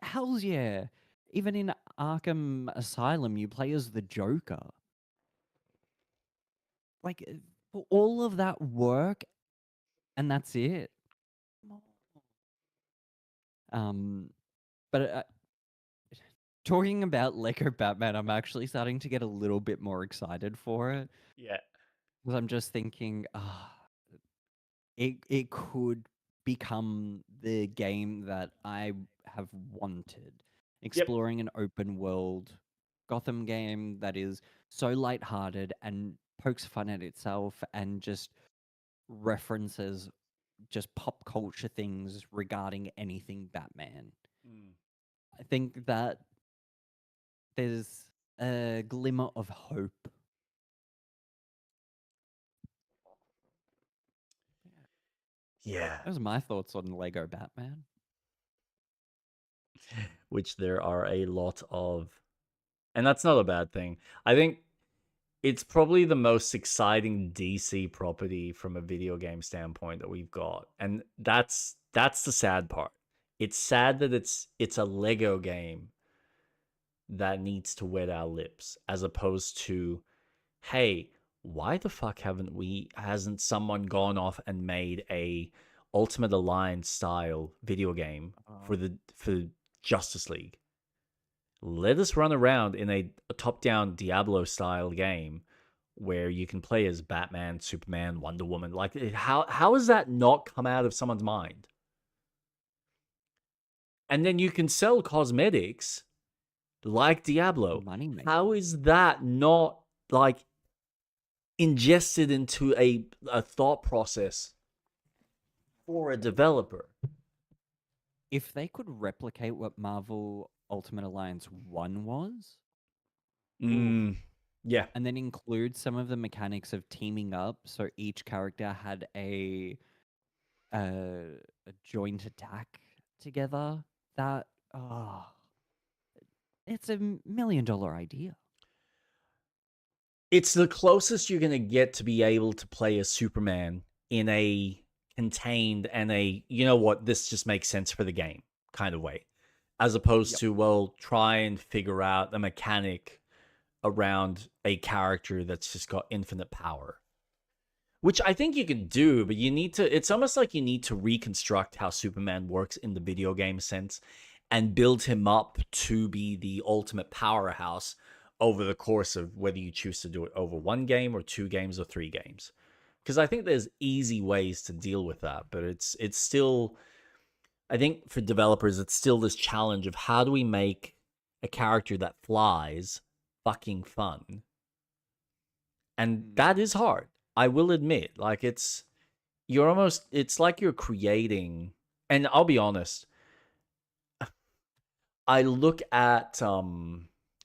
hells yeah. Even in Arkham Asylum, you play as the Joker. Like, for all of that work, and that's it. But talking about Lego Batman, I'm actually starting to get a little bit more excited for it. Yeah. Because I'm just thinking, it could become the game that I have wanted. Exploring an open world Gotham game that is so lighthearted and pokes fun at itself and just references just pop culture things regarding anything Batman. I think that there's a glimmer of hope. Yeah. Those are my thoughts on Lego Batman. Which there are a lot of. And that's not a bad thing. I think it's probably the most exciting DC property from a video game standpoint that we've got. And that's the sad part. It's sad that it's a Lego game that needs to wet our lips, as opposed to, hey, why the fuck hasn't someone gone off and made a Ultimate Alliance style video game for Justice League? Let us run around in a top-down Diablo style game where you can play as Batman, Superman, Wonder Woman. Like, how has that not come out of someone's mind? And then you can sell cosmetics like Diablo. How is that not, like, ingested into a thought process for a developer? If they could replicate what Marvel Ultimate Alliance 1 was, yeah, and then include some of the mechanics of teaming up, so each character had a joint attack together, that it's $1 million idea. It's the closest you're going to get to be able to play as Superman in a contained and a, you know what, this just makes sense for the game kind of way. As opposed to, well, try and figure out the mechanic around a character that's just got infinite power. Which I think you can do, but you need to, it's almost like you need to reconstruct how Superman works in the video game sense and build him up to be the ultimate powerhouse over the course of whether you choose to do it over 1 game or 2 games or 3 games. Because I think there's easy ways to deal with that, but it's still, I think for developers, it's still this challenge of how do we make a character that flies fucking fun? And that is hard. I will admit, like, it's like you're creating, and I'll be honest, I look at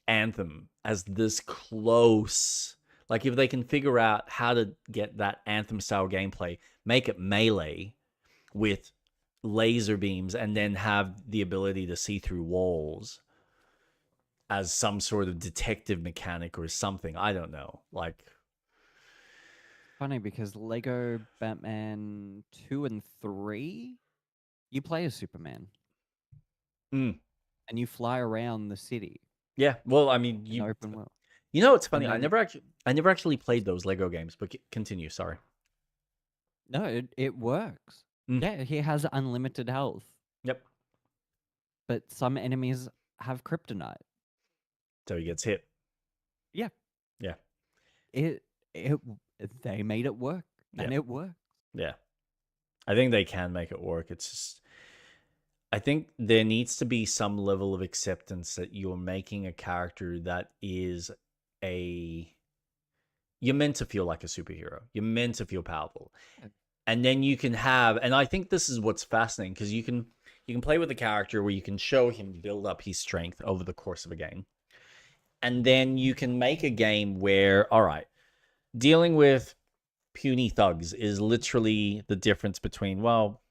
Anthem as this close, like, if they can figure out how to get that Anthem style gameplay, make it melee with laser beams, and then have the ability to see through walls as some sort of detective mechanic or something. I don't know. Like, funny because Lego Batman 2 and 3, you play as Superman. And you fly around the city. Yeah, well, I mean, open world. You know, it's funny. And I then- never actually played those Lego games, but continue. Sorry. No, it works. Yeah, he has unlimited health. Yep. But some enemies have kryptonite. So he gets hit. Yeah. Yeah. They made it work, and it works. Yeah. I think they can make it work. It's just, I think there needs to be some level of acceptance that you're making a character that is you're meant to feel like a superhero. You're meant to feel powerful. And then you can have, and I think this is what's fascinating, because you can play with a character where you can show him build up his strength over the course of a game. And then you can make a game where, all right, dealing with puny thugs is literally the difference between, well,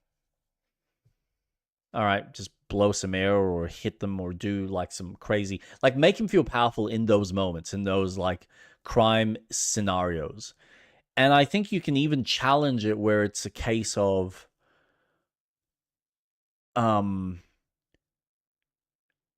all right, just blow some air or hit them or do like some crazy, like make him feel powerful in those moments, in those like crime scenarios. And I think you can even challenge it where it's a case of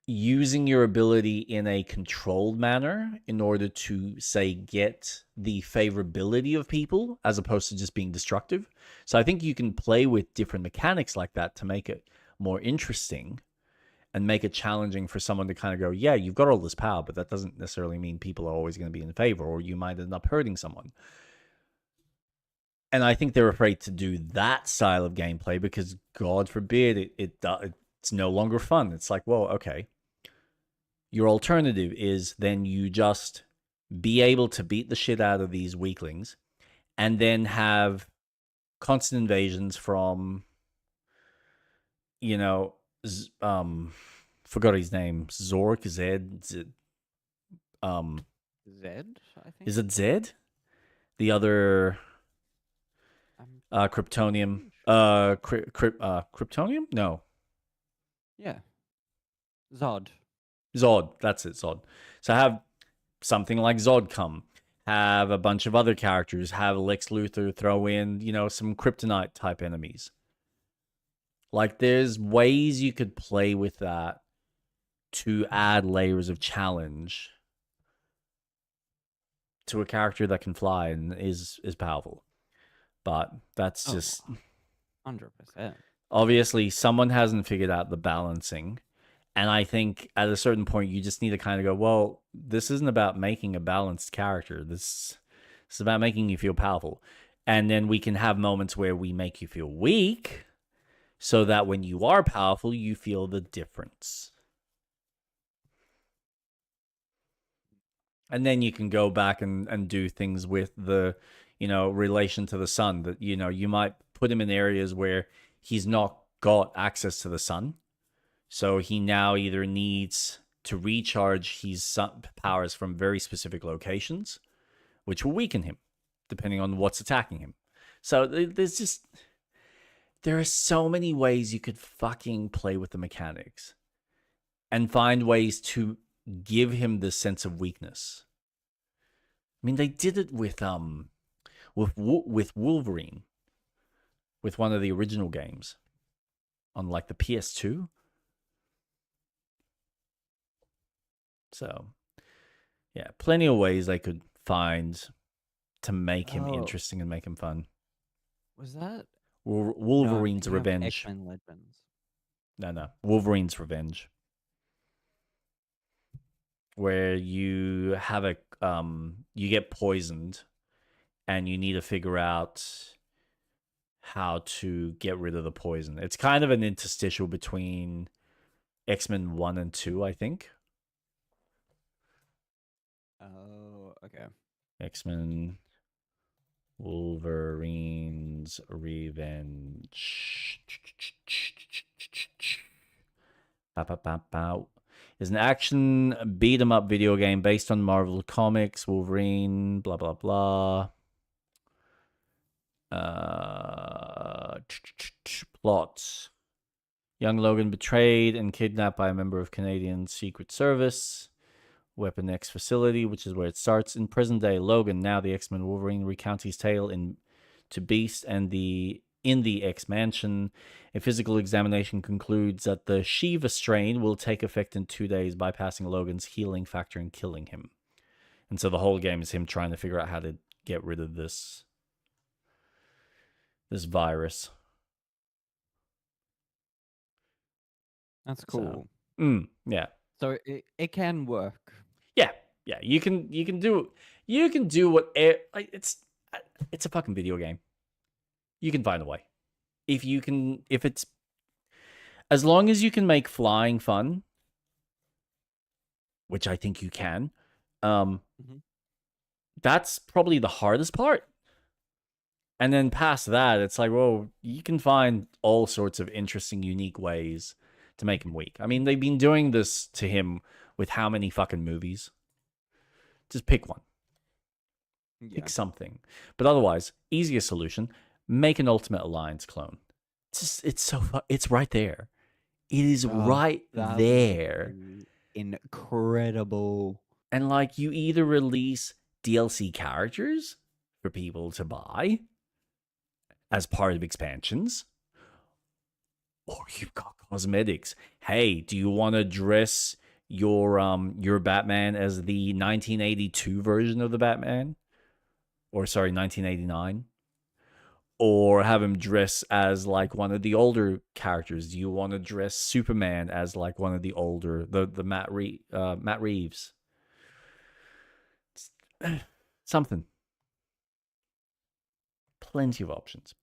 using your ability in a controlled manner in order to, say, get the favorability of people as opposed to just being destructive. So I think you can play with different mechanics like that to make it more interesting and make it challenging for someone to kind of go, yeah, you've got all this power, but that doesn't necessarily mean people are always going to be in favor, or you might end up hurting someone. And I think they're afraid to do that style of gameplay because, God forbid, it's no longer fun. It's like, well, okay. Your alternative is then you just be able to beat the shit out of these weaklings and then have constant invasions from, you know, forgot his name, Zork, Zed, Zed, I think. Is it Zed? The other Kryptonium. Kryptonium? No. Yeah. Zod. Zod, that's it, Zod. So have something like Zod come. Have a bunch of other characters. Have Lex Luthor throw in, you know, some kryptonite type enemies. Like, there's ways you could play with that to add layers of challenge to a character that can fly and is powerful. But that's just 100%. Obviously, someone hasn't figured out the balancing. And I think at a certain point, you just need to kind of go, well, this isn't about making a balanced character. This is about making you feel powerful. And then we can have moments where we make you feel weak so that when you are powerful, you feel the difference. And then you can go back and do things with the, you know, relation to the sun. That, you know, you might put him in areas where he's not got access to the sun. So he now either needs to recharge his sun powers from very specific locations, which will weaken him, depending on what's attacking him. So there are so many ways you could fucking play with the mechanics and find ways to give him this sense of weakness. I mean, they did it with Wolverine, with one of the original games on like the PS2. So, yeah, plenty of ways they could find to make him interesting and make him fun. Was that Wolverine's Revenge? X-Men Legends. No, Wolverine's Revenge, where you have you get poisoned, and you need to figure out how to get rid of the poison. It's kind of an interstitial between X-Men 1 and 2, I think. Oh, okay. X-Men Wolverine's Revenge is an action beat 'em up video game based on Marvel Comics. Wolverine, blah blah blah. Plot: young Logan betrayed and kidnapped by a member of Canadian Secret Service. Weapon X facility, which is where it starts. In present day Logan, now the X-Men Wolverine, recounts his tale to Beast and in the X Mansion. A physical examination concludes that the Shiva strain will take effect in 2 days, bypassing Logan's healing factor and killing him. And so the whole game is him trying to figure out how to get rid of this virus. That's cool. So, yeah. So it can work. Yeah, you can do what it's a fucking video game. You can find a way. If it's as long as you can make flying fun, which I think you can, that's probably the hardest part. And then past that, it's like, well, you can find all sorts of interesting, unique ways to make him weak. I mean, they've been doing this to him with how many fucking movies? Just pick one. Pick Yeah. something. But otherwise, easiest solution: make an Ultimate Alliance clone. It's right there. It is Oh, right that would there. be incredible. And like, you either release DLC characters for people to buy as part of expansions, or you've got cosmetics. Hey, do you want to dress your Batman as the 1982 version of the Batman? Or sorry, 1989? Or have him dress as like one of the older characters? Do you want to dress Superman as like one of the older the Matt Reeves? Something. Plenty of options.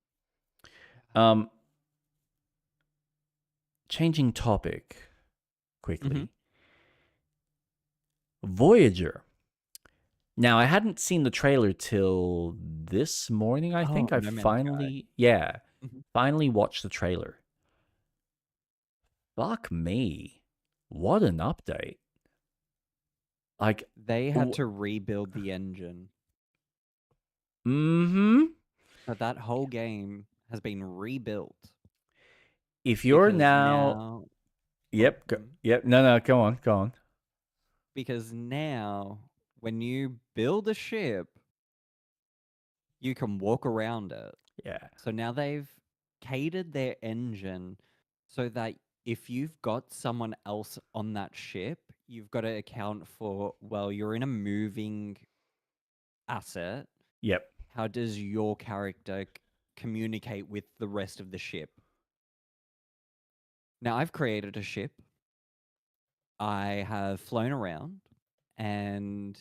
Changing topic quickly. Voyager. Now, I hadn't seen the trailer till this morning, I think. Oh, I No Man's Sky. finally watched the trailer. Fuck me. What an update. Like, They had to rebuild the engine. Mm-hmm. So that whole game has been rebuilt. If you're because now... Yep. Yep. No, go on. Because now, when you build a ship, you can walk around it. Yeah. So now they've catered their engine so that if you've got someone else on that ship, you've got to account for, well, you're in a moving asset. Yep. How does your character communicate with the rest of the ship? Now, I've created a ship. I have flown around, and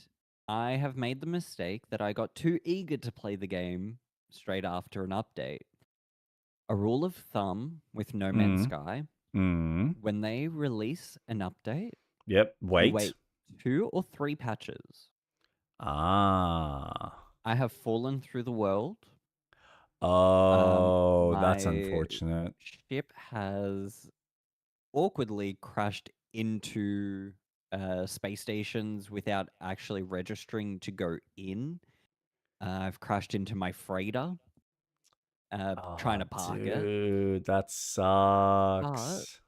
I have made the mistake that I got too eager to play the game straight after an update. A rule of thumb with No Man's Sky, when they release an update, Yep. you wait 2 or 3 patches. Ah. I have fallen through the world. Oh, that's My unfortunate. ship has awkwardly crashed into space stations without actually registering to go in. I've crashed into my freighter trying to park it. Dude, that But sucks.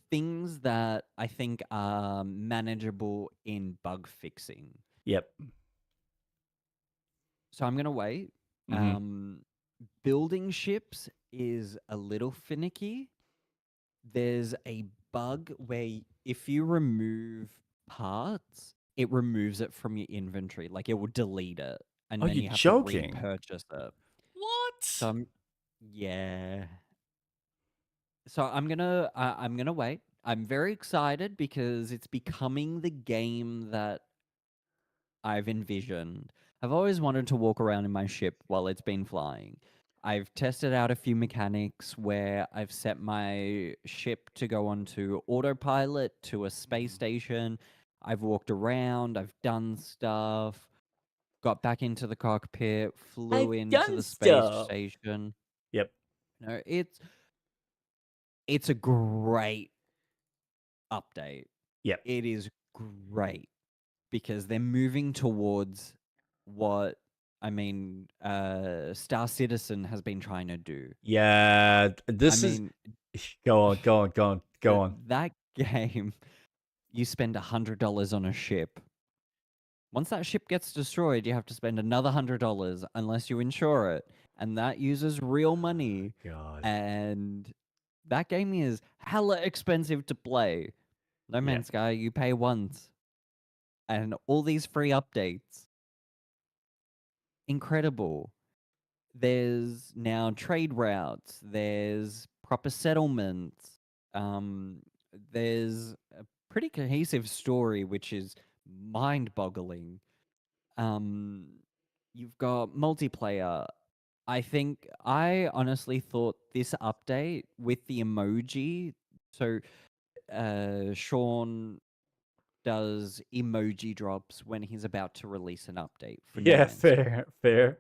things that I think are manageable in bug fixing. Yep. So I'm going to wait. Building ships is a little finicky. There's a bug where if you remove parts, it removes it from your inventory. Like, it will delete it, and Are then you you have joking? to repurchase it. What? So yeah. So I'm gonna wait. I'm very excited because it's becoming the game that I've envisioned. I've always wanted to walk around in my ship while it's been flying. I've tested out a few mechanics where I've set my ship to go onto autopilot to a space station. I've walked around, I've done stuff, got back into the cockpit, flew into the space station. Yep. No, it's a great update. Yep. It is great because they're moving towards what Star Citizen has been trying to do. Yeah, this I is... mean, Go on. That game, you spend $100 on a ship. Once that ship gets destroyed, you have to spend another $100 unless you insure it, and that uses real money. God. And that game is hella expensive to play. No Man's Sky, you pay once, and all these free updates. Incredible. There's now trade routes. There's proper settlements. There's a pretty cohesive story, which is mind-boggling. You've got multiplayer. I honestly thought this update with the emoji. So, Sean does emoji drops when he's about to release an update for No Yeah, Man's Sky. fair.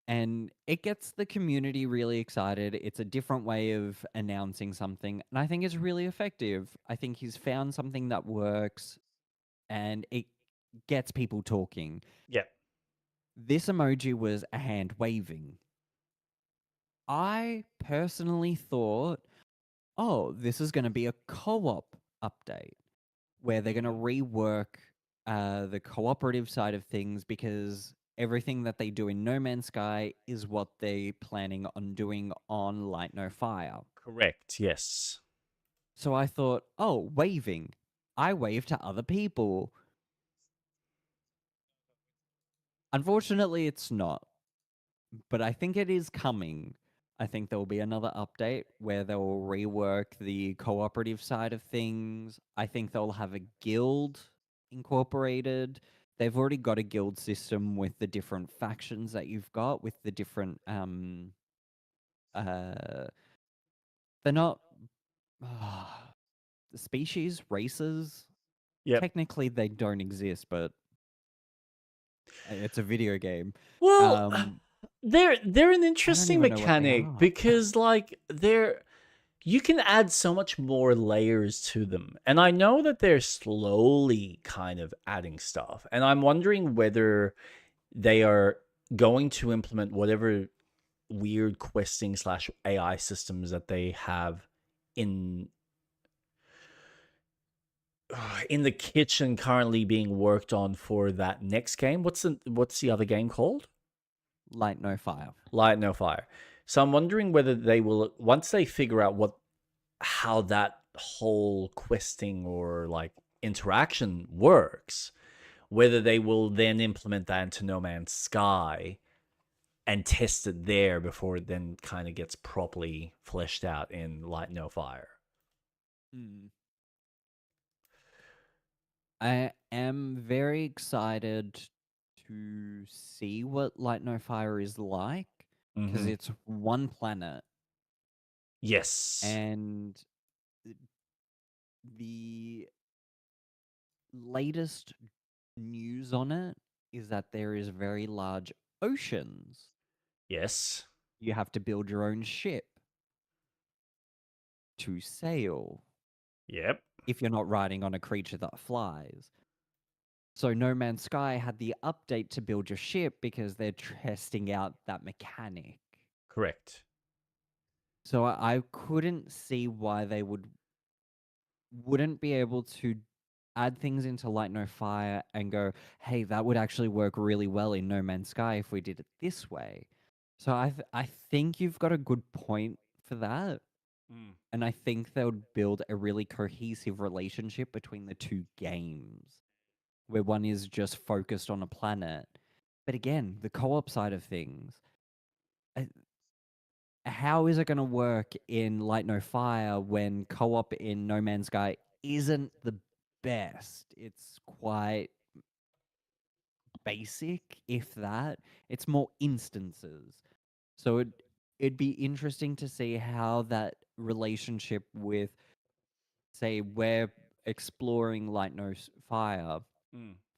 And it gets the community really excited. It's a different way of announcing something, and I think it's really effective. I think he's found something that works, and gets people talking. Yeah. This emoji was a hand waving. I personally thought, oh, this is going to be a co-op update where they're going to rework the cooperative side of things, because everything that they do in No Man's Sky is what they're planning on doing on Light No Fire. Correct. Yes. So I thought, oh, waving. I wave to other people. Unfortunately, it's not. But I think it is coming. I think there will be another update where they will rework the cooperative side of things. I think they'll have a guild incorporated. They've already got a guild system with the different factions that you've got, with the different they're not species, races. Yep. Technically they don't exist, but it's a video game. Well, they're an interesting even know what they mechanic are. because like you can add so much more layers to them. And I know that they're slowly kind of adding stuff. And I'm wondering whether they are going to implement whatever weird questing / AI systems that they have in the kitchen currently being worked on for that next game. What's the other game called? Light No Fire. Light No Fire. So I'm wondering whether they will, once they figure out how that whole questing or like interaction works, whether they will then implement that into No Man's Sky and test it there before it then kind of gets properly fleshed out in Light No Fire. I am very excited to see what Light No Fire is like, because it's one planet. Yes. And the latest news on it is that there is very large oceans. Yes. You have to build your own ship to sail. Yep. If you're not riding on a creature that flies. So No Man's Sky had the update to build your ship because they're testing out that mechanic. Correct. So I couldn't see why they wouldn't be able to add things into Light No Fire and go, hey, that would actually work really well in No Man's Sky if we did it this way. So I think you've got a good point for that. And I think they would build a really cohesive relationship between the two games, where one is just focused on a planet. But again, the co-op side of things, how is it going to work in Light No Fire when co-op in No Man's Sky isn't the best? It's quite basic, if that. It's more instances. So it'd be interesting to see how that relationship with, say, we're exploring Light No Fire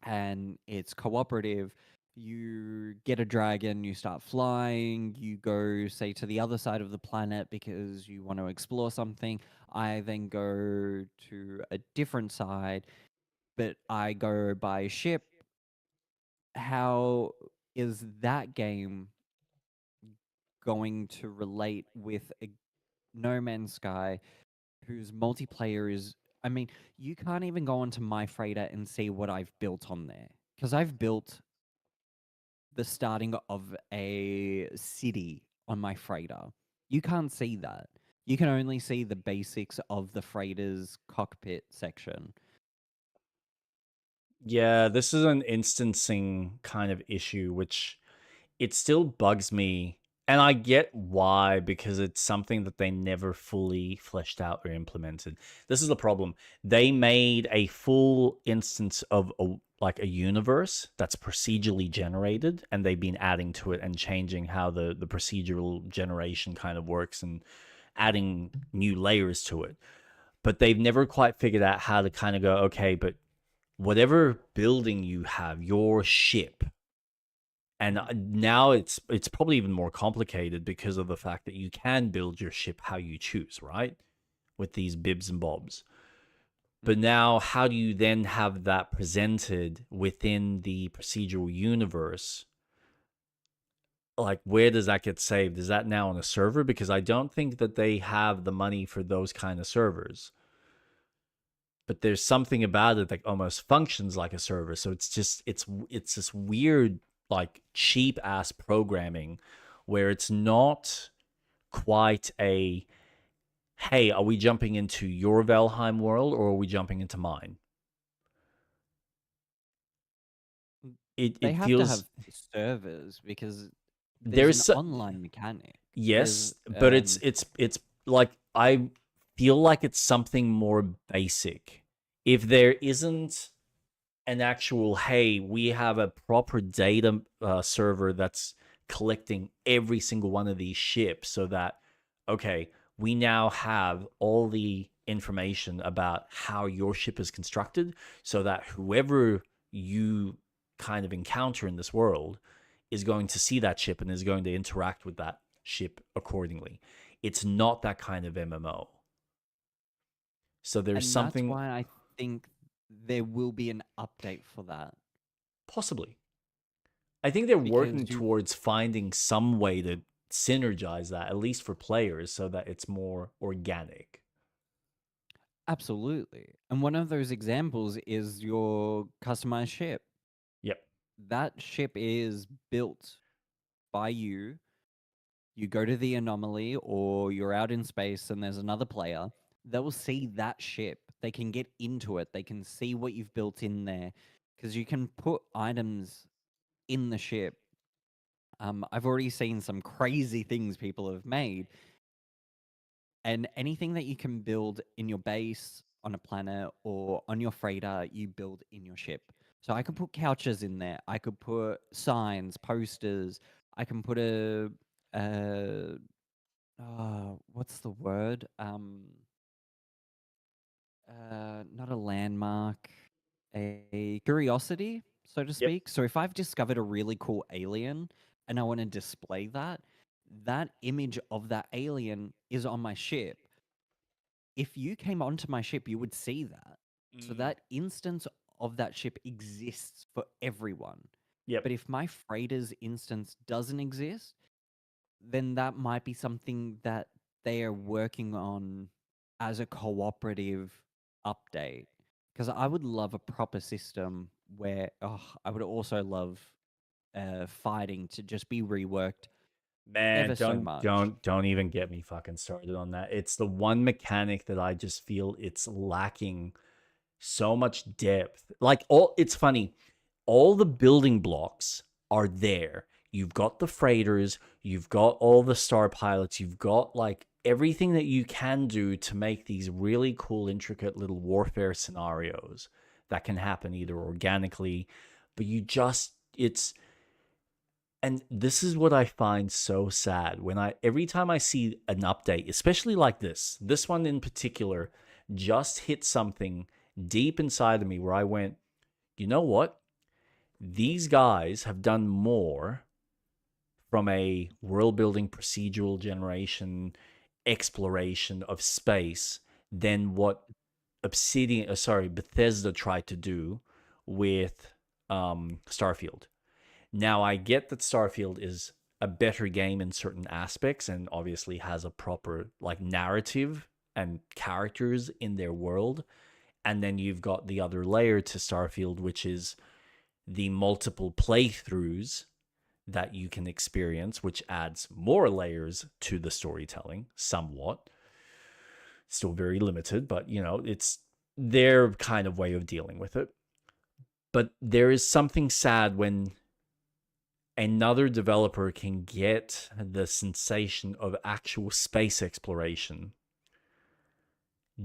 and it's cooperative. You get a dragon, you start flying, you go, say, to the other side of the planet because you want to explore something. I then go to a different side, but I go by ship. How is that game going to relate with a No Man's Sky whose multiplayer is, I mean, you can't even go onto my freighter and see what I've built on there, because I've built the starting of a city on my freighter. You can't see that. You can only see the basics of the freighter's cockpit section. Yeah, this is an instancing kind of issue, which it still bugs me. And I get why, because it's something that they never fully fleshed out or implemented. This is the problem. They made a full instance of a universe that's procedurally generated, and they've been adding to it and changing how the procedural generation kind of works and adding new layers to it. But they've never quite figured out how to kind of go, okay, but whatever building you have, your ship, and now it's probably even more complicated because of the fact that you can build your ship how you choose, right? With these bibs and bobs. But now, how do you then have that presented within the procedural universe? Like, where does that get saved? Is that now on a server? Because I don't think that they have the money for those kind of servers. But there's something about it that almost functions like a server. So it's just, it's this weird, like, cheap ass programming where it's not quite a, hey, are we jumping into your Valheim world or are we jumping into mine? They It have to have feels servers because there's there's an online mechanic. yes, There's but it's like I feel like it's something more basic. If there isn't an actual, hey, we have a proper data server that's collecting every single one of these ships so that, okay, we now have all the information about how your ship is constructed so that whoever you kind of encounter in this world is going to see that ship and is going to interact with that ship accordingly. It's not that kind of MMO. So there's and something. That's why I think there will be an update for that. Possibly. I think they're working Because you- towards finding some way to synergize that, at least for players, so that it's more organic. Absolutely. And one of those examples is your customized ship. Yep. That ship is built by you. You go to the anomaly or you're out in space and there's another player. They will see that ship. They can get into it. They can see what you've built in there because you can put items in the ship. I've already seen some crazy things people have made. And anything that you can build in your base, on a planet, or on your freighter, you build in your ship. So I could put couches in there. I could put signs, posters. I can put what's the word? Not a landmark, a curiosity, so to Yep. speak. So if I've discovered a really cool alien and I want to display that, that image of that alien is on my ship. If you came onto my ship, you would see that. So that instance of that ship exists for everyone. Yep. But if my freighter's instance doesn't exist, then that might be something that they are working on as a cooperative update. Because I would love a proper system where I would also love fighting to just be reworked Man, ever so much. don't even get me fucking started on that. It's the one mechanic that I just feel it's lacking so much depth. Like, it's funny. All the building blocks are there. You've got the freighters, you've got all the star pilots, you've got like everything that you can do to make these really cool, intricate little warfare scenarios that can happen either organically, but and this is what I find so sad when every time I see an update, especially like this one in particular, just hit something deep inside of me where I went, you know what? These guys have done more from a world building, procedural generation, exploration of space than what Bethesda tried to do with Starfield. Now, I get that Starfield is a better game in certain aspects and obviously has a proper like narrative and characters in their world. And then you've got the other layer to Starfield, which is the multiple playthroughs that you can experience, which adds more layers to the storytelling somewhat. Still very limited, but it's their kind of way of dealing with it. But there is something sad when another developer can get the sensation of actual space exploration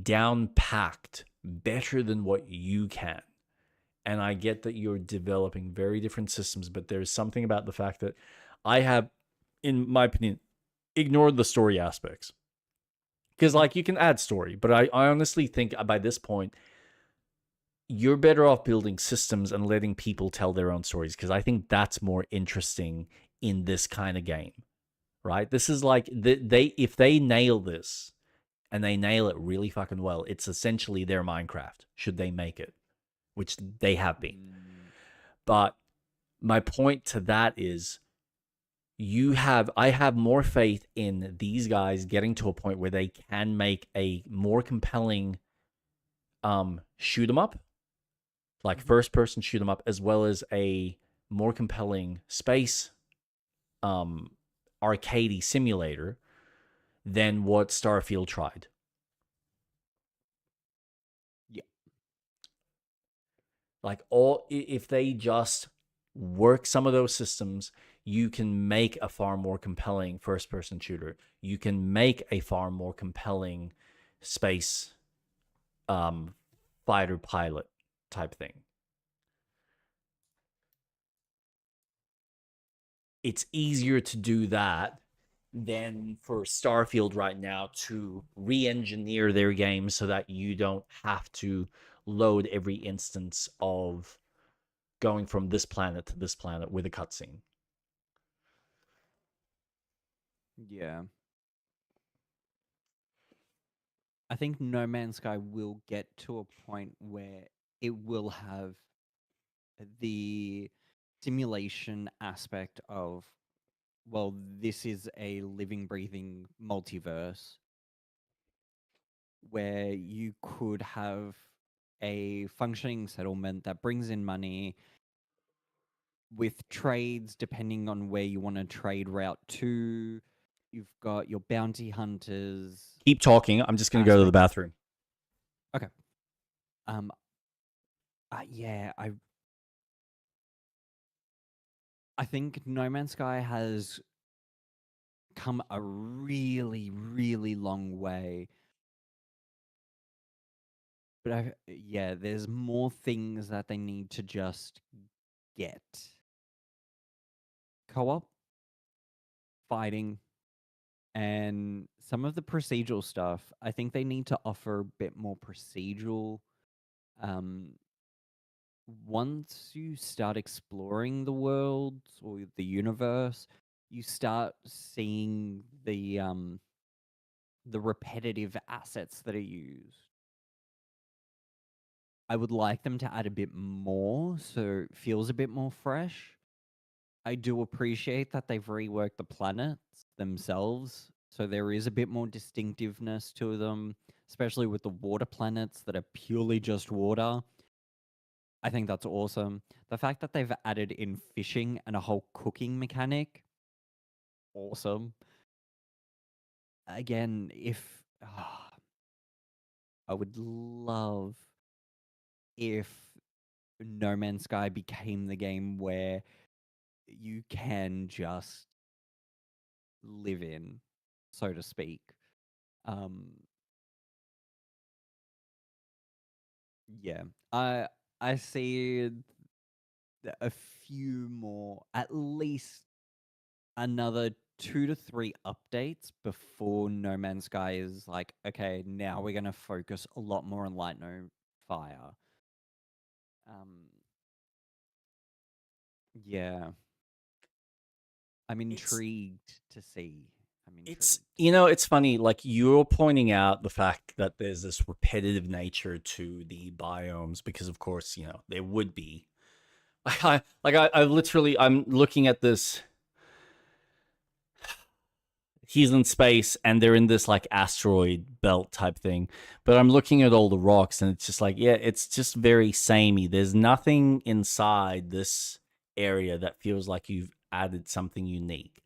down packed better than what you can. And I get that you're developing very different systems, but there's something about the fact that I have, in my opinion, ignored the story aspects. Because like you can add story, but I honestly think by this point, you're better off building systems and letting people tell their own stories, because I think that's more interesting in this kind of game, right? This is like if they nail this and they nail it really fucking well. It's essentially their Minecraft, should they make it, which they have been. But my point to that is, I have more faith in these guys getting to a point where they can make a more compelling shoot 'em up, like first person shoot 'em up, as well as a more compelling space arcadey simulator than what Starfield tried. Yeah. Like, if they just work some of those systems, you can make a far more compelling first person shooter. You can make a far more compelling space fighter pilot type thing. It's easier to do that than for Starfield right now to re-engineer their game so that you don't have to load every instance of going from this planet to this planet with a cutscene. Yeah. I think No Man's Sky will get to a point where it will have the simulation aspect of, well, this is a living, breathing multiverse where you could have a functioning settlement that brings in money with trades depending on where you want to trade route to. You've got your bounty hunters. Keep talking. I'm just going to go to the bathroom. Okay. Yeah, I think No Man's Sky has come a really, really long way. But yeah, there's more things that they need to just get. Co-op, fighting, and some of the procedural stuff. I think they need to offer a bit more procedural. Once you start exploring the world or the universe, you start seeing the repetitive assets that are used. I would like them to add a bit more so it feels a bit more fresh. I do appreciate that they've reworked the planets themselves, so there is a bit more distinctiveness to them, especially with the water planets that are purely just water. I think that's awesome. The fact that they've added in fishing and a whole cooking mechanic, awesome. Again, I would love if No Man's Sky became the game where you can just live in, so to speak. Yeah, I see a few more, at least another 2 to 3 updates before No Man's Sky is like, okay, now we're gonna focus a lot more on Light No Fire. Yeah. I'm intrigued to see. It's funny, like you're pointing out the fact that there's this repetitive nature to the biomes because of course, there would be. I literally, I'm looking at this. He's in space and they're in this like asteroid belt type thing. But I'm looking at all the rocks and it's just like, yeah, it's just very samey. There's nothing inside this area that feels like you've added something unique.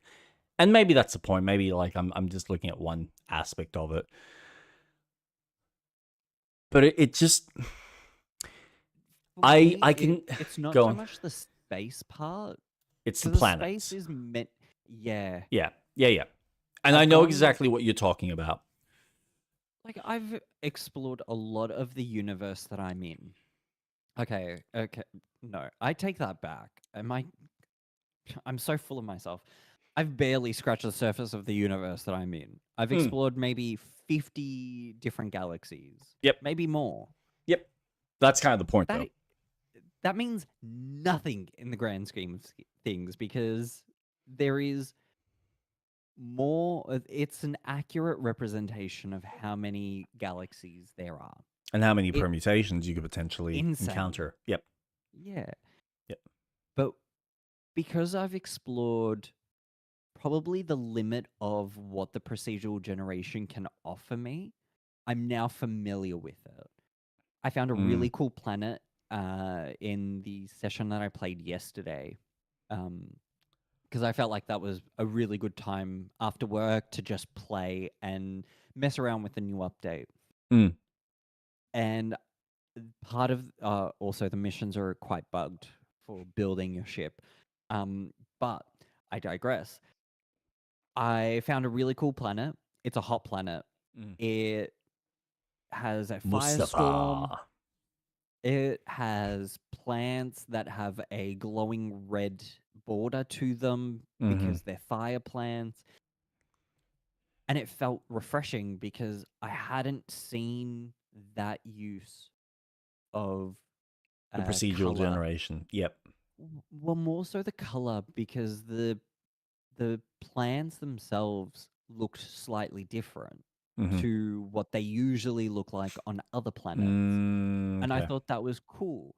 And maybe that's the point. Maybe like I'm just looking at one aspect of it. But it just I can it's not go so on. much the space part. It's the 'cause planets. space is meant yeah. Yeah. And I know exactly what you're talking about. Like I've explored a lot of the universe that I'm in. Okay. No, I take that back. I'm so full of myself. I've barely scratched the surface of the universe that I'm in. I've explored maybe 50 different galaxies. Yep. Maybe more. Yep. That's kind of the point, though. That means nothing in the grand scheme of things because there is it's an accurate representation of how many galaxies there are. And how many It permutations you could potentially insane. encounter. Yep. Yeah. Yep. But because I've explored probably the limit of what the procedural generation can offer me, I'm now familiar with it. I found a really cool planet in the session that I played yesterday. Because I felt like that was a really good time after work to just play and mess around with the new update. Mm. And part of also the missions are quite bugged for building your ship. But I digress. I found a really cool planet. It's a hot planet. It has a firestorm. Mustafa. It has plants that have a glowing red border to them because they're fire plants. And it felt refreshing because I hadn't seen that use of The procedural color. generation. Yep. Well, more so the color because the plants themselves looked slightly different to what they usually look like on other planets. And I Okay. thought that was cool.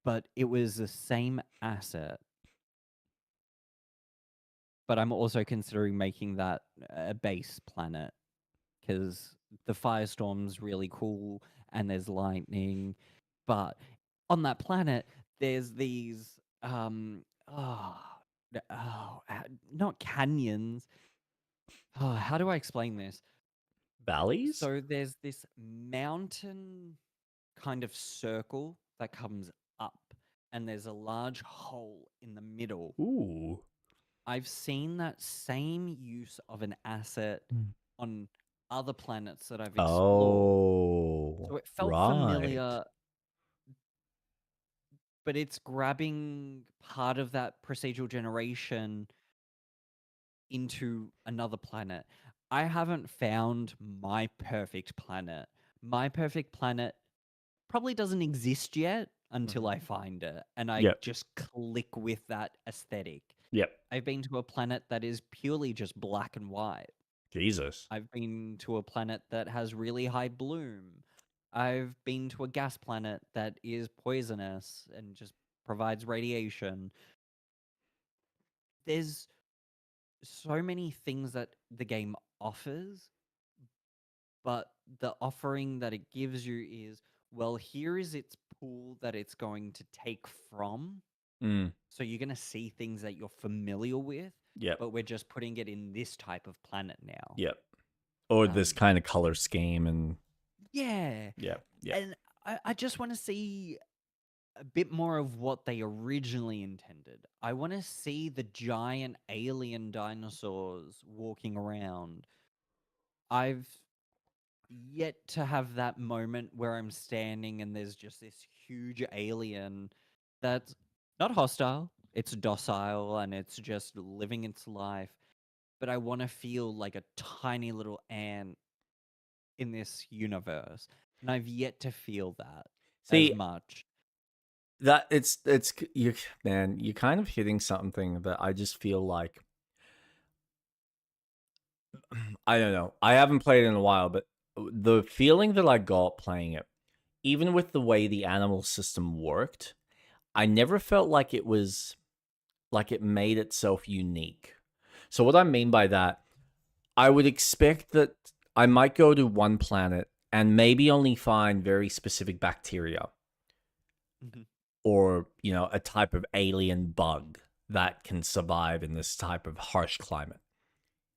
But it was the same asset. But I'm also considering making that a base planet because the firestorm's really cool and there's lightning. But on that planet, there's these not canyons. Oh, how do I explain this? Valleys? So there's this mountain kind of circle that comes up, and there's a large hole in the middle. Ooh. I've seen that same use of an asset on other planets that I've explored. So Oh, it felt right. familiar, but it's grabbing part of that procedural generation into another planet. I haven't found my perfect planet. My perfect planet probably doesn't exist yet until I find it and I Yep. just click with that aesthetic. Yep. I've been to a planet that is purely just black and white. Jesus. I've been to a planet that has really high bloom. I've been to a gas planet that is poisonous and just provides radiation. There's so many things that the game offers, but the offering that it gives you is, well, here is its pool that it's going to take from. Mm. So you're going to see things that you're familiar with, Yep. but we're just putting it in this type of planet now. Yep. Or this kind of color scheme and Yeah. yeah. Yeah. And I just want to see a bit more of what they originally intended. I want to see the giant alien dinosaurs walking around. I've yet to have that moment where I'm standing and there's just this huge alien that's not hostile, it's docile and it's just living its life. But I want to feel like a tiny little ant in this universe. And I've yet to feel that as See, much. that it's you, man, you're kind of hitting something that I just feel like I don't know. I haven't played it in a while, but the feeling that I got playing it, even with the way the animal system worked, I never felt like it was like it made itself unique. So what I mean by that, I would expect that I might go to one planet and maybe only find very specific bacteria or, you know, a type of alien bug that can survive in this type of harsh climate.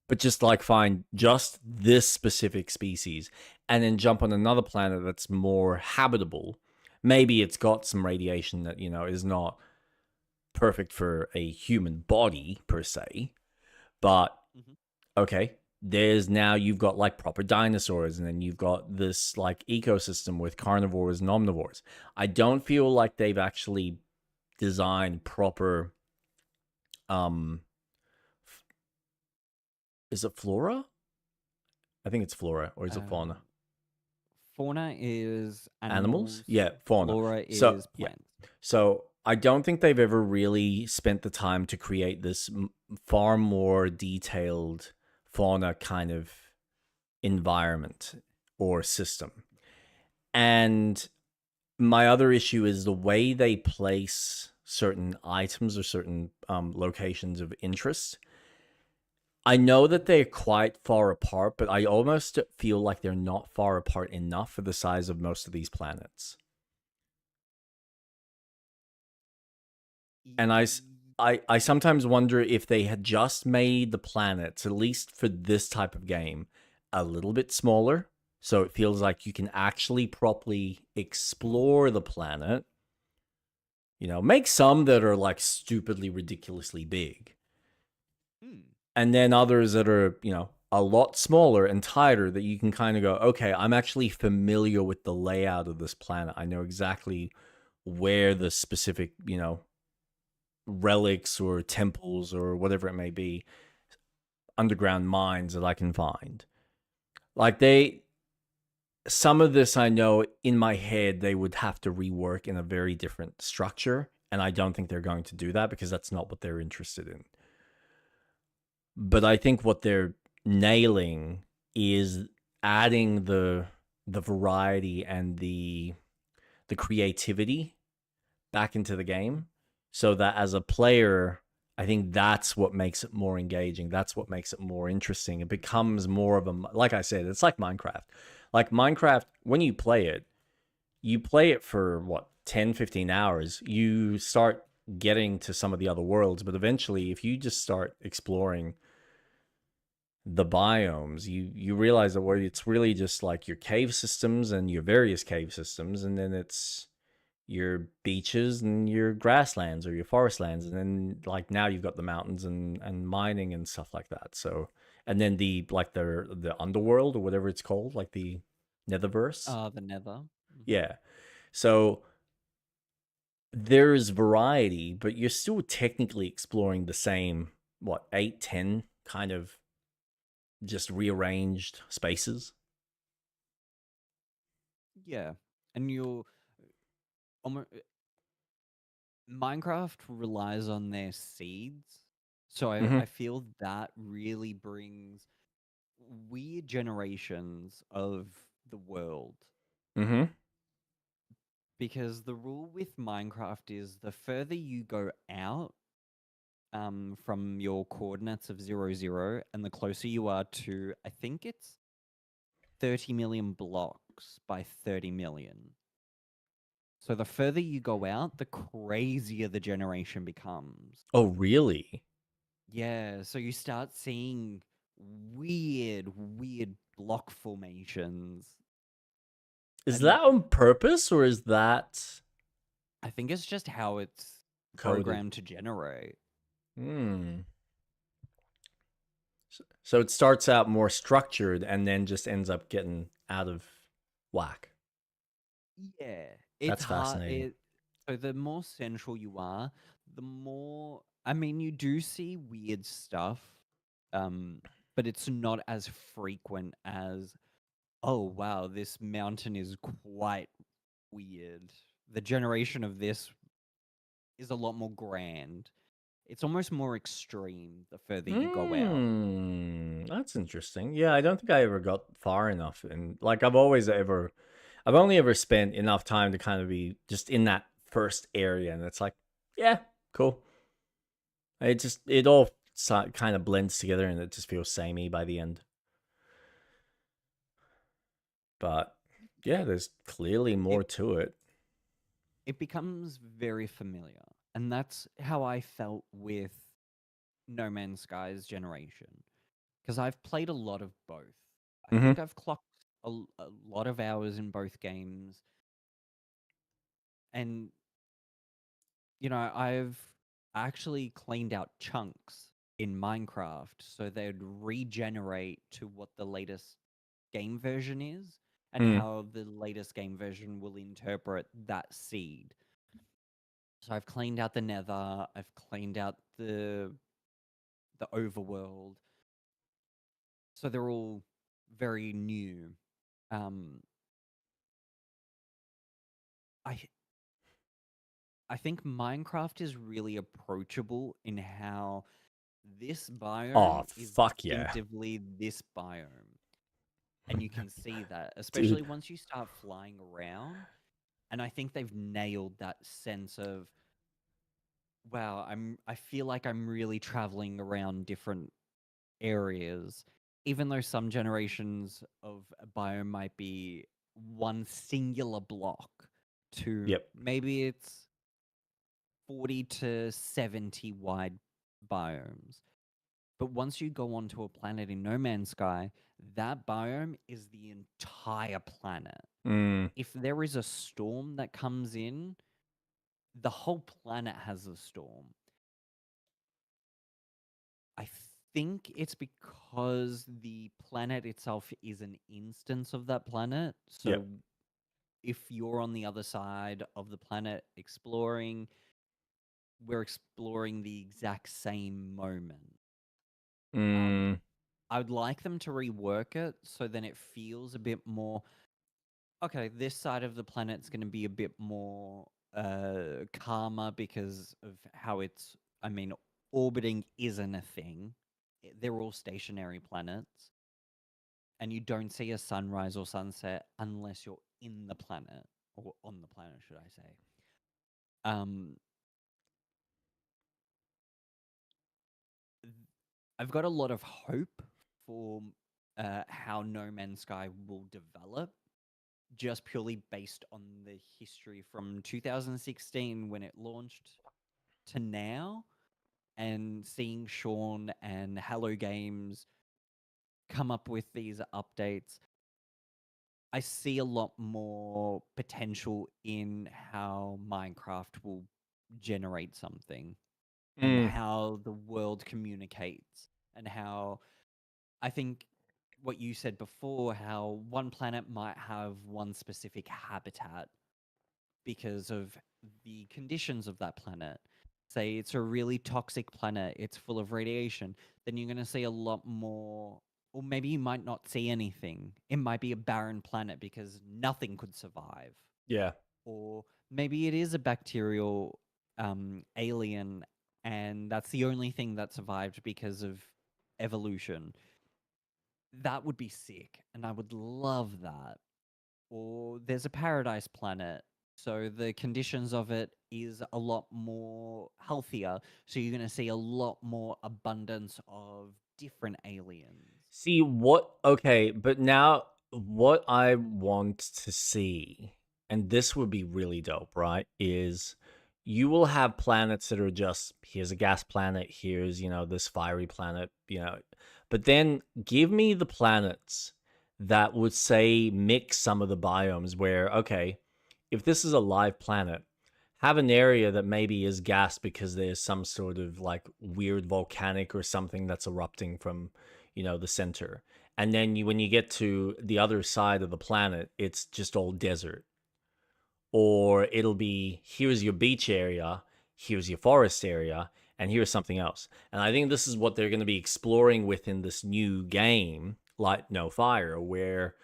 But just like find just this specific species and then jump on another planet that's more habitable. Maybe it's got some radiation that, you know, is not perfect for a human body per se, but okay, there's now you've got like proper dinosaurs and then you've got this like ecosystem with carnivores and omnivores. I don't feel like they've actually designed proper is it flora? I think it's flora, or is it fauna? Fauna is Animals? animals. Yeah, fauna. Flora So, is yeah. plants. So I don't think they've ever really spent the time to create this far more detailed fauna kind of environment or system. And my other issue is the way they place certain items or certain locations of interest. I know that they're quite far apart, but I almost feel like they're not far apart enough for the size of most of these planets. And I sometimes wonder if they had just made the planets, at least for this type of game, a little bit smaller, so it feels like you can actually properly explore the planet. You know, make some that are like stupidly ridiculously big. And then others that are, you know, a lot smaller and tighter that you can kind of go, okay, I'm actually familiar with the layout of this planet. I know exactly where the specific, you know, relics or temples or whatever it may be, underground mines that I can find. Like some of this I know in my head they would have to rework in a very different structure, and I don't think they're going to do that because that's not what they're interested in. But I think what they're nailing is adding the variety and the creativity back into the game, so that as a player, I think that's what makes it more engaging. That's what makes it more interesting. It becomes more of a, like I said, it's like Minecraft. Like Minecraft, when you play it for what, 10, 15 hours. You start getting to some of the other worlds, but eventually if you just start exploring the biomes, you realize that it's really just like your cave systems and your various cave systems, and then it's your beaches and your grasslands or your forest lands, and then like now you've got the mountains and mining and stuff like that. So, and then the like the underworld or whatever it's called, like the netherverse. The Nether. Yeah. So there's variety, but you're still technically exploring the same, what, 8, 10 kind of just rearranged spaces. Yeah, and you're almost Minecraft relies on their seeds, so I feel that really brings weird generations of the world. Mm-hmm. Because the rule with Minecraft is the further you go out from your coordinates of 0, 0, and the closer you are to, I think it's 30 million blocks by 30 million. So the further you go out, the crazier the generation becomes. Oh, really? Yeah, so you start seeing weird block formations. Is And that on purpose or is that I think it's just how it's coded? programmed to generate. Hmm. So it starts out more structured and then just ends up getting out of whack. Yeah, That's it's hard. fascinating. So the more central you are, the more. I mean, you do see weird stuff, but it's not as frequent as, oh wow, this mountain is quite weird. The generation of this is a lot more grand. It's almost more extreme the further you go out. That's interesting. Yeah, I don't think I ever got far enough, and like I've only ever spent enough time to kind of be just in that first area, and it's like, yeah, cool. It all kind of blends together, and it just feels samey by the end. But yeah, there's clearly more to it. It becomes very familiar, and that's how I felt with No Man's Sky's generation, because I've played a lot of both. I Mm-hmm. think I've clocked a lot of hours in both games, and I've actually cleaned out chunks in Minecraft so they'd regenerate to what the latest game version is and Mm. how the latest game version will interpret that seed. So I've cleaned out the Nether, I've cleaned out the overworld. So they're all very new. I I think Minecraft is really approachable in how this biome Oh, is fuck yeah. distinctively this biome. And you can see that, Dude. especially once you start flying around. And I think they've nailed that sense of, wow, I feel like I'm really traveling around different areas, even though some generations of a biome might be one singular block to Yep. maybe it's 40 to 70 wide biomes. But once you go onto a planet in No Man's Sky, that biome is the entire planet. Mm. If there is a storm that comes in, the whole planet has a storm. I think it's because the planet itself is an instance of that planet. So Yep. if you're on the other side of the planet exploring, we're exploring the exact same moment. Mm. I would like them to rework it so then it feels a bit more, okay, this side of the planet's going to be a bit more calmer because of how it's, I mean, orbiting isn't a thing. They're all stationary planets. And you don't see a sunrise or sunset unless you're in the planet, or on the planet, should I say. I've got a lot of hope for how No Man's Sky will develop, just purely based on the history from 2016 when it launched to now, and seeing Sean and Hello Games come up with these updates. I see a lot more potential in how Minecraft will generate something and Mm. how the world communicates, and how I think what you said before, how one planet might have one specific habitat because of the conditions of that planet. Say it's a really toxic planet, it's full of radiation, then you're going to see a lot more, or maybe you might not see anything. It might be a barren planet because nothing could survive. Yeah. Or maybe it is a bacterial alien, and that's the only thing that survived because of evolution. That would be sick, and I would love that. Or there's a paradise planet, so the conditions of it is a lot more healthier, so you're going to see a lot more abundance of different aliens. See what? Okay, but now what I want to see, and this would be really dope, right? Is you will have planets that are just, here's a gas planet, here's, this fiery planet, but then give me the planets that would say mix some of the biomes where, okay, if this is a live planet, have an area that maybe is gas because there's some sort of like weird volcanic or something that's erupting from, the center. And then when you get to the other side of the planet, it's just all desert. Or it'll be, here's your beach area, here's your forest area, and here's something else. And I think this is what they're going to be exploring within this new game, Light No Fire, where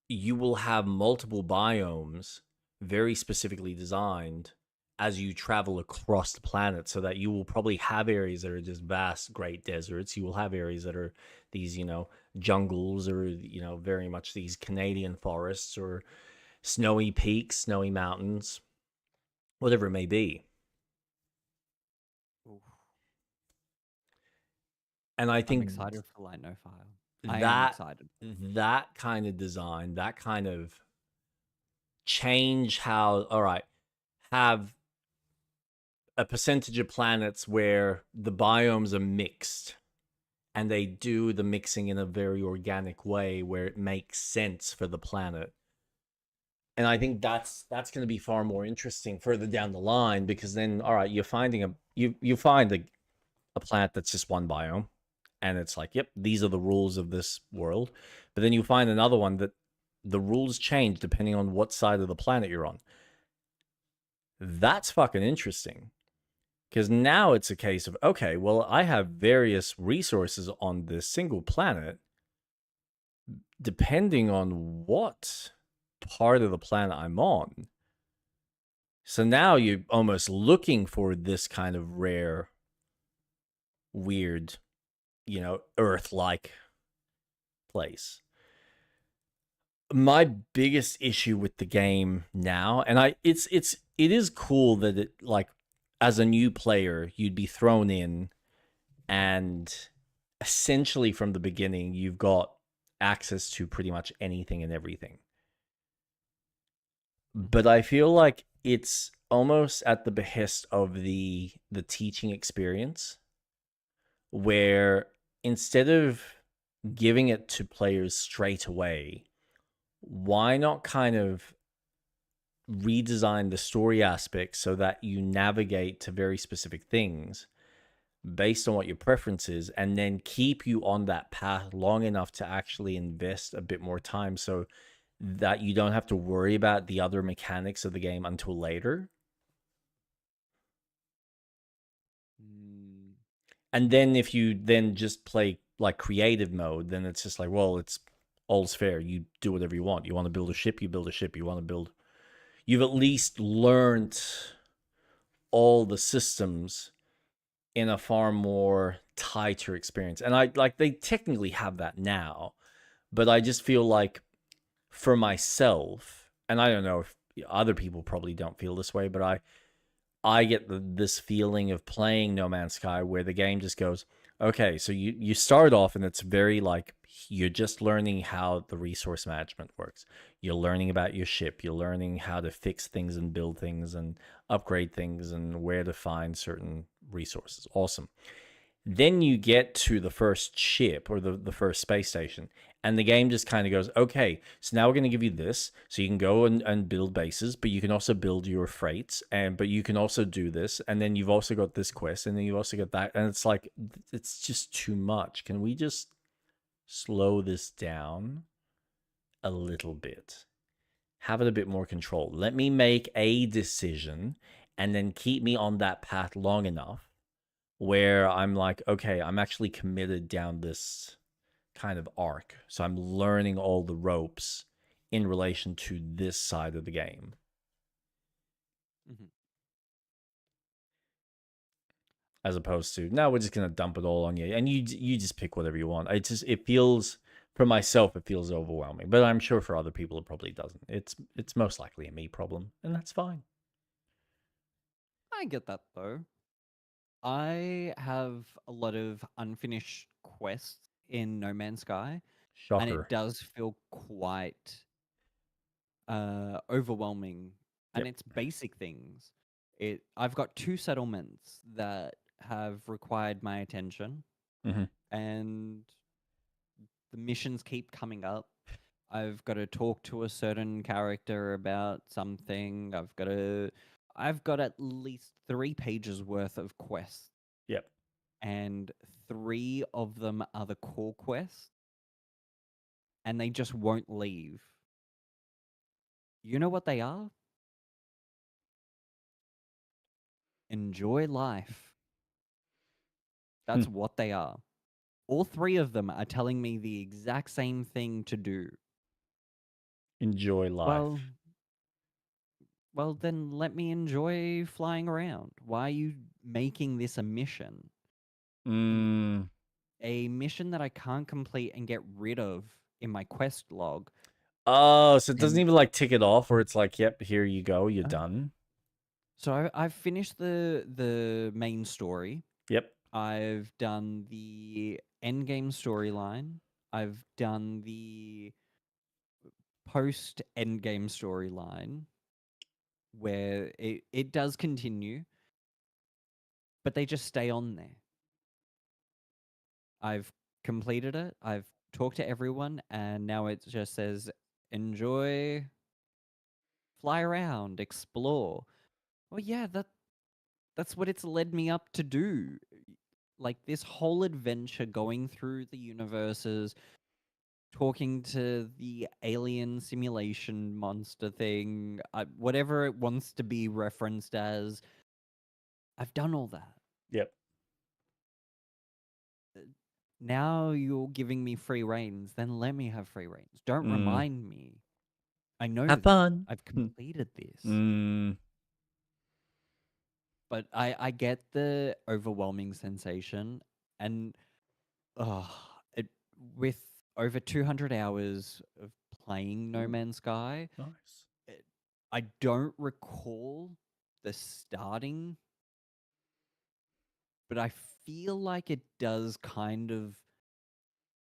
you will have multiple biomes very specifically designed as you travel across the planet, so that you will probably have areas that are just vast, great deserts. You will have areas that are these, jungles, or, very much these Canadian forests, or snowy peaks, snowy mountains, whatever it may be. Oof. And I think I'm excited for Light No Fire. I am excited. That kind of design, that kind of change how, all right, have a percentage of planets where the biomes are mixed, and they do the mixing in a very organic way where it makes sense for the planet. And I think that's going to be far more interesting further down the line, because then, all right, you're finding you find a planet that's just one biome, and it's like, yep, these are the rules of this world. But then you find another one that the rules change depending on what side of the planet you're on. That's fucking interesting. Because now it's a case of, okay, well, I have various resources on this single planet. Depending on what part of the planet I'm on, So now you're almost looking for this kind of rare, weird, Earth-like place. My biggest issue with the game now, and it is cool that it, like, as a new player, you'd be thrown in, and essentially from the beginning, you've got access to pretty much anything and everything. But I feel like it's almost at the behest of the teaching experience, where instead of giving it to players straight away, why not kind of redesign the story aspects so that you navigate to very specific things based on what your preference is, and then keep you on that path long enough to actually invest a bit more time so that you don't have to worry about the other mechanics of the game until later. And then if you then just play like creative mode, then it's just like, well, it's all's fair. You do whatever you want. You want to build a ship, you build a ship. You want to build... You've at least learned all the systems in a far more tighter experience. And they technically have that now, but I just feel like for myself, and I don't know if other people probably don't feel this way, but I get this feeling of playing No Man's Sky where the game just goes, okay, so you start off and it's very like, you're just learning how the resource management works. You're learning about your ship. You're learning how to fix things and build things and upgrade things and where to find certain resources. Awesome. Then you get to the first ship or the first space station, and the game just kind of goes, okay, so now we're going to give you this, so you can go and build bases, but you can also build your freights, but you can also do this, and then you've also got this quest, and then you've also got that, and it's like, it's just too much. Can we just slow this down a little bit? Have it a bit more control. Let me make a decision, and then keep me on that path long enough where I'm like, okay, I'm actually committed down this kind of arc. So I'm learning all the ropes in relation to this side of the game. As opposed to, no, we're just going to dump it all on you. And you just pick whatever you want. It feels, for myself, it feels overwhelming. But I'm sure for other people, it probably doesn't. It's most likely a me problem. And that's fine. I get that, though. I have a lot of unfinished quests in No Man's Sky. Shocker. And it does feel quite overwhelming. And it's basic things. I've got 2 settlements that have required my attention. And the missions keep coming up. I've got to talk to a certain character about something. I've got at least 3 pages worth of quests. Yep. And 3 of them are the core quests. And they just won't leave. You know what they are? Enjoy life. That's what they are. All 3 of them are telling me the exact same thing to do. Enjoy life. Well, then let me enjoy flying around. Why are you making this a mission? A mission that I can't complete and get rid of in my quest log. Oh, so it doesn't even like tick it off, where it's like, yep, here you go, you're done. So I've finished the main story. Yep. I've done the end game storyline. I've done the post end game storyline, where it does continue, but they just stay on there. I've completed it. I've talked to everyone, and now it just says, enjoy, fly around, explore. Well, yeah, that's what it's led me up to do. Like, this whole adventure going through the universes, talking to the alien simulation monster thing, whatever it wants to be referenced as, I've done all that. Yep. Now you're giving me free reins, then let me have free reins. Don't remind me. I know Have fun. I've completed this. but I get the overwhelming sensation, and it with over 200 hours of playing No Ooh, Man's Sky, nice. I don't recall the starting, but I feel like it does kind of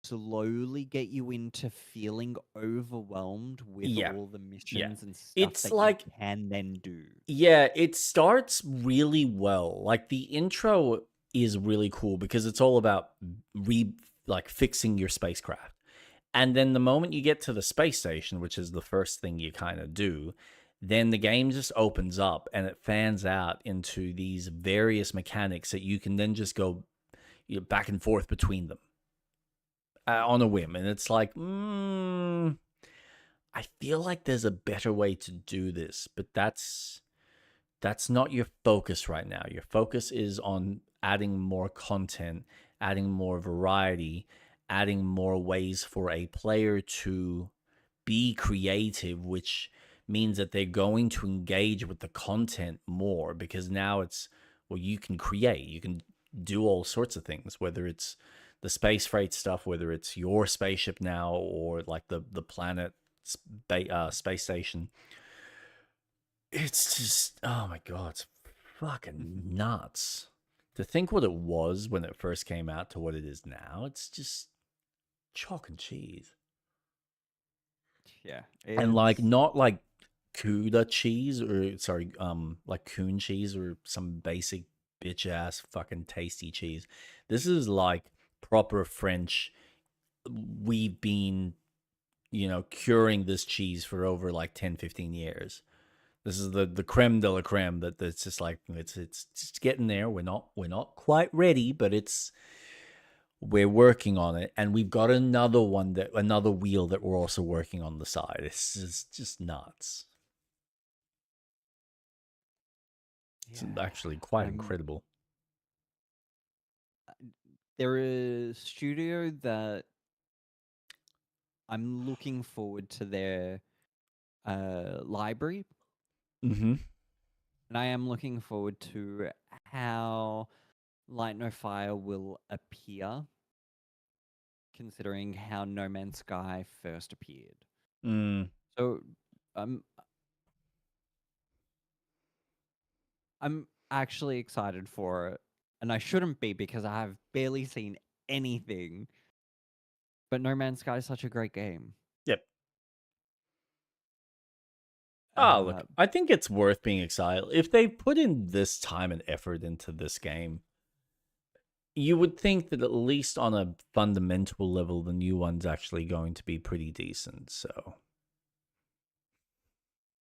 slowly get you into feeling overwhelmed with Yeah. all the Yeah. missions and stuff It's that you like, can then do. yeah, it starts really well. Like the intro is really cool because it's all about fixing your spacecraft. And then the moment you get to the space station, which is the first thing you kind of do, then the game just opens up and it fans out into these various mechanics that you can then just go back and forth between them on a whim. And it's like, I feel like there's a better way to do this, but that's not your focus right now. Your focus is on adding more content, adding more variety, adding more ways for a player to be creative, which means that they're going to engage with the content more because now it's, well, you can create, you can do all sorts of things, whether it's the space freight stuff, whether it's your spaceship now or like the planet space station. It's just, oh my god, it's fucking nuts. To think what it was when it first came out to what it is now, it's just chalk and cheese. Yeah. And like It's not like Cuda cheese or sorry, like coon cheese or some basic bitch ass fucking tasty cheese. This is like proper French. We've been, curing this cheese for over like 10, 15 years. This is the creme de la creme that's just like it's just getting there. We're not quite ready, but we're working on it, and we've got another wheel that we're also working on the side. It's just nuts. It's actually quite I'm incredible. They're a studio that I'm looking forward to their library, Mm-hmm. and I am looking forward to how Light No Fire will appear, considering how No Man's Sky first appeared. Mm. So, I'm actually excited for it, and I shouldn't be because I have barely seen anything. But No Man's Sky is such a great game. Yep. Uh, Look, I think it's worth being excited. If they put in this time and effort into this game, you would think that at least on a fundamental level, the new one's actually going to be pretty decent. So,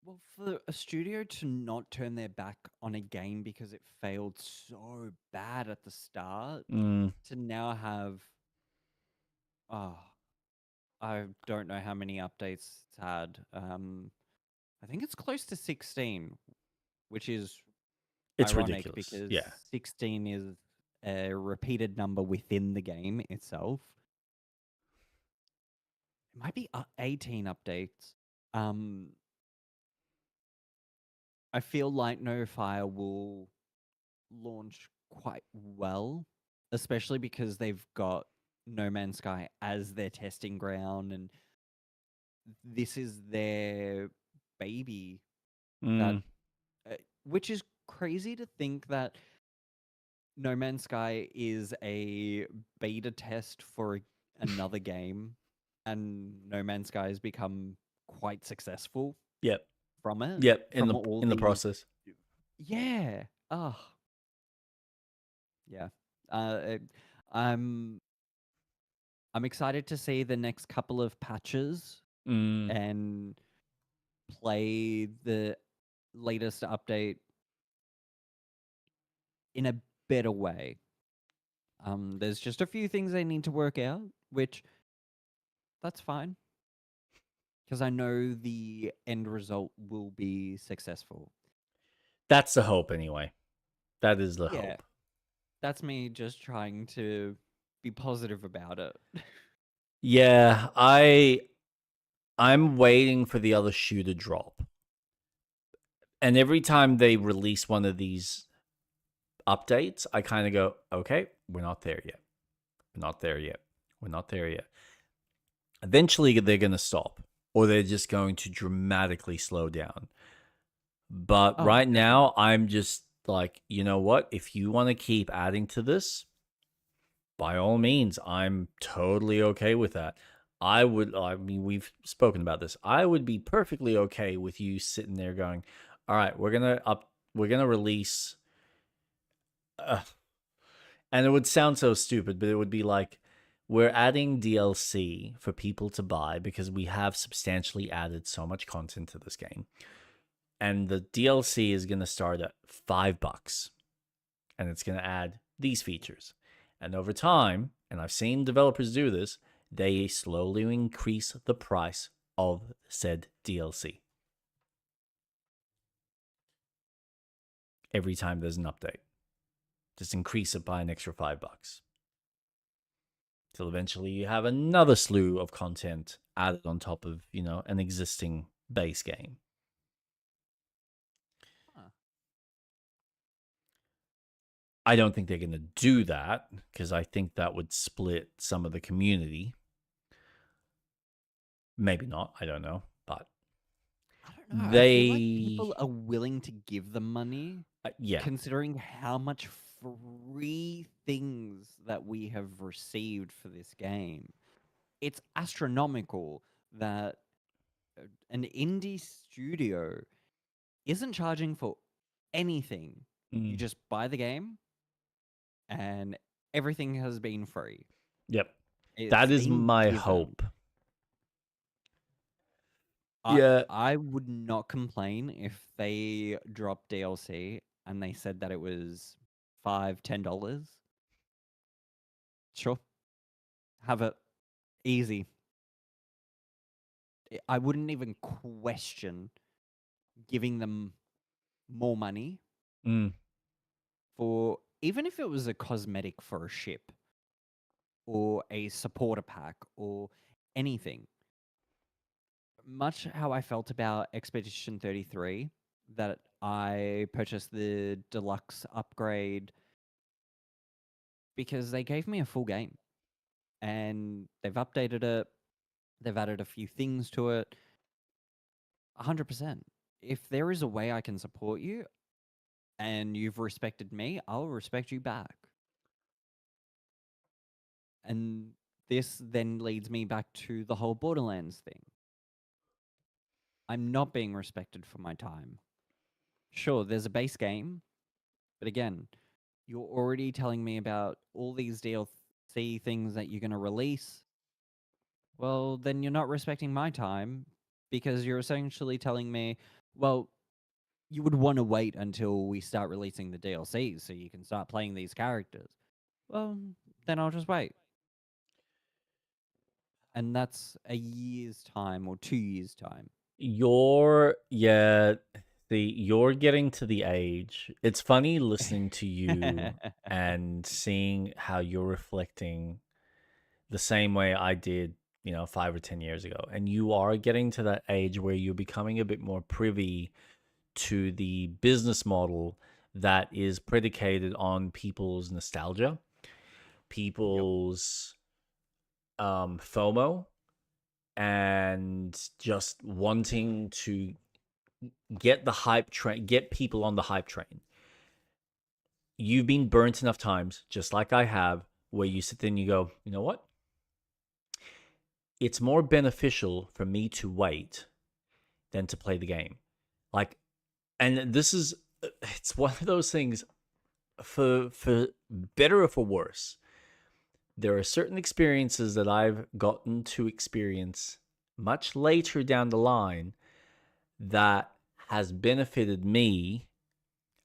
Well, for a studio to not turn their back on a game because it failed so bad at the start, to now have, I don't know how many updates it's had. I think it's close to 16, which is it's ironic ridiculous. because Yeah. 16 is a repeated number within the game itself. It might be 18 updates. I feel like No Fire will launch quite well, especially because they've got No Man's Sky as their testing ground, and this is their baby. That, which is crazy to think that No Man's Sky is a beta test for another game, and No Man's Sky has become quite successful. Yep. From it. Yep. From all in the process. Yeah. Oh. Yeah. I'm excited to see the next couple of patches and play the latest update in a better way. There's just a few things they need to work out, which that's fine. Because I know the end result will be successful. That's the hope, anyway. That is the hope. That's me just trying to be positive about it. Yeah, I'm waiting for the other shoe to drop. And every time they release one of these updates, I kind of go, okay, we're not there yet. We're not there yet. We're not there yet. Eventually, they're going to stop, or they're just going to dramatically slow down. But Oh, right definitely. now, I'm just like, you know what? If you want to keep adding to this, by all means, I'm totally okay with that. I mean, we've spoken about this. I would be perfectly okay with you sitting there going, all right, we're going to release, and it would sound so stupid, but it would be like, we're adding DLC for people to buy because we have substantially added so much content to this game. And the DLC is going to start at $5, and it's going to add these features. And over time, and I've seen developers do this, they slowly increase the price of said DLC every time there's an update. Just increase it by an extra $5. Till eventually you have another slew of content added on top of, an existing base game. I don't think they're going to do that because I think that would split some of the community. Maybe not. I don't know. But I don't know. I feel like people are willing to give them money, yeah. considering how much free things that we have received for this game. It's astronomical that an indie studio isn't charging for anything. You just buy the game, and everything has been free. Yep. It's that is been my given. hope. Yeah. I would not complain if they dropped DLC and they said that it was $5-10. Sure. Have it. Easy. I wouldn't even question giving them more money for, even if it was a cosmetic for a ship or a supporter pack or anything. Much how I felt about Expedition 33, that I purchased the deluxe upgrade because they gave me a full game and they've updated it. They've added a few things to it. 100%. If there is a way I can support you and you've respected me, I'll respect you back. And this then leads me back to the whole Borderlands thing. I'm not being respected for my time. Sure, there's a base game, but again, you're already telling me about all these DLC things that you're going to release. Well, then you're not respecting my time because you're essentially telling me, well, you would want to wait until we start releasing the DLCs so you can start playing these characters. Well, then I'll just wait. And that's a year's time or 2 years' time. You're getting to the age. It's funny listening to you and seeing how you're reflecting the same way I did, 5 or 10 years ago. And you are getting to that age where you're becoming a bit more privy to the business model that is predicated on people's nostalgia, people's FOMO, and just wanting to get the hype train, get people on the hype train. You've been burnt enough times, just like I have, where you sit there and you go, you know what? It's more beneficial for me to wait than to play the game. And this is, it's one of those things, for better or for worse. There are certain experiences that I've gotten to experience much later down the line that has benefited me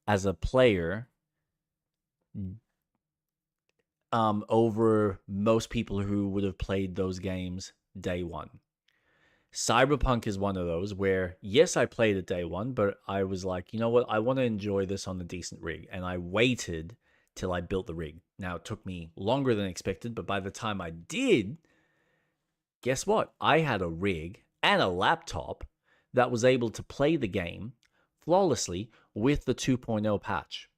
as a player over most people who would have played those games day one. Cyberpunk is one of those where, yes, I played it day one, but I was like, you know what? I want to enjoy this on a decent rig. And I waited till I built the rig. Now, it took me longer than expected, but by the time I did, guess what? I had a rig and a laptop that was able to play the game flawlessly with the 2.0 patch.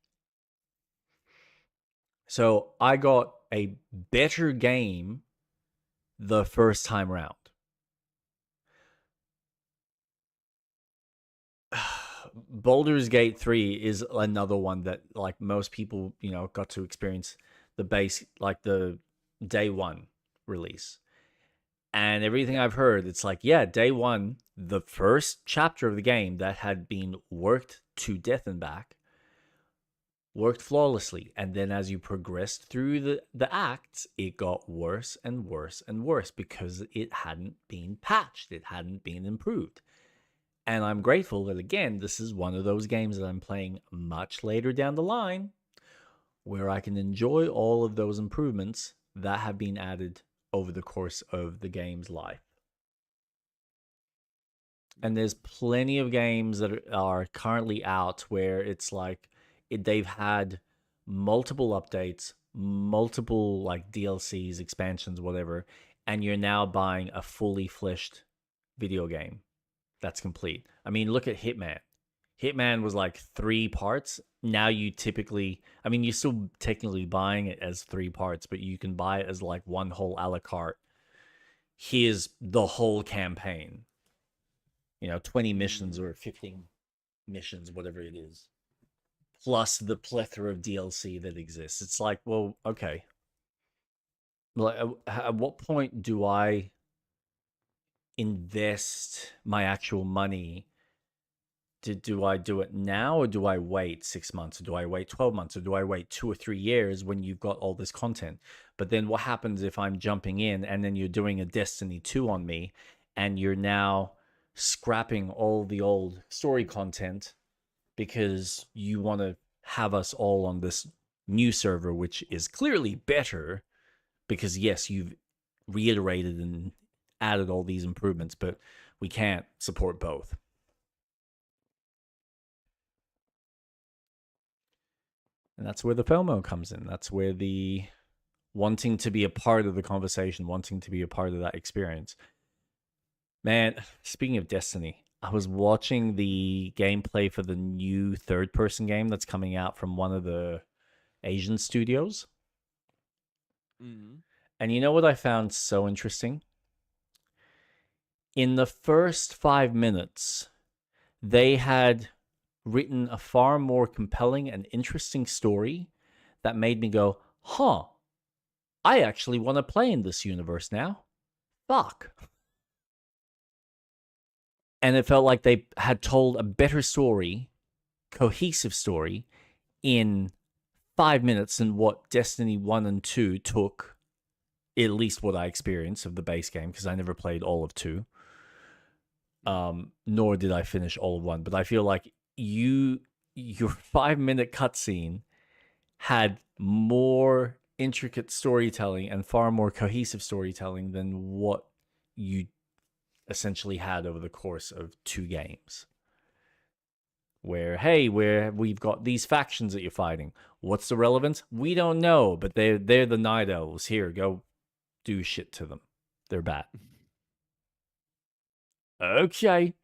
So I got a better game the first time round. Baldur's Gate 3 is another one that, like, most people, got to experience the base, like the day one release. And everything I've heard, it's like, yeah, day one, the first chapter of the game that had been worked to death and back, worked flawlessly. And then as you progressed through the acts, it got worse and worse and worse because it hadn't been patched. It hadn't been improved. And I'm grateful that, again, this is one of those games that I'm playing much later down the line where I can enjoy all of those improvements that have been added over the course of the game's life. And there's plenty of games that are currently out where it's like they've had multiple updates, multiple like DLCs, expansions, whatever, and you're now buying a fully fleshed video game that's complete. I mean, look at Hitman. Hitman was like 3 parts. Now you typically, I mean, you're still technically buying it as 3 parts, but you can buy it as like one whole a la carte. Here's the whole campaign. 20 missions or 15 missions, whatever it is, plus the plethora of DLC that exists. It's like, well, okay. Like, at what point do I invest my actual money? Do I do it now, or do I wait 6 months, or do I wait 12 months, or do I wait 2 or 3 years when you've got all this content? But then what happens if I'm jumping in and then you're doing a Destiny 2 on me and you're now scrapping all the old story content because you want to have us all on this new server, which is clearly better because, yes, you've reiterated and added all these improvements, but we can't support both. And that's where the FOMO comes in. That's where the wanting to be a part of the conversation, wanting to be a part of that experience. Man, speaking of Destiny, I was watching the gameplay for the new third-person game that's coming out from one of the Asian studios. Mm-hmm. And you know what I found so interesting? In the first 5 minutes, they had written a far more compelling and interesting story that made me go, huh, I actually want to play in this universe now. Fuck. And it felt like they had told a better story, cohesive story, in 5 minutes than what Destiny 1 and 2 took, at least what I experienced of the base game, because I never played all of 2. Nor did I finish all of 1. But I feel like your 5-minute cutscene had more intricate storytelling and far more cohesive storytelling than what you essentially had over the course of 2 games. Where, hey, we've got these factions that you're fighting. What's the relevance? We don't know, but they're the Night Elves. Here, go do shit to them. They're bad. Okay.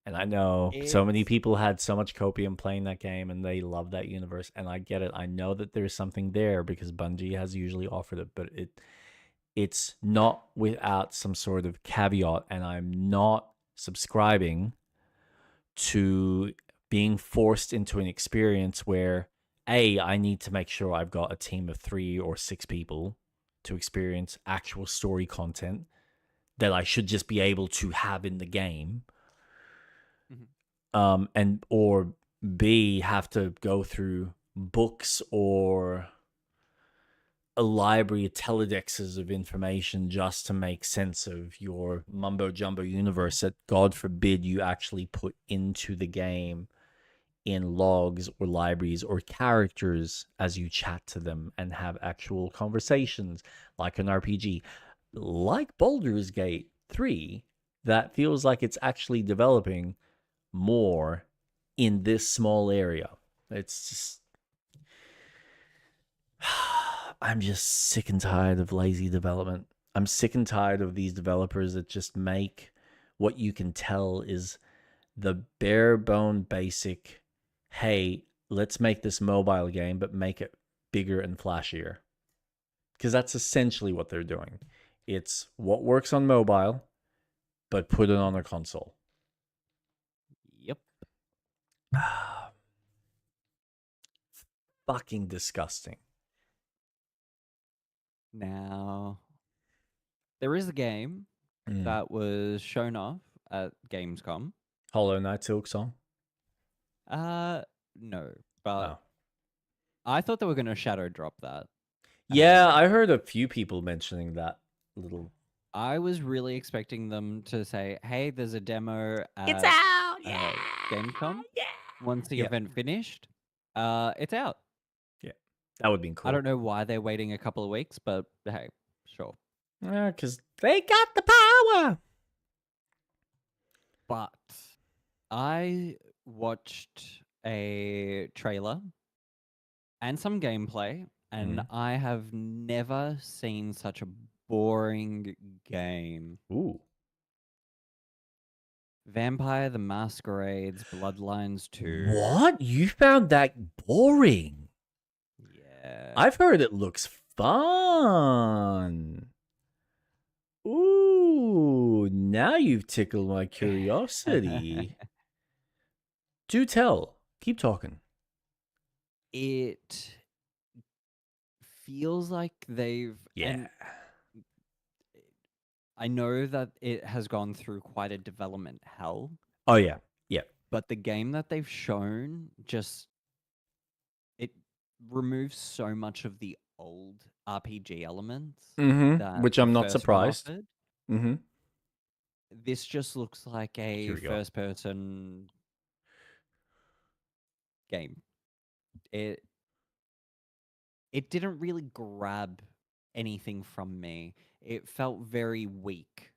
And I know so many people had so much copium playing that game and they love that universe, and I get it. I know that there's something there because Bungie has usually offered it, but it's not without some sort of caveat, and I'm not subscribing to being forced into an experience where I need to make sure I've got a team of 3 or 6 people to experience actual story content that I should just be able to have in the game. And or B, have to go through books or a library of telodexes of information just to make sense of your mumbo jumbo universe that, God forbid, you actually put into the game in logs or libraries or characters as you chat to them and have actual conversations like an RPG. Like Baldur's Gate 3, that feels like it's actually developing more in this small area. It's just, I'm just sick and tired of lazy development. I'm sick and tired of these developers that just make what you can tell is the bare bone basic, hey, let's make this mobile game, but make it bigger and flashier. Because that's essentially what they're doing. It's what works on mobile, but put it on a console. Yep. Fucking disgusting. Now, there is a game that was shown off at Gamescom. Hollow Knight Silksong? No, but I thought they were going to shadow drop that. Yeah, I heard a few people mentioning that little. I was really expecting them to say, "Hey, there's a demo at It's out! Yeah! Gamescom. Yeah! Once the Yeah. event finished, it's out." Yeah, that would have been cool. I don't know why they're waiting a couple of weeks, but hey, sure. Yeah, because they got the power. But I watched a trailer and some gameplay, and I have never seen such a boring game. Ooh. Vampire the Masquerade's Bloodlines 2. What? You found that boring? Yeah. I've heard it looks fun. Ooh, now you've tickled my curiosity. Do tell. Keep talking. It feels like they've... Yeah. and I know that it has gone through quite a development hell. Oh, yeah. Yeah. But the game that they've shown just... it removes so much of the old RPG elements. that Which the I'm not first one surprised. offered. Mm-hmm. This just looks like a Here we go. first-person game. It didn't really grab anything from me. It felt very weak.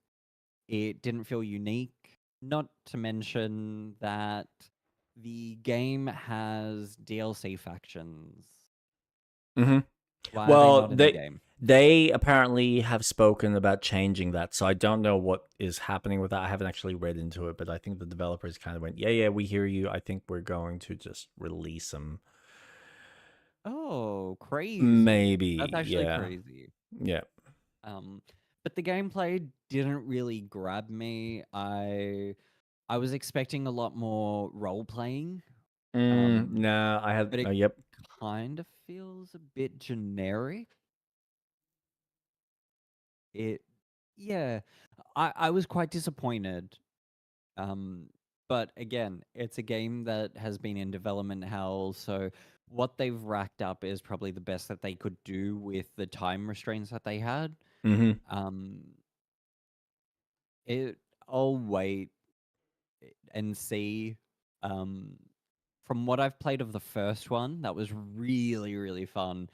It didn't feel unique. Not to mention that the game has DLC factions. Mm-hmm. Why are they Well, not in the game? they apparently have spoken about changing that, so I don't know what is happening with that. I haven't actually read into it, but I think the developers kind of went, yeah, we hear you. I think we're going to just release them. Oh, crazy. Maybe, That's actually yeah. crazy. Yeah. But the gameplay didn't really grab me. I was expecting a lot more role playing. Nah, I had. But it Yep. kind of feels a bit generic. Yeah, I was quite disappointed. But again, it's a game that has been in development hell, so what they've racked up is probably the best that they could do with the time restraints that they had. I'll wait and see. From what I've played of the first one, that was really, really fun.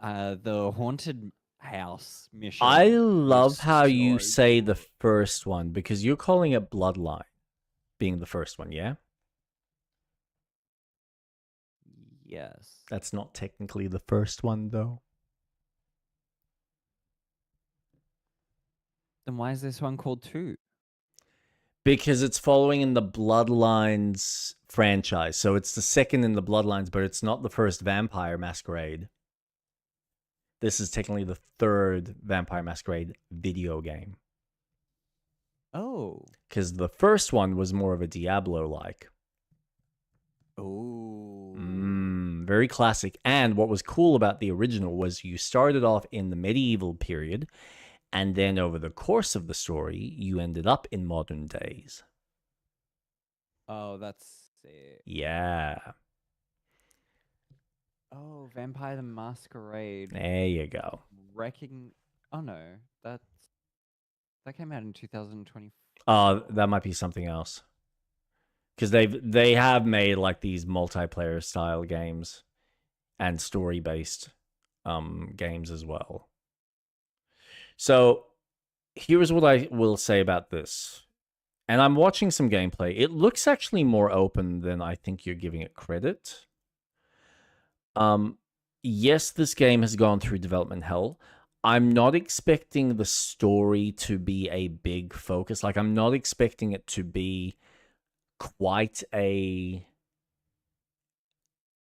The haunted house mission. I was love how you so say the first one because you're calling it Bloodline being the first one, yeah? Yes. That's not technically the first one, though. Then why is this one called 2? Because it's following in the Bloodlines franchise. So it's the second in the Bloodlines, but it's not the first Vampire Masquerade. This is technically the third Vampire Masquerade video game. Oh. Because the first one was more of a Diablo-like. Oh. Very classic. And what was cool about the original was you started off in the medieval period, and then over the course of the story, you ended up in modern days. Oh, that's sick. Yeah. Oh, Vampire the Masquerade. There you go. Oh no, that came out in 2020. Oh, that might be something else. Because they have made like these multiplayer style games and story based games as well. So here's what I will say about this. And I'm watching some gameplay. It looks actually more open than I think you're giving it credit. Yes, this game has gone through development hell. I'm not expecting the story to be a big focus. Like, I'm not expecting it to be quite a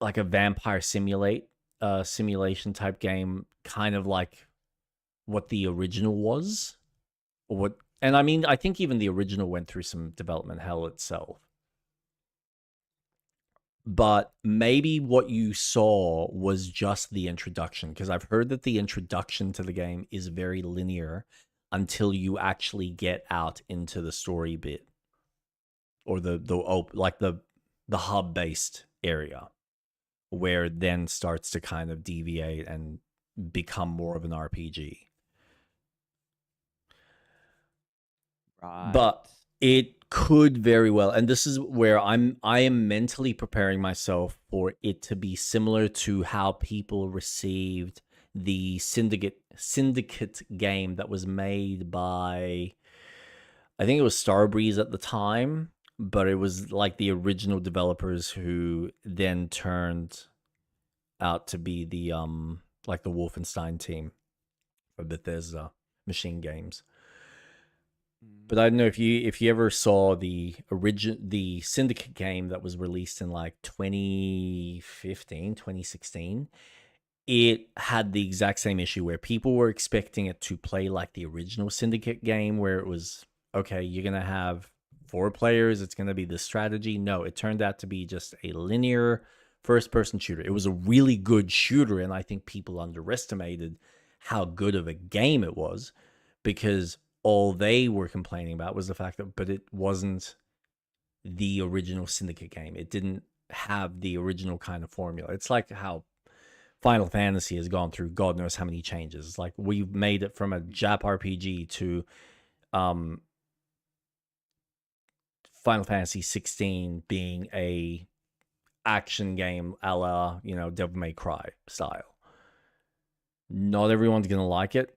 vampire simulation type game, kind of like what the original was. And I mean, I think even the original went through some development hell itself. But maybe what you saw was just the introduction, because I've heard that the introduction to the game is very linear until you actually get out into the story bit, or the hub based area, where it then starts to kind of deviate and become more of an RPG. Right. But it could very well, and this is where I am mentally preparing myself for it to be similar to how people received the Syndicate game that was made by, I think it was Starbreeze at the time, but it was like the original developers who then turned out to be the like the Wolfenstein team for Bethesda Machine Games. But I don't know if you ever saw the Syndicate game that was released in like 2015, 2016. It had the exact same issue where people were expecting it to play like the original Syndicate game, where it was, okay, you're going to have 4 players, it's going to be the strategy. No, it turned out to be just a linear first-person shooter. It was a really good shooter, and I think people underestimated how good of a game it was, because all they were complaining about was the fact that, but it wasn't the original Syndicate game. It didn't have the original kind of formula. It's like how Final Fantasy has gone through God knows how many changes. It's like we've made it from a Jap RPG to Final Fantasy 16 being a action game a la, Devil May Cry style. Not everyone's going to like it.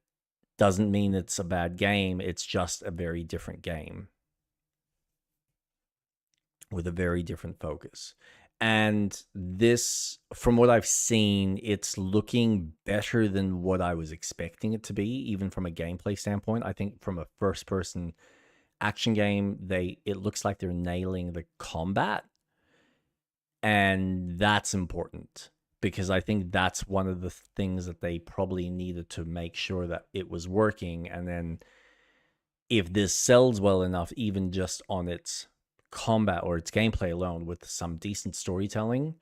Doesn't mean it's a bad game. It's just a very different game with a very different focus. And this, from what I've seen, it's looking better than what I was expecting it to be, even from a gameplay standpoint. I think from a first-person action game, it looks like they're nailing the combat. And that's important, because I think that's one of the things that they probably needed to make sure that it was working. And then if this sells well enough, even just on its combat or its gameplay alone with some decent storytelling,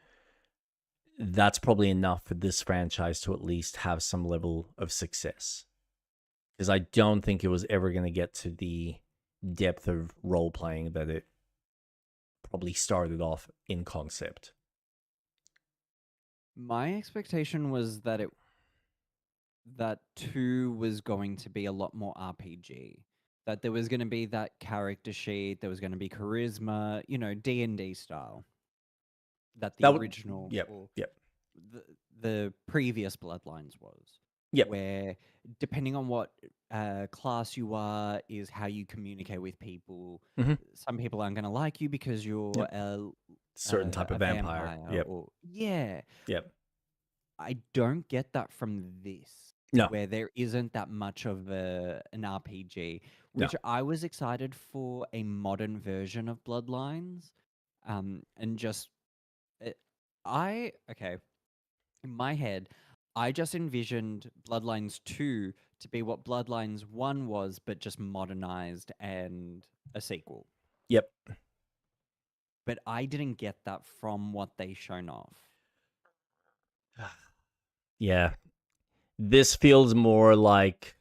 that's probably enough for this franchise to at least have some level of success. Because I don't think it was ever going to get to the depth of role-playing that it probably started off in concept. My expectation was that 2 was going to be a lot more RPG. That there was going to be that character sheet, there was going to be charisma, D&D style. That the original, yep. The previous Bloodlines was. Yep. Where depending on what class you are is how you communicate with people. Mm-hmm. Some people aren't going to like you because you're a certain type of vampire. Yep. Yep. I don't get that from this. No. Where there isn't that much of an RPG, which I was excited for a modern version of Bloodlines. And just in my head, I just envisioned Bloodlines 2 to be what Bloodlines 1 was, but just modernized and a sequel. Yep. But I didn't get that from what they shown off. Yeah. This feels more like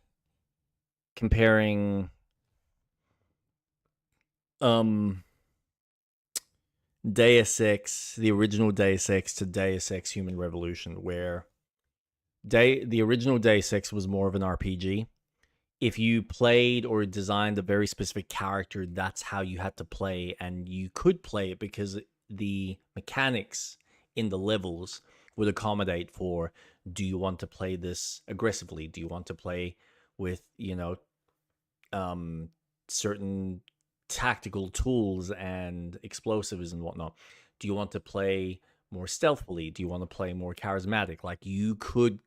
comparing Deus Ex, the original Deus Ex, to Deus Ex Human Revolution, where the original Deus Ex was more of an RPG. If you played or designed a very specific character, that's how you had to play, and you could play it because the mechanics in the levels would accommodate for, do you want to play this aggressively? Do you want to play with, certain tactical tools and explosives and whatnot? Do you want to play more stealthily? Do you want to play more charismatic? Like, you could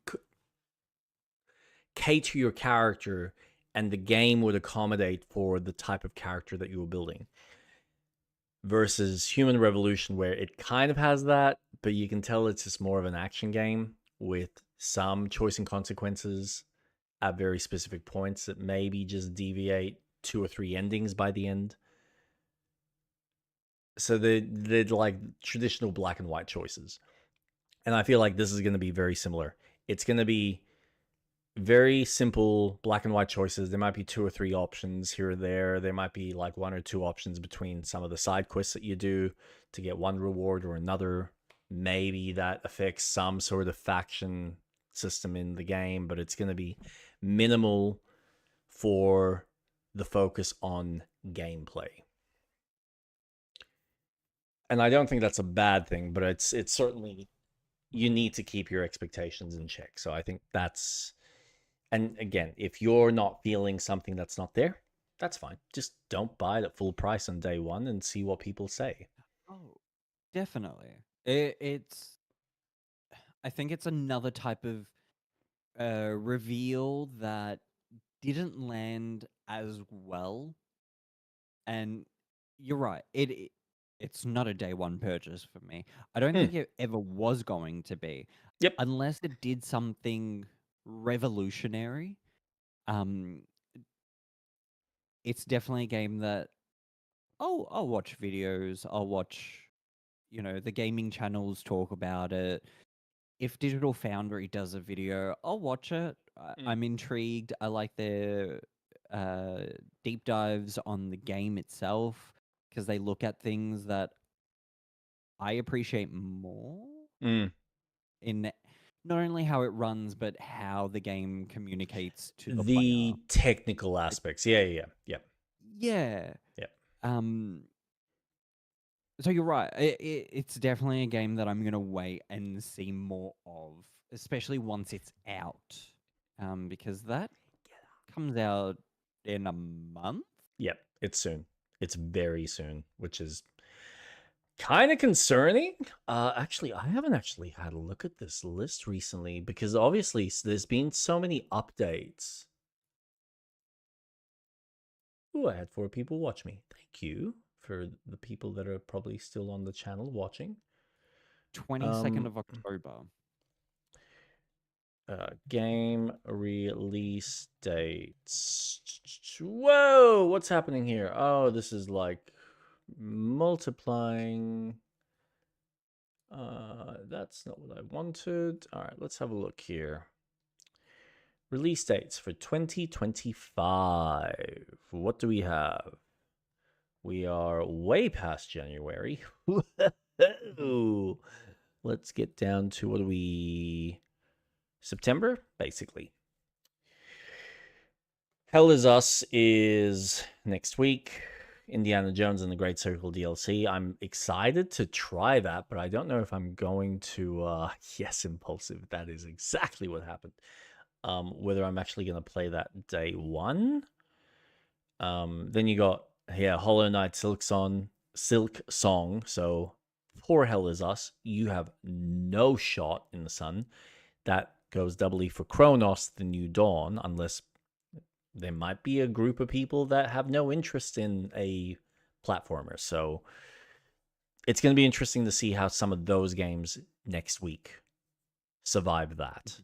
cater your character and the game would accommodate for the type of character that you were building. Versus Human Revolution, where it kind of has that, but you can tell it's just more of an action game with some choice and consequences at very specific points that maybe just deviate 2 or 3 endings by the end. So they're like traditional black and white choices. And I feel like this is going to be very similar. It's going to be very simple black and white choices. There might be 2 or 3 options here or there. There might be like 1 or 2 options between some of the side quests that you do to get one reward or another. Maybe that affects some sort of faction system in the game, but it's going to be minimal for the focus on gameplay. And I don't think that's a bad thing, but it's certainly, you need to keep your expectations in check. So I think that's, and again, if you're not feeling something that's not there, that's fine. Just don't buy it at full price on day one and see what people say. Oh, definitely. I think it's another type of reveal that didn't land as well. And you're right. It's not a day one purchase for me. I don't think it ever was going to be. Yep. Unless it did something revolutionary. It's definitely a game that I'll watch videos. I'll watch, the gaming channels talk about it. If Digital Foundry does a video, I'll watch it. I'm intrigued. I like their deep dives on the game itself because they look at things that I appreciate more in not only how it runs, but how the game communicates to the player. Technical aspects. Yeah. Yeah. So you're right. It's definitely a game that I'm going to wait and see more of, especially once it's out. Because that comes out in a month? Yep, it's soon. It's very soon, which is kind of concerning. Actually, I haven't actually had a look at this list recently because obviously there's been so many updates. Ooh, I had 4 people watch me. Thank you for the people that are probably still on the channel watching. 22nd of October. Game release dates. Whoa, what's happening here? Oh, this is like multiplying. That's not what I wanted. All right, let's have a look here. Release dates for 2025. What do we have? We are way past January. Let's get down to what do we... September, basically. Hell Is Us is next week. Indiana Jones and the Great Circle DLC. I'm excited to try that, but I don't know if I'm going to... yes, Impulsive. That is exactly what happened. Whether I'm actually going to play that day one. Then you got, Hollow Knight Silk Song. So, for Hell Is Us, you have no shot in the sun. That goes doubly for Chronos, The New Dawn, unless there might be a group of people that have no interest in a platformer. So it's going to be interesting to see how some of those games next week survive that.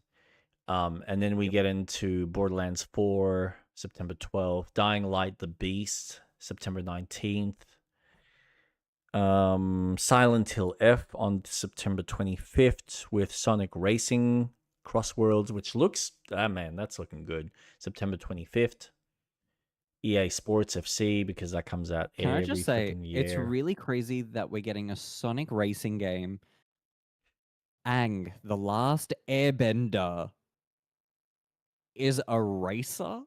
And then we get into Borderlands 4, September 12th, Dying Light, The Beast, September 19th, Silent Hill F on September 25th with Sonic Racing Crossworlds, which looks, man, that's looking good. September 25th. EA Sports FC, because that comes out Can every I just say, year. it's really crazy that we're getting a Sonic Racing game. Aang, the Last Airbender, is a racer?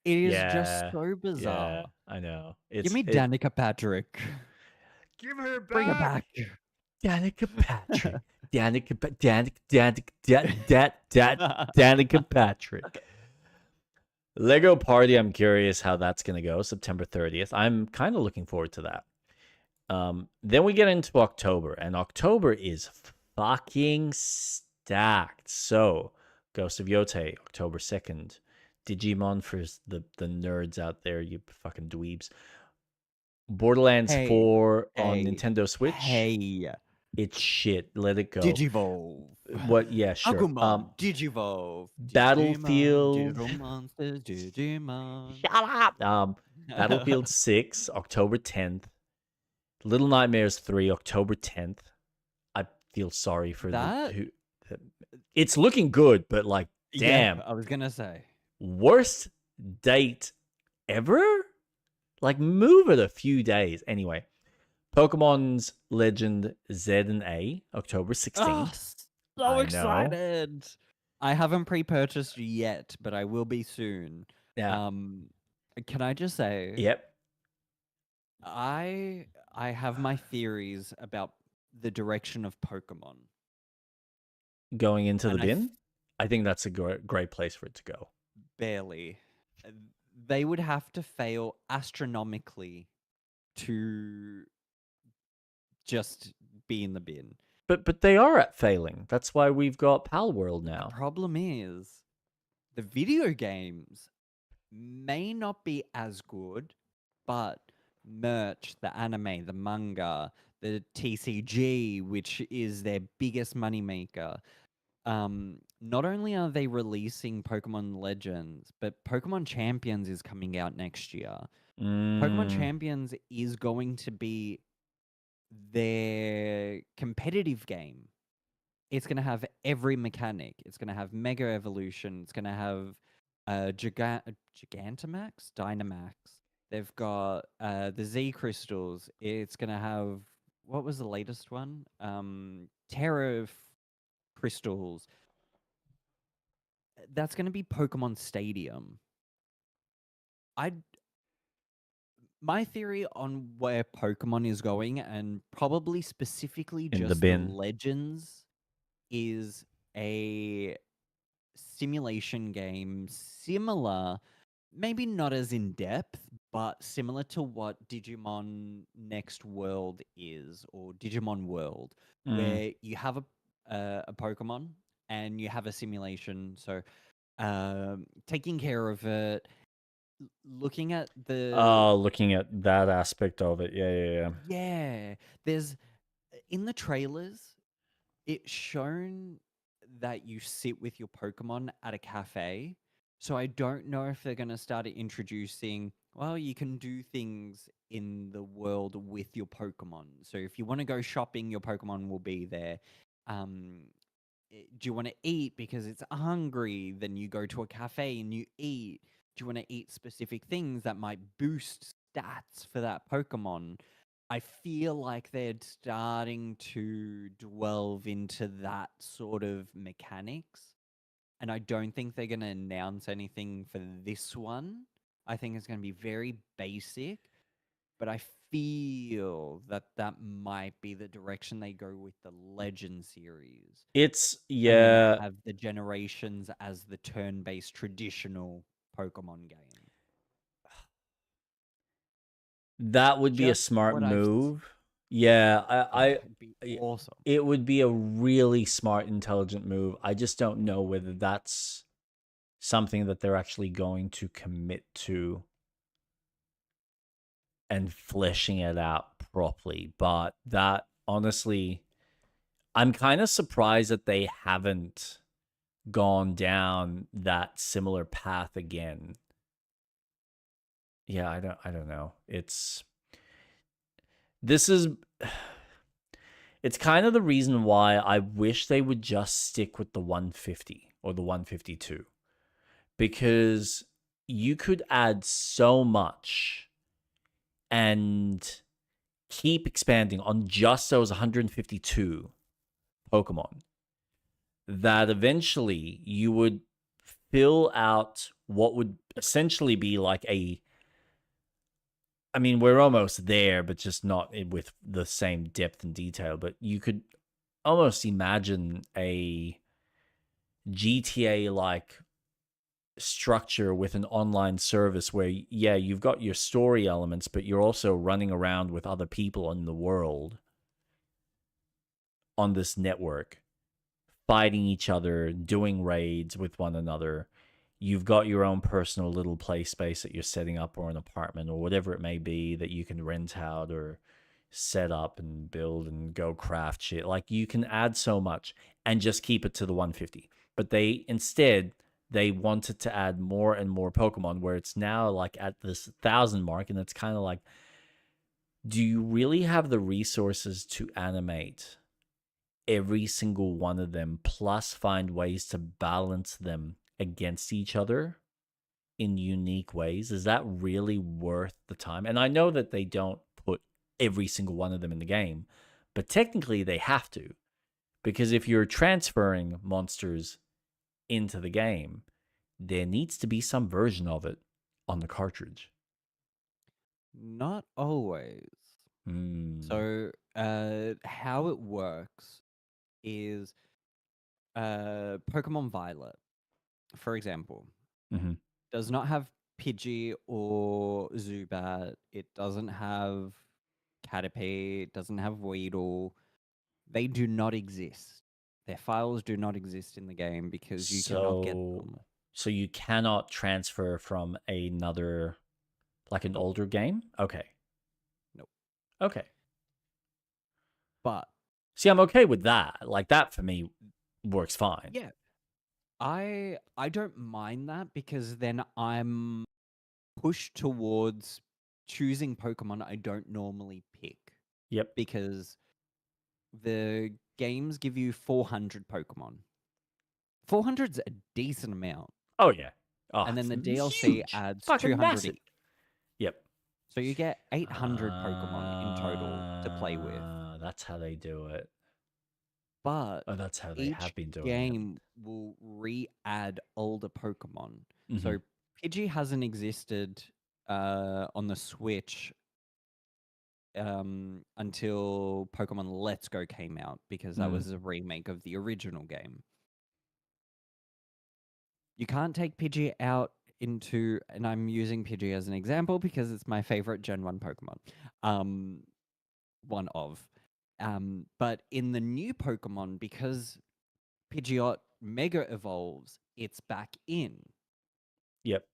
It is just so bizarre. Yeah, I know. Give me Danica Patrick. Give her back. Bring her back. Danica Patrick. Danica Patrick. Lego Party, I'm curious how that's going to go. September 30th. I'm kind of looking forward to that. Then we get into October, and October is fucking stacked. So, Ghost of Yote, October 2nd. Digimon for the nerds out there, you fucking dweebs. Borderlands 4 on Nintendo Switch. Hey. It's shit. Let it go. Digivolve. What? Yeah, sure. Agumon, Digivolve. Battlefield. Digital monsters, Digimon. Shut up. Battlefield 6, October 10th. Little Nightmares 3, October 10th. I feel sorry for it's looking good, but like, damn. Yeah, I was gonna say. Worst date ever? Like, move it a few days. Anyway, Pokemon's Legend Z and A, October 16th. So excited. I haven't pre-purchased yet, but I will be soon. Yeah. Can I just say? Yep. I have my theories about the direction of Pokemon. Going into the bin? I think that's a great place for it to go. Barely. They would have to fail astronomically to just be in the bin. But they are at failing. That's why we've got Pal World now. The problem is the video games may not be as good, but merch, the anime, the manga, the TCG, which is their biggest moneymaker. Not only are they releasing Pokemon Legends, but Pokemon Champions is coming out next year. Pokemon Champions is going to be their competitive game. It's going to have every mechanic. It's going to have Mega Evolution. It's going to have Gigantamax, Dynamax. They've got the Z Crystals. It's going to have, what was the latest one? Terra Crystals. That's going to be Pokemon Stadium. My theory on where Pokemon is going, and probably specifically In the just bin. Legends, is a simulation game similar, maybe not as in depth, but similar to what Digimon Next World is, or Digimon World, where you have a Pokemon and you have a simulation. So taking care of it, looking at looking at that aspect of it. Yeah. Yeah. There's in the trailers, it's shown that you sit with your Pokemon at a cafe. So I don't know if they're going to start introducing, well, you can do things in the world with your Pokemon. So if you want to go shopping, your Pokemon will be there. Do you want to eat because it's hungry? Then you go to a cafe and you eat. Do you want to eat specific things that might boost stats for that Pokemon? I feel like they're starting to delve into that sort of mechanics. And I don't think they're going to announce anything for this one. I think it's going to be very basic. But I feel that might be the direction they go with the Legend series. It's, And then yeah. have the generations as the turn-based traditional Pokemon game. That would be a Just smart what I've move. Yeah, It'd be awesome. it would be a really smart, intelligent move. I just don't know whether that's something that they're actually going to commit to and fleshing it out properly. But that, honestly, I'm kind of surprised that they haven't gone down that similar path again. Yeah, I don't know. It's kind of the reason why I wish they would just stick with the 150 or the 152, because you could add so much and keep expanding on just those 152 Pokemon that eventually you would fill out what would essentially be like I mean, we're almost there, but just not with the same depth and detail. But you could almost imagine a GTA-like structure with an online service where, yeah, you've got your story elements, but you're also running around with other people in the world on this network, fighting each other, doing raids with one another. You've got your own personal little play space that you're setting up, or an apartment, or whatever it may be that you can rent out or set up and build and go craft shit. Like, you can add so much and just keep it to the 150. But they wanted to add more and more Pokemon, where it's now like at this 1,000 mark, and it's kind of like, do you really have the resources to animate every single one of them, plus find ways to balance them against each other in unique ways? Is that really worth the time? And I know that they don't put every single one of them in the game, but technically they have to, because if you're transferring monsters into the game, there needs to be some version of it on the cartridge. Not always. So, how it works is Pokemon Violet, for example, Mhm. does not have Pidgey or Zubat. It doesn't have Caterpie. It doesn't have Weedle. They do not exist. Their files do not exist in the game because you cannot get them. So you cannot transfer from another, like an older game? Okay. Nope. Okay. But see, I'm okay with that. Like, that for me works fine. yeah, I don't mind that, because then I'm pushed towards choosing Pokemon I don't normally pick. Yep. Because the games give you 400 Pokemon. 400's a decent amount. Oh yeah. Oh, and then the it's DLC huge. adds Fucking 200 massive. each. Yep. So you get 800 Pokemon in total to play with. That's how they do it. But that's how they each have been doing it. game will re-add older Pokemon. So Mhm. Pidgey hasn't existed on the Switch until Pokemon Let's Go came out, because that was a remake of the original game. You can't take Pidgey out into, and I'm using Pidgey as an example because it's my favorite Gen 1 Pokemon. One of. But in the new Pokemon, because Pidgeot Mega evolves, it's back in. Yep.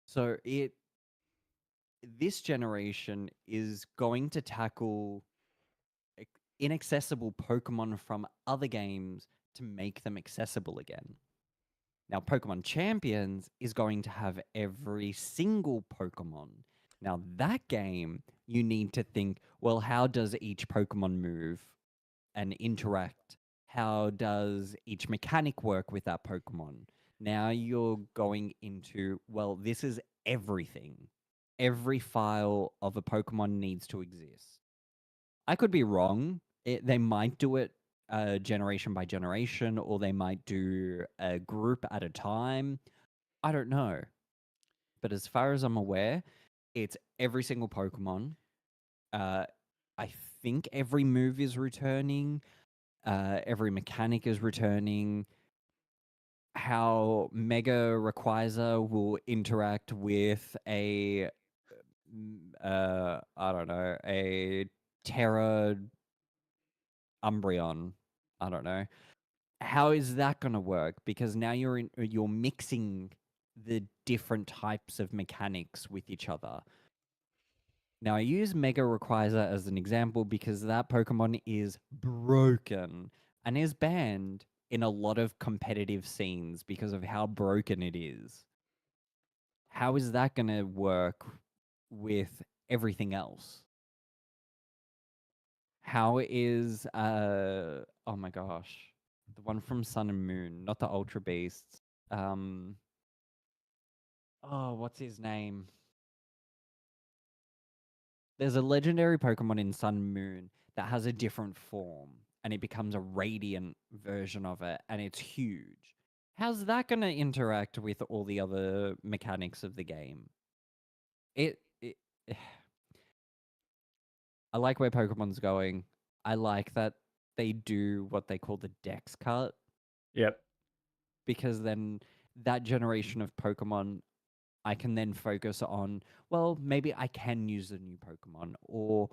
So this generation is going to tackle inaccessible Pokemon from other games to make them accessible again. Now, Pokemon Champions is going to have every single Pokemon. Now, that game, you need to think, well, how does each Pokemon move and interact? How does each mechanic work with that Pokemon? Now you're going into, well, this is everything. Every file of a Pokemon needs to exist. I could be wrong. They might do it generation by generation, or they might do a group at a time. I don't know. But as far as I'm aware, it's every single Pokemon. I think every move is returning. Every mechanic is returning. How Mega Rayquaza will interact with a, I don't know, a Terra Umbreon. I don't know. How is that going to work? Because now you're mixing the different types of mechanics with each other. Now, I use Mega Rayquaza as an example because that Pokemon is broken and is banned in a lot of competitive scenes because of how broken it is. How is that going to work with everything else? How is oh my gosh, the one from Sun and Moon, not the Ultra Beasts. Oh, what's his name? There's a legendary Pokemon in Sun and Moon that has a different form, and it becomes a radiant version of it, and it's huge. How's that going to interact with all the other mechanics of the game? I like where Pokemon's going. I like that they do what they call the Dex cut. Yep. Because then that generation of Pokemon, I can then focus on, well, maybe I can use a new Pokemon. Or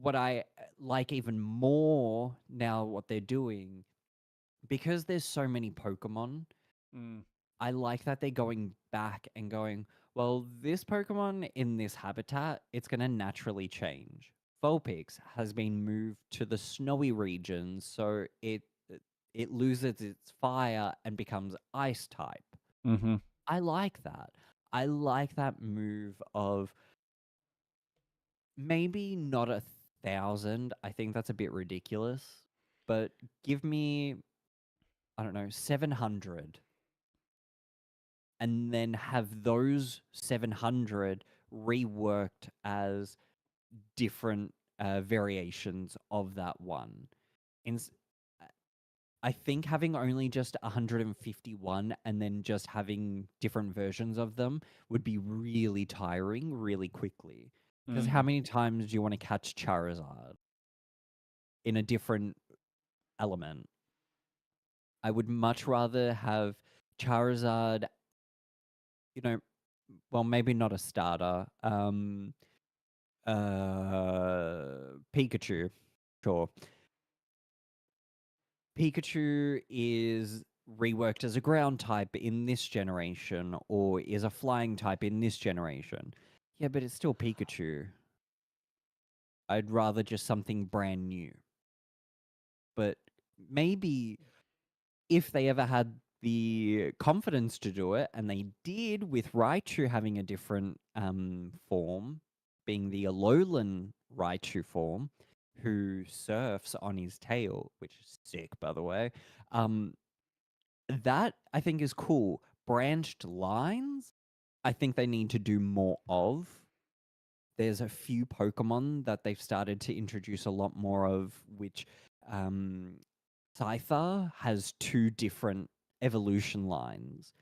what I like even more now, what they're doing because there's so many Pokemon, I like that they're going back and going, well, this Pokemon in this habitat, it's going to naturally change. Vulpix has been moved to the snowy regions, so it loses its fire and becomes ice type. Mm-hmm. I like that. I like that move of maybe not 1,000. I think that's a bit ridiculous, but give me, I don't know, 700, and then have those 700 reworked as different variations of that one. I think having only just 151 and then just having different versions of them would be really tiring really quickly. Because how many times do you want to catch Charizard in a different element? I would much rather have Charizard, well, maybe not a starter. Pikachu, sure. Pikachu is reworked as a ground type in this generation, or is a flying type in this generation. Yeah, but it's still Pikachu. I'd rather just something brand new. But maybe if they ever had the confidence to do it, and they did with Raichu having a different form, being the Alolan Raichu form, who surfs on his tail, which is sick, by the way. That I think is cool. Branched lines, I think they need to do more of. There's a few Pokemon that they've started to introduce a lot more of, which Scyther has 2 different evolution lines.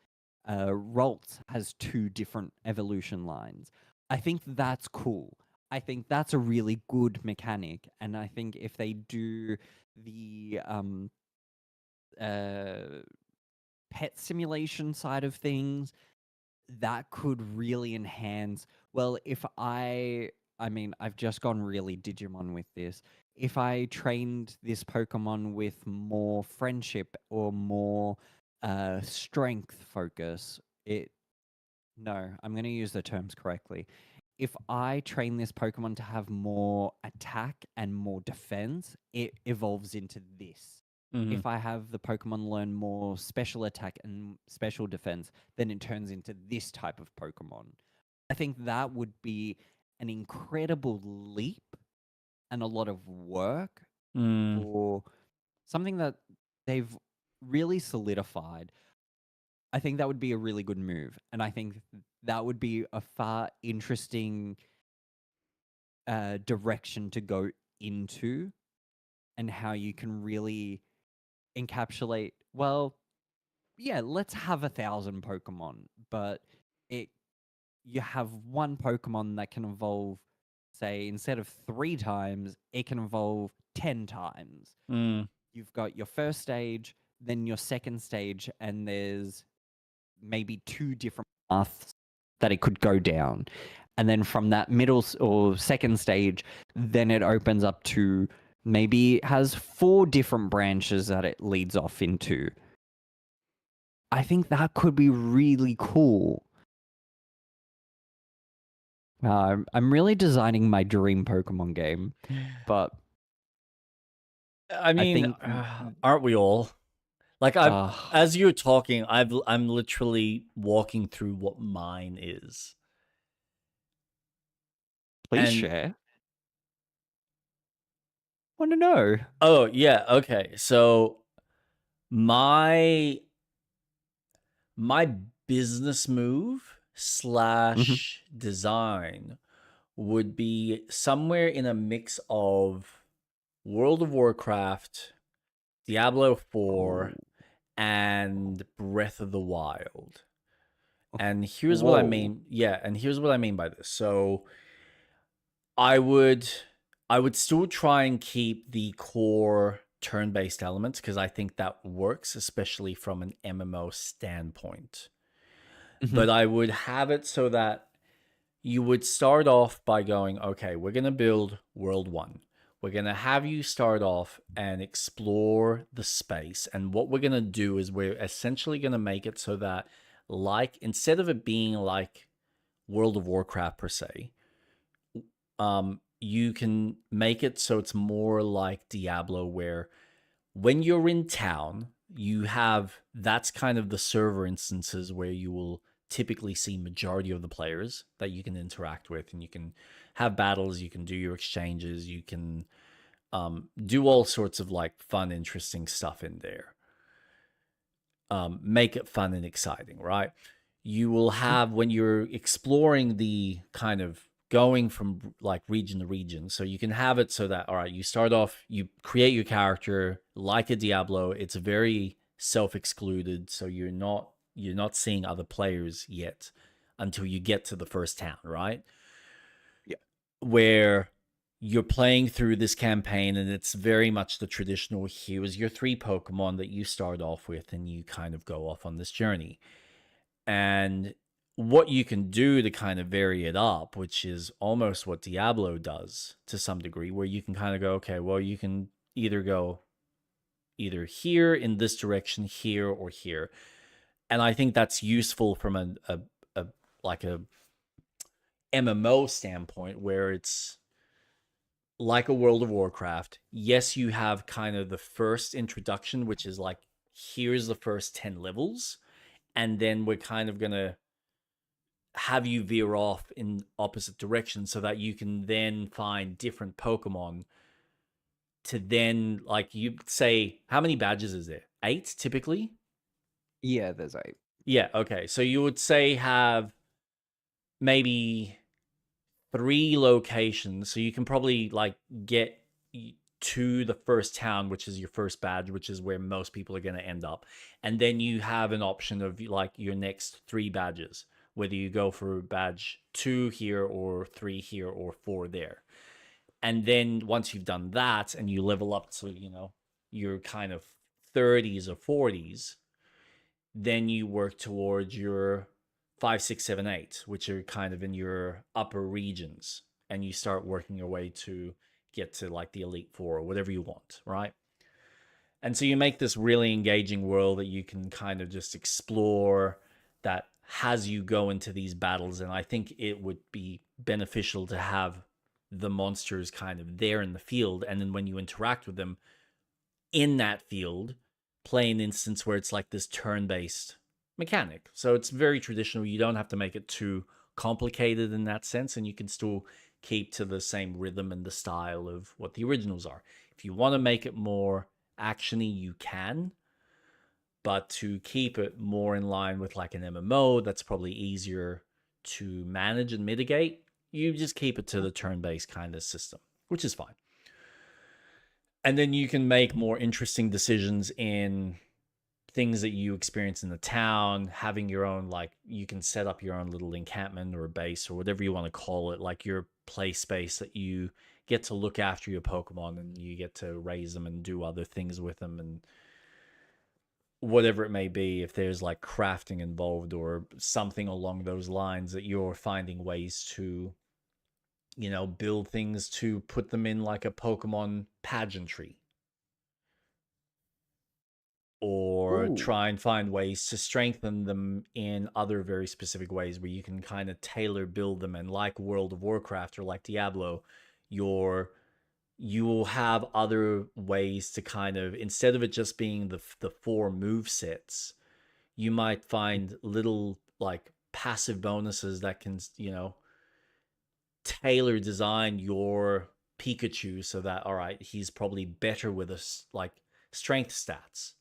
Ralts has 2 different evolution lines. I think that's cool. I think that's a really good mechanic, and I think if they do the pet simulation side of things, that could really enhance. Well, if I mean, I've just gone really Digimon with this. If I trained this Pokemon with more friendship or more strength focus, no, I'm going to use the terms correctly. If I train this Pokemon to have more attack and more defense, it evolves into this. If I have the Pokemon learn more special attack and special defense, then it turns into this type of Pokemon. I think that would be an incredible leap and a lot of work for something that they've really solidified. I think that would be a really good move. And I think that would be a far interesting direction to go into, and how you can really encapsulate, well, yeah, let's have 1,000 Pokemon, but you have one Pokemon that can evolve, say, instead of 3 times, it can evolve 10 times. You've got your first stage, then your second stage, and there's maybe 2 different paths that it could go down. And then from that middle or second stage, then it opens up to maybe it has 4 different branches that it leads off into. I think that could be really cool. I'm really designing my dream Pokemon game, but I mean, aren't we all? Like, as you're talking, I'm literally walking through what mine is. Please share. Want to know? Oh yeah, okay. So my business move / design would be somewhere in a mix of World of Warcraft, Diablo 4, and Breath of the Wild. And here's what I mean. Yeah, and here's what I mean by this. So I would still try and keep the core turn-based elements, because I think that works, especially from an MMO standpoint. But I would have it so that you would start off by going, okay, we're going to build World 1. We're going to have you start off and explore the space. And what we're going to do is we're essentially going to make it so that, like, instead of it being like World of Warcraft per se, you can make it so it's more like Diablo, where when you're in town, you have, that's kind of the server instances where you will typically see majority of the players that you can interact with, and you can have battles, you can do your exchanges, you can do all sorts of like fun, interesting stuff in there. Make it fun and exciting, right? You will have, when you're exploring the kind of going from like region to region, so you can have it so that, all right, you start off, you create your character like a Diablo. It's very self-excluded, so you're not seeing other players yet until you get to the first town, right? Yeah. Where you're playing through this campaign, and it's very much the traditional, here's your 3 Pokemon that you start off with, and you kind of go off on this journey. And what you can do to kind of vary it up, which is almost what Diablo does to some degree, where you can kind of go, okay, well, you can either go either here in this direction, here, or here. And I think that's useful from a like a MMO standpoint, where it's like a World of Warcraft. Yes, you have kind of the first introduction, which is like, here's the first 10 levels, and then we're kind of going to have you veer off in opposite directions so that you can then find different Pokemon to then, like, you say, how many badges is there? 8 typically? Yeah, there's 8. Yeah, okay. So you would say have maybe 3 locations, so you can probably like get to the first town, which is your first badge, which is where most people are going to end up. And then you have an option of like your next 3 badges, whether you go for badge 2 here or 3 here or 4 there. And then once you've done that and you level up to, you know, your kind of 30s or 40s, then you work towards your 5, 6, 7, 8, which are kind of in your upper regions, and you start working your way to get to like the Elite Four or whatever you want, right? And so you make this really engaging world that you can kind of just explore, that has you go into these battles. And I think it would be beneficial to have the monsters kind of there in the field, and then when you interact with them in that field, play an instance where it's like this turn-based mechanic. So it's very traditional. You don't have to make it too complicated in that sense, and you can still keep to the same rhythm and the style of what the originals are. If you want to make it more actiony, you can, but to keep it more in line with like an MMO, that's probably easier to manage and mitigate. You just keep it to the turn-based kind of system, which is fine. And then you can make more interesting decisions in things that you experience in the town, having your own, like, you can set up your own little encampment or base or whatever you want to call it, like your play space that you get to look after your Pokemon, and you get to raise them and do other things with them, and whatever it may be. If there's like crafting involved or something along those lines, that you're finding ways to, you know, build things to put them in like a Pokemon pageantry, or Ooh. try and find ways to strengthen them in other very specific ways where you can kind of tailor build them. And like World of Warcraft or like Diablo, you will have other ways to kind of, instead of it just being the 4 move sets, you might find little like passive bonuses that can, you know, tailor design your Pikachu so that, all right, he's probably better with us like strength stats,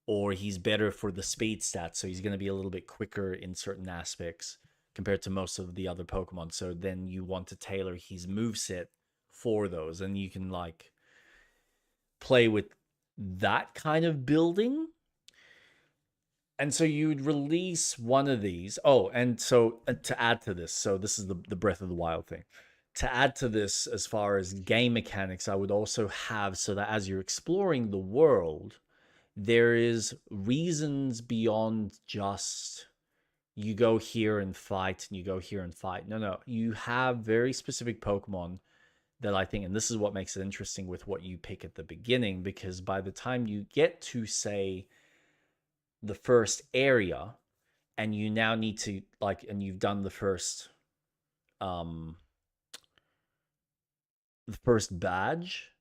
or he's better for the speed stats, so he's going to be a little bit quicker in certain aspects compared to most of the other Pokemon. So then you want to tailor his moveset for those, and you can like play with that kind of building. And so you'd release one of these. Oh, and so to add to this, so this is the Breath of the Wild thing. To add to this, as far as game mechanics, I would also have, so that as you're exploring the world, there is reasons beyond just you go here and fight and you go here and fight. No, you have very specific Pokemon that I think, and this is what makes it interesting with what you pick at the beginning, because by the time you get to, say, the first area, and you now need to, like, and you've done the first badge,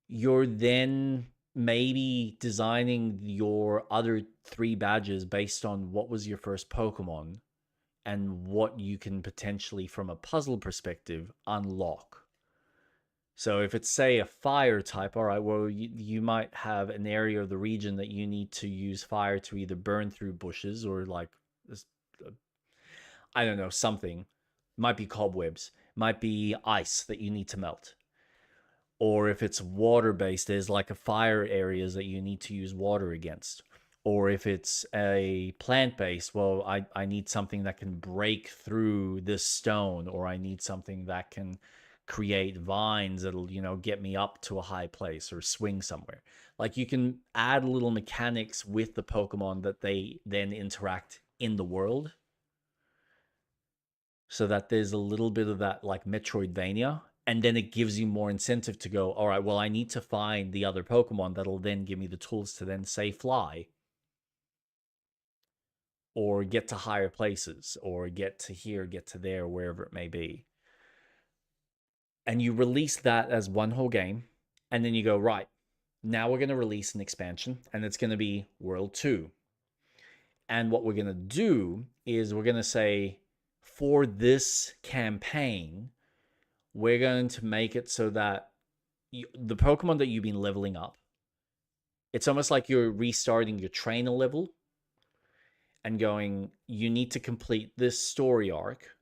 you're then maybe designing your other 3 badges based on what was your first Pokemon and what you can potentially, from a puzzle perspective, unlock. So if it's, say, a fire type, all right, well, you might have an area of the region that you need to use fire to either burn through bushes or, like, I don't know, something. Might be cobwebs, might be ice that you need to melt. Or if it's water-based, there's like a fire areas that you need to use water against. Or if it's a plant-based, well, I need something that can break through this stone, or I need something that can create vines that'll, get me up to a high place or swing somewhere. Like, you can add little mechanics with the Pokemon that they then interact in the world, so that there's a little bit of that, like, Metroidvania, and then it gives you more incentive to go, all right, well, I need to find the other Pokemon that'll then give me the tools to then, say, fly, or get to higher places, or get to here, get to there, wherever it may be. And you release that as one whole game, and then you go, right, now we're going to release an expansion, and it's going to be World 2. And what we're going to do is we're going to say, for this campaign, we're going to make it so that the Pokemon that you've been leveling up, it's almost like you're restarting your trainer level and going, you need to complete this story arc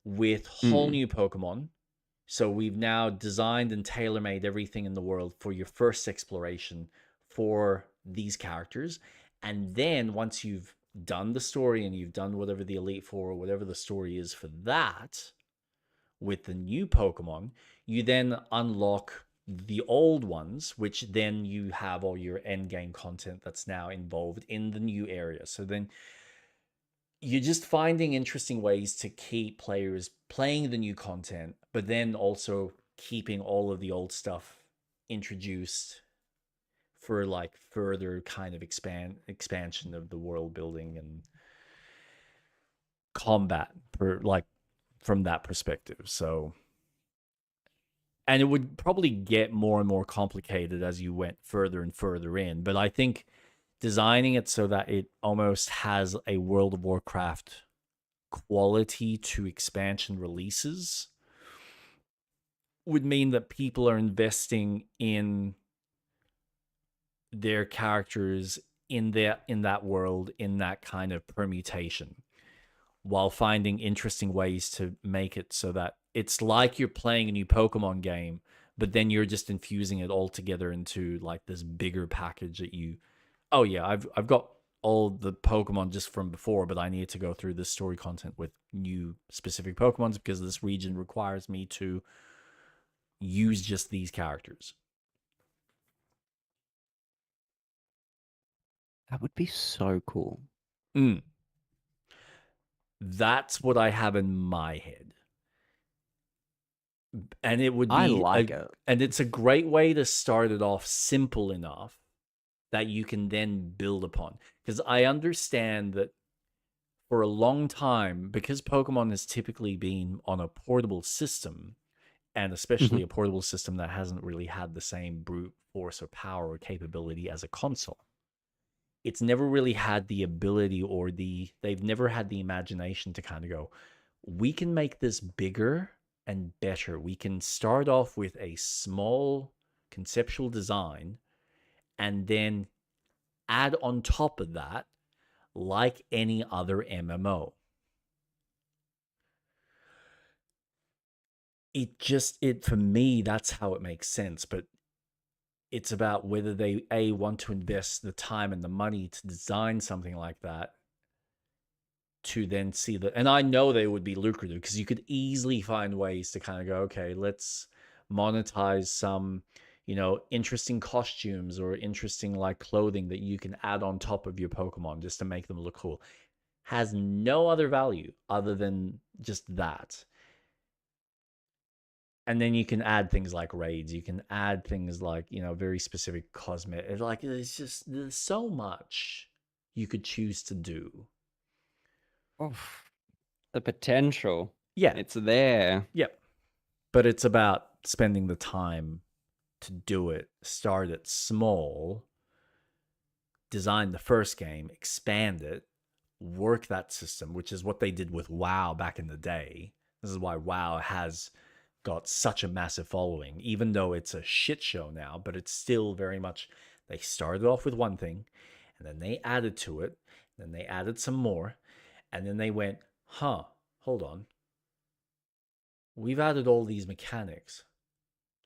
with whole new Pokemon. So we've now designed and tailor-made everything in the world for your first exploration for these characters. And then once you've done the story and you've done whatever the Elite Four or whatever the story is for that, with the new Pokemon, you then unlock the old ones, which then you have all your end game content that's now involved in the new area. So then you're just finding interesting ways to keep players playing the new content, but then also keeping all of the old stuff introduced for, like, further kind of expansion of the world building and combat, from that perspective. So, and it would probably get more and more complicated as you went further and further in, but I think designing it so that it almost has a World of Warcraft quality to expansion releases would mean that people are investing in their characters in that world, in that kind of permutation, while finding interesting ways to make it so that it's like you're playing a new Pokemon game, but then you're just infusing it all together into, like, this bigger package that you, oh yeah, I've got all the Pokemon just from before, but I need to go through this story content with new specific Pokemons because this region requires me to use just these characters. That would be so cool. That's what I have in my head. And it would be, I like it. And it's a great way to start it off simple enough that you can then build upon. Because I understand that for a long time, because Pokemon has typically been on a portable system, and especially a portable system that hasn't really had the same brute force or power or capability as a console, it's never really had the ability or they've never had the imagination to kind of go, we can make this bigger and better. We can start off with a small conceptual design and then add on top of that like any other MMO. For me, that's how it makes sense. But it's about whether they want to invest the time and the money to design something like that to then see that. And I know they would be lucrative because you could easily find ways to kind of go, okay, let's monetize some, interesting costumes or interesting, like, clothing that you can add on top of your Pokemon just to make them look cool. Has no other value other than just that. And then you can add things like raids. You can add things like, you know, very specific cosmetic. Like, there's so much you could choose to do. Oh, the potential. Yeah. It's there. Yep. But it's about spending the time to do it. Start it small. Design the first game, expand it, work that system, which is what they did with WoW back in the day. This is why WoW has got such a massive following, even though it's a shit show now, but it's still very much, they started off with one thing, and then they added to it, then they added some more, and then they went, hold on. We've added all these mechanics.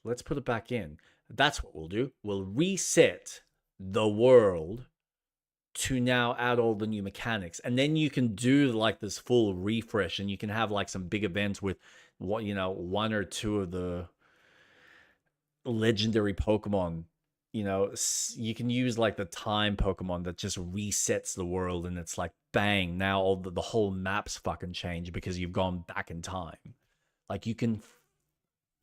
Let's put it back in. That's what we'll do. We'll reset the world to now add all the new mechanics, and then you can do like this full refresh, and you can have like some big events with what, you know, one or two of the legendary Pokemon. You know, you can use like the time Pokemon that just resets the world, and it's like bang, now all the whole map's fucking changed because you've gone back in time. Like, you can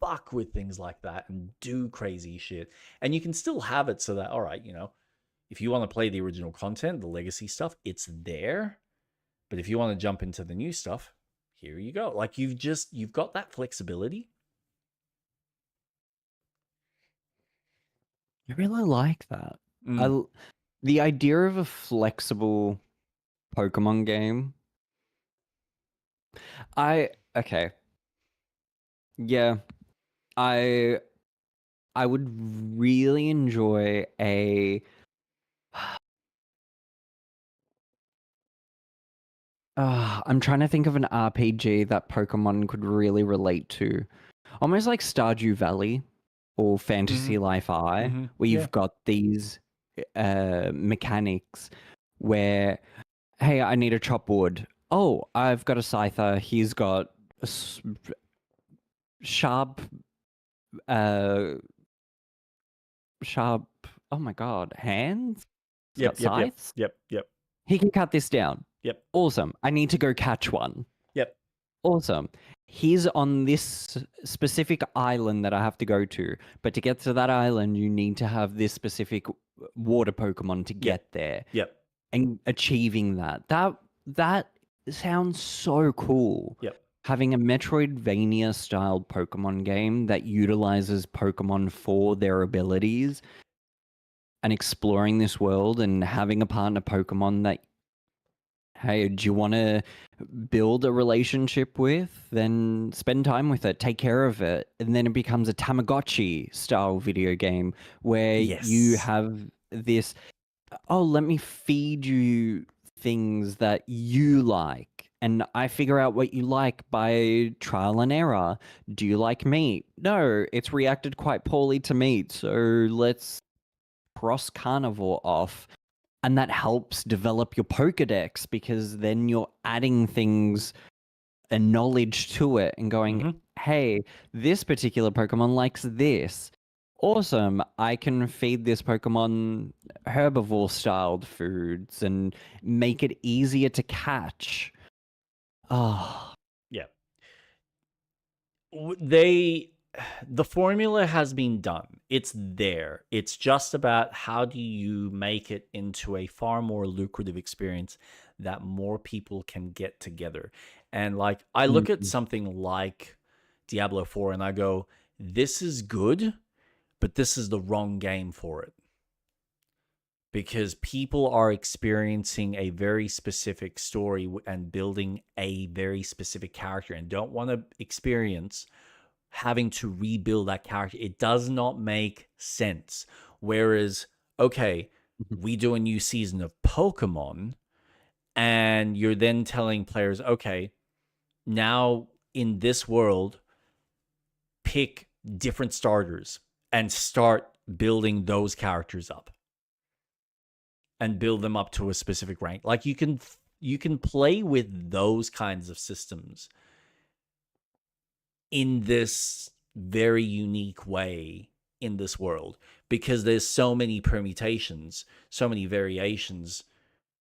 fuck with things like that and do crazy shit, and you can still have it so that, all right, you know, if you want to play the original content, the legacy stuff, it's there. But if you want to jump into the new stuff, here you go. Like, you've got that flexibility. I really like that. The idea of a flexible Pokemon game. Okay. Yeah. I would really enjoy a I'm trying to think of an RPG that Pokemon could really relate to. Almost like Stardew Valley or Fantasy Life I, where you've got these mechanics where, hey, I need to chop wood. Oh, I've got a scyther. He's got a sharp, sharp, oh my god, hands? He's got scythes? Yep. He can cut this down. Yep. Awesome. I need to go catch one. Yep. Awesome. He's on this specific island that I have to go to, but to get to that island, you need to have this specific water Pokemon to get there. Yep. And achieving that sounds so cool. Yep. Having a Metroidvania styled Pokemon game that utilizes Pokemon for their abilities and exploring this world and having a partner Pokemon that, hey, do you want to build a relationship with? Then spend time with it, take care of it. And then it becomes a Tamagotchi style video game where you have this, oh, let me feed you things that you like. And I figure out what you like by trial and error. Do you like meat? No, it's reacted quite poorly to meat. So let's cross carnivore off. And that helps develop your Pokedex because then you're adding things and knowledge to it and going, hey, this particular Pokemon likes this. Awesome. I can feed this Pokemon herbivore-styled foods and make it easier to catch. Oh. Yeah. The formula has been done. It's there. It's just about how do you make it into a far more lucrative experience that more people can get together. And like, I look at something like Diablo 4 and I go, this is good, but this is the wrong game for it. Because people are experiencing a very specific story and building a very specific character and don't want to experience having to rebuild that character. It does not make sense. Whereas, okay, we do a new season of Pokemon, and you're then telling players, okay, now in this world, pick different starters and start building those characters up and build them up to a specific rank. Like, you can play with those kinds of systems in this very unique way in this world, because there's so many permutations, so many variations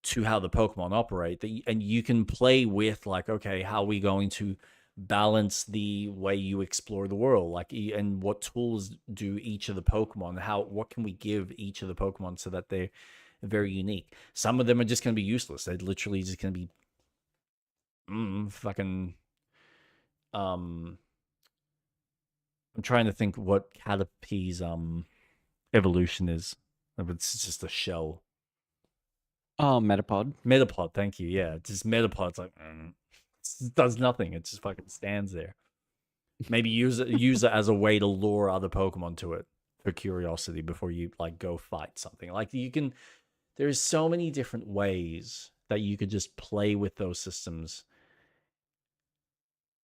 to how the Pokemon operate, and you can play with like, okay, how are we going to balance the way you explore the world, like, and what tools do each of the Pokemon, what can we give each of the Pokemon so that they're very unique. Some of them are just going to be useless. They're literally just going to be fucking I'm trying to think what Caterpie's evolution is. It's just a shell. Oh, Metapod. Metapod, thank you. Yeah, just Metapod's like it does nothing. It just fucking stands there. Maybe use it as a way to lure other Pokemon to it for curiosity before you like go fight something. Like there's so many different ways that you could just play with those systems.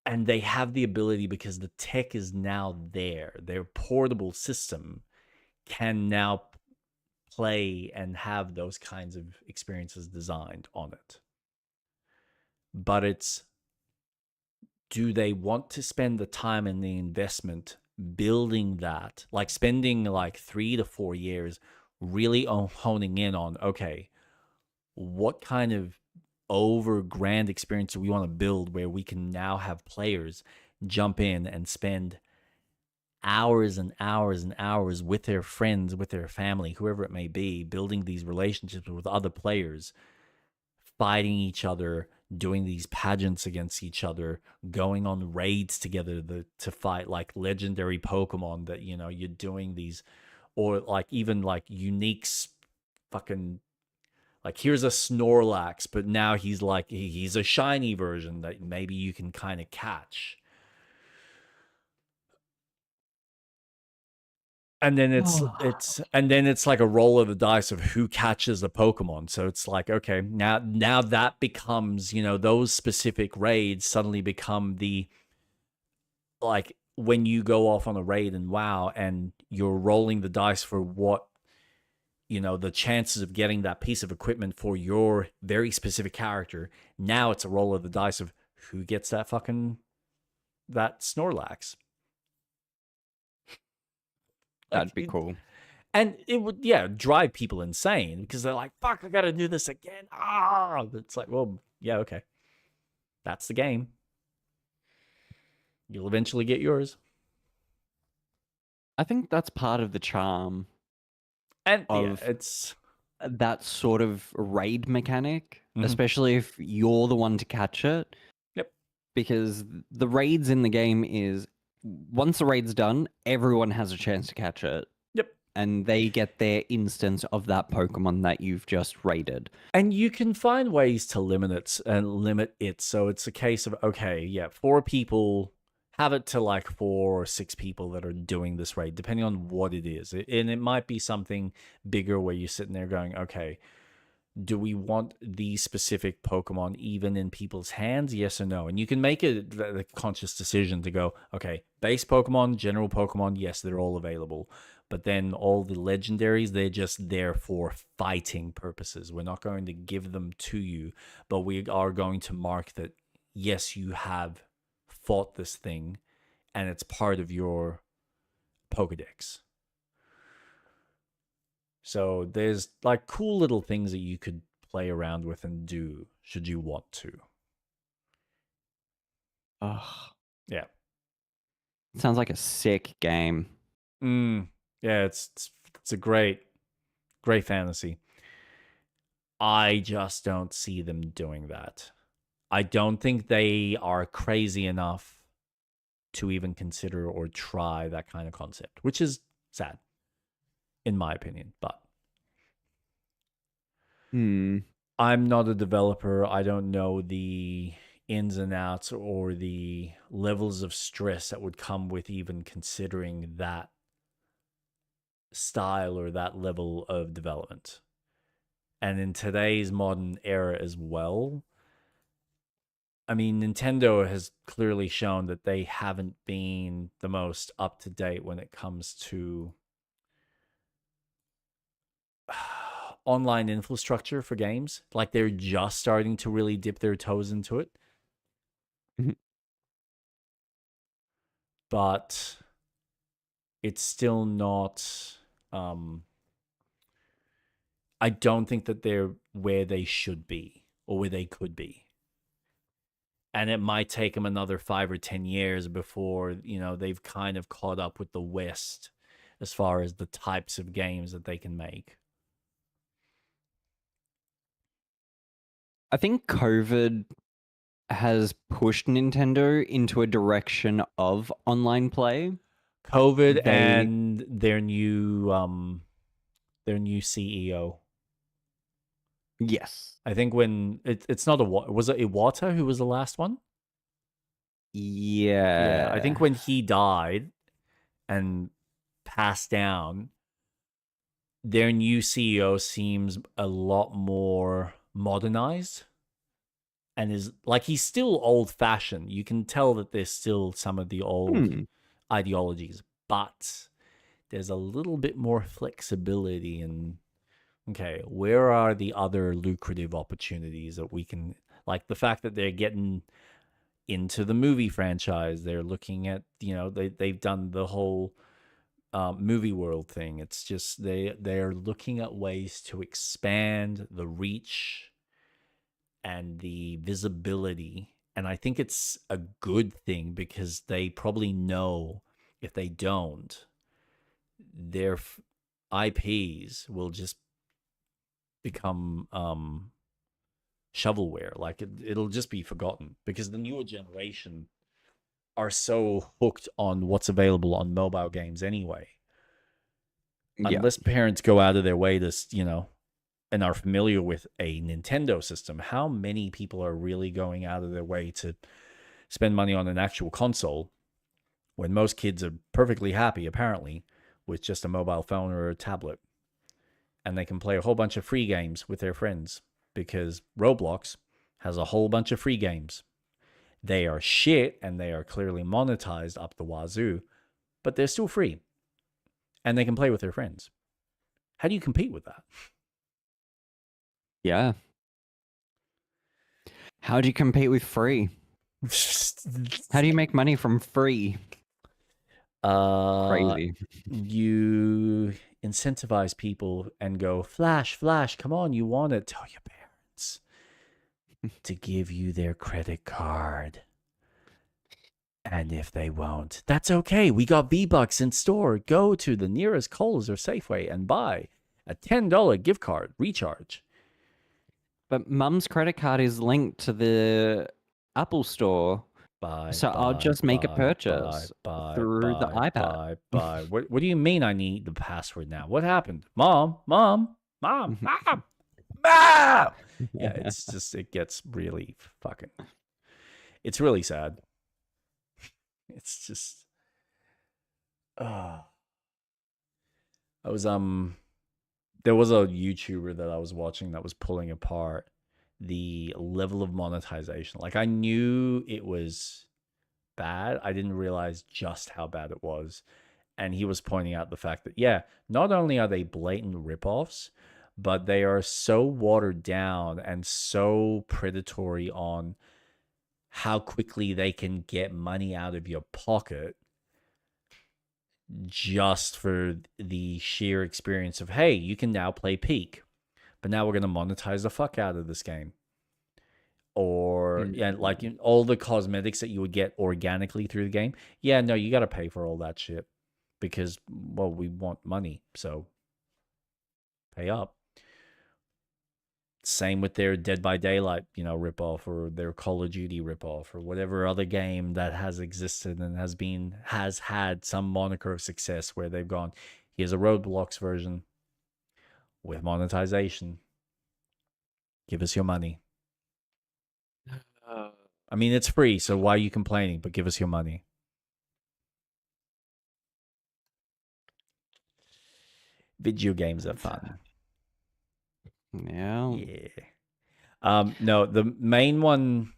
And they have the ability, because the tech is now there. Their portable system can now play and have those kinds of experiences designed on it. But it's, do they want to spend the time and the investment building that, like spending like 3 to 4 years really honing in on, okay, what kind of over grand experience do we want to build where we can now have players jump in and spend hours and hours and hours with their friends, with their family, whoever it may be, building these relationships with other players, fighting each other, doing these pageants against each other, going on raids together to fight like legendary Pokemon that, you know, you're doing these, or like even like unique fucking, like here's a Snorlax, but now he's like, he's a shiny version that maybe you can kind of catch. And then it's like a roll of the dice of who catches the Pokemon. So it's like, okay, now that becomes, you know, those specific raids suddenly become the, like when you go off on a raid and WoW and you're rolling the dice for what, you know, the chances of getting that piece of equipment for your very specific character. Now it's a roll of the dice of who gets that Snorlax. That'd be cool. And it would, drive people insane because they're like, fuck, I gotta do this again. It's like, well, yeah, okay. That's the game. You'll eventually get yours. I think that's part of the charm. And it's that sort of raid mechanic, especially if you're the one to catch it. Yep. Because the raids in the game is, once the raid's done, everyone has a chance to catch it. Yep. And they get their instance of that Pokemon that you've just raided. And you can find ways to limit it. So it's a case of, okay, yeah, 4 people, have it to like 4 or 6 people that are doing this raid, depending on what it is. And it might be something bigger where you're sitting there going, okay, do we want these specific Pokemon even in people's hands? Yes or no? And you can make a conscious decision to go, okay, base Pokemon, general Pokemon, yes, they're all available. But then all the legendaries, they're just there for fighting purposes. We're not going to give them to you, but we are going to mark that, yes, you have fought this thing and it's part of your Pokedex. So there's like cool little things that you could play around with and do should you want to. Yeah. Sounds like a sick game. Yeah, it's a great fantasy. I just don't see them doing that. I don't think they are crazy enough to even consider or try that kind of concept, which is sad, in my opinion. But I'm not a developer. I don't know the ins and outs or the levels of stress that would come with even considering that style or that level of development. And in today's modern era as well, I mean, Nintendo has clearly shown that they haven't been the most up to date when it comes to online infrastructure for games. Like they're just starting to really dip their toes into it. But it's still not, I don't think that they're where they should be or where they could be. And it might take them another 5 or 10 years before, they've kind of caught up with the West as far as the types of games that they can make. I think COVID has pushed Nintendo into a direction of online play. COVID and their new CEO. Yes. I think when it's not was it Iwata who was the last one? Yeah. I think when he died and passed down, their new CEO seems a lot more modernized and is like, he's still old fashioned. You can tell that there's still some of the old ideologies, but there's a little bit more flexibility in, okay, where are the other lucrative opportunities that we can, like the fact that they're getting into the movie franchise. They're looking at, they've done the whole movie world thing. It's just they're looking at ways to expand the reach and the visibility. And I think it's a good thing because they probably know if they don't, their IPs will just become shovelware. Like it'll just be forgotten because the newer generation are so hooked on what's available on mobile games anyway. Unless parents go out of their way to, and are familiar with a Nintendo system, how many people are really going out of their way to spend money on an actual console when most kids are perfectly happy, apparently, with just a mobile phone or a tablet? And they can play a whole bunch of free games with their friends because Roblox has a whole bunch of free games. They are shit and they are clearly monetized up the wazoo, but they're still free and they can play with their friends. How do you compete with that? Yeah. How do you compete with free? How do you make money from free? Crazy. You incentivize people and go, Flash, come on, you want it. Tell your parents to give you their credit card. And if they won't, that's okay. We got V-Bucks in store. Go to the nearest Kohl's or Safeway and buy a $10 gift card recharge. But Mum's credit card is linked to the Apple Store. I'll just make a purchase through the iPad. What do you mean I need the password now? What happened? Mom. Yeah, it's just, it gets really fucking, it's really sad. It's just, I was, there was a YouTuber that I was watching that was pulling apart the level of monetization. Like, I knew it was bad. I didn't realize just how bad it was. And he was pointing out the fact that, yeah, not only are they blatant ripoffs, but they are so watered down and so predatory on how quickly they can get money out of your pocket just for the sheer experience of, hey, you can now play Peak, but now we're going to monetize the fuck out of this game. Or like all the cosmetics that you would get organically through the game. Yeah, no, you got to pay for all that shit because, well, we want money, so pay up. Same with their Dead by Daylight, ripoff, or their Call of Duty ripoff, or whatever other game that has existed and has had some moniker of success where they've gone, here's a Roblox version with monetization. Give us your money. I mean, it's free, so why are you complaining? But give us your money. Video games are fun. Yeah. No, the main one,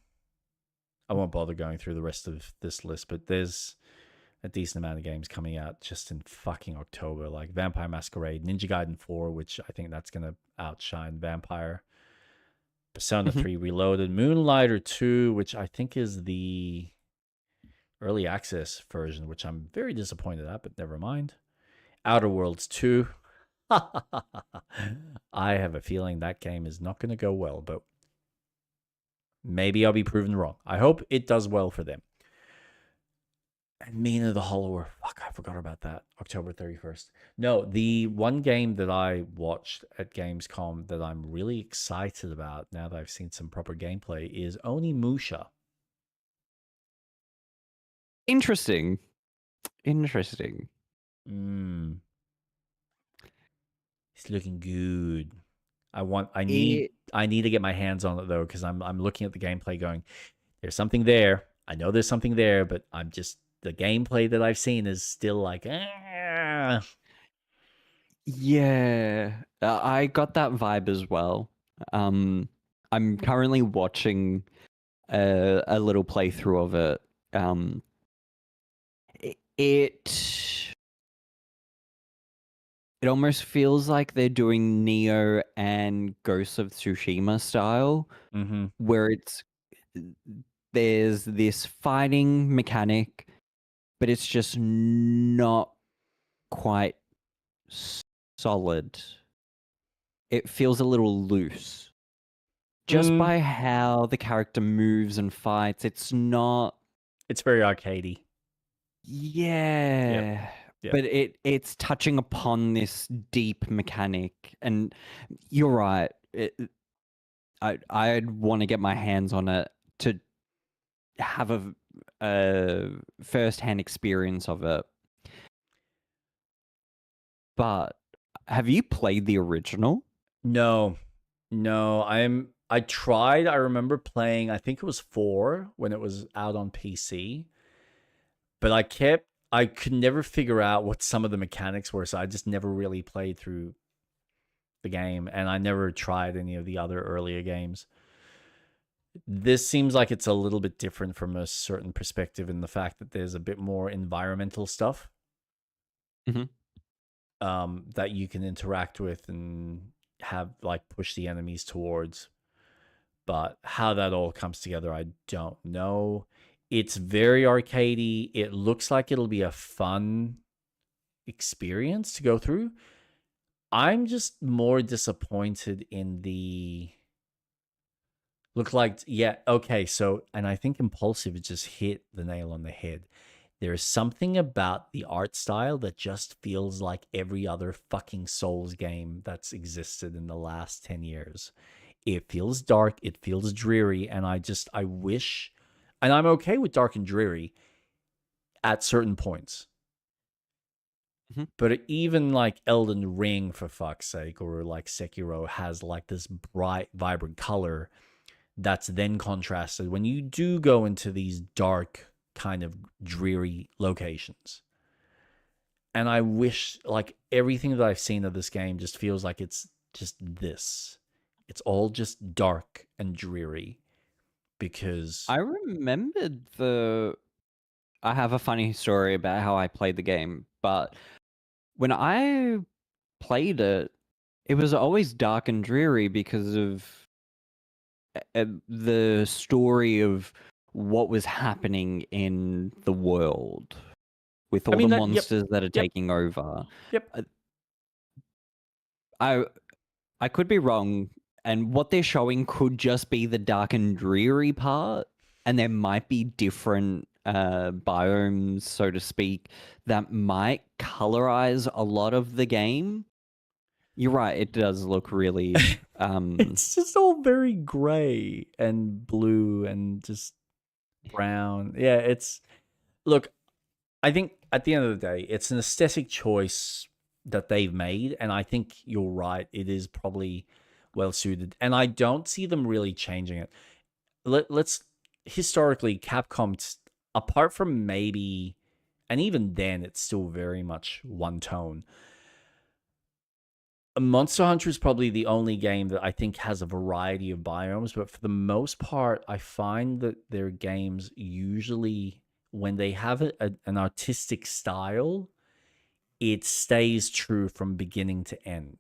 I won't bother going through the rest of this list, but there's a decent amount of games coming out just in fucking October, like Vampire Masquerade, Ninja Gaiden 4, which I think that's going to outshine Vampire. Persona 3 Reloaded, Moonlighter 2, which I think is the early access version, which I'm very disappointed at, but never mind. Outer Worlds 2. I have a feeling that game is not going to go well, but Maybe I'll be proven wrong. I hope it does well for them. And Mina the Hollower. Fuck, I forgot about that. October 31st. No, the one game that I watched at Gamescom that I'm really excited about now that I've seen some proper gameplay is Onimusha. Interesting. Interesting. It's looking good. I need to get my hands on it though, because I'm looking at the gameplay going, there's something there. I know there's something there, but I'm just the gameplay that I've seen is still like, Yeah, I got that vibe as well. I'm currently watching a little playthrough of it. It almost feels like they're doing Neo and Ghost of Tsushima style, where there's this fighting mechanic, but it's just not quite solid. It feels a little loose. Just by how the character moves and fights, it's not... It's very arcadey. Yeah. Yep. But it's touching upon this deep mechanic, and you're right. I'd want to get my hands on it to have a first-hand experience of it. But have you played the original? No. I tried. I remember playing, I think it was 4 when it was out on PC. But I could never figure out what some of the mechanics were, so I just never really played through the game, and I never tried any of the other earlier games. This seems like it's a little bit different from a certain perspective in the fact that there's a bit more environmental stuff that you can interact with and have like push the enemies towards. But how that all comes together, I don't know. It's very arcadey. It looks like it'll be a fun experience to go through. I'm just more disappointed in the... Look like, yeah, okay, so, and I think Impulsive just hit the nail on the head. There is something about the art style that just feels like every other fucking Souls game that's existed in the last 10 years. It feels dark, it feels dreary, and I wish, and I'm okay with dark and dreary at certain points. But even like Elden Ring, for fuck's sake, or like Sekiro has like this bright, vibrant color that's then contrasted when you do go into these dark, kind of dreary locations. And I wish, like, everything that I've seen of this game just feels like it's just this. It's all just dark and dreary because... I remembered I have a funny story about how I played the game, but when I played it, it was always dark and dreary because of the story of what was happening in the world with all the monsters that are taking over. Yep. I could be wrong, and what they're showing could just be the dark and dreary part, and there might be different biomes, so to speak, that might colorize a lot of the game. You're right, it does look really... it's just all very gray and blue and just brown. Yeah, it's... Look, I think at the end of the day, it's an aesthetic choice that they've made, and I think you're right. It is probably well suited, and I don't see them really changing it. Let's historically, Capcom, apart from maybe, and even then, it's still very much one tone. Monster Hunter is probably the only game that I think has a variety of biomes, but for the most part, I find that their games usually, when they have an artistic style, it stays true from beginning to end.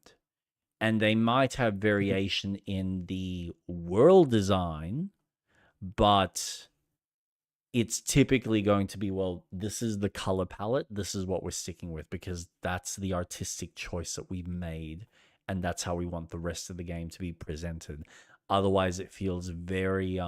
And they might have variation in the world design, but it's typically going to be, well, this is the color palette, this is what we're sticking with, because that's the artistic choice that we've made, and that's how we want the rest of the game to be presented. Otherwise, it feels very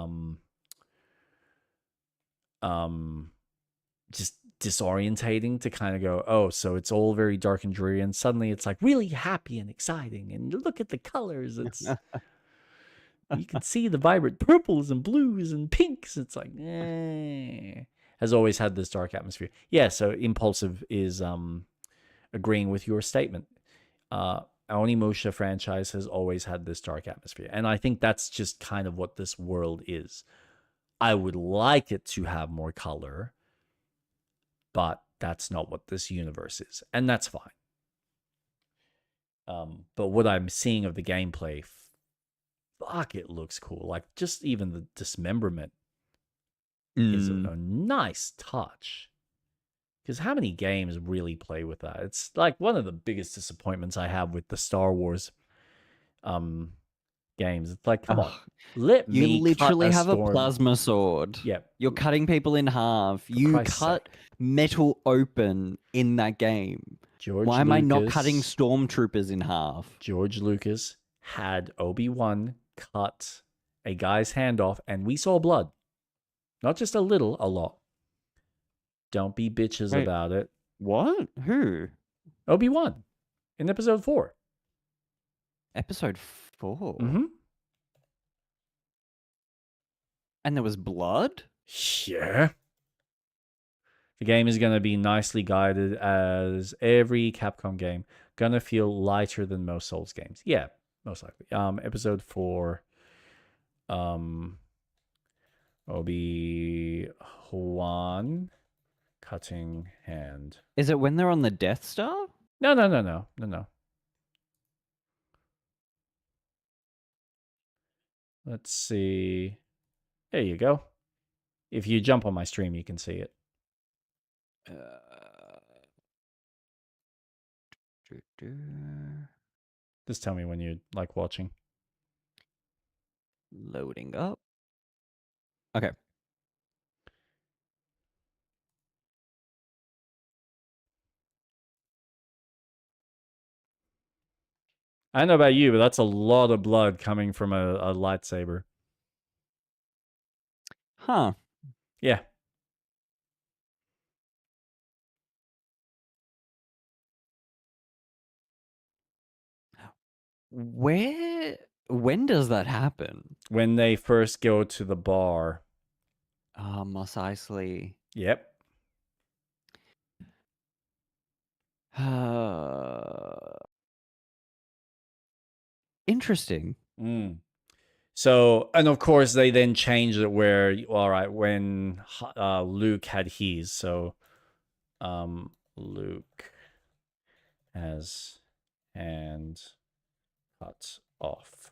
just disorientating to kind of go, oh, so it's all very dark and dreary, and suddenly it's like really happy and exciting, and look at the colors. It's you can see the vibrant purples and blues and pinks. It's like, has always had this dark atmosphere. Yeah, so Impulsive is agreeing with your statement. Onimusha franchise has always had this dark atmosphere, and I think that's just kind of what this world is. I would like it to have more color, but that's not what this universe is, and that's fine. But what I'm seeing of the gameplay, fuck, it looks cool. Like, just even the dismemberment is a nice touch. Because how many games really play with that? It's like one of the biggest disappointments I have with the Star Wars games. It's like, come on, let You me literally cut have a storm. plasma sword. Yeah. You're cutting people in half. You Christ's cut metal open in that game. George Why am I not cutting Lucas- stormtroopers in half? George Lucas had Obi-Wan cut a guy's hand off, and we saw blood. Not just a little, a lot. Don't be bitches Wait, about it. What? Who? Obi-Wan in episode 4. Episode 4? Mm-hmm. And there was blood? Yeah. The game is going to be nicely guided as every Capcom game. Gonna feel lighter than most Souls games. Yeah, most likely. Episode 4. Obi-Wan cutting hand. Is it when they're on the Death Star? No. Let's see. There you go. If you jump on my stream, you can see it. Just tell me when you like watching. Loading up. Okay. I don't know about you, but that's a lot of blood coming from a lightsaber. Huh. Yeah. When does that happen? When they first go to the bar. Mos Eisley. Yep. Interesting. So, and of course, they then changed it where, all right, when Luke had his, so Luke has hand cut off.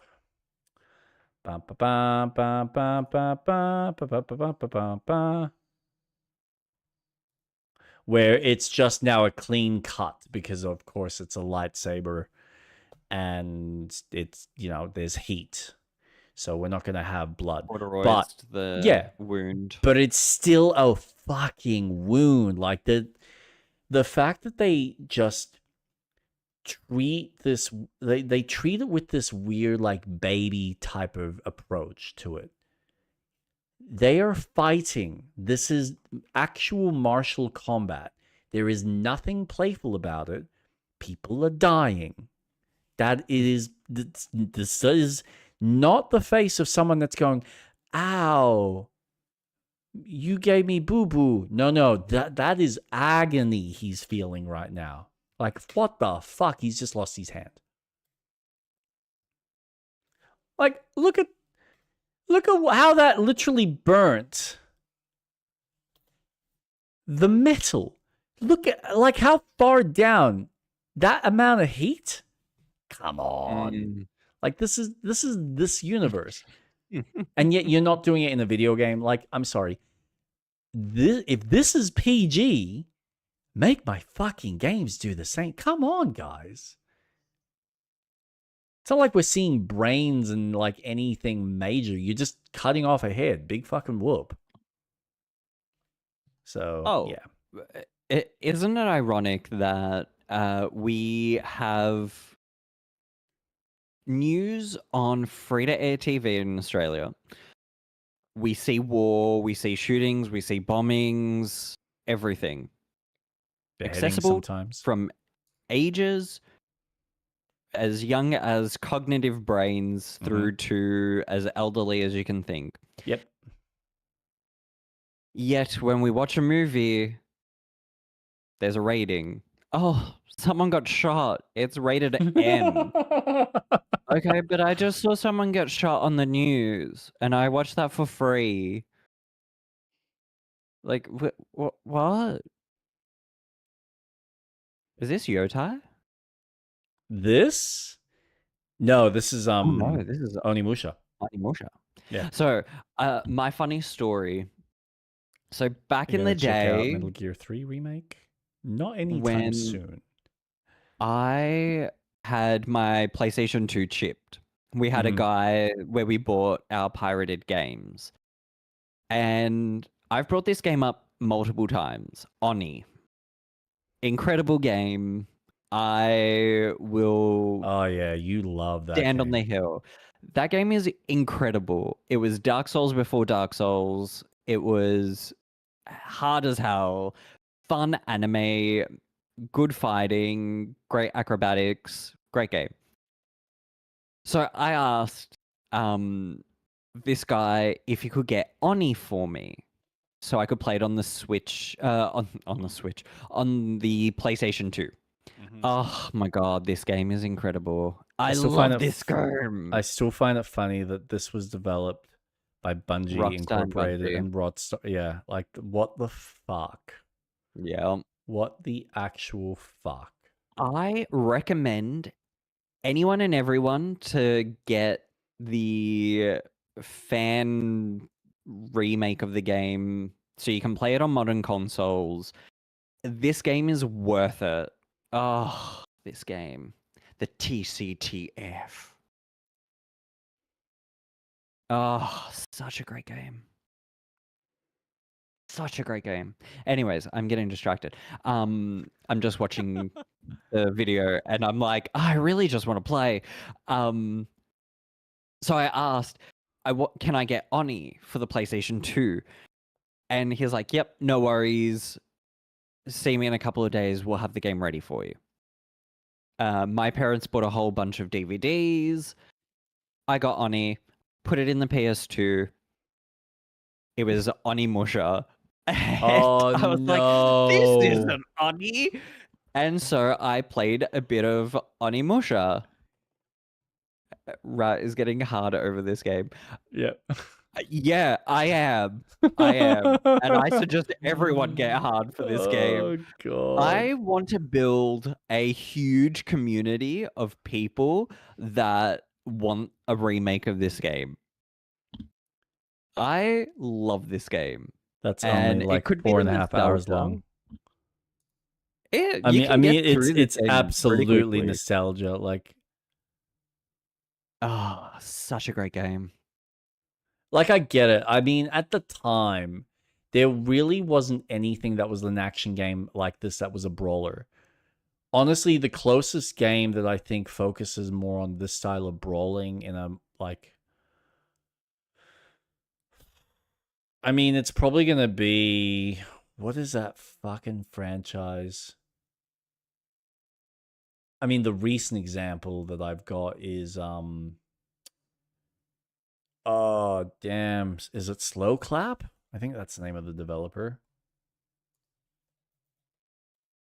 Where it's just now a clean cut because, of course, it's a lightsaber and it's, there's heat. So we're not going to have blood. But the wound. But it's still a fucking wound. Like the fact that they just treat this, they treat it with this weird like baby type of approach to it. They are fighting. This is actual martial combat. There is nothing playful about it. People are dying. This is not the face of someone that's going, ow, you gave me boo-boo. No, that is agony he's feeling right now. Like, what the fuck? He's just lost his hand. Like, look at how that literally burnt the metal. Look at like how far down that amount of heat. Come on. Like this is this universe. And yet you're not doing it in a video game. Like, I'm sorry. If this is PG, make my fucking games do the same. Come on, guys. It's not like we're seeing brains and like anything major. You're just cutting off a head. Big fucking whoop. So, yeah. Isn't it ironic that we have news on free-to-air TV in Australia, we see war, we see shootings, we see bombings, everything. Beheading Accessible sometimes. from ages as young as cognitive brains through to as elderly as you can think. Yep. Yet when we watch a movie, there's a rating. Oh, someone got shot. It's rated M. Okay, but I just saw someone get shot on the news, and I watched that for free. Like, what? Is this Yotai? This? No, this is Oh no, this is Onimusha. Onimusha. Yeah. So, my funny story. So back You're in the gonna check out day, Metal Gear 3 remake? Not anytime when soon. I had my PlayStation 2 chipped, we had a Mhm. guy where we bought our pirated games. And I've brought this game up multiple times. Oni. Incredible game. I will Oh yeah, you love that stand game. on the hill. That game is incredible. It was Dark Souls before Dark Souls. It was hard as hell. Fun anime, good fighting, great acrobatics, great game. So I asked this guy if he could get Oni for me, so I could play it on the Switch, on the Switch, on the PlayStation 2. Oh my god, this game is incredible. I still find love it this game. I still find it funny that this was developed by Bungie Rockstar and Incorporated Bungie. and Rockstar. Yeah, like what the fuck? Yeah. What the actual fuck? I recommend anyone and everyone to get the fan remake of the game so you can play it on modern consoles. This game is worth it. Oh, this game. The TCTF. Oh, such a great game. Such a great game. Anyways, I'm getting distracted. I'm just watching the video and I'm like, I really just want to play. So I asked, can I get Oni for the PlayStation 2? And he's like, yep, no worries. See me in a couple of days. We'll have the game ready for you. My parents bought a whole bunch of DVDs. I got Oni, put it in the PS2. It was Onimusha. Oh I was no. like, this isn't Oni. And so I played a bit of Onimusha. Rat is getting harder over this game. Yeah. Yeah, I am. I am. And I suggest everyone get hard for this game. Oh god. I want to build a huge community of people that want a remake of this game. I love this game. That's and only like it could be 4.5 hours long. I mean, it's absolutely nostalgia. Like, such a great game. Like, I get it. I mean, at the time, there really wasn't anything that was an action game like this that was a brawler. Honestly, the closest game that I think focuses more on this style of brawling in a, like... I mean, it's probably going to be... What is that fucking franchise? I mean, the recent example that I've got is... Oh, damn. Is it Slow Clap? I think that's the name of the developer.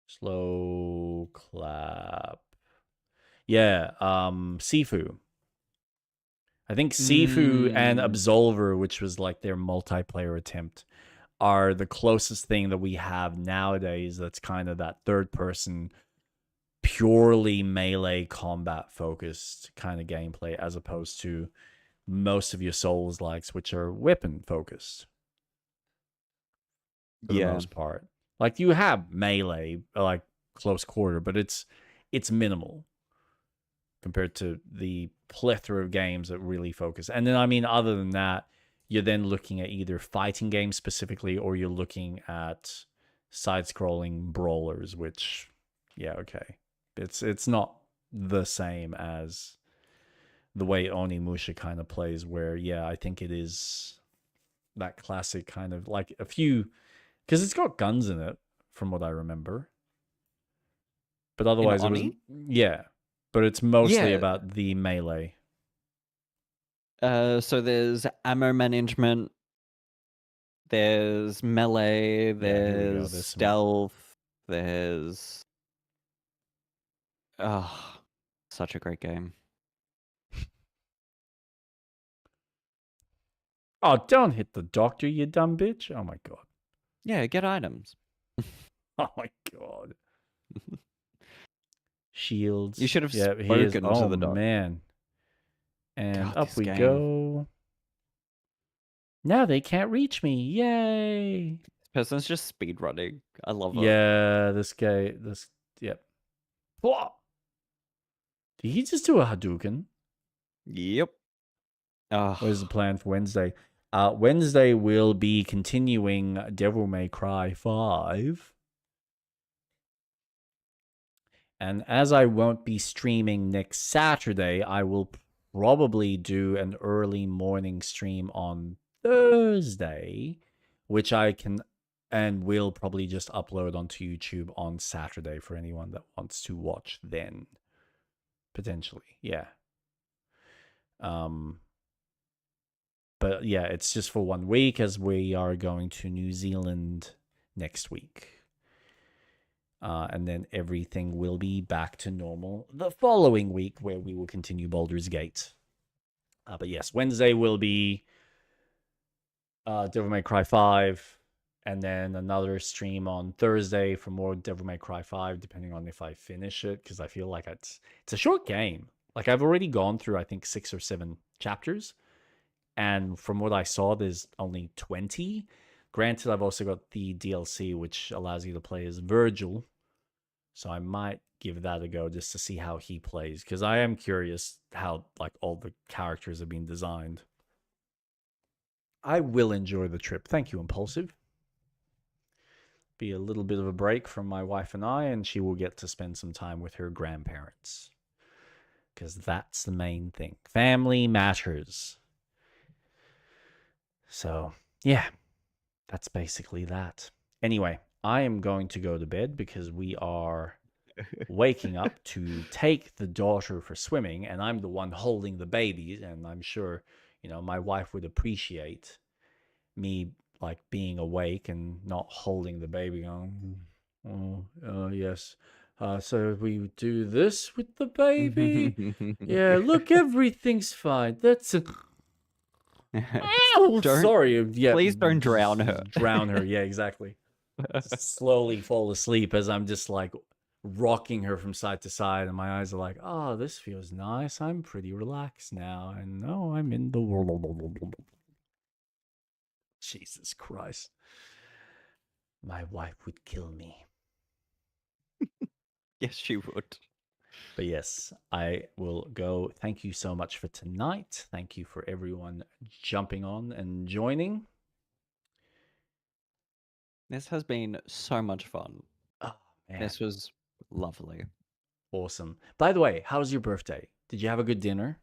Slow Clap. Yeah, Sifu. I think Sifu and Absolver, which was like their multiplayer attempt, are the closest thing that we have nowadays that's kind of that third person, purely melee combat focused kind of gameplay, as opposed to most of your Souls likes, which are weapon focused for the most part. Like, you have melee, like close quarter, but it's minimal compared to the plethora of games that really focus. And then, I mean, other than that, you're then looking at either fighting games specifically, or you're looking at side-scrolling brawlers, which, yeah, okay, it's not the same as the way Onimusha kind of plays, where yeah, I think it is that classic kind of like a few, because it's got guns in it from what I remember, but otherwise it was Oni? yeah, but it's mostly Yeah. about the melee. So there's ammo management, there's melee, Yeah, here we go. there's There's some- stealth, there's such a great game. Oh, don't hit the doctor, you dumb bitch! Oh my god. Yeah, get items. Oh my god. Shields. You should have yeah, spoken to the doctor. Man. And God, up this we game. go. Now they can't reach me. Yay. This person's just speed running. I love it. Yeah, yep. Whoa. Did he just do a Hadouken? Yep. Where's the plan for Wednesday? Wednesday will be continuing Devil May Cry 5. And as I won't be streaming next Saturday, I will probably do an early morning stream on Thursday, which I can and will probably just upload onto YouTube on Saturday for anyone that wants to watch then. Potentially, yeah. But yeah, it's just for 1 week as we are going to New Zealand next week. And then everything will be back to normal the following week, where we will continue Baldur's Gate. But yes, Wednesday will be Devil May Cry 5, and then another stream on Thursday for more Devil May Cry 5, depending on if I finish it, because I feel like it's a short game. Like, I've already gone through, I think, 6 or 7 chapters, and from what I saw, there's only 20. Granted, I've also got the DLC, which allows you to play as Virgil, so I might give that a go just to see how he plays, because I am curious how like all the characters have been designed. I will enjoy the trip. Thank you, Impulsive. Be a little bit of a break from my wife and I, and she will get to spend some time with her grandparents, because that's the main thing. Family matters. So, yeah, that's basically that. Anyway, I am going to go to bed because we are waking up to take the daughter for swimming, and I'm the one holding the baby, and I'm sure, my wife would appreciate me like being awake and not holding the baby going, yes. So we do this with the baby. Yeah, look, everything's fine. That's a... Oh, sorry. Yeah, please don't drown her. Drown her. Yeah, exactly. Slowly fall asleep as I'm just like rocking her from side to side, and my eyes are like, oh, this feels nice. I'm pretty relaxed now, and no, I'm in the world. Jesus Christ. My wife would kill me. Yes, she would. But yes, I will go. Thank you so much for tonight. Thank you for everyone jumping on and joining. This has been so much fun. Oh, man. This was lovely. Awesome. By the way, how was your birthday? Did you have a good dinner?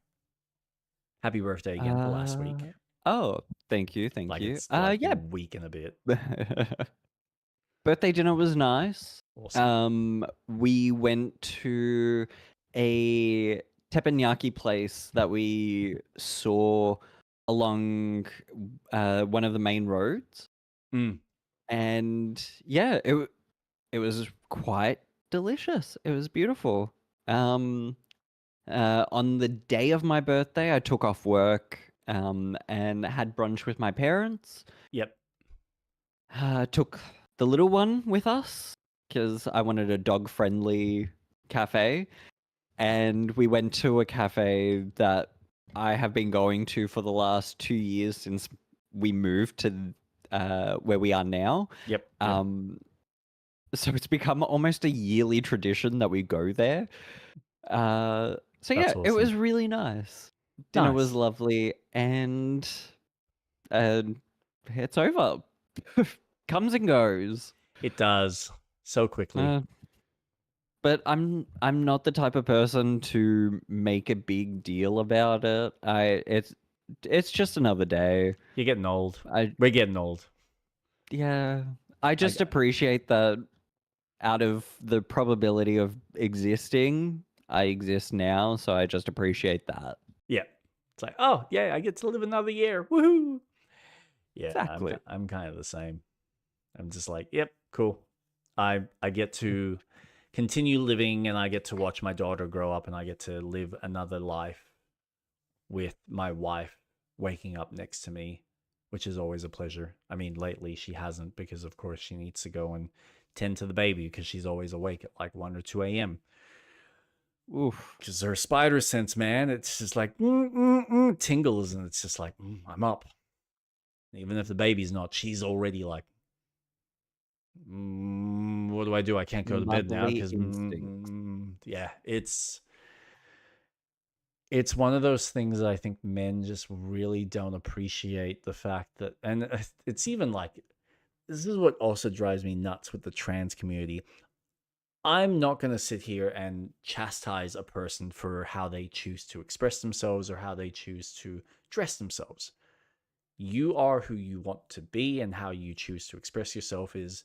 Happy birthday again for last week. Oh, thank you. Thank you. It's like yeah. a week and a bit. Birthday dinner was nice. Awesome. We went to a teppanyaki place that we saw along one of the main roads. And yeah, it was quite delicious. It was beautiful. On the day of my birthday, I took off work and had brunch with my parents. Yep. Took the little one with us because I wanted a dog-friendly cafe. And we went to a cafe that I have been going to for the last 2 years since we moved to where we are now. Yep. So it's become almost a yearly tradition that we go there. So yeah, That's it was awesome. really nice. Dinner was lovely, and it's over. Comes and goes. It does so quickly. but I'm not the type of person to make a big deal about it. It's just another day. You're getting old. We're getting old. Yeah. I just appreciate that out of the probability of existing, I exist now, so I just appreciate that. Yeah. It's like, oh, yeah, I get to live another year. Woohoo. Yeah, Exactly. I'm kind of the same. I'm just like, yep, cool. I get to continue living, and I get to watch my daughter grow up, and I get to live another life with my wife waking up next to me, which is always a pleasure. I mean, lately she hasn't, because of course she needs to go and tend to the baby because she's always awake at like 1 or 2 a.m. Oof. Because her spider sense, man, it's just like tingles, and it's just like, I'm up. Even if the baby's not, she's already like, what do I do? I can't go to bed now because yeah, it's one of those things that I think men just really don't appreciate the fact that, and it's even like, this is what also drives me nuts with the trans community. I'm not going to sit here and chastise a person for how they choose to express themselves or how they choose to dress themselves. You are who you want to be, and how you choose to express yourself is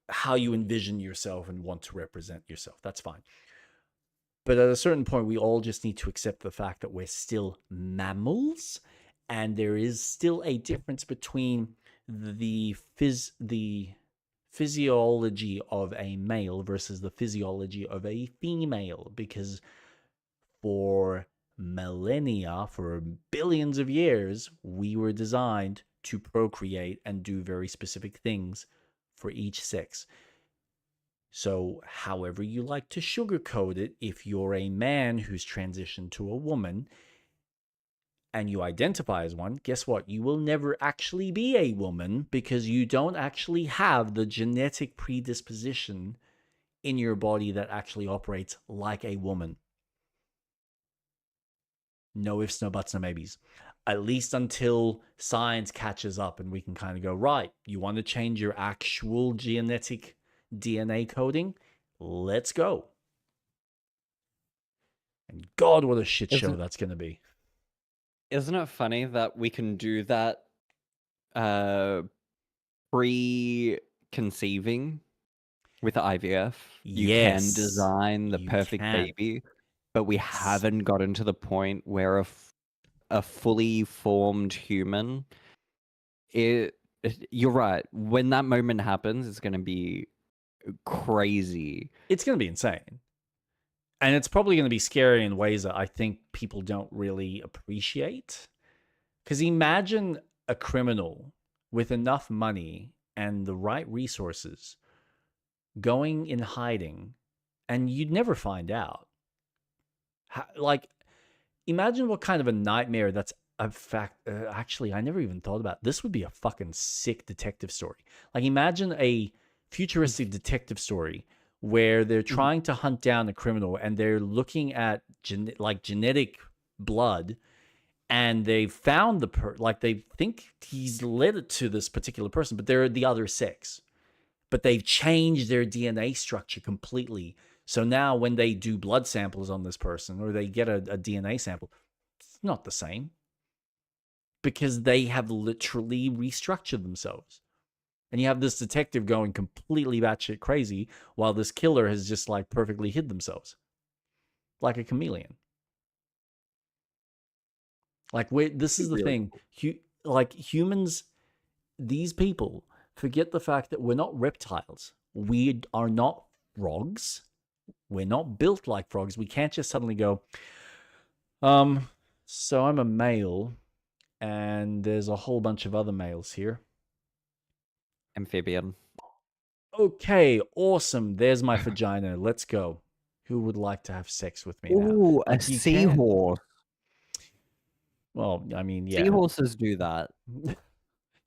how you envision yourself and want to represent yourself. That's fine. But at a certain point, we all just need to accept the fact that we're still mammals, and there is still a difference between the physiology of a male versus the physiology of a female, because for millennia, for billions of years, we were designed to procreate and do very specific things for each sex. So, however you like to sugarcoat it, if you're a man who's transitioned to a woman and you identify as one, guess what? You will never actually be a woman, because you don't actually have the genetic predisposition in your body that actually operates like a woman. No ifs, no buts, no maybes. At least until science catches up and we can kind of go, right, you want to change your actual genetic DNA coding? Let's go. And God, what a shit show that's going to be. Isn't it funny that we can do that pre-conceiving with IVF? You can design the perfect baby, but we haven't gotten to the point where a fully formed human, you're right. When that moment happens, it's going to be crazy. It's going to be insane. And it's probably going to be scary in ways that I think people don't really appreciate. Because imagine a criminal with enough money and the right resources going in hiding, and you'd never find out. Like, imagine what kind of a nightmare that's a fact. Actually, I never even thought about it. This would be a fucking sick detective story. Like, imagine a futuristic detective story where they're trying to hunt down a criminal, and they're looking at genetic blood, and they found they think he's led it to this particular person, but they're the other sex. But they've changed their DNA structure completely. So now when they do blood samples on this person, or they get a DNA sample, it's not the same, because they have literally restructured themselves. And you have this detective going completely batshit crazy while this killer has just like perfectly hid themselves. Like a chameleon. Like, this is the thing. Like, humans, these people forget the fact that we're not reptiles. We are not frogs. We're not built like frogs. We can't just suddenly go, so I'm a male and there's a whole bunch of other males here. Amphibian. Okay, awesome. There's my vagina. Let's go. Who would like to have sex with me now? Ooh, a seahorse. Well, I mean, yeah. Seahorses do that.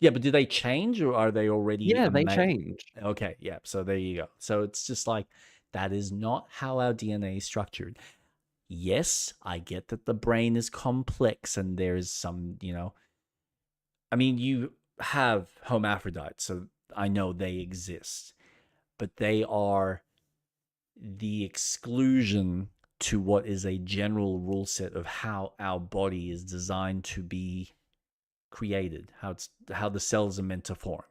Yeah, but do they change, or are they already? Yeah, they change. Okay, yeah. So there you go. So it's just like, that is not how our DNA is structured. Yes, I get that the brain is complex and there's some, I mean, you have hermaphrodites, so I know they exist. but they are the exclusion to what is a general rule set of how our body is designed to be created, how the cells are meant to form.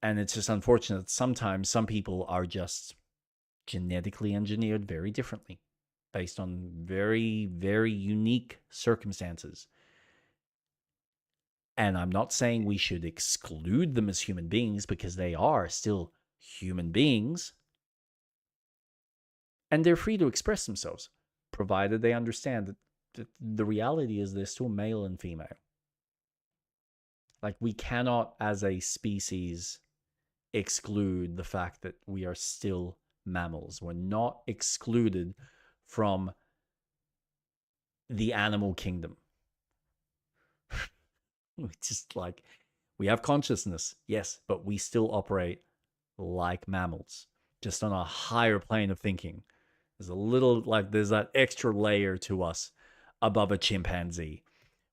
And it's just unfortunate that sometimes some people are just genetically engineered very differently based on very, very unique circumstances. And I'm not saying we should exclude them as human beings, because they are still human beings. And they're free to express themselves, provided they understand that the reality is they're still male and female. Like, we cannot, as a species, exclude the fact that we are still mammals. We're not excluded from the animal kingdom. We just, like, we have consciousness, yes, but we still operate like mammals, just on a higher plane of thinking. There's a little, like, there's that extra layer to us above a chimpanzee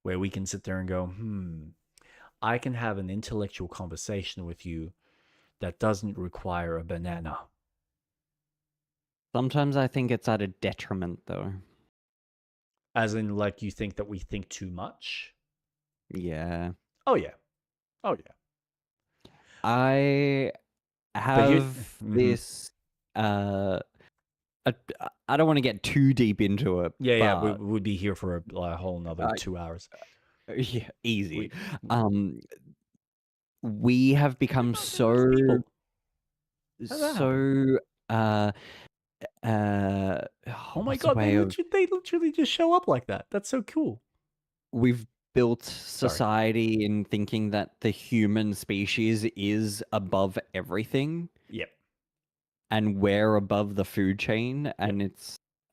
where we can sit there and go, I can have an intellectual conversation with you that doesn't require a banana. Sometimes I think it's at a detriment, though. As in, like, you think that we think too much? Yeah. Oh, yeah. Oh, yeah. I have this. I don't want to get too deep into it. Yeah, but, we would be here for a whole another 2 hours. Yeah, easy. We have become so oh my god, they literally just show up like that. That's so cool. We've built society in thinking that the human species is above everything. Yep. And we're above the food chain. And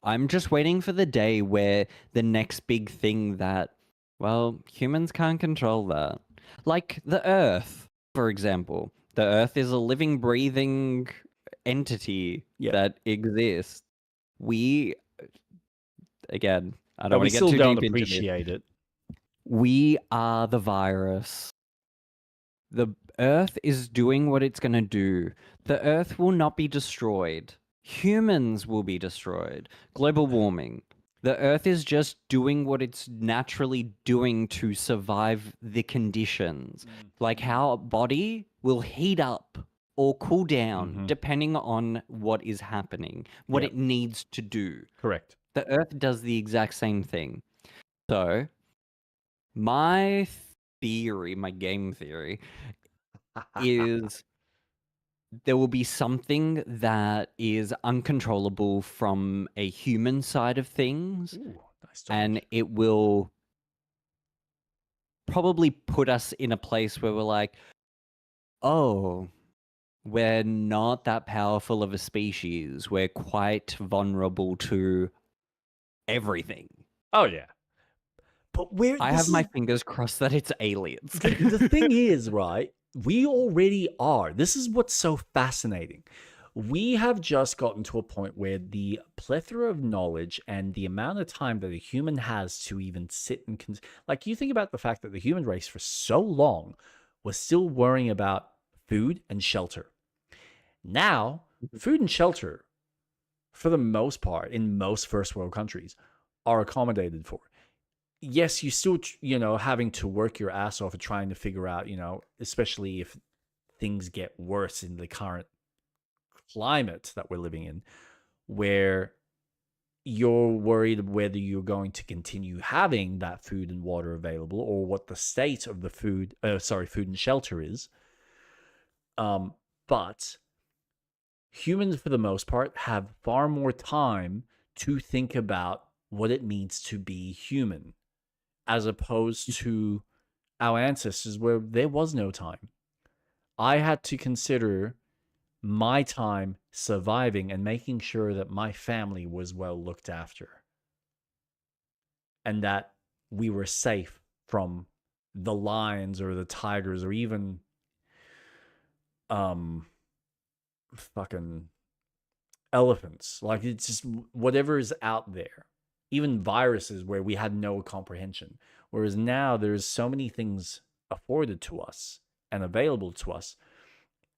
I'm just waiting for the day where the next big thing that, well, humans can't control that. Like the Earth, for example. The Earth is a living, breathing entity that exists. Again, I don't want to get too deep into it. We still don't appreciate it. We are the virus. The Earth is doing what it's going to do. The Earth will not be destroyed. Humans will be destroyed. Global warming. The Earth is just doing what it's naturally doing to survive the conditions. Like how a body will heat up or cool down depending on what is happening, what it needs to do. Correct. The Earth does the exact same thing. So, my theory, my game theory, is there will be something that is uncontrollable from a human side of things. Ooh, nice and it will probably put us in a place where we're like, oh, we're not that powerful of a species. We're quite vulnerable to everything. Oh, yeah. But I have my fingers crossed that it's aliens. The thing is, right, we already are. This is what's so fascinating. We have just gotten to a point where the plethora of knowledge and the amount of time that a human has to even sit and... like, you think about the fact that the human race for so long was still worrying about food and shelter. Now, food and shelter, for the most part, in most first world countries, are accommodated for. Yes, you still, having to work your ass off and trying to figure out, especially if things get worse in the current climate that we're living in, where you're worried whether you're going to continue having that food and water available or what the state of the food and shelter is. But humans, for the most part, have far more time to think about what it means to be human, as opposed to our ancestors where there was no time. I had to consider my time surviving and making sure that my family was well looked after and that we were safe from the lions or the tigers or even fucking elephants. Like, it's just whatever is out there. Even viruses where we had no comprehension. Whereas now there's so many things afforded to us and available to us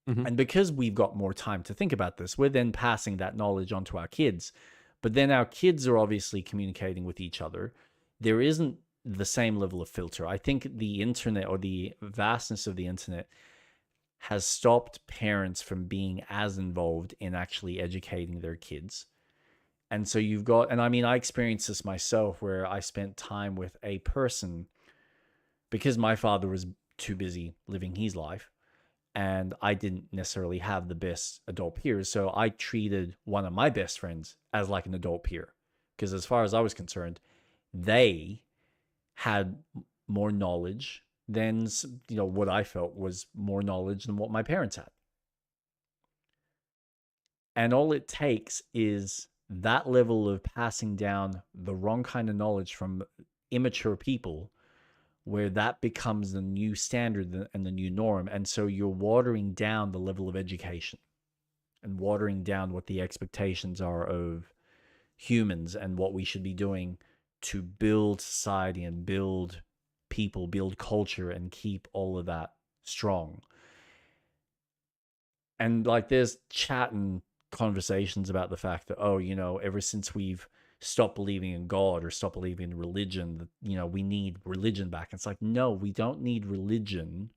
And because we've got more time to think about this, we're then passing that knowledge on to our kids. But then our kids are obviously communicating with each other. There isn't the same level of filter. I think the internet, or the vastness of the internet, has stopped parents from being as involved in actually educating their kids. And so you've got, and I mean, I experienced this myself where I spent time with a person because my father was too busy living his life, and I didn't necessarily have the best adult peers. So I treated one of my best friends as like an adult peer, because as far as I was concerned, they had more knowledge than, what I felt was more knowledge than what my parents had. And all it takes is that level of passing down the wrong kind of knowledge from immature people, where that becomes the new standard and the new norm. And so you're watering down the level of education and watering down what the expectations are of humans and what we should be doing to build society and build people, build culture, and keep all of that strong. And like, there's chat and conversations about the fact that, ever since we've stopped believing in God or stopped believing in religion, we need religion back. It's like, no, we don't need religion.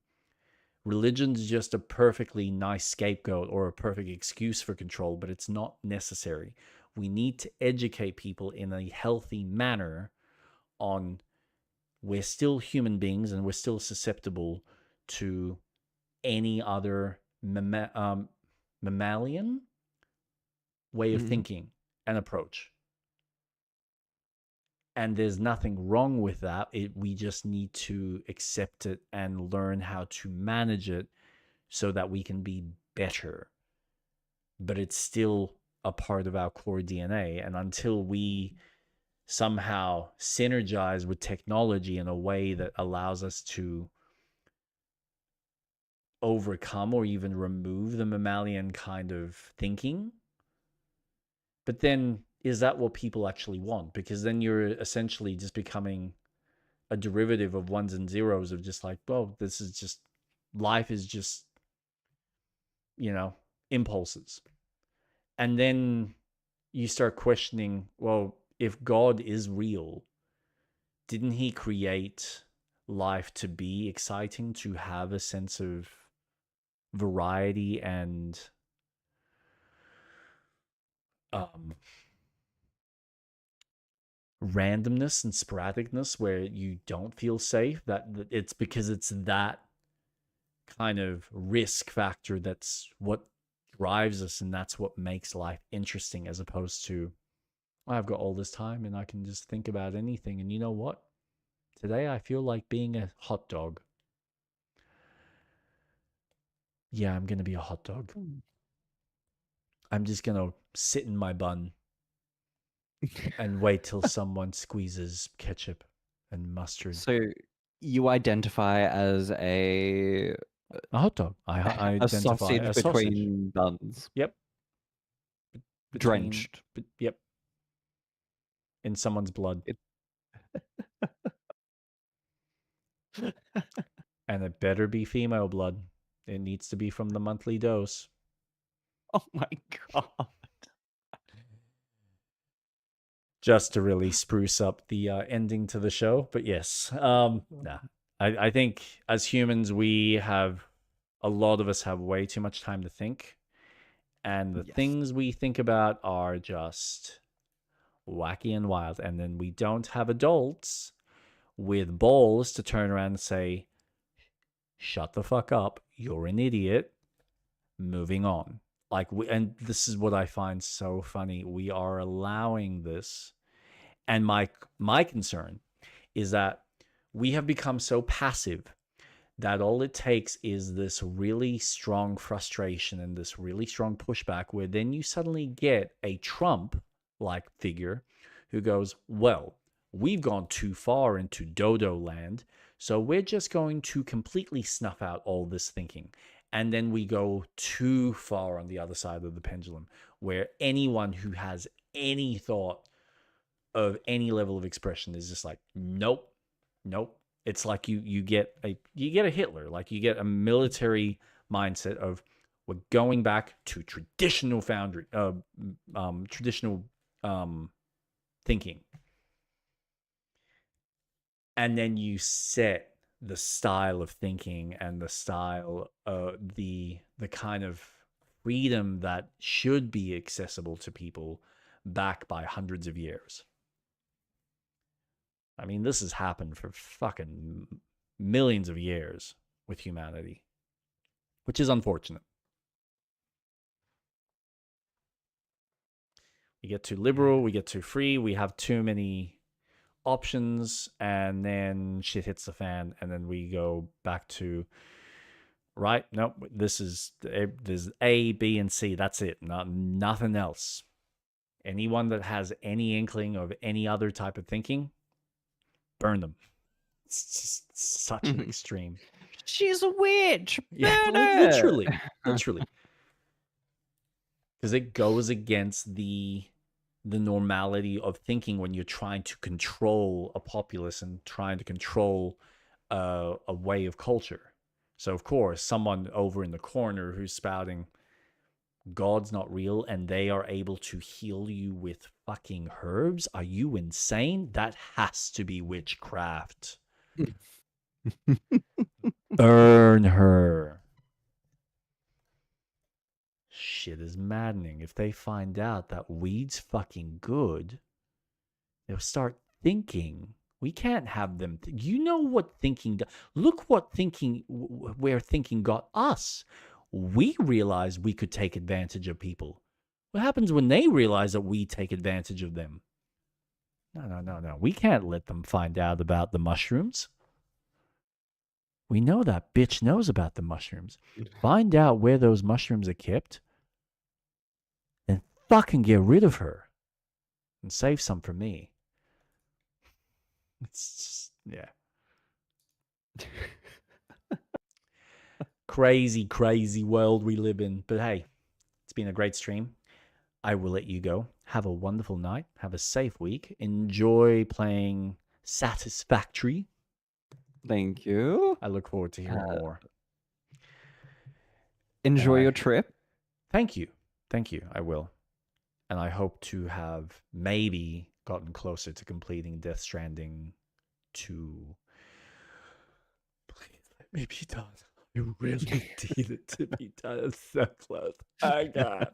Religion's just a perfectly nice scapegoat or a perfect excuse for control, but it's not necessary. We need to educate people in a healthy manner on, we're still human beings and we're still susceptible to any other mammalian way of thinking and approach. And there's nothing wrong with that. We just need to accept it and learn how to manage it so that we can be better. But it's still a part of our core DNA. And until we somehow synergize with technology in a way that allows us to overcome or even remove the mammalian kind of thinking, but then, is that what people actually want? Because then you're essentially just becoming a derivative of ones and zeros of just like, well, this is just, life is just, impulses. And then you start questioning, well, if God is real, didn't he create life to be exciting, to have a sense of variety and randomness and sporadicness where you don't feel safe? That it's because it's that kind of risk factor that's what drives us, and that's what makes life interesting, as opposed to, I've got all this time and I can just think about anything. And you know what? Today I feel like being a hot dog. Yeah, I'm going to be a hot dog. I'm just going to sit in my bun and wait till someone squeezes ketchup and mustard. So you identify as a hot dog. I a identify sausage a between buns. Yep. Drenched. Yep. In someone's blood. And it better be female blood. It needs to be from the monthly dose. Oh my god. Just to really spruce up the ending to the show. But yes, I think as humans, a lot of us have way too much time to think. And the things we think about are just wacky and wild. And then we don't have adults with balls to turn around and say, shut the fuck up, you're an idiot, moving on. And this is what I find so funny. We are allowing this. And my concern is that we have become so passive that all it takes is this really strong frustration and this really strong pushback, where then you suddenly get a Trump-like figure who goes, well, we've gone too far into dodo land, so we're just going to completely snuff out all this thinking. And then we go too far on the other side of the pendulum, where anyone who has any thought of any level of expression is just like, nope. It's like you get a Hitler, like you get a military mindset of, We're going back to traditional traditional thinking. And then you set the style of thinking and the style, the kind of freedom that should be accessible to people back by hundreds of years. I mean, this has happened for fucking millions of years with humanity, which is unfortunate. We get too liberal, we get too free, we have too many options, and then shit hits the fan, and then we go back to, right, nope, there's A, B, and C, that's it, nothing else. Anyone that has any inkling of any other type of thinking, burn them. It's just such an extreme. She's a witch. Yeah, literally. Because it goes against the normality of thinking when you're trying to control a populace and trying to control a way of culture. So, of course, someone over in the corner who's spouting God's not real and they are able to heal you with fucking herbs? Are you insane? That has to be witchcraft. Burn her. Shit is maddening. If they find out that weed's fucking good, they'll start thinking. We can't have them. You know what thinking does. Look what thinking, where thinking got us. We realized we could take advantage of people. What happens when they realize that we take advantage of them? No. We can't let them find out about the mushrooms. We know that bitch knows about the mushrooms. Find out where those mushrooms are kept, and fucking get rid of her. And save some for me. It's just, yeah. Crazy world we live in. But hey, it's been a great stream. I will let you go. Have a wonderful night. Have a safe week. Enjoy playing Satisfactory. Thank you. I look forward to hearing more. Enjoy your trip. Thank you. I will. And I hope to have maybe gotten closer to completing Death Stranding 2. Please let me be done. I really need it to be done. It's so close. Oh God.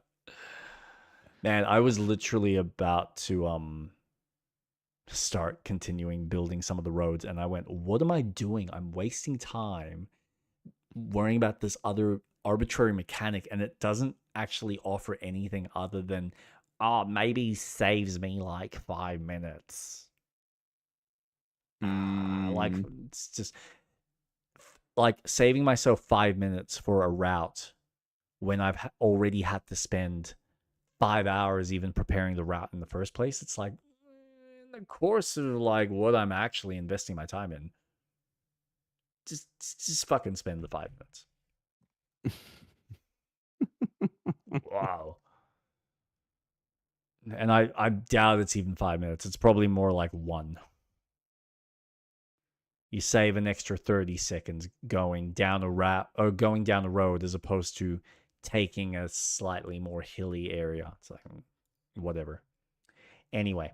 Man, I was literally about to start continuing building some of the roads, and I went, what am I doing? I'm wasting time worrying about this other arbitrary mechanic, and it doesn't actually offer anything other than, maybe saves me like 5 minutes. Like, it's just like saving myself 5 minutes for a route when I've already had to spend 5 hours even preparing the route in the first place. It's like, in the course of like what I'm actually investing my time in, just fucking spend the 5 minutes. Wow. And I doubt it's even 5 minutes. It's probably more like 1. You save an extra 30 seconds going down a route or going down the road as opposed to taking a slightly more hilly area. It's like, whatever. Anyway,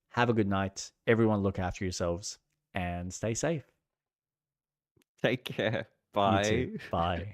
have a good night. Everyone look after yourselves and stay safe. Take care. Bye. You too. Bye.